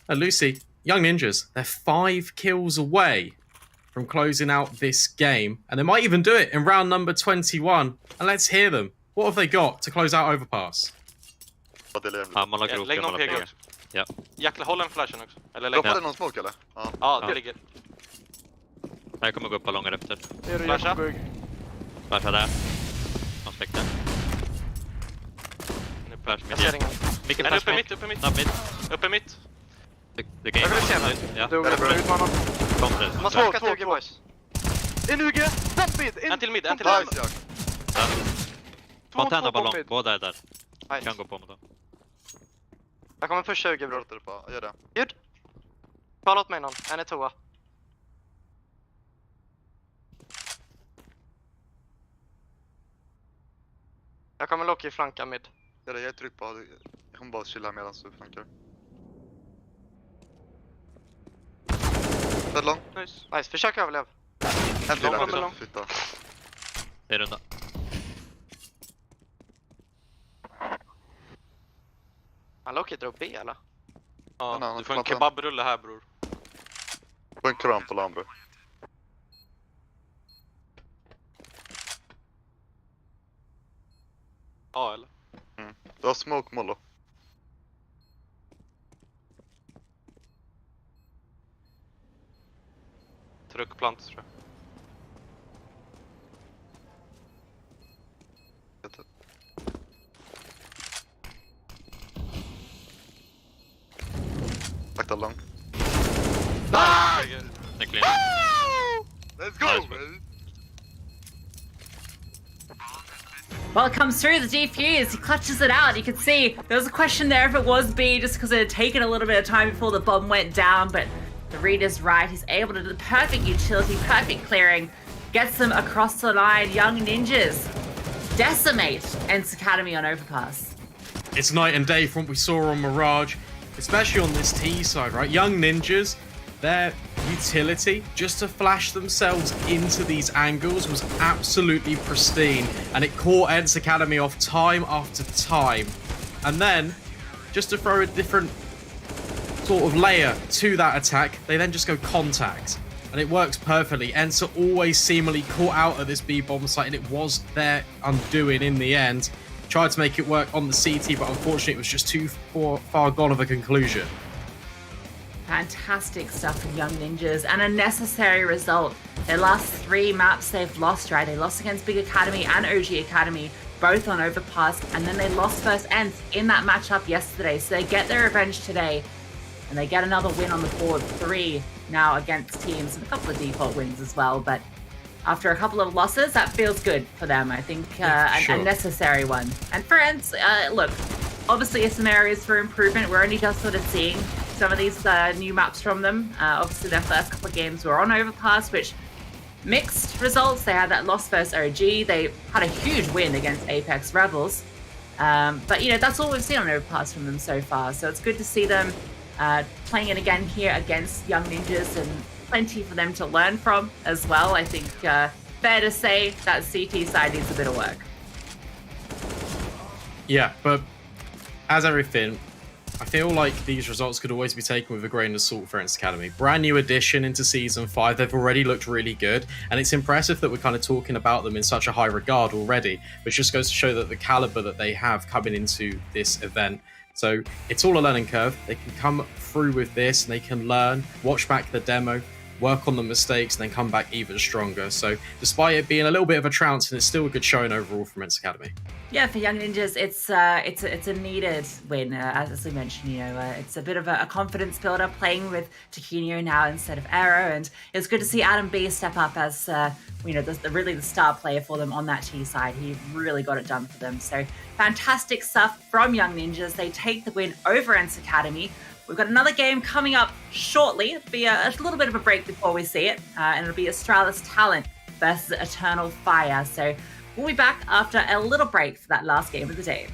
And Lucy, Young Ninjas, they're 5 kills away from closing out this game. And they might even do it in round number 21. And let's hear them. What have they got to close out Overpass?
Lägg någon peg också.
Ja.
Jackla, håll en flashen också. Eller
lägg någon smoke eller?
Ja, det ligger.
Jag kommer gå upp ballongen efter.
Flasha.
Flasha där. Man släckte.
Nu flash mitt. Vilken flash mitt? Uppe mitt.
Det game. Ja.
Det är bra.
Man smokat 2 boys.
En UG!
En till mid.
Fontana ballong, båda är där. Jag kan gå på med dem.
Jag kommer pusha UG bror.
Gör det.
Ljud. Kolla åt mig någon. En är 2. Jag kommer locka i flanka mid.
Gör det, jag är trygg på. Jag kommer bara chilla medan du flankar. Dead long.
Nice, försök överlev.
En till flytta.
Det är runda.
Han Loki drar B eller?
Ja,
du får en kebabrulle här bror.
Få en kram på land bror.
Ja eller?
Du har smoke mollo.
Truckplant tror jag.
Akta lång.
Nice!
Let's go, man!
Well, it comes through the defuse. He clutches it out. You can see there was a question there if it was B just because it had taken a little bit of time before the bomb went down, but The read is right. He's able to do the perfect utility, perfect clearing, gets them across the line. Young Ninjas decimate ENCE Academy on overpass.
It's night and day from what we saw on Mirage, especially on this T side, right? Young Ninjas, their utility just to flash themselves into these angles was absolutely pristine, and it caught ENCE Academy off time after time. And then, just to throw a different sort of layer to that attack, they then just go contact, and it works perfectly. ENCE are always seemingly caught out at this B-bomb site, and it was their undoing in the end. Tried to make it work on the CT, but unfortunately it was just too far gone of a conclusion.
Fantastic stuff from Young Ninjas, and a necessary result. Their last 3 maps they've lost, right? They lost against Big Academy and OG Academy, both on overpass, and then they lost first ENCE in that matchup yesterday. So they get their revenge today, and they get another win on the board. 3 now against teams, and a couple of default wins as well. But after a couple of losses, that feels good for them. I think a necessary one. And for ENCE, look, obviously some areas for improvement. We're only just sort of seeing some of these new maps from them. Obviously their first couple of games were on overpass, which mixed results. They had that loss versus OG. They had a huge win against Apex Rebels. But, you know, that's all we've seen on overpass from them so far. So it's good to see them playing it again here against Young Ninjas, and plenty for them to learn from as well. I think fair to say that CT side needs a bit of work.
Yeah, but as everything, I feel like these results could always be taken with a grain of salt for ENCE Academy. Brand new addition into Season 5. They've already looked really good, and it's impressive that we're kind of talking about them in such a high regard already, which just goes to show that the caliber that they have coming into this event. So it's all a learning curve. They can come through with this, and they can learn, watch back the demo, work on the mistakes, and then come back even stronger. So despite it being a little bit of a trounce, and it's still a good showing overall from ENCE Academy.
Yeah, for Young Ninjas, it's a needed win. As we mentioned, you know, it's a bit of a confidence builder playing with Taquinho now instead of Arrow, and it's good to see Adam B step up as you know, really the star player for them on that T side. He really got it done for them. So fantastic stuff from Young Ninjas. They take the win over ENCE Academy. We've got another game coming up shortly. It'll be a little bit of a break before we see it, and it'll be Astralis Talent versus Eternal Fire. So we'll be back after a little break for that last game of the day.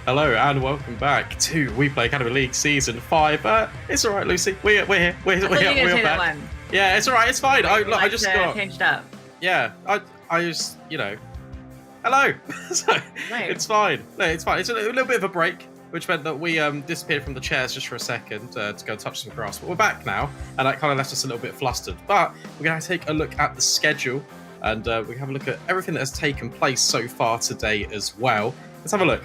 Hello and welcome back to WePlay Academy League Season 5. It's all right, Lucy. We're here. We're back. Yeah, it's all right. It's fine. I just got
changed up.
Yeah, I just hello. So, it's fine. No, it's fine. It's a little bit of a break, which meant that we disappeared from the chairs just for a second to go touch some grass. But we're back now, and that kind of left us a little bit flustered. But we're going to take a look at the schedule, and we can have a look at everything that has taken place so far today as well. Let's have a look.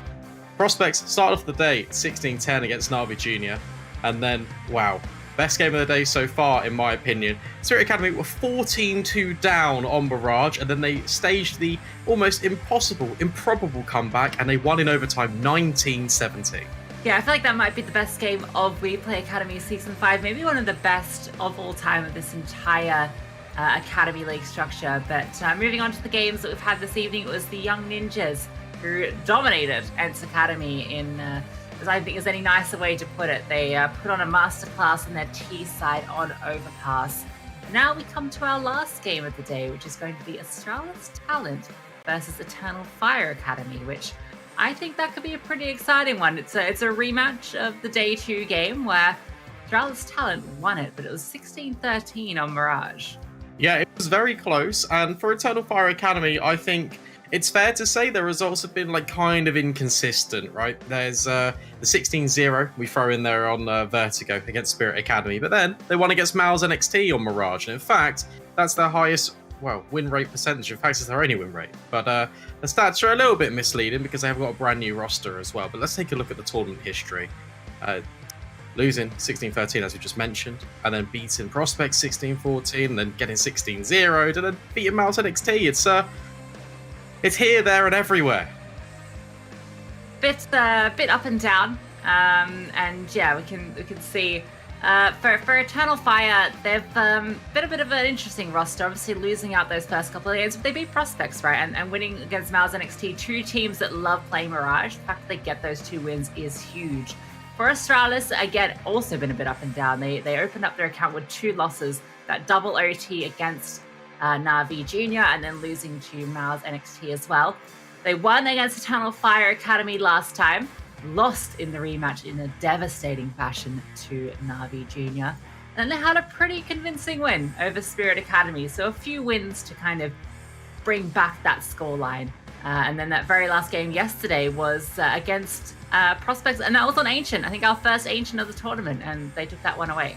Prospects start off the day 16-10 against NAVI Junior, and then, wow, best game of the day so far, in my opinion. Spirit Academy were 14-2 down on Mirage, and then they staged the almost improbable comeback, and they won in overtime 19-17.
Yeah, I feel like that might be the best game of WePlay Academy Season 5, maybe one of the best of all time of this entire Academy League structure. But moving on to the games that we've had this evening, it was the Young Ninjas who dominated ENCE Academy in, as I think is any nicer way to put it. They put on a masterclass on their T side on Overpass. Now we come to our last game of the day, which is going to be Astralis Talent versus Eternal Fire Academy, which I think that could be a pretty exciting one. It's a rematch of the Day 2 game where Astralis Talent won it, but it was 16-13 on Mirage.
Yeah, it was very close, and for Eternal Fire Academy, I think it's fair to say the results have been kind of inconsistent, right? There's the 16-0 we throw in there on Vertigo against Spirit Academy, but then they won against YN.GamerPay on Mirage, and in fact, that's their highest, win rate percentage. In fact, it's their only win rate. But the stats are a little bit misleading because they have got a brand new roster as well. But let's take a look at the tournament history. Losing 16-13, as we just mentioned, and then beating Prospects 16-14, and then getting 16-0'd, and then beating YN.GamerPay. It's here, there, and everywhere.
Bit up and down, and yeah, we can see for Eternal Fire, they've been a bit of an interesting roster. Obviously, losing out those first couple of games, but they beat Prospects, right, and winning against YN.GamerPay, two teams that love playing Mirage. The fact that they get those 2 wins is huge. For Astralis, again, also been a bit up and down. They opened up their account with 2 losses, that double OT against NAVI Junior, and then losing to YN.GamerPay as well. They won against Eternal Fire Academy last time, lost in the rematch in a devastating fashion to NAVI Junior. And they had a pretty convincing win over Spirit Academy, so a few wins to kind of bring back that scoreline. And then that very last game yesterday was against Prospects, and that was on Ancient. I think our first Ancient of the tournament, and they took that one away.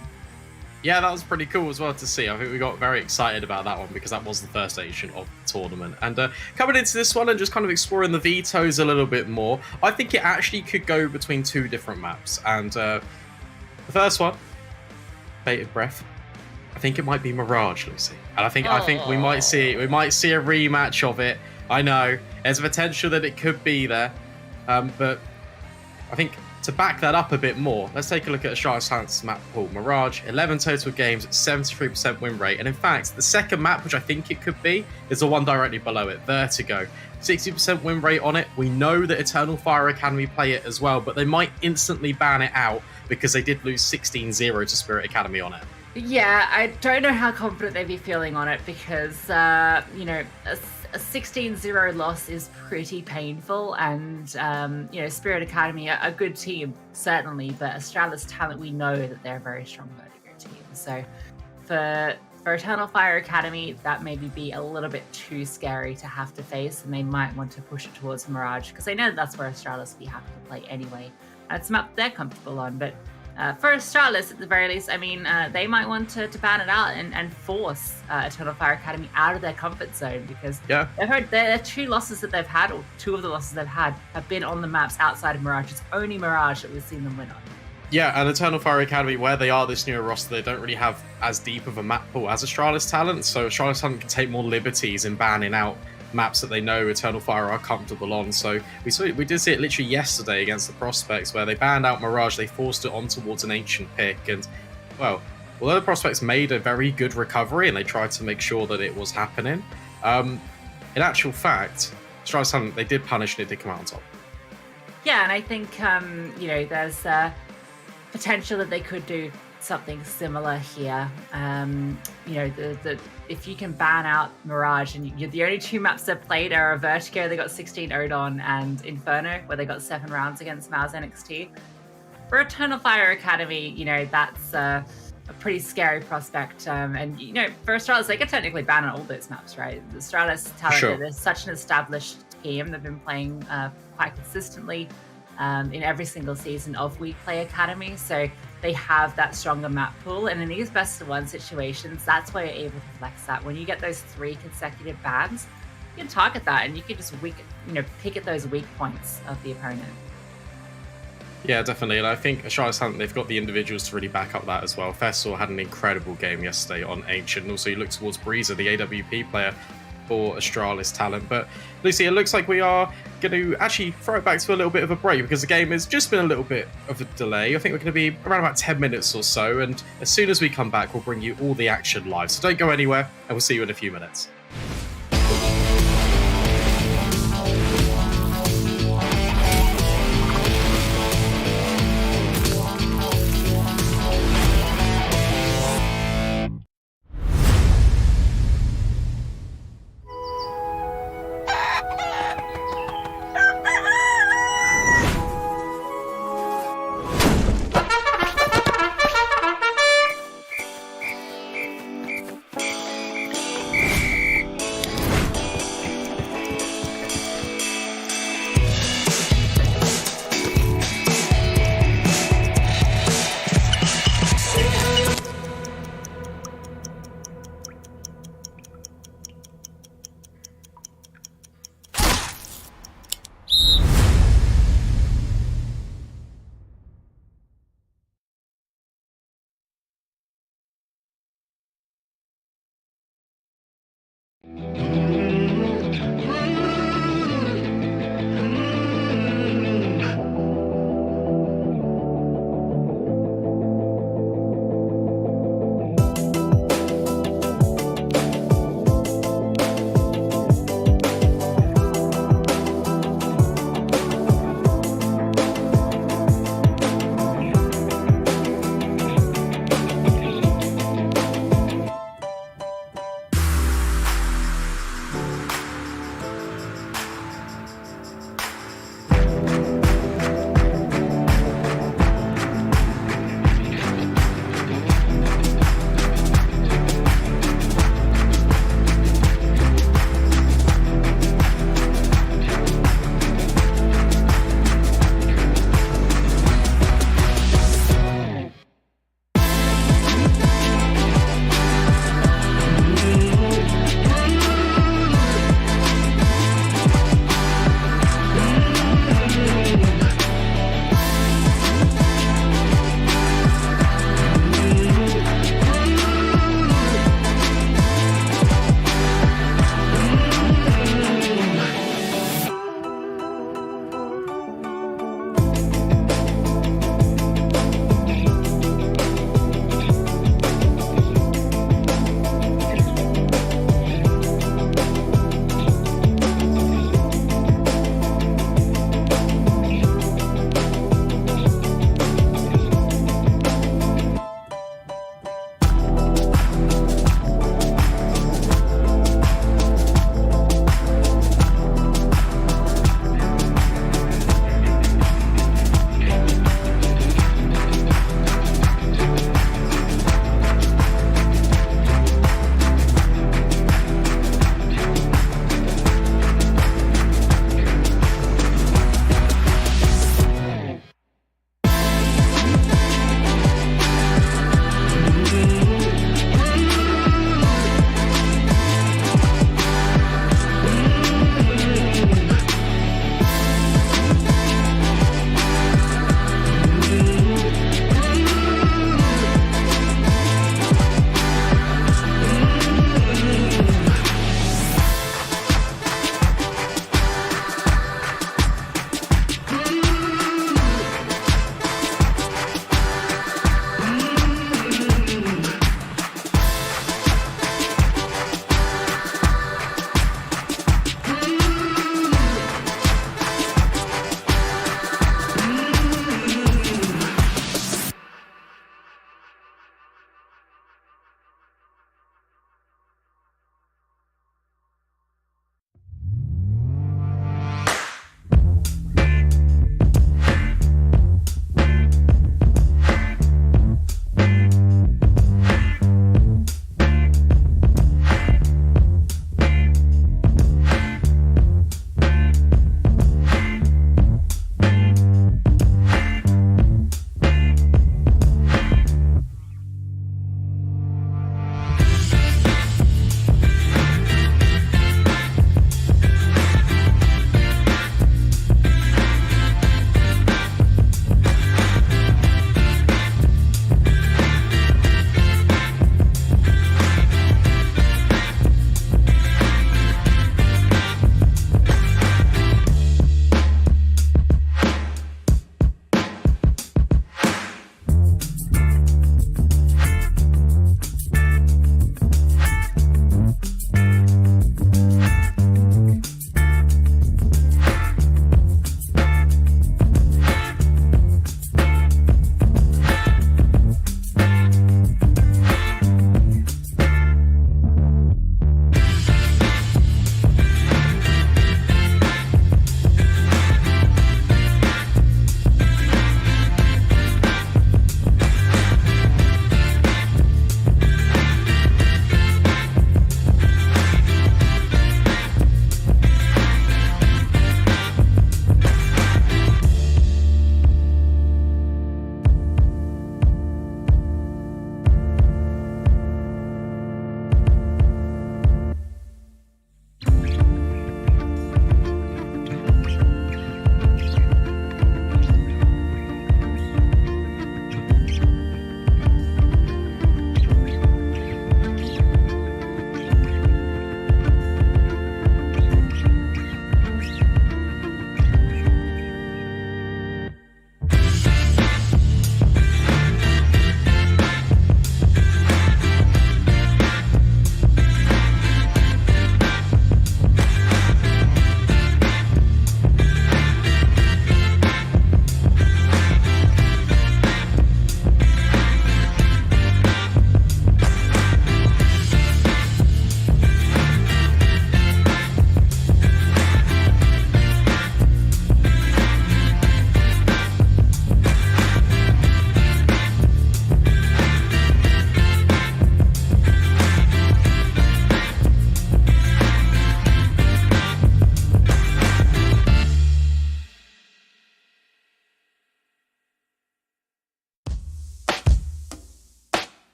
Yeah, that was pretty cool as well to see. I think we got very excited about that one because that was the first edition of the tournament. And coming into this one and just kind of exploring the vetoes a little bit more, I think it actually could go between 2 different maps. And the first one, bated breath, I think it might be Mirage, Lucy. And I think we might see a rematch of it. I know there's a potential that it could be there, but I think to back that up a bit more, let's take a look at Astralis Talent's map pool. Mirage, 11 total games, 73% win rate. And in fact, the second map, which I think it could be, is the one directly below it, Vertigo. 60% win rate on it. We know that Eternal Fire Academy play it as well, but they might instantly ban it out because they did lose 16-0 to Spirit Academy on it.
Yeah, I don't know how confident they'd be feeling on it because, a 16-0 loss is pretty painful, and Spirit Academy are a good team certainly, but Astralis Talent, we know that they're a very strong Vertigo team. So for Eternal Fire Academy, that maybe be a little bit too scary to have to face, and they might want to push it towards Mirage because they know that's where Astralis would be happy to play anyway. It's a map they're comfortable on, but for Astralis, at the very least, I mean, they might want to ban it out and force Eternal Fire Academy out of their comfort zone because they've heard their 2 losses that they've had, or 2 of the losses they've had, have been on the maps outside of Mirage. It's only Mirage that we've seen them win on.
Yeah, and Eternal Fire Academy, where they are this newer roster, they don't really have as deep of a map pool as Astralis Talent, so Astralis Talent can take more liberties in banning out maps that they know Eternal Fire are comfortable on. So we did see it literally yesterday against the Prospects where they banned out Mirage, they forced it on towards an Ancient pick, and well, although the Prospects made a very good recovery and they tried to make sure that it was happening, in actual fact, Astralis Talent, they did punish and it did come out on top.
Yeah, and I think there's potential that they could do something similar here. You know, if you can ban out Mirage, and you're the only 2 maps they've played are Vertigo, they got 16 Odon, and Inferno, where they got 7 rounds against Mau's NXT. For Eternal Fire Academy, you know, that's a pretty scary prospect. And, you know, for Astralis, they could technically ban on all those maps, right? The Astralis talent, they're such an established team. They've been playing quite consistently in every single season of WePlay Academy. So they have that stronger map pool. And in these best of 1 situations, that's why you're able to flex that. When you get those 3 consecutive bans, you can target that and you can just pick at those weak points of the opponent.
Yeah, definitely. And I think Astralis Talent, they've got the individuals to really back up that as well. Fessel had an incredible game yesterday on Ancient. And also you look towards Breezer, the AWP player for Astralis Talent. But Lucy, it looks like we are going to actually throw it back to a little bit of a break because the game has just been a little bit of a delay. I think we're going to be around about 10 minutes or so. And as soon as we come back, we'll bring you all the action live. So don't go anywhere, and we'll see you in a few minutes.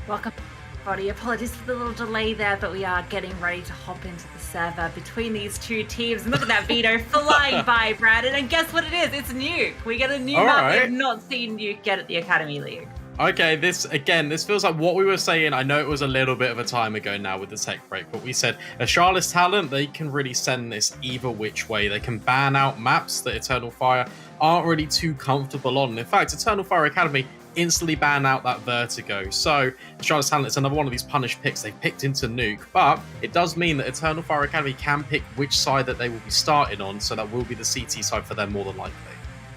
Welcome, everybody. Apologies for the little delay there, but we are getting ready to hop into the server between these two teams. And look at that Vito flying by, Brandon. And guess what it is? It's Nuke. We get a new map we have not seen Nuke get at the Academy League.
Okay, this feels like what we were saying. I know it was a little bit of a time ago now with the tech break, but we said Astralis talent, they can really send this either which way. They can ban out maps that Eternal Fire aren't really too comfortable on. In fact, Eternal Fire Academy instantly ban out that Vertigo. So Astralis talent is another one of these punished picks they picked into Nuke, but it does mean that Eternal Fire Academy can pick which side that they will be starting on, so that will be the CT side for them more than likely.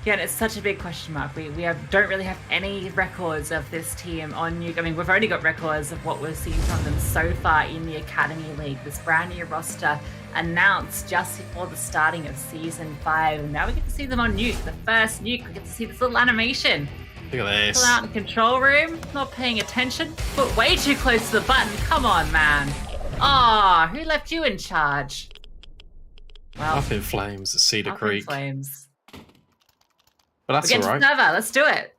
Yeah, and it's such a big question mark. We don't really have any records of this team on Nuke. I mean, we've only got records of what we've seen from them so far in the Academy League. This brand new roster announced just before the starting of Season 5. And now we get to see them on Nuke. The first Nuke, we get to see this little animation.
Look at this.
Still out in the control room, not paying attention, but way too close to the button. Come on, man. Ah, who left you in charge? Well,
Up in flames at Cedar
up
Creek.
in flames.
But that's
We're
all
getting to
right.
server. Let's do it.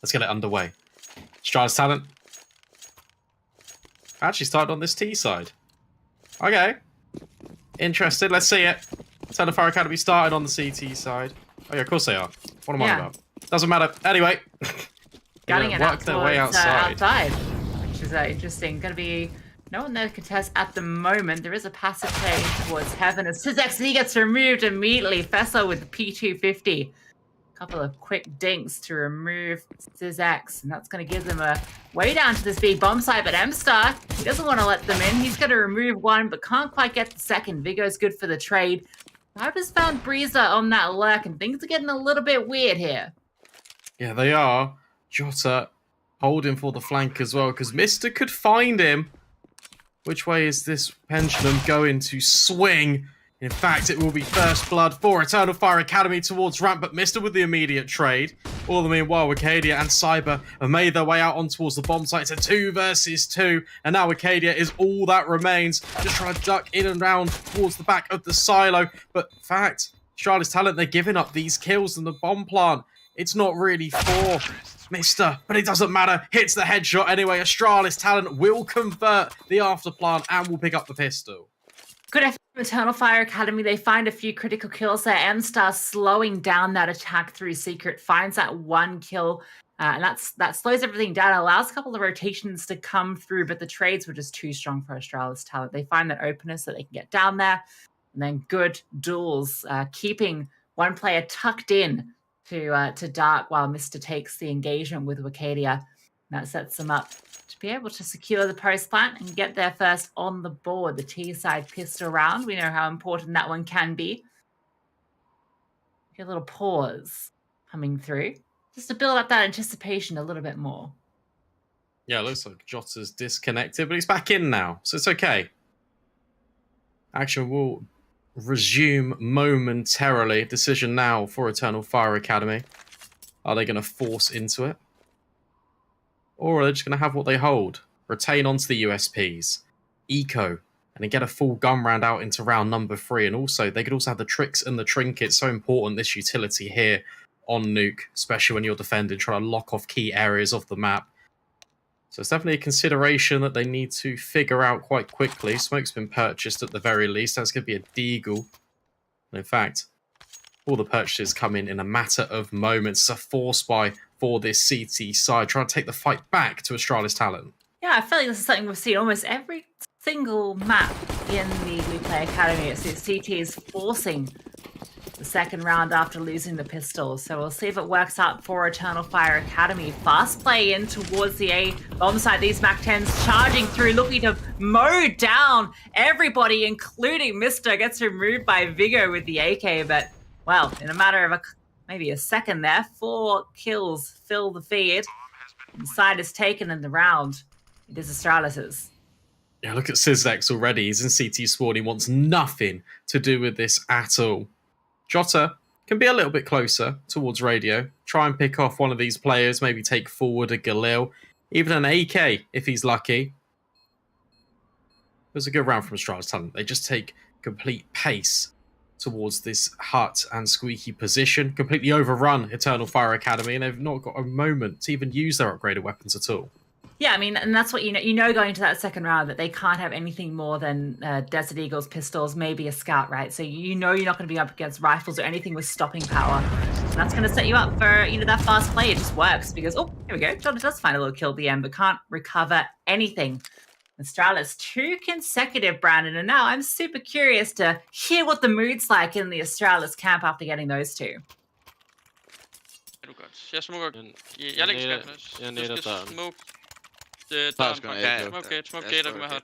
Let's get it underway. Astralis talent. Actually started on this T side. Okay. Interested. Let's see it. Eternal Fire Academy started on the CT side. Oh yeah, of course they are. What am I about? Doesn't matter. Anyway.
Gutting it
work
out
their way
towards,
outside.
which is interesting. Going to be no one there to contest at the moment. There is a passive play towards Heaven as Syzex, he gets removed immediately. Fessa with the P250. A couple of quick dinks to remove Syzex, and that's going to give them a way down to this big bomb site. But M-Star, he doesn't want to let them in. He's going to remove one, but can't quite get the second. Vigo's good for the trade. I've just found Breezer on that lurk, and things are getting a little bit weird here.
Yeah, they are. Jota holding for the flank as well, because Mr. could find him. Which way is this pendulum going to swing? In fact, it will be first blood for Eternal Fire Academy towards ramp, but Mr. with the immediate trade. All the meanwhile, Acadia and Cyber have made their way out on towards the bomb site. It's a 2 versus 2, and now Acadia is all that remains. Just trying to duck in and round towards the back of the silo. But in fact, Astralis talent, they're giving up these kills in the bomb plant. It's not really for Mr., but it doesn't matter. Hits the headshot anyway. Astralis talent will convert the afterplant and will pick up the pistol.
Good effort from Eternal Fire Academy. They find a few critical kills there. M-Star slowing down that attack through Secret, finds that one kill, and that slows everything down. It allows a couple of rotations to come through, but the trades were just too strong for Astralis talent. They find that openness that they can get down there, and then good duels, keeping one player tucked in to Dark while Mr. takes the engagement with Wicadia. That sets them up to be able to secure the post plant and get there first on the board. The T-side pistol round, we know how important that one can be. Get a little pause coming through, just to build up that anticipation a little bit more.
Yeah, it looks like Jota's disconnected, but he's back in now, so it's okay. Action will resume momentarily. Decision now for Eternal Fire Academy. Are they going to force into it? Or are they just going to have what they hold? Retain onto the USPs. Eco. And then get a full gun round out into round number 3. And also, they could also have the tricks and the trinkets. So important, this utility here on Nuke. Especially when you're defending, trying to lock off key areas of the map. So it's definitely a consideration that they need to figure out quite quickly. Smoke's been purchased at the very least. That's going to be a deagle. And in fact, all the purchases come in a matter of moments. It's a force buy for this CT side, trying to take the fight back to Astralis talent.
Yeah, I feel like this is something we've seen almost every single map in the WePlay Academy. It's CT is forcing the second round after losing the pistol. So we'll see if it works out for Eternal Fire Academy. Fast play in towards the A bomb site. These MAC-10s charging through, looking to mow down everybody, including Mr. Gets removed by Vigo with the AK. But, well, in a matter of maybe a second there, 4 kills fill the feed. The side is taken in the round. It is Astralis's.
Yeah, look at Syzex already. He's in CT spawn. He wants nothing to do with this at all. Jota can be a little bit closer towards radio. Try and pick off one of these players. Maybe take forward a Galil. Even an AK if he's lucky. It was a good round from Astralis talent. They just take complete pace towards this hut and squeaky position. Completely overrun Eternal Fire Academy, and they've not got a moment to even use their upgraded weapons at all.
Yeah, I mean, and that's what you know going into that second round that they can't have anything more than Desert Eagles, pistols, maybe a scout, right? So you know you're not going to be up against rifles or anything with stopping power. And that's going to set you up for, that fast play. It just works because, oh, here we go. John does find a little kill at the end, but can't recover anything. Astralis 2 consecutive, Brandon, and now I'm super curious to hear what the mood's like in the Astralis camp after getting those 2.
Er du godt. Jeg smukker. Jeg lægger skab flash. Du skal smoke. Smoke gate, og hot.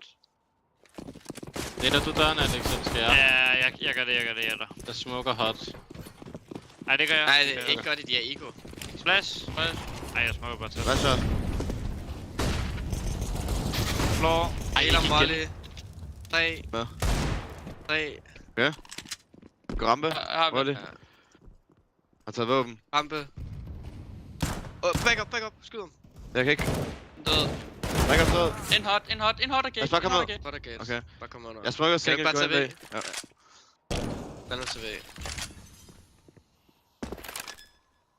Neder du døren, Alex, eller skal jeg?
Ja, jeg gør det.
Jeg smoker hot.
Nej, det gør jeg.
Nej, det er ikke godt i de her ego.
Splash. Ej, jeg smoker bare til.
Hvad så?
Floor. Eller volley. 3.
Hvad?
3.
Ja. Rampe. Volley. Har taget våben.
Rampe. Back up. Skyd ham.
Jeg kan ikke.
Død.
Back up død.
En hot og gate.
Jeg smakker med.
Hot og gate.
Okay.
Bare kom under.
Jeg smukker
Kan du
sikkert
bare
gå
tage
ind bag. Ja.
Lad nu tage væk.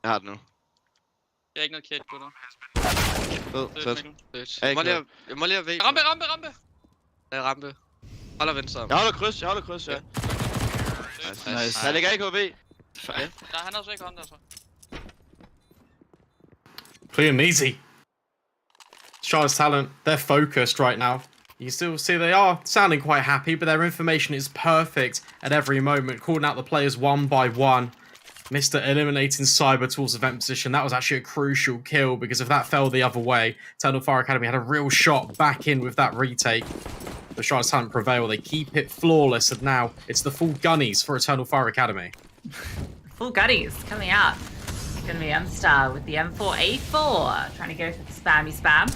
Jeg har det nu.
Jeg er ikke noget kæt, gutter.
Død. Sæt.
Jeg må lige have væk. Rampe! Der er rampe. Holder venstre.
Jeg holder kryds, ja. Nice. Jeg lægger ikke HV.
Ja. Han har også ikke hånd der så.
Clean and easy. Charles Talent, they're focused right now. You can still see they are sounding quite happy, but their information is perfect at every moment, calling out the players one by one. Mr. Eliminating Cyber towards event position. That was actually a crucial kill, because if that fell the other way, Eternal Fire Academy had a real shot back in with that retake. The Charles Talent prevail. They keep it flawless, and now it's the full gunnies for Eternal Fire Academy.
Full gunnies coming out. It's going to be M-Star with the M4A4. Trying to go for the spammy spam.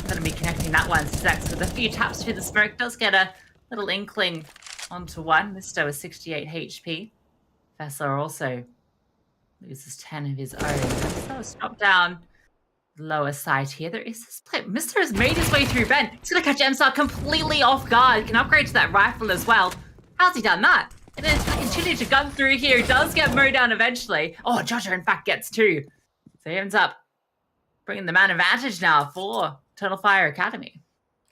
Going to be connecting that one. Zex with a few taps through the smoke. Does get a little inkling onto one. Misto with 68 HP. Fessler also loses 10 of his own. So stop down lower side here. There is this play. Mister has made his way through vent. He's going to catch M-Star completely off guard. Can upgrade to that rifle as well. How's he done that? It is continue to gun through here. Does get mowed down eventually. Oh, Joshua in fact gets 2. So he ends up bringing the man advantage now for Eternal Fire Academy.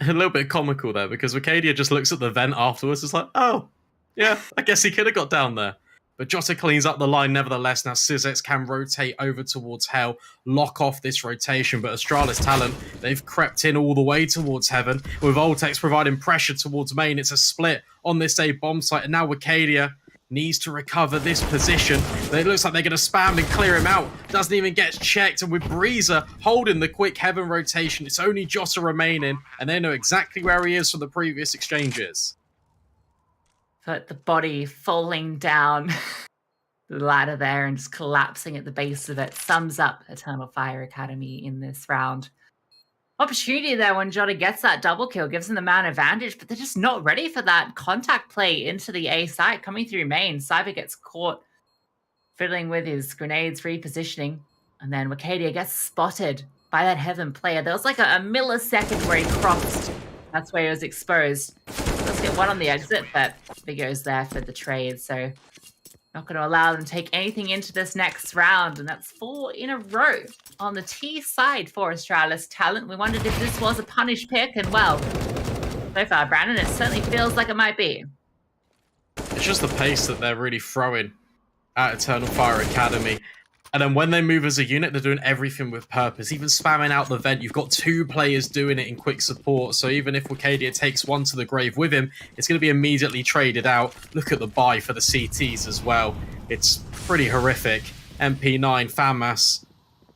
A little bit comical there, because Wicadia just looks at the vent afterwards. It's like, oh, yeah, I guess he could have got down there. But Jota cleans up the line nevertheless. Now Syzex can rotate over towards Hell, lock off this rotation. But Astralis Talent, they've crept in all the way towards Heaven, with Voltex providing pressure towards main. It's a split on this A bomb site, and now Wicadia needs to recover this position. It looks like they're going to spam and clear him out. Doesn't even get checked, and with Breezer holding the quick Heaven rotation, it's only Jota remaining, and they know exactly where he is from the previous exchanges.
But the body falling down the ladder there and just collapsing at the base of it sums up Eternal Fire Academy in this round. Opportunity there when Jota gets that double kill, gives them the man advantage, but they're just not ready for that contact play into the A site coming through main. Cyber gets caught fiddling with his grenades, repositioning, and then Wicadia gets spotted by that Heaven player. There was like a millisecond where he crossed. That's where he was exposed. Let's get one on the exit, but Vigo's there for the trade, so not going to allow them to take anything into this next round, and that's 4 in a row on the T side for Astralis Talent. We wondered if this was a punish pick, and well, so far, Brandon, it certainly feels like it might be.
It's just the pace that they're really throwing at Eternal Fire Academy. And then when they move as a unit, they're doing everything with purpose. Even spamming out the vent, you've got 2 players doing it in quick support. So even if Wicadia takes one to the grave with him, it's going to be immediately traded out. Look at the buy for the CTs as well. It's pretty horrific. MP9, FAMAS,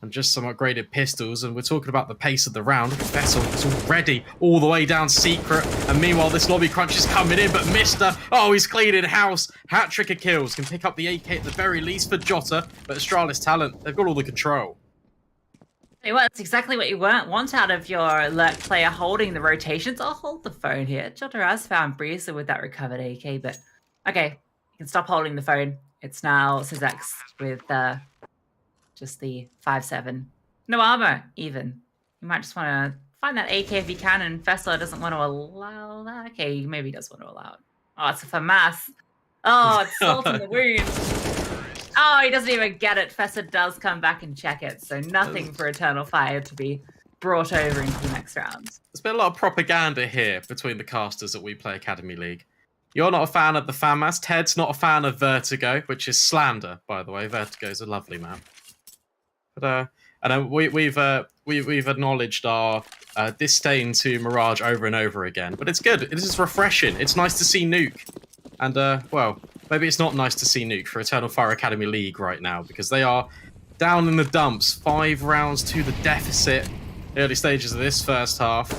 and just some upgraded pistols. And we're talking about the pace of the round. Vessel is already all the way down secret. And meanwhile, this lobby crunch is coming in. But Mister, oh, he's cleaning house. Hat-trick of kills. Can pick up the AK at the very least for Jota. But Astralis Talent, they've got all the control.
Hey, well, that's exactly what you want out of your lurk player holding the rotations. I'll hold the phone here. Jota has found Breezer with that recovered AK. But okay, you can stop holding the phone. It's now Syzex with just the 5.7. No armor, even. You might just want to find that AK if you can, and Fessler doesn't want to allow that. Okay, maybe he does want to allow it. Oh, it's a FAMAS. Oh, it's salt in the wound. Oh, he doesn't even get it. Fessa does come back and check it, so nothing for Eternal Fire to be brought over into the next round.
There's been a lot of propaganda here between the casters at WePlay Academy League. You're not a fan of the FAMAS. Ted's not a fan of Vertigo, which is slander, by the way. Vertigo's a lovely man. But and we've acknowledged our disdain to Mirage over and over again. But it's good. This is refreshing. It's nice to see Nuke. And well, maybe it's not nice to see Nuke for Eternal Fire Academy League right now because they are down in the dumps. 5 rounds to the deficit. Early stages of this first half.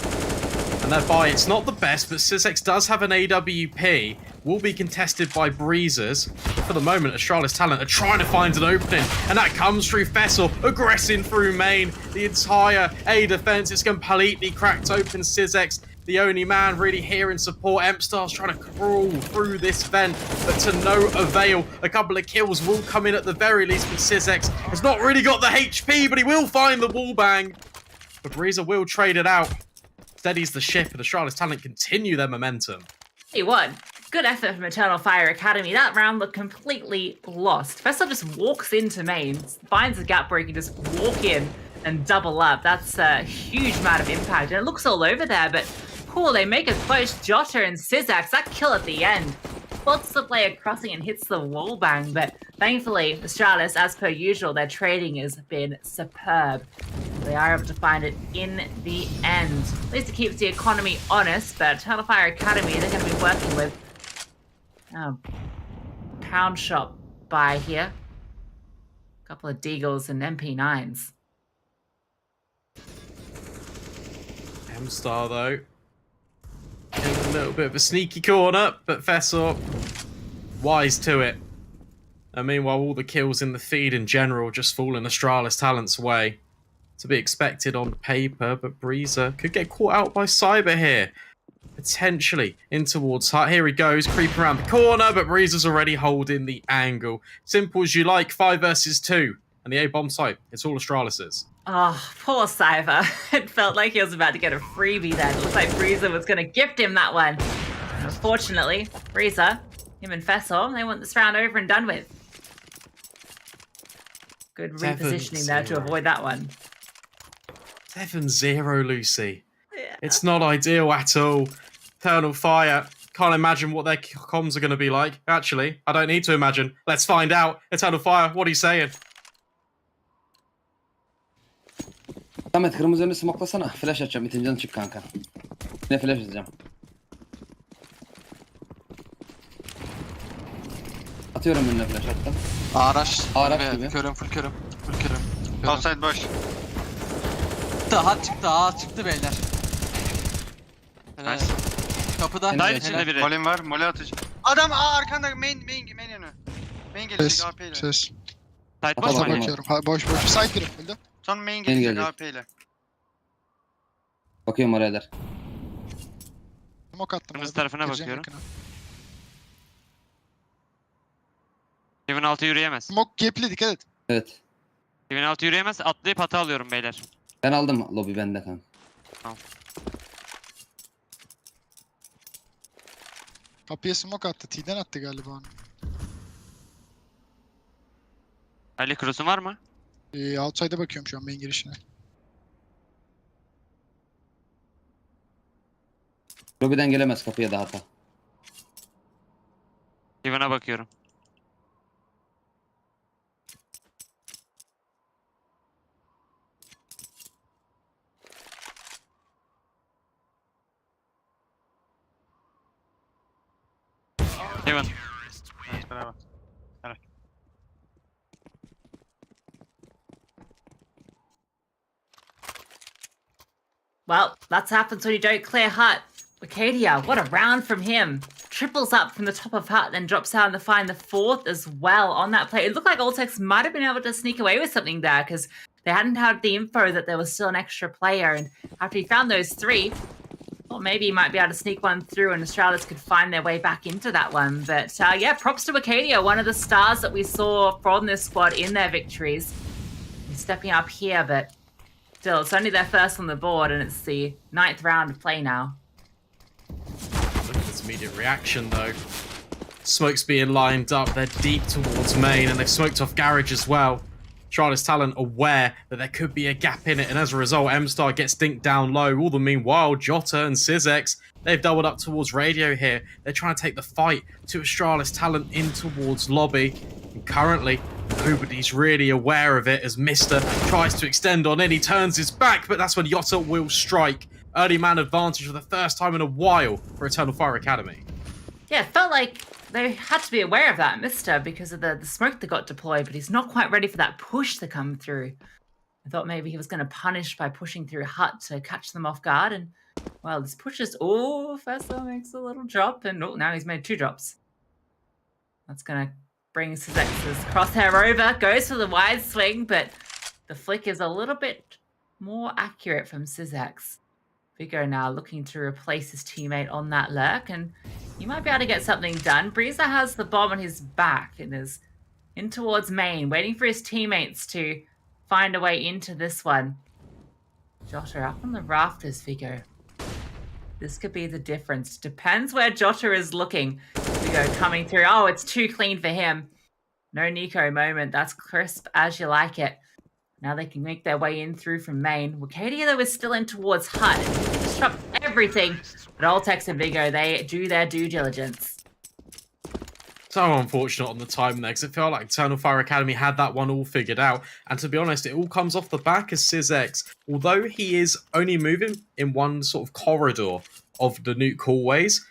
And thereby, it's not the best, but Syzex does have an AWP. Will be contested by Breezers. But for the moment, Astralis Talent are trying to find an opening. And that comes through Fessel, aggressing through main. The entire A defense is completely cracked open. Syzex, the only man really here in support. Empstar's trying to crawl through this vent, but to no avail. A couple of kills will come in at the very least, but Syzex has not really got the HP, but he will find the wallbang. But Breezer will trade it out. Steadies the ship, and Astralis Talent continue their momentum.
He won. Good effort from Eternal Fire Academy. That round looked completely lost. Fessa just walks into main, finds a gap where he can just walk in and double up. That's a huge amount of impact, and it looks all over there, but cool, they make a close. Jota and Syzex, that kill at the end. Spots the player crossing and hits the wallbang, but thankfully, Astralis, as per usual, their trading has been superb. They are able to find it in the end. At least it keeps the economy honest, but Eternal Fire Academy, they're going to be working with Pound Shop by here. A couple of Deagles and MP9s.
M-Star, though. In a little bit of a sneaky corner, but Fessor wise to it. And meanwhile, all the kills in the feed in general just fall in Astralis Talent's way. To be expected on paper, but Breezer could get caught out by Cyber here. Potentially in towards Hut. Here he goes, creeping around the corner, but Breezer's already holding the angle. Simple as you like, 5 versus 2. And the A-bomb site, it's all Astralis's.
Oh, poor Cyber. It felt like he was about to get a freebie then. It looked like Breezer was going to gift him that one. And unfortunately, Breezer, him and Fessor, they want this round over and done with. Good repositioning there to avoid that one.
7-0, Lucy. Yeah. It's not ideal at all. Eternal Fire. Can't imagine what their comms are going to be like. Actually, I don't need to imagine. Let's find out. Eternal Fire, what are you saying?
Samet kırmızı önünü smoklasana. Flash atacağım. Bitince canı çık kanka. Yine flash atacağım. Atıyorum önüne flash attım.
Araç.
Araç gibi.
Körüm, full körüm. Full körüm.
Outside boş.
Hat çıktı beyler.
Nice.
Kapıda.
Dive içinde biri. Molim var, mole atacak. Adam arkanda main yönü. Main gelecek AP ile.
Ses.
Side boş mu?
Bakıyorum. Boş. Side girip öldü.
Son main gelecek AP ile.
Bakıyorum oraya der.
Smoke attım.
Kırmızı tarafına bakıyorum. Steven 6 yürüyemez.
Smoke gap'li dikkat et.
Evet.
Steven 6 yürüyemez, atlayıp hata alıyorum beyler.
Ben aldım lobby bende kanka.
Tamam.
Kapıya smoke attı. T'den attı galiba onu.
Ali cross'un var mı?
Outside'a bakıyorum şu an main girişine.
Lobby'den gelemez kapıya da hata.
Steven'a bakıyorum. Steven.
Well, that's happens when you don't clear Hut. Acadia, what a round from him. Triples up from the top of Hut, then drops down to find the 4th as well on that play. It looked like Altex might have been able to sneak away with something there because they hadn't had the info that there was still an extra player. And after he found those 3, well, maybe he might be able to sneak one through and Astralis could find their way back into that one. But yeah, props to Acadia, one of the stars that we saw from this squad in their victories. He's stepping up here, but still, it's only their first on the board and it's the 9th round of play now.
Look at this immediate reaction, though. Smoke's being lined up. They're deep towards main, and they've smoked off garage as well. Astralis Talent aware that there could be a gap in it, and as a result, M-Star gets dinked down low. All the meanwhile, Jota and Syzex, they've doubled up towards radio here. They're trying to take the fight to Astralis Talent in towards lobby. And currently, nobody's really aware of it as Mr. tries to extend on in. He turns his back, but that's when Jota will strike. Early man advantage for the first time in a while for Eternal Fire Academy.
Yeah, it felt like they had to be aware of that, Mr., because of the smoke that got deployed, but he's not quite ready for that push to come through. I thought maybe he was going to punish by pushing through hut to catch them off guard, and, well, this pushes... Oh, Fessa makes a little drop, and now he's made 2 drops. That's going to bring Syzex's crosshair over, goes for the wide swing, but the flick is a little bit more accurate from Syzex. Vigo now looking to replace his teammate on that lurk, and he might be able to get something done. Breezer has the bomb on his back and is in towards main, waiting for his teammates to find a way into this one. Jota up on the rafters, Vigo. This could be the difference. Depends where Jota is looking. Vigo coming through. Oh, it's too clean for him. No Nico moment. That's crisp as you like it. Now they can make their way in through from main. Wicadia, though, is still in towards hut. Disrupt everything. But Oltex and Vigo, they do their due diligence.
So unfortunate on the time there, because it felt like Eternal Fire Academy had that one all figured out. And to be honest, it all comes off the back of Syzex. Although he is only moving in one sort of corridor of the nuke hallways,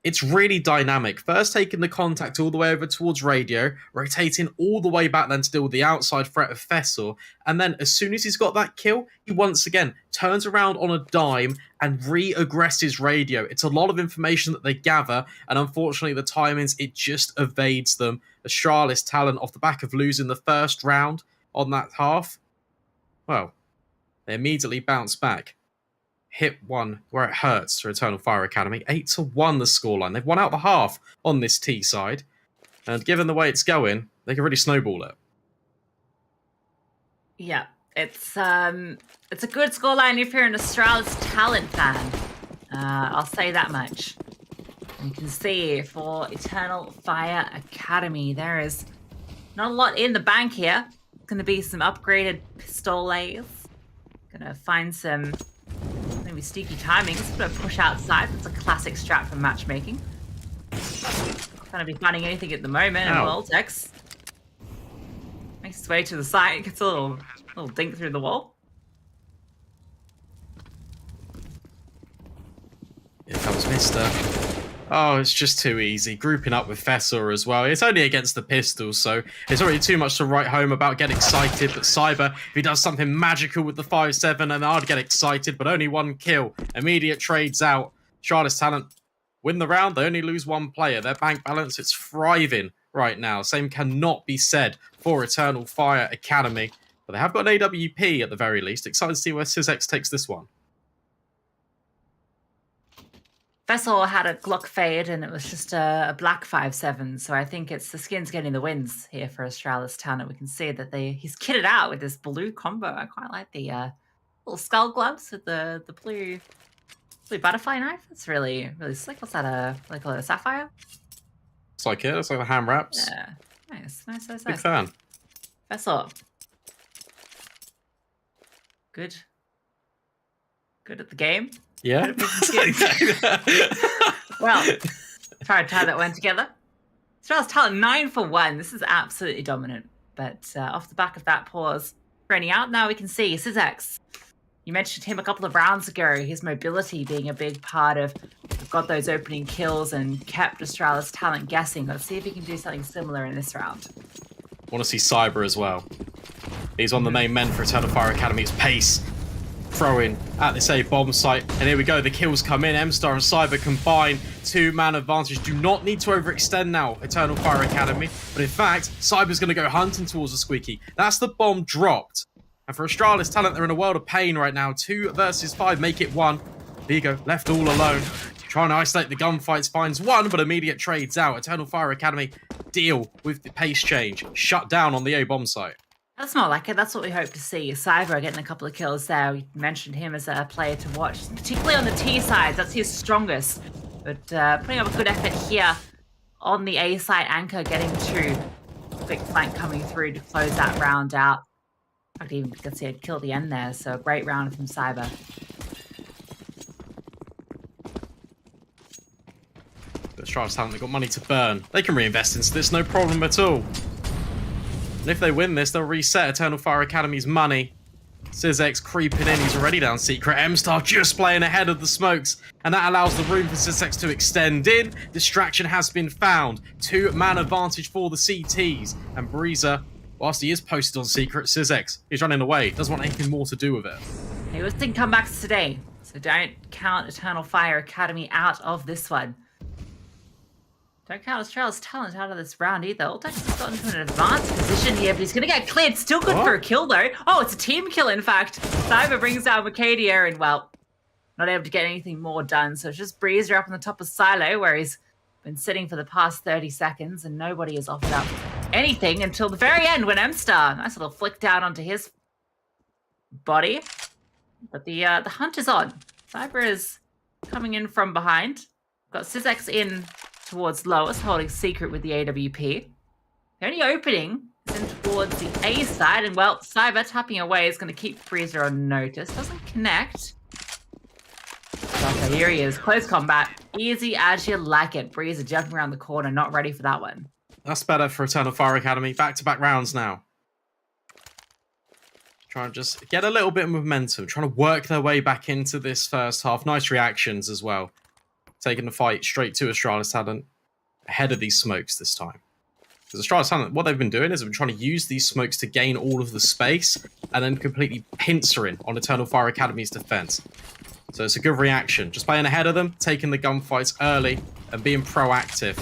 it's really dynamic. First taking the contact all the way over towards radio, rotating all the way back then to deal with the outside threat of Fessor, and then as soon as he's got that kill, he once again turns around on a dime and re-aggresses radio. It's a lot of information that they gather, and unfortunately the timings, it just evades them. Astralis Talent, off the back of losing the first round on that half, well, they immediately bounce back. Hit one where it hurts for Eternal Fire Academy. 8-1 the scoreline. They've won out the half on this T side. And given the way it's going, they can really snowball it.
Yeah, it's a good scoreline if you're an Astralis Talent fan. I'll say that much. And you can see for Eternal Fire Academy, there is not a lot in the bank here. It's going to be some upgraded pistoles. Going to find some... maybe sneaky timing. It's going to push outside. That's a classic strat for matchmaking. Going to be finding anything at the moment. And Voltex makes his way to the side. Gets a little dink through the wall.
Here comes Mr. Oh, it's just too easy. Grouping up with Fessor as well. It's only against the pistols, so it's already too much to write home about. Get excited, but Cyber, if he does something magical with the 5-7, and I'd get excited, but only 1 kill. Immediate trades out. Astralis Talent win the round. They only lose 1 player. Their bank balance, it's thriving right now. Same cannot be said for Eternal Fire Academy. But they have got an AWP at the very least. Excited to see where Syzex takes this one.
Vessel had a Glock fade and it was just a black 5-7, so I think it's the skins getting the wins here for Astralis Talent. We can see that he's kitted out with this blue combo. I quite like the little skull gloves with the blue butterfly knife. It's really slick. What's that? What do they call it? A sapphire?
It's like it. It's like the ham wraps.
Yeah, nice.
Big fan.
Vessel, good at the game.
Yeah.
Well, try to tie that one together. Astralis Talent 9 for 1. This is absolutely dominant. But off the back of that pause, running out now, we can see Syzex. You mentioned him a couple of rounds ago. His mobility being a big part of got those opening kills and kept Astralis Talent guessing. Let's see if he can do something similar in this round.
I want to see Cyber as well. He's one of the main men for Eternal Fire Academy's pace. Throwing at this A bomb site, and here we go. The kills come in. M-Star and Cyber combine. 2-man advantage. Do not need to overextend now, Eternal Fire Academy. But in fact, Cyber's going to go hunting towards the Squeaky. That's the bomb dropped. And for Astralis Talent, they're in a world of pain right now. 2 versus 5, make it 1. Vigo left all alone. Trying to isolate the gunfights, finds 1, but immediate trades out. Eternal Fire Academy deal with the pace change. Shut down on the A bomb site.
That's not like it. That's what we hope to see. Cyber getting a couple of kills there. We mentioned him as a player to watch, particularly on the T side. That's his strongest. But putting up a good effort here on the A side. Anchor getting 2. Quick flank coming through to close that round out. I could even see it kill the end there, so a great round from Cyber.
But Astralis haven't got money to burn. They can reinvest into this, no problem at all. And if they win this, they'll reset Eternal Fire Academy's money. Syzex creeping in, he's already down Secret. M-Star just playing ahead of the smokes, and that allows the room for Syzex to extend in. Distraction has been found. 2-man advantage for the CTs. And Breezer, whilst he is posted on Secret, Syzex, he's running away. Doesn't want anything more to do with it.
He was thinking comebacks today, so don't count Eternal Fire Academy out of this one. Don't count Astralis' talent out of this round either. Ultex has gotten to an advanced position here, but he's going to get cleared. Still good for a kill, though. Oh, it's a team kill, in fact. Cyber brings down Mercadia, and, well, not able to get anything more done. So it's just Breezer up on the top of Silo, where he's been sitting for the past 30 seconds, and nobody has offered up anything until the very end when M-Star, nice little flick down onto his body. But the hunt is on. Cyber is coming in from behind. Got Syzex in towards Lois, holding Secret with the AWP. The only opening is in towards the A side, and, well, Cyber tapping away is going to keep Breezer on notice. Doesn't connect. Okay, here he is. Close combat. Easy as you like it. Breezer jumping around the corner, not ready for that one.
That's better for Eternal Fire Academy. Back-to-back rounds now. Trying to just get a little bit of momentum. Trying to work their way back into this first half. Nice reactions as well. Taking the fight straight to Astralis Talent ahead of these smokes this time. Because Astralis Talent, what they've been doing is they've been trying to use these smokes to gain all of the space and then completely pincering on Eternal Fire Academy's defense. So it's a good reaction. Just playing ahead of them, taking the gunfights early and being proactive.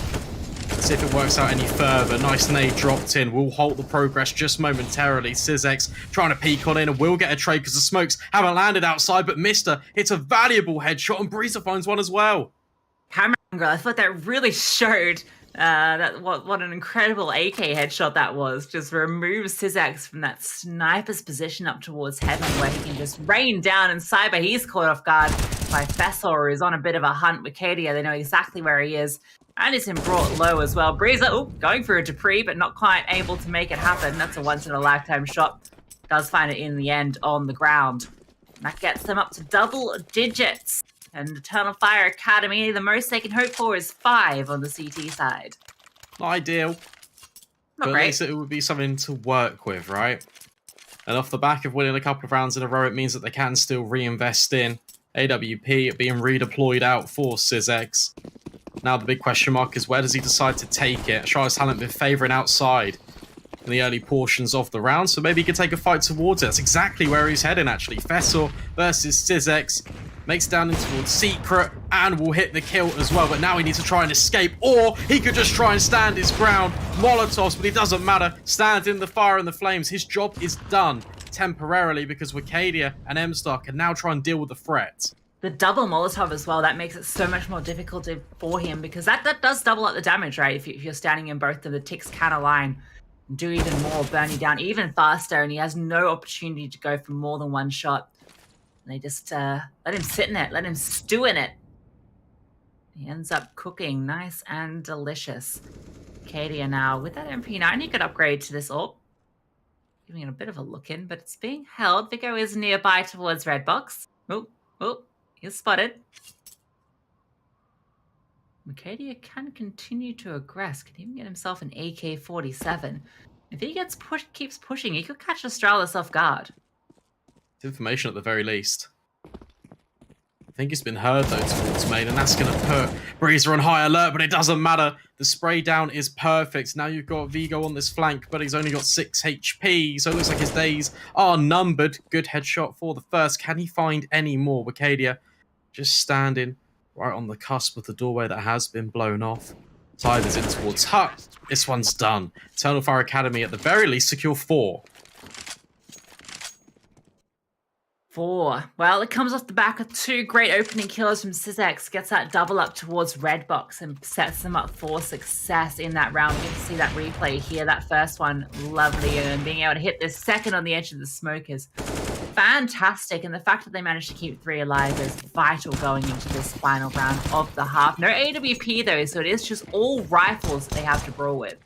Let's see if it works out any further. Nice nade dropped in. We'll halt the progress just momentarily. Syzex trying to peek on in and will get a trade because the smokes haven't landed outside, but Mister hits a valuable headshot and Breezer finds one as well.
Camera angle, I thought that really showed what an incredible AK headshot that was. Just removes Syzex from that sniper's position up towards heaven where he can just rain down, and Cyber, he's caught off guard by Fessor, who's on a bit of a hunt with Kadia. They know exactly where he is, and he's been brought low as well. Breezer, going for a Dupree, but not quite able to make it happen. That's a once-in-a-lifetime shot. Does find it in the end on the ground. And that gets them up to double digits. And Eternal Fire Academy, the most they can hope for is 5 on the CT side.
Not ideal. But
great.
At least it would be something to work with, right? And off the back of winning a couple of rounds in a row, it means that they can still reinvest in AWP being redeployed out for Syzex. Now the big question mark is where does he decide to take it? Astralis Talent been favouring outside in the early portions of the round, so maybe he could take a fight towards it. That's exactly where he's heading, actually. Fessor versus Syzex. Makes down in towards Secret and will hit the kill as well. But now he needs to try and escape, or he could just try and stand his ground. Molotovs, but it doesn't matter. Stands in the fire and the flames. His job is done temporarily because Wakadia and M-Star can now try and deal with the threat.
The double Molotov as well, that makes it so much more difficult for him because that does double up the damage, right? If you're standing in both of the ticks can align, do even more, burn you down even faster, and he has no opportunity to go for more than one shot. They just let him sit in it, let him stew in it. He ends up cooking nice and delicious. Kadia now with that MP9, he could upgrade to this AWP. Giving it a bit of a look in, but it's being held. Vico is nearby towards red box. Oh, he's spotted. Mercadia can continue to aggress. Can even get himself an AK-47. If he keeps pushing, he could catch Astralis off guard.
It's information at the very least. I think it's been heard though towards main, and that's going to put Breezer on high alert, but it doesn't matter. The spray down is perfect. Now you've got Vigo on this flank, but he's only got 6 HP, so it looks like his days are numbered. Good headshot for the first. Can he find any more? Wakadia just standing right on the cusp of the doorway that has been blown off. Tyler's in towards Hut. This one's done. Eternal Fire Academy at the very least secure 4.
4. Well, it comes off the back of 2 great opening kills from Syzex. Gets that double up towards red box and sets them up for success in that round. You can see that replay here. That first one, lovely. And being able to hit this second on the edge of the smoke is fantastic, and the fact that they managed to keep 3 alive is vital going into this final round of the half. No AWP though, so it is just all rifles that they have to brawl with.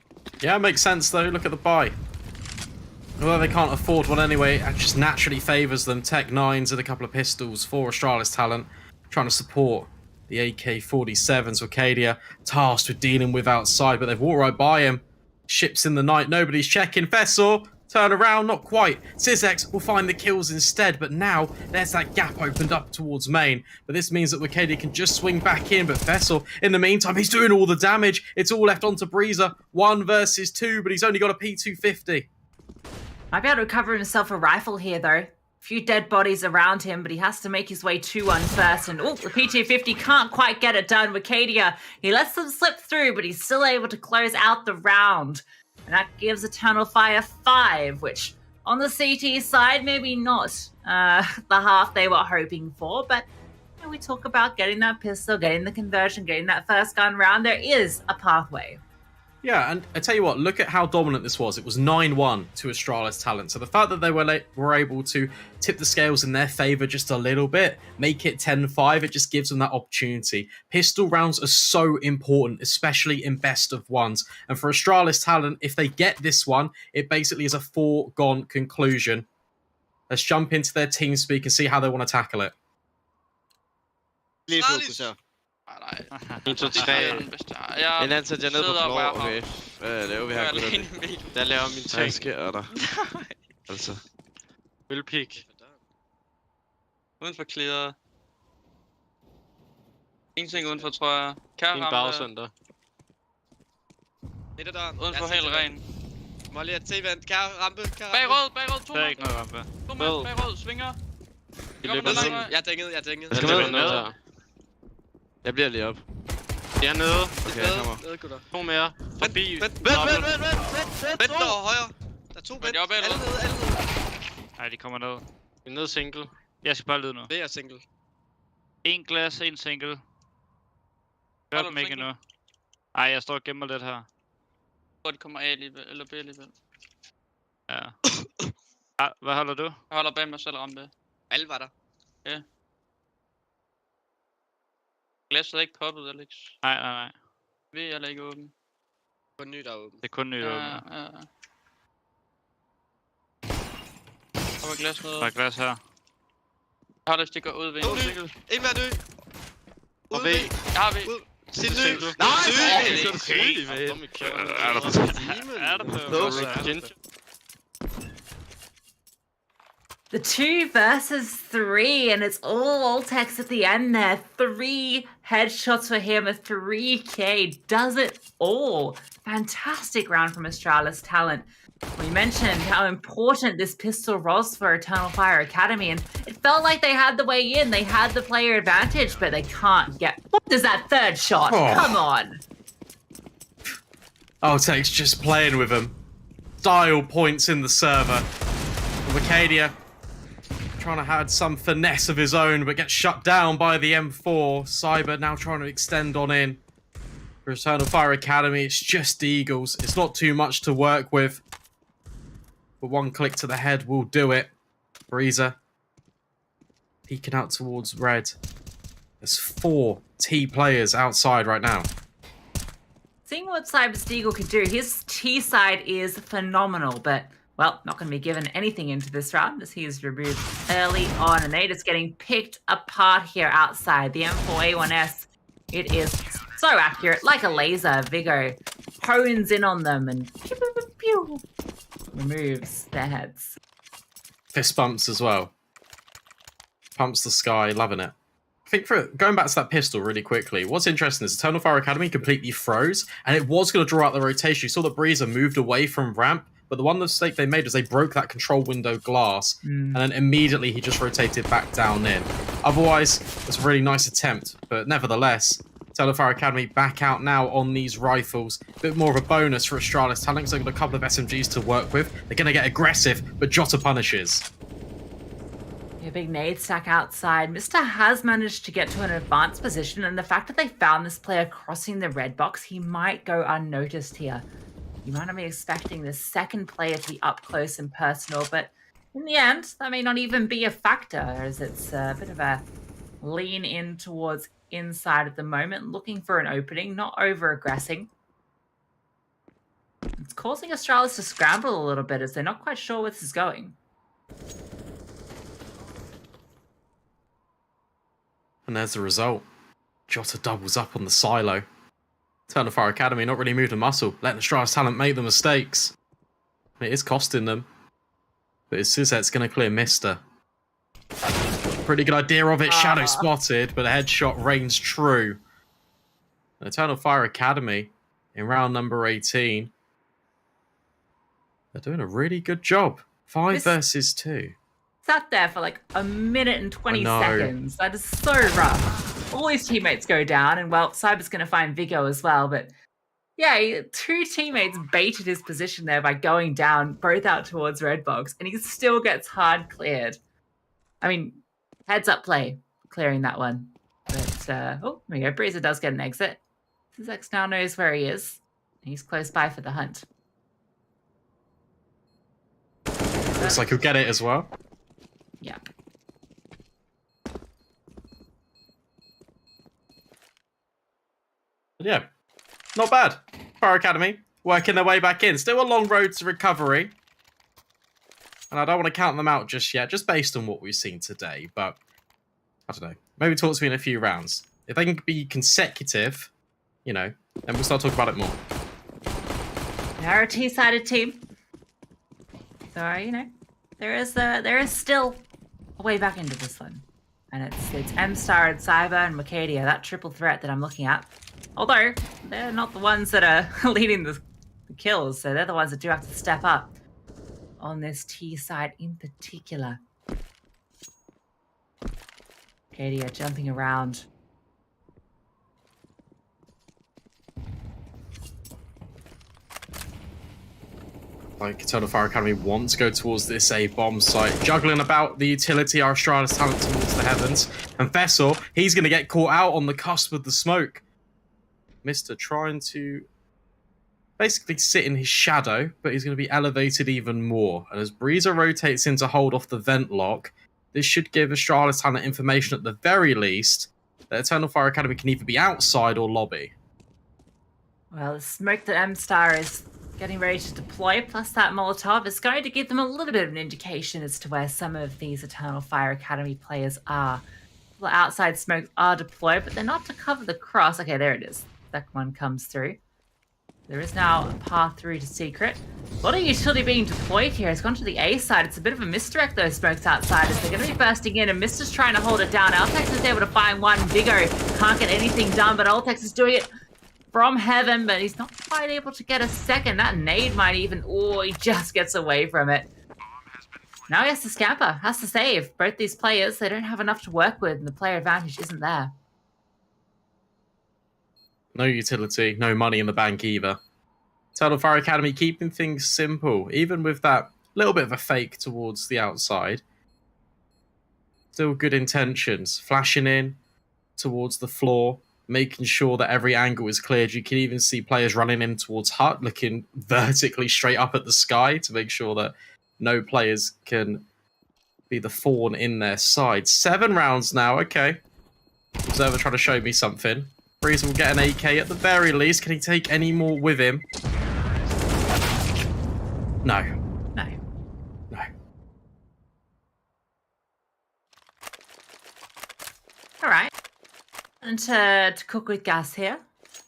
Yeah, makes sense though. Look at the buy. Although they can't afford one anyway, it just naturally favours them. Tech 9s and a couple of pistols for Astralis talent, trying to support the AK-47s. Arcadia tasked with dealing with outside, but they've walked right by him. Ships in the night, nobody's checking. Fessor, turn around, not quite. Sizex will find the kills instead, but now there's that gap opened up towards main. But this means that Arcadia can just swing back in, but Fessor, in the meantime, he's doing all the damage. It's all left onto Breezer. 1 versus 2, but he's only got a P250.
Might be able to recover himself a rifle here, though. A few dead bodies around him, but he has to make his way to one first. And, oh, the P250 can't quite get it done. Wicadia, he lets them slip through, but he's still able to close out the round. And that gives Eternal Fire 5, which, on the CT side, maybe not the half they were hoping for. But you know, we talk about getting that pistol, getting the conversion, getting that first gun round. There is a pathway.
Yeah, and I tell you what, look at how dominant this was. It was 9-1 to Astralis talent. So the fact that they were able to tip the scales in their favour just a little bit, make it 10-5, it just gives them that opportunity. Pistol rounds are so important, especially in best of ones. And for Astralis talent, if they get this one, it basically is a foregone conclusion. Let's jump into their team speak and see how they want to tackle it.
Nej.
1, 2, 3. En anden sætter jeg ned på floor, okay. Hvad laver vi her, gutter? Jeg laver min ting. Hvad sker der? Altså. Ølpik.
Uden for clearet. Ingenting udenfor, tror jeg. Kan
ramme. En bagcenter.
Et af døren. Udenfor helt ren.
Må lige at T-vent. Kan rampe?
Bag rød, 2
Der er ikke noget rampe.
2 mand, bag rød, svinger.
Jeg er dænget,
Jeg
skal ned. Jeg bliver lige op. Jeg er nede.
Okay, jeg kommer. Nede, gutter.
2 mere. Forbi.
Vent der, højre. Der er 2 vent. Alle nede.
Nej, de kommer ned.
Vi er nede single.
Jeg skal bare lyde nu.
Det er single.
1 glas, 1 single. Hør dem ikke endnu. Ej, jeg står og gemmer lidt her.
Jeg tror, de kommer A alligevel, eller B alligevel.
Ja. Hvad holder du?
Jeg holder bag mig selv rampe. Alle var der. Ja. Glasset er ikke poppet, Alex.
Nej.
V er ikke åben.
Kun ny, der er åben.
Det er kun ny, der er åben.
Ja. Der var glas nede.
Der er glas her.
Jeg har det stikker ud ved en.
En mere ny.
Ud V. Jeg har V.
Sin ny. Nej,
The 2 versus 3, and it's all Voltex at the end there. 3 headshots for him, a 3K, does it all. Fantastic round from Astralis talent. We mentioned how important this pistol was for Eternal Fire Academy, and it felt like they had the way in, they had the player advantage, but they can't get... What is that third shot? Oh. Come on!
Voltex just playing with him. Dial points in the server. Wicadia trying to have some finesse of his own, but gets shut down by the M4. Cyber now trying to extend on in. For Eternal Fire Academy, it's just Eagles. It's not too much to work with. But 1 click to the head will do it. Breezer peeking out towards red. There's 4 T players outside right now.
Seeing what Cyber Steagle could do, his T side is phenomenal, but... well, not going to be given anything into this round as he is removed early on, and they just getting picked apart here outside. The M4A1S, it is so accurate, like a laser. Vigo hones in on them and pew, pew, pew, pew, removes their heads.
Fist bumps as well. Pumps the sky, loving it. I think for going back to that pistol really quickly, what's interesting is Eternal Fire Academy completely froze, and it was going to draw out the rotation. You saw that Breezer moved away from ramp, but the one mistake they made was they broke that control window glass, and then immediately he just rotated back down in. Otherwise, it's a really nice attempt, but nevertheless, Eternal Fire Academy back out now on these rifles. A bit more of a bonus for Astralis talent, so they've got a couple of SMGs to work with. They're going to get aggressive, but Jota punishes.
A big nade stack outside. Mr. has managed to get to an advanced position, and the fact that they found this player crossing the red box, he might go unnoticed here. You might not be expecting the second player to be up close and personal, but in the end, that may not even be a factor, as it's a bit of a lean in towards inside at the moment, looking for an opening, not over-aggressing. It's causing Astralis to scramble a little bit as they're not quite sure where this is going.
And there's the result. Jota doubles up on the silo. Eternal Fire Academy not really moved a muscle, letting Astralis talent make the mistakes. And it is costing them. But it's Suzet's going to clear Mister. Pretty good idea of it. Shadow spotted, but a headshot reigns true. And Eternal Fire Academy in round number 18. They're doing a really good job. 5 versus 2.
Sat there for like a minute and 20 seconds. That is so rough. All his teammates go down, and well, Cyber's going to find Vigo as well, but yeah, 2 teammates baited his position there by going down, both out towards Red Box, and he still gets hard cleared. I mean, heads up play, clearing that one. But, oh, there we go. Breezer does get an exit. Suzex now knows where he is. He's close by for the hunt.
Looks like he'll get it as well.
Yeah.
Yeah, not bad. Fire Academy working their way back in. Still a long road to recovery. And I don't want to count them out just yet, just based on what we've seen today. But, I don't know. Maybe talk to me in a few rounds. If they can be consecutive, you know, then we'll start talking about it more.
They're a T-sided team. So, you know, there is still a way back into this one. And it's M-Star and Cyber and Mercadia, that triple threat that I'm looking at. Although, they're not the ones that are leading the kills, so they're the ones that do have to step up on this T side in particular. Mercadia jumping around.
Like, Eternal Fire Academy want to go towards this A bomb site. Juggling about the utility, our Astralis talent towards the heavens. And Vessel, he's going to get caught out on the cusp of the smoke. Mister trying to basically sit in his shadow, but he's going to be elevated even more. And as Breezer rotates in to hold off the vent lock, this should give Astralis talent information at the very least that Eternal Fire Academy can either be outside or lobby.
Well, the smoke that M-Star is getting ready to deploy, plus that Molotov, is going to give them a little bit of an indication as to where some of these Eternal Fire Academy players are. The outside smokes are deployed, but they're not to cover the cross. Okay, there it is. That one comes through. There is now a path through to Secret. A lot of utility being deployed here. It's gone to the A side. It's a bit of a misdirect, those smokes outside, as they're going to be bursting in, and Mister's trying to hold it down. Altex is able to find one. Vigo can't get anything done, but Altex is doing it from heaven, but he's not quite able to get a second. That nade might even... Oh, he just gets away from it. Now he has to scamper, has to save. Both these players, they don't have enough to work with, and the player advantage isn't there.
No utility, no money in the bank either. Eternal Fire Academy keeping things simple, even with that little bit of a fake towards the outside. Still good intentions. Flashing in towards the floor, making sure that every angle is cleared. You can even see players running in towards Hut, looking vertically straight up at the sky to make sure that no players can be the fawn in their side. 7 rounds now, okay. Observer trying to show me something. Breezer will get an AK at the very least. Can he take any more with him? No.
No.
No.
All right. And to cook with gas here.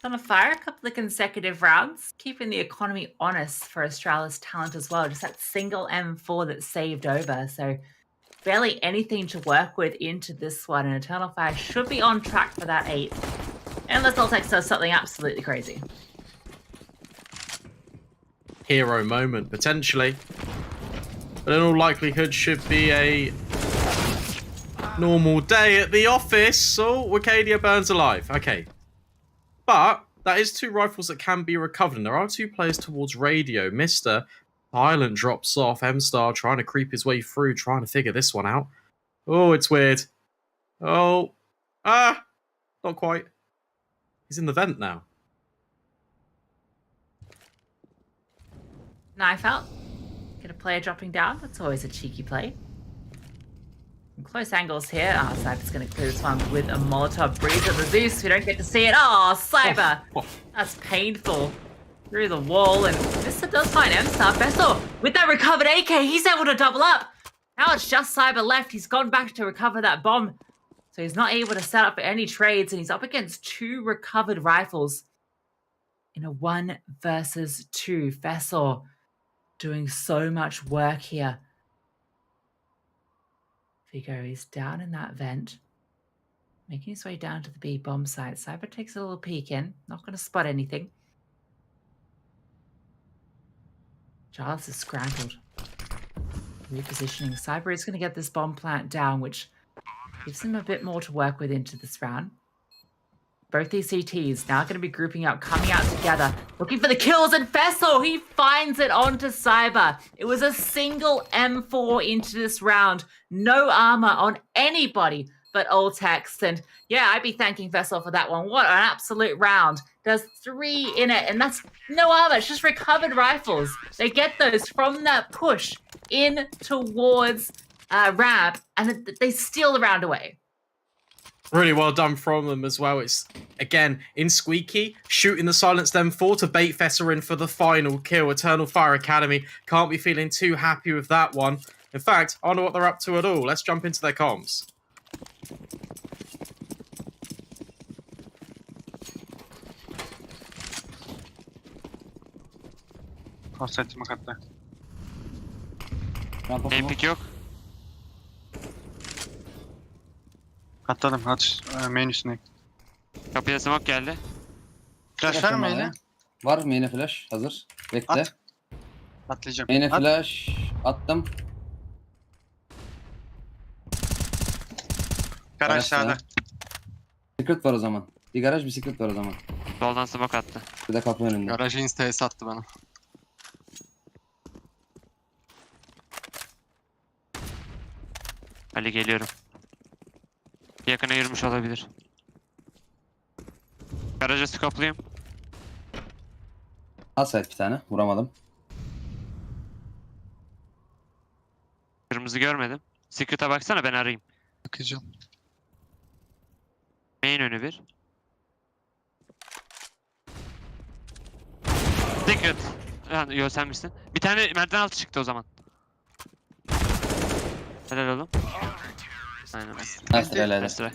On a fire, a couple of consecutive rounds, keeping the economy honest for Astralis talent as well. Just that single M4 that saved over. So barely anything to work with into this one. And Eternal Fire should be on track for that 8. Unless Altex does something absolutely crazy.
Hero moment, potentially. But in all likelihood should be a normal day at the office. So Wicadia burns alive. Okay. But that is 2 rifles that can be recovered. And there are 2 players towards radio. Mister Silent drops off. M-Star trying to creep his way through, trying to figure this one out. Oh, it's weird. Oh. Ah. Not quite. He's in the vent now.
Knife out. Get a player dropping down. That's always a cheeky play. Some close angles here. Oh, Cyber's going to clear this one with a Molotov breeze of the Zeus. We don't get to see it. Oh, Cyber. That's painful. Through the wall, and this does find ENCE. Vessel with that recovered AK, he's able to double up. Now it's just Cyber left. He's gone back to recover that bomb. So he's not able to set up any trades, and he's up against 2 recovered rifles in a 1 versus 2. Vessel doing so much work here. Vigo is down in that vent, making his way down to the B bomb site. Cyber takes a little peek in, not going to spot anything. Giles is scrambled. Repositioning. Cyber is going to get this bomb plant down, which gives him a bit more to work with into this round. Both these CTs now going to be grouping up, coming out together, looking for the kills, and Vessel, he finds it onto Cyber. It was a single M4 into this round. No armor on anybody but Oltex. And yeah, I'd be thanking Vessel for that one. What an absolute round. There's 3 in it, and that's no armor. It's just recovered rifles. They get those from that push in towards ramp, and they steal the round away.
Really well done from them as well. It's, again, in Squeaky, shooting the silenced M4 to bait Fessa in for the final kill. Eternal Fire Academy can't be feeling too happy with that one. In fact, I don't know what they're up to at all. Let's jump into their comms.
Offset'ime katta.
Rampik
yok. Atladım hadi main üstüne. Kapıya smoke geldi. Flash var mı yine?
Var main'e flash hazır. Bekle.
At. Atlayacağım.
Main'e flash attım.
Garaj sağda.
Secret var o zaman. Bir garaj bir secret var o zaman.
Soldan smoke attı.
Bir de kapı önünde.
Garajı insta'ya sattı bana. Ali geliyorum. Yakına yürümüş olabilir. Garaja skoplayayım.
Asayt bir tane. Vuramadım.
Kırmızı görmedim. Secret'a baksana ben arayayım. Bakacağım. Main önü bir. Secret. Yo sen misin? Bir tane merdiven altı çıktı o zaman. Helal oğlum. Aynen.
Nice helal.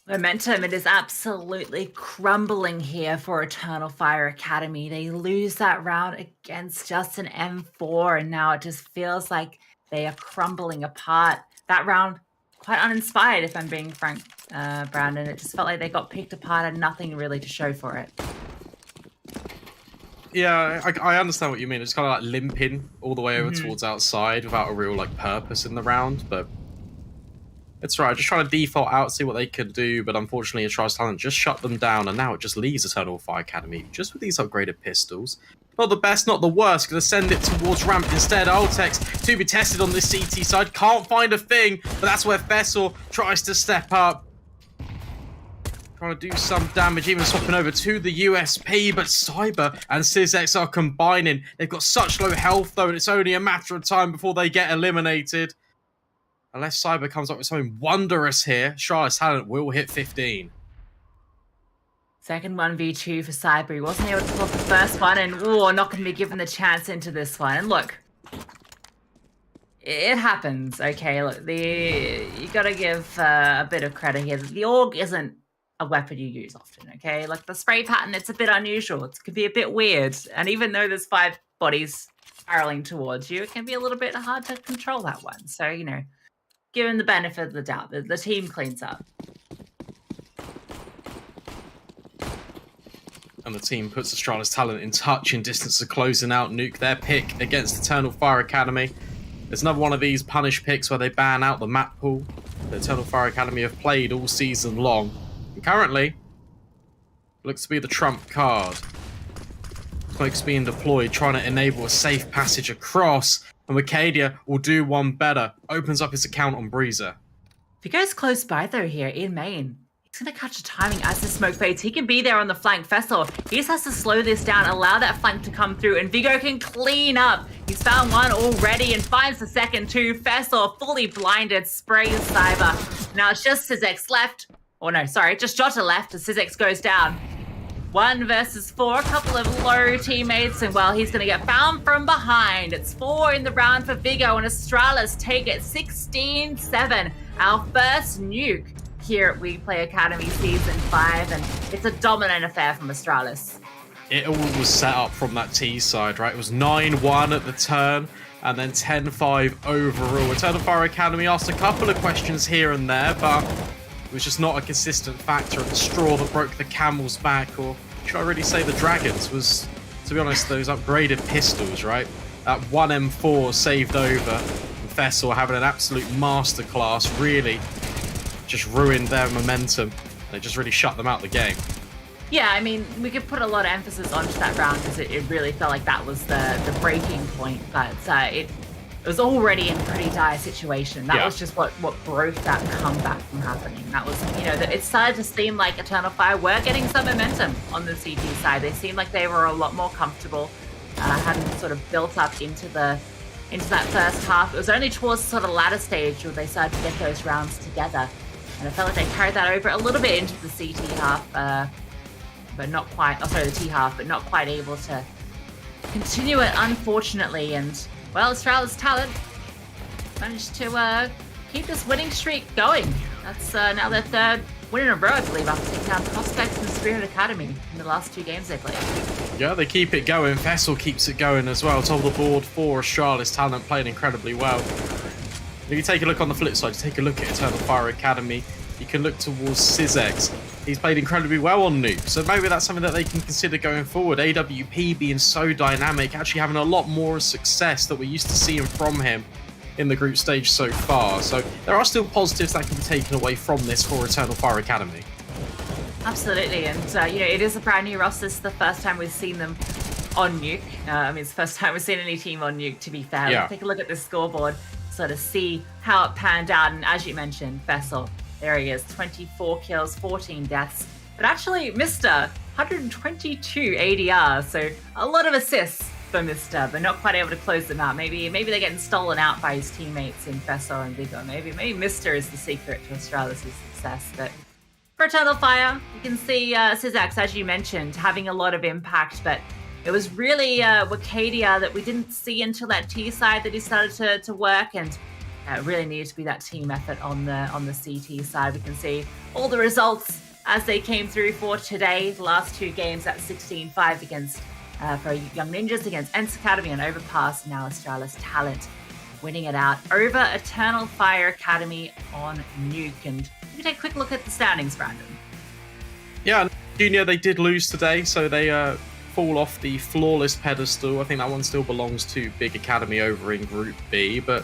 Momentum, it is absolutely crumbling here for Eternal Fire Academy. They lose that round against just an M4, and now it just feels like they are crumbling apart. That round, quite uninspired, if I'm being frank, Brandon. It just felt like they got picked apart and nothing really to show for it.
Yeah, I understand what you mean. It's kind of like limping all the way over towards outside without a real like purpose in the round, but it's right. Just trying to default out, see what they can do, but unfortunately Astralis talent just shut them down, and now it just leaves Eternal Fire Academy just with these upgraded pistols. Not the best, not the worst. Gonna send it towards ramp instead. Oltex to be tested on this CT side. Can't find a thing, but that's where Vessel tries to step up. Trying to do some damage, even swapping over to the USP, but Cyber and SysX are combining. They've got such low health though, and it's only a matter of time before they get eliminated. Unless Cyber comes up with something wondrous here, Astralis talent will hit 15.
Second 1v2 for Cyber. He wasn't able to pull off the first one, and not going to be given the chance into this one. And look, it happens, okay? Look, you got to give a bit of credit here. The AUG isn't a weapon you use often, okay? Like the spray pattern, it's a bit unusual. It can be a bit weird. And even though there's 5 bodies barreling towards you, it can be a little bit hard to control that one. So, you know, given the benefit of the doubt, the team cleans up.
And the team puts Astralis talent in touch in distance of closing out Nuke their pick against Eternal Fire Academy. There's another one of these punish picks where they ban out the map pool that Eternal Fire Academy have played all season long. And currently, looks to be the trump card. Smokes being deployed, trying to enable a safe passage across, and Wicadia will do one better. Opens up his account on Breezer.
If he goes close by though here in main, He's going to catch the timing as the smoke fades. He can be there on the flank. Fessel, he just has to slow this down, allow that flank to come through, and Vigo can clean up. He's found one already and finds the second too. Fessel, fully blinded, sprays Cyber. Now it's just Syzex left. Oh no, sorry, just Jota left as Syzex goes down. 1 versus 4, a couple of low teammates, and well, he's going to get found from behind. It's 4 in the round for Vigo, and Astralis take it 16-7. Our first nuke here at WePlay Academy Season 5, and it's a dominant affair from Astralis.
It all was set up from that T side, right? It was 9-1 at the turn, and then 10-5 overall. Eternal Fire Academy asked a couple of questions here and there, but it was just not a consistent factor. The straw that broke the camel's back, or should I really say the dragons, was, to be honest, those upgraded pistols, right? That 1M4 saved over, and Fessel having an absolute masterclass, really just ruined their momentum, and it just really shut them out the game.
Yeah, I mean, we could put a lot of emphasis onto that round because it really felt like that was the breaking point, but it was already in a pretty dire situation. That was just what broke that comeback from happening. That was, you know, it started to seem like Eternal Fire were getting some momentum on the CT side. They seemed like they were a lot more comfortable, hadn't sort of built up into that first half. It was only towards the sort of latter stage where they started to get those rounds together. And I felt like they carried that over a little bit into the CT half, but not quite, the T half, but not quite able to continue it, unfortunately. And, well, Astralis Talent managed to keep this winning streak going. That's now their 3rd win in a row, I believe, after taking down Prospects and Spirit Academy in the last 2 games they played.
Yeah, they keep it going. Fessel keeps it going as well. Top of the board for Astralis Talent, playing incredibly well. If you take a look on the flip side, take a look at Eternal Fire Academy, you can look towards Syzex. He's played incredibly well on Nuke, so maybe that's something that they can consider going forward. AWP being so dynamic, actually having a lot more success that we're used to seeing from him in the group stage so far. So there are still positives that can be taken away from this for Eternal Fire Academy.
Absolutely, and you know, it is a brand new roster. This is the first time we've seen them on Nuke. I mean, it's the first time we've seen any team on Nuke, to be fair.
Yeah.
Take a look at the scoreboard, sort of see how it panned out, and as you mentioned, Fessel, there he is, 24 kills, 14 deaths, but actually Mr. 122 ADR, so a lot of assists for Mr., but not quite able to close them out. Maybe they're getting stolen out by his teammates in Fessel and Vigo. Maybe Mr. is the secret to Astralis' success, but for Eternal Fire, you can see Syzex, as you mentioned, having a lot of impact, but it was really Wakadia that we didn't see until that T side that he started to work, and it really needed to be that team effort on the CT side. We can see all the results as they came through for today. The last 2 games at 16-5 against for Young Ninjas against ENCE Academy and Overpass. Now Astralis Talent winning it out over Eternal Fire Academy on Nuke. And we take a quick look at the standings, Brandon.
Yeah, Junior, they did lose today, so they fall off the flawless pedestal. I think that one still belongs to Big Academy over in Group B, but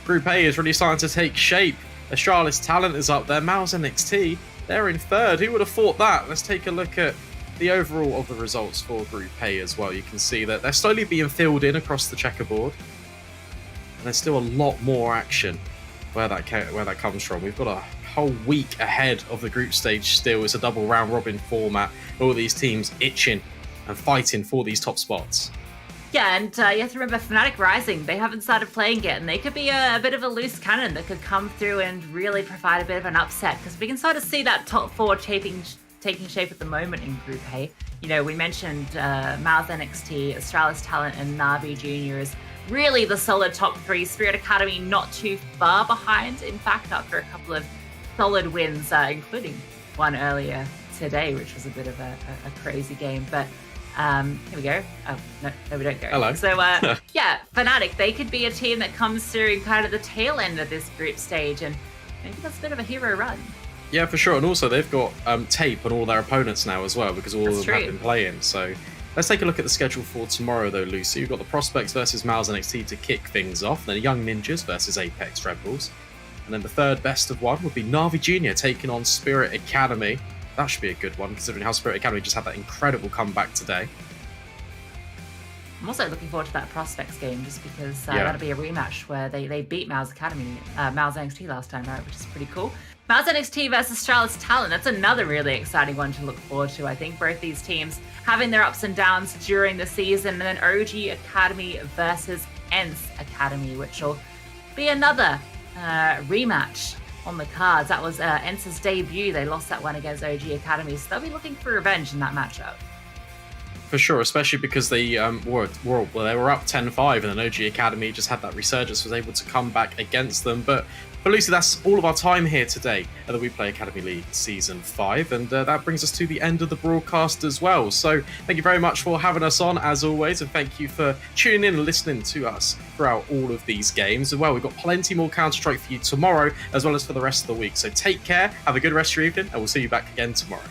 Group A is really starting to take shape. Astralis Talent is up there. YN.GamerPay, they're in 3rd. Who would have thought that? Let's take a look at the overall of the results for Group A as well. You can see that they're slowly being filled in across the checkerboard. And there's still a lot more action where that comes from. We've got a whole week ahead of the group stage still. It's a double round robin format. All these teams itching and fighting for these top spots.
Yeah, and you have to remember Fnatic Rising, they haven't started playing yet, and they could be a bit of a loose cannon that could come through and really provide a bit of an upset, because we can sort of see that top 4 taking shape at the moment in Group A. You know, we mentioned YN.GamerPay, Astralis Talent, and NAVI Junior is really the solid top 3. Spirit Academy not too far behind, in fact, after a couple of solid wins, including one earlier today, which was a bit of a crazy game, but here we go. Oh, no, we don't go.
Hello.
So, yeah, Fnatic, they could be a team that comes through in kind of the tail end of this group stage, and maybe that's a bit of a hero run.
Yeah, for sure. And also, they've got tape on all their opponents now as well, because all of them have been playing. So, let's take a look at the schedule for tomorrow, though, Lucy. You've got the Prospects versus YN.GamerPay to kick things off, then Young Ninjas versus Apex Rebels. And then the 3rd best of 1 would be NAVI Junior taking on Spirit Academy. That should be a good one, considering how Spirit Academy just had that incredible comeback today.
I'm also looking forward to that Prospects game, just because that'll be a rematch where they beat YN.GamerPay last time, right, which is pretty cool. Mouse NXT versus Astralis Talent. That's another really exciting one to look forward to. I think both these teams having their ups and downs during the season, and then OG Academy versus ENCE Academy, which will be another rematch on the cards. That was ENCE's debut. They lost that one against OG Academy, so they'll be looking for revenge in that matchup.
For sure, especially because they were up 10-5 and then OG Academy just had that resurgence, was able to come back against them. But Lucy, that's all of our time here today at the WePlay Academy League Season 5, and that brings us to the end of the broadcast as well. So thank you very much for having us on, as always, and thank you for tuning in and listening to us throughout all of these games. And well, we've got plenty more Counter-Strike for you tomorrow, as well as for the rest of the week. So take care, have a good rest of your evening, and we'll see you back again tomorrow.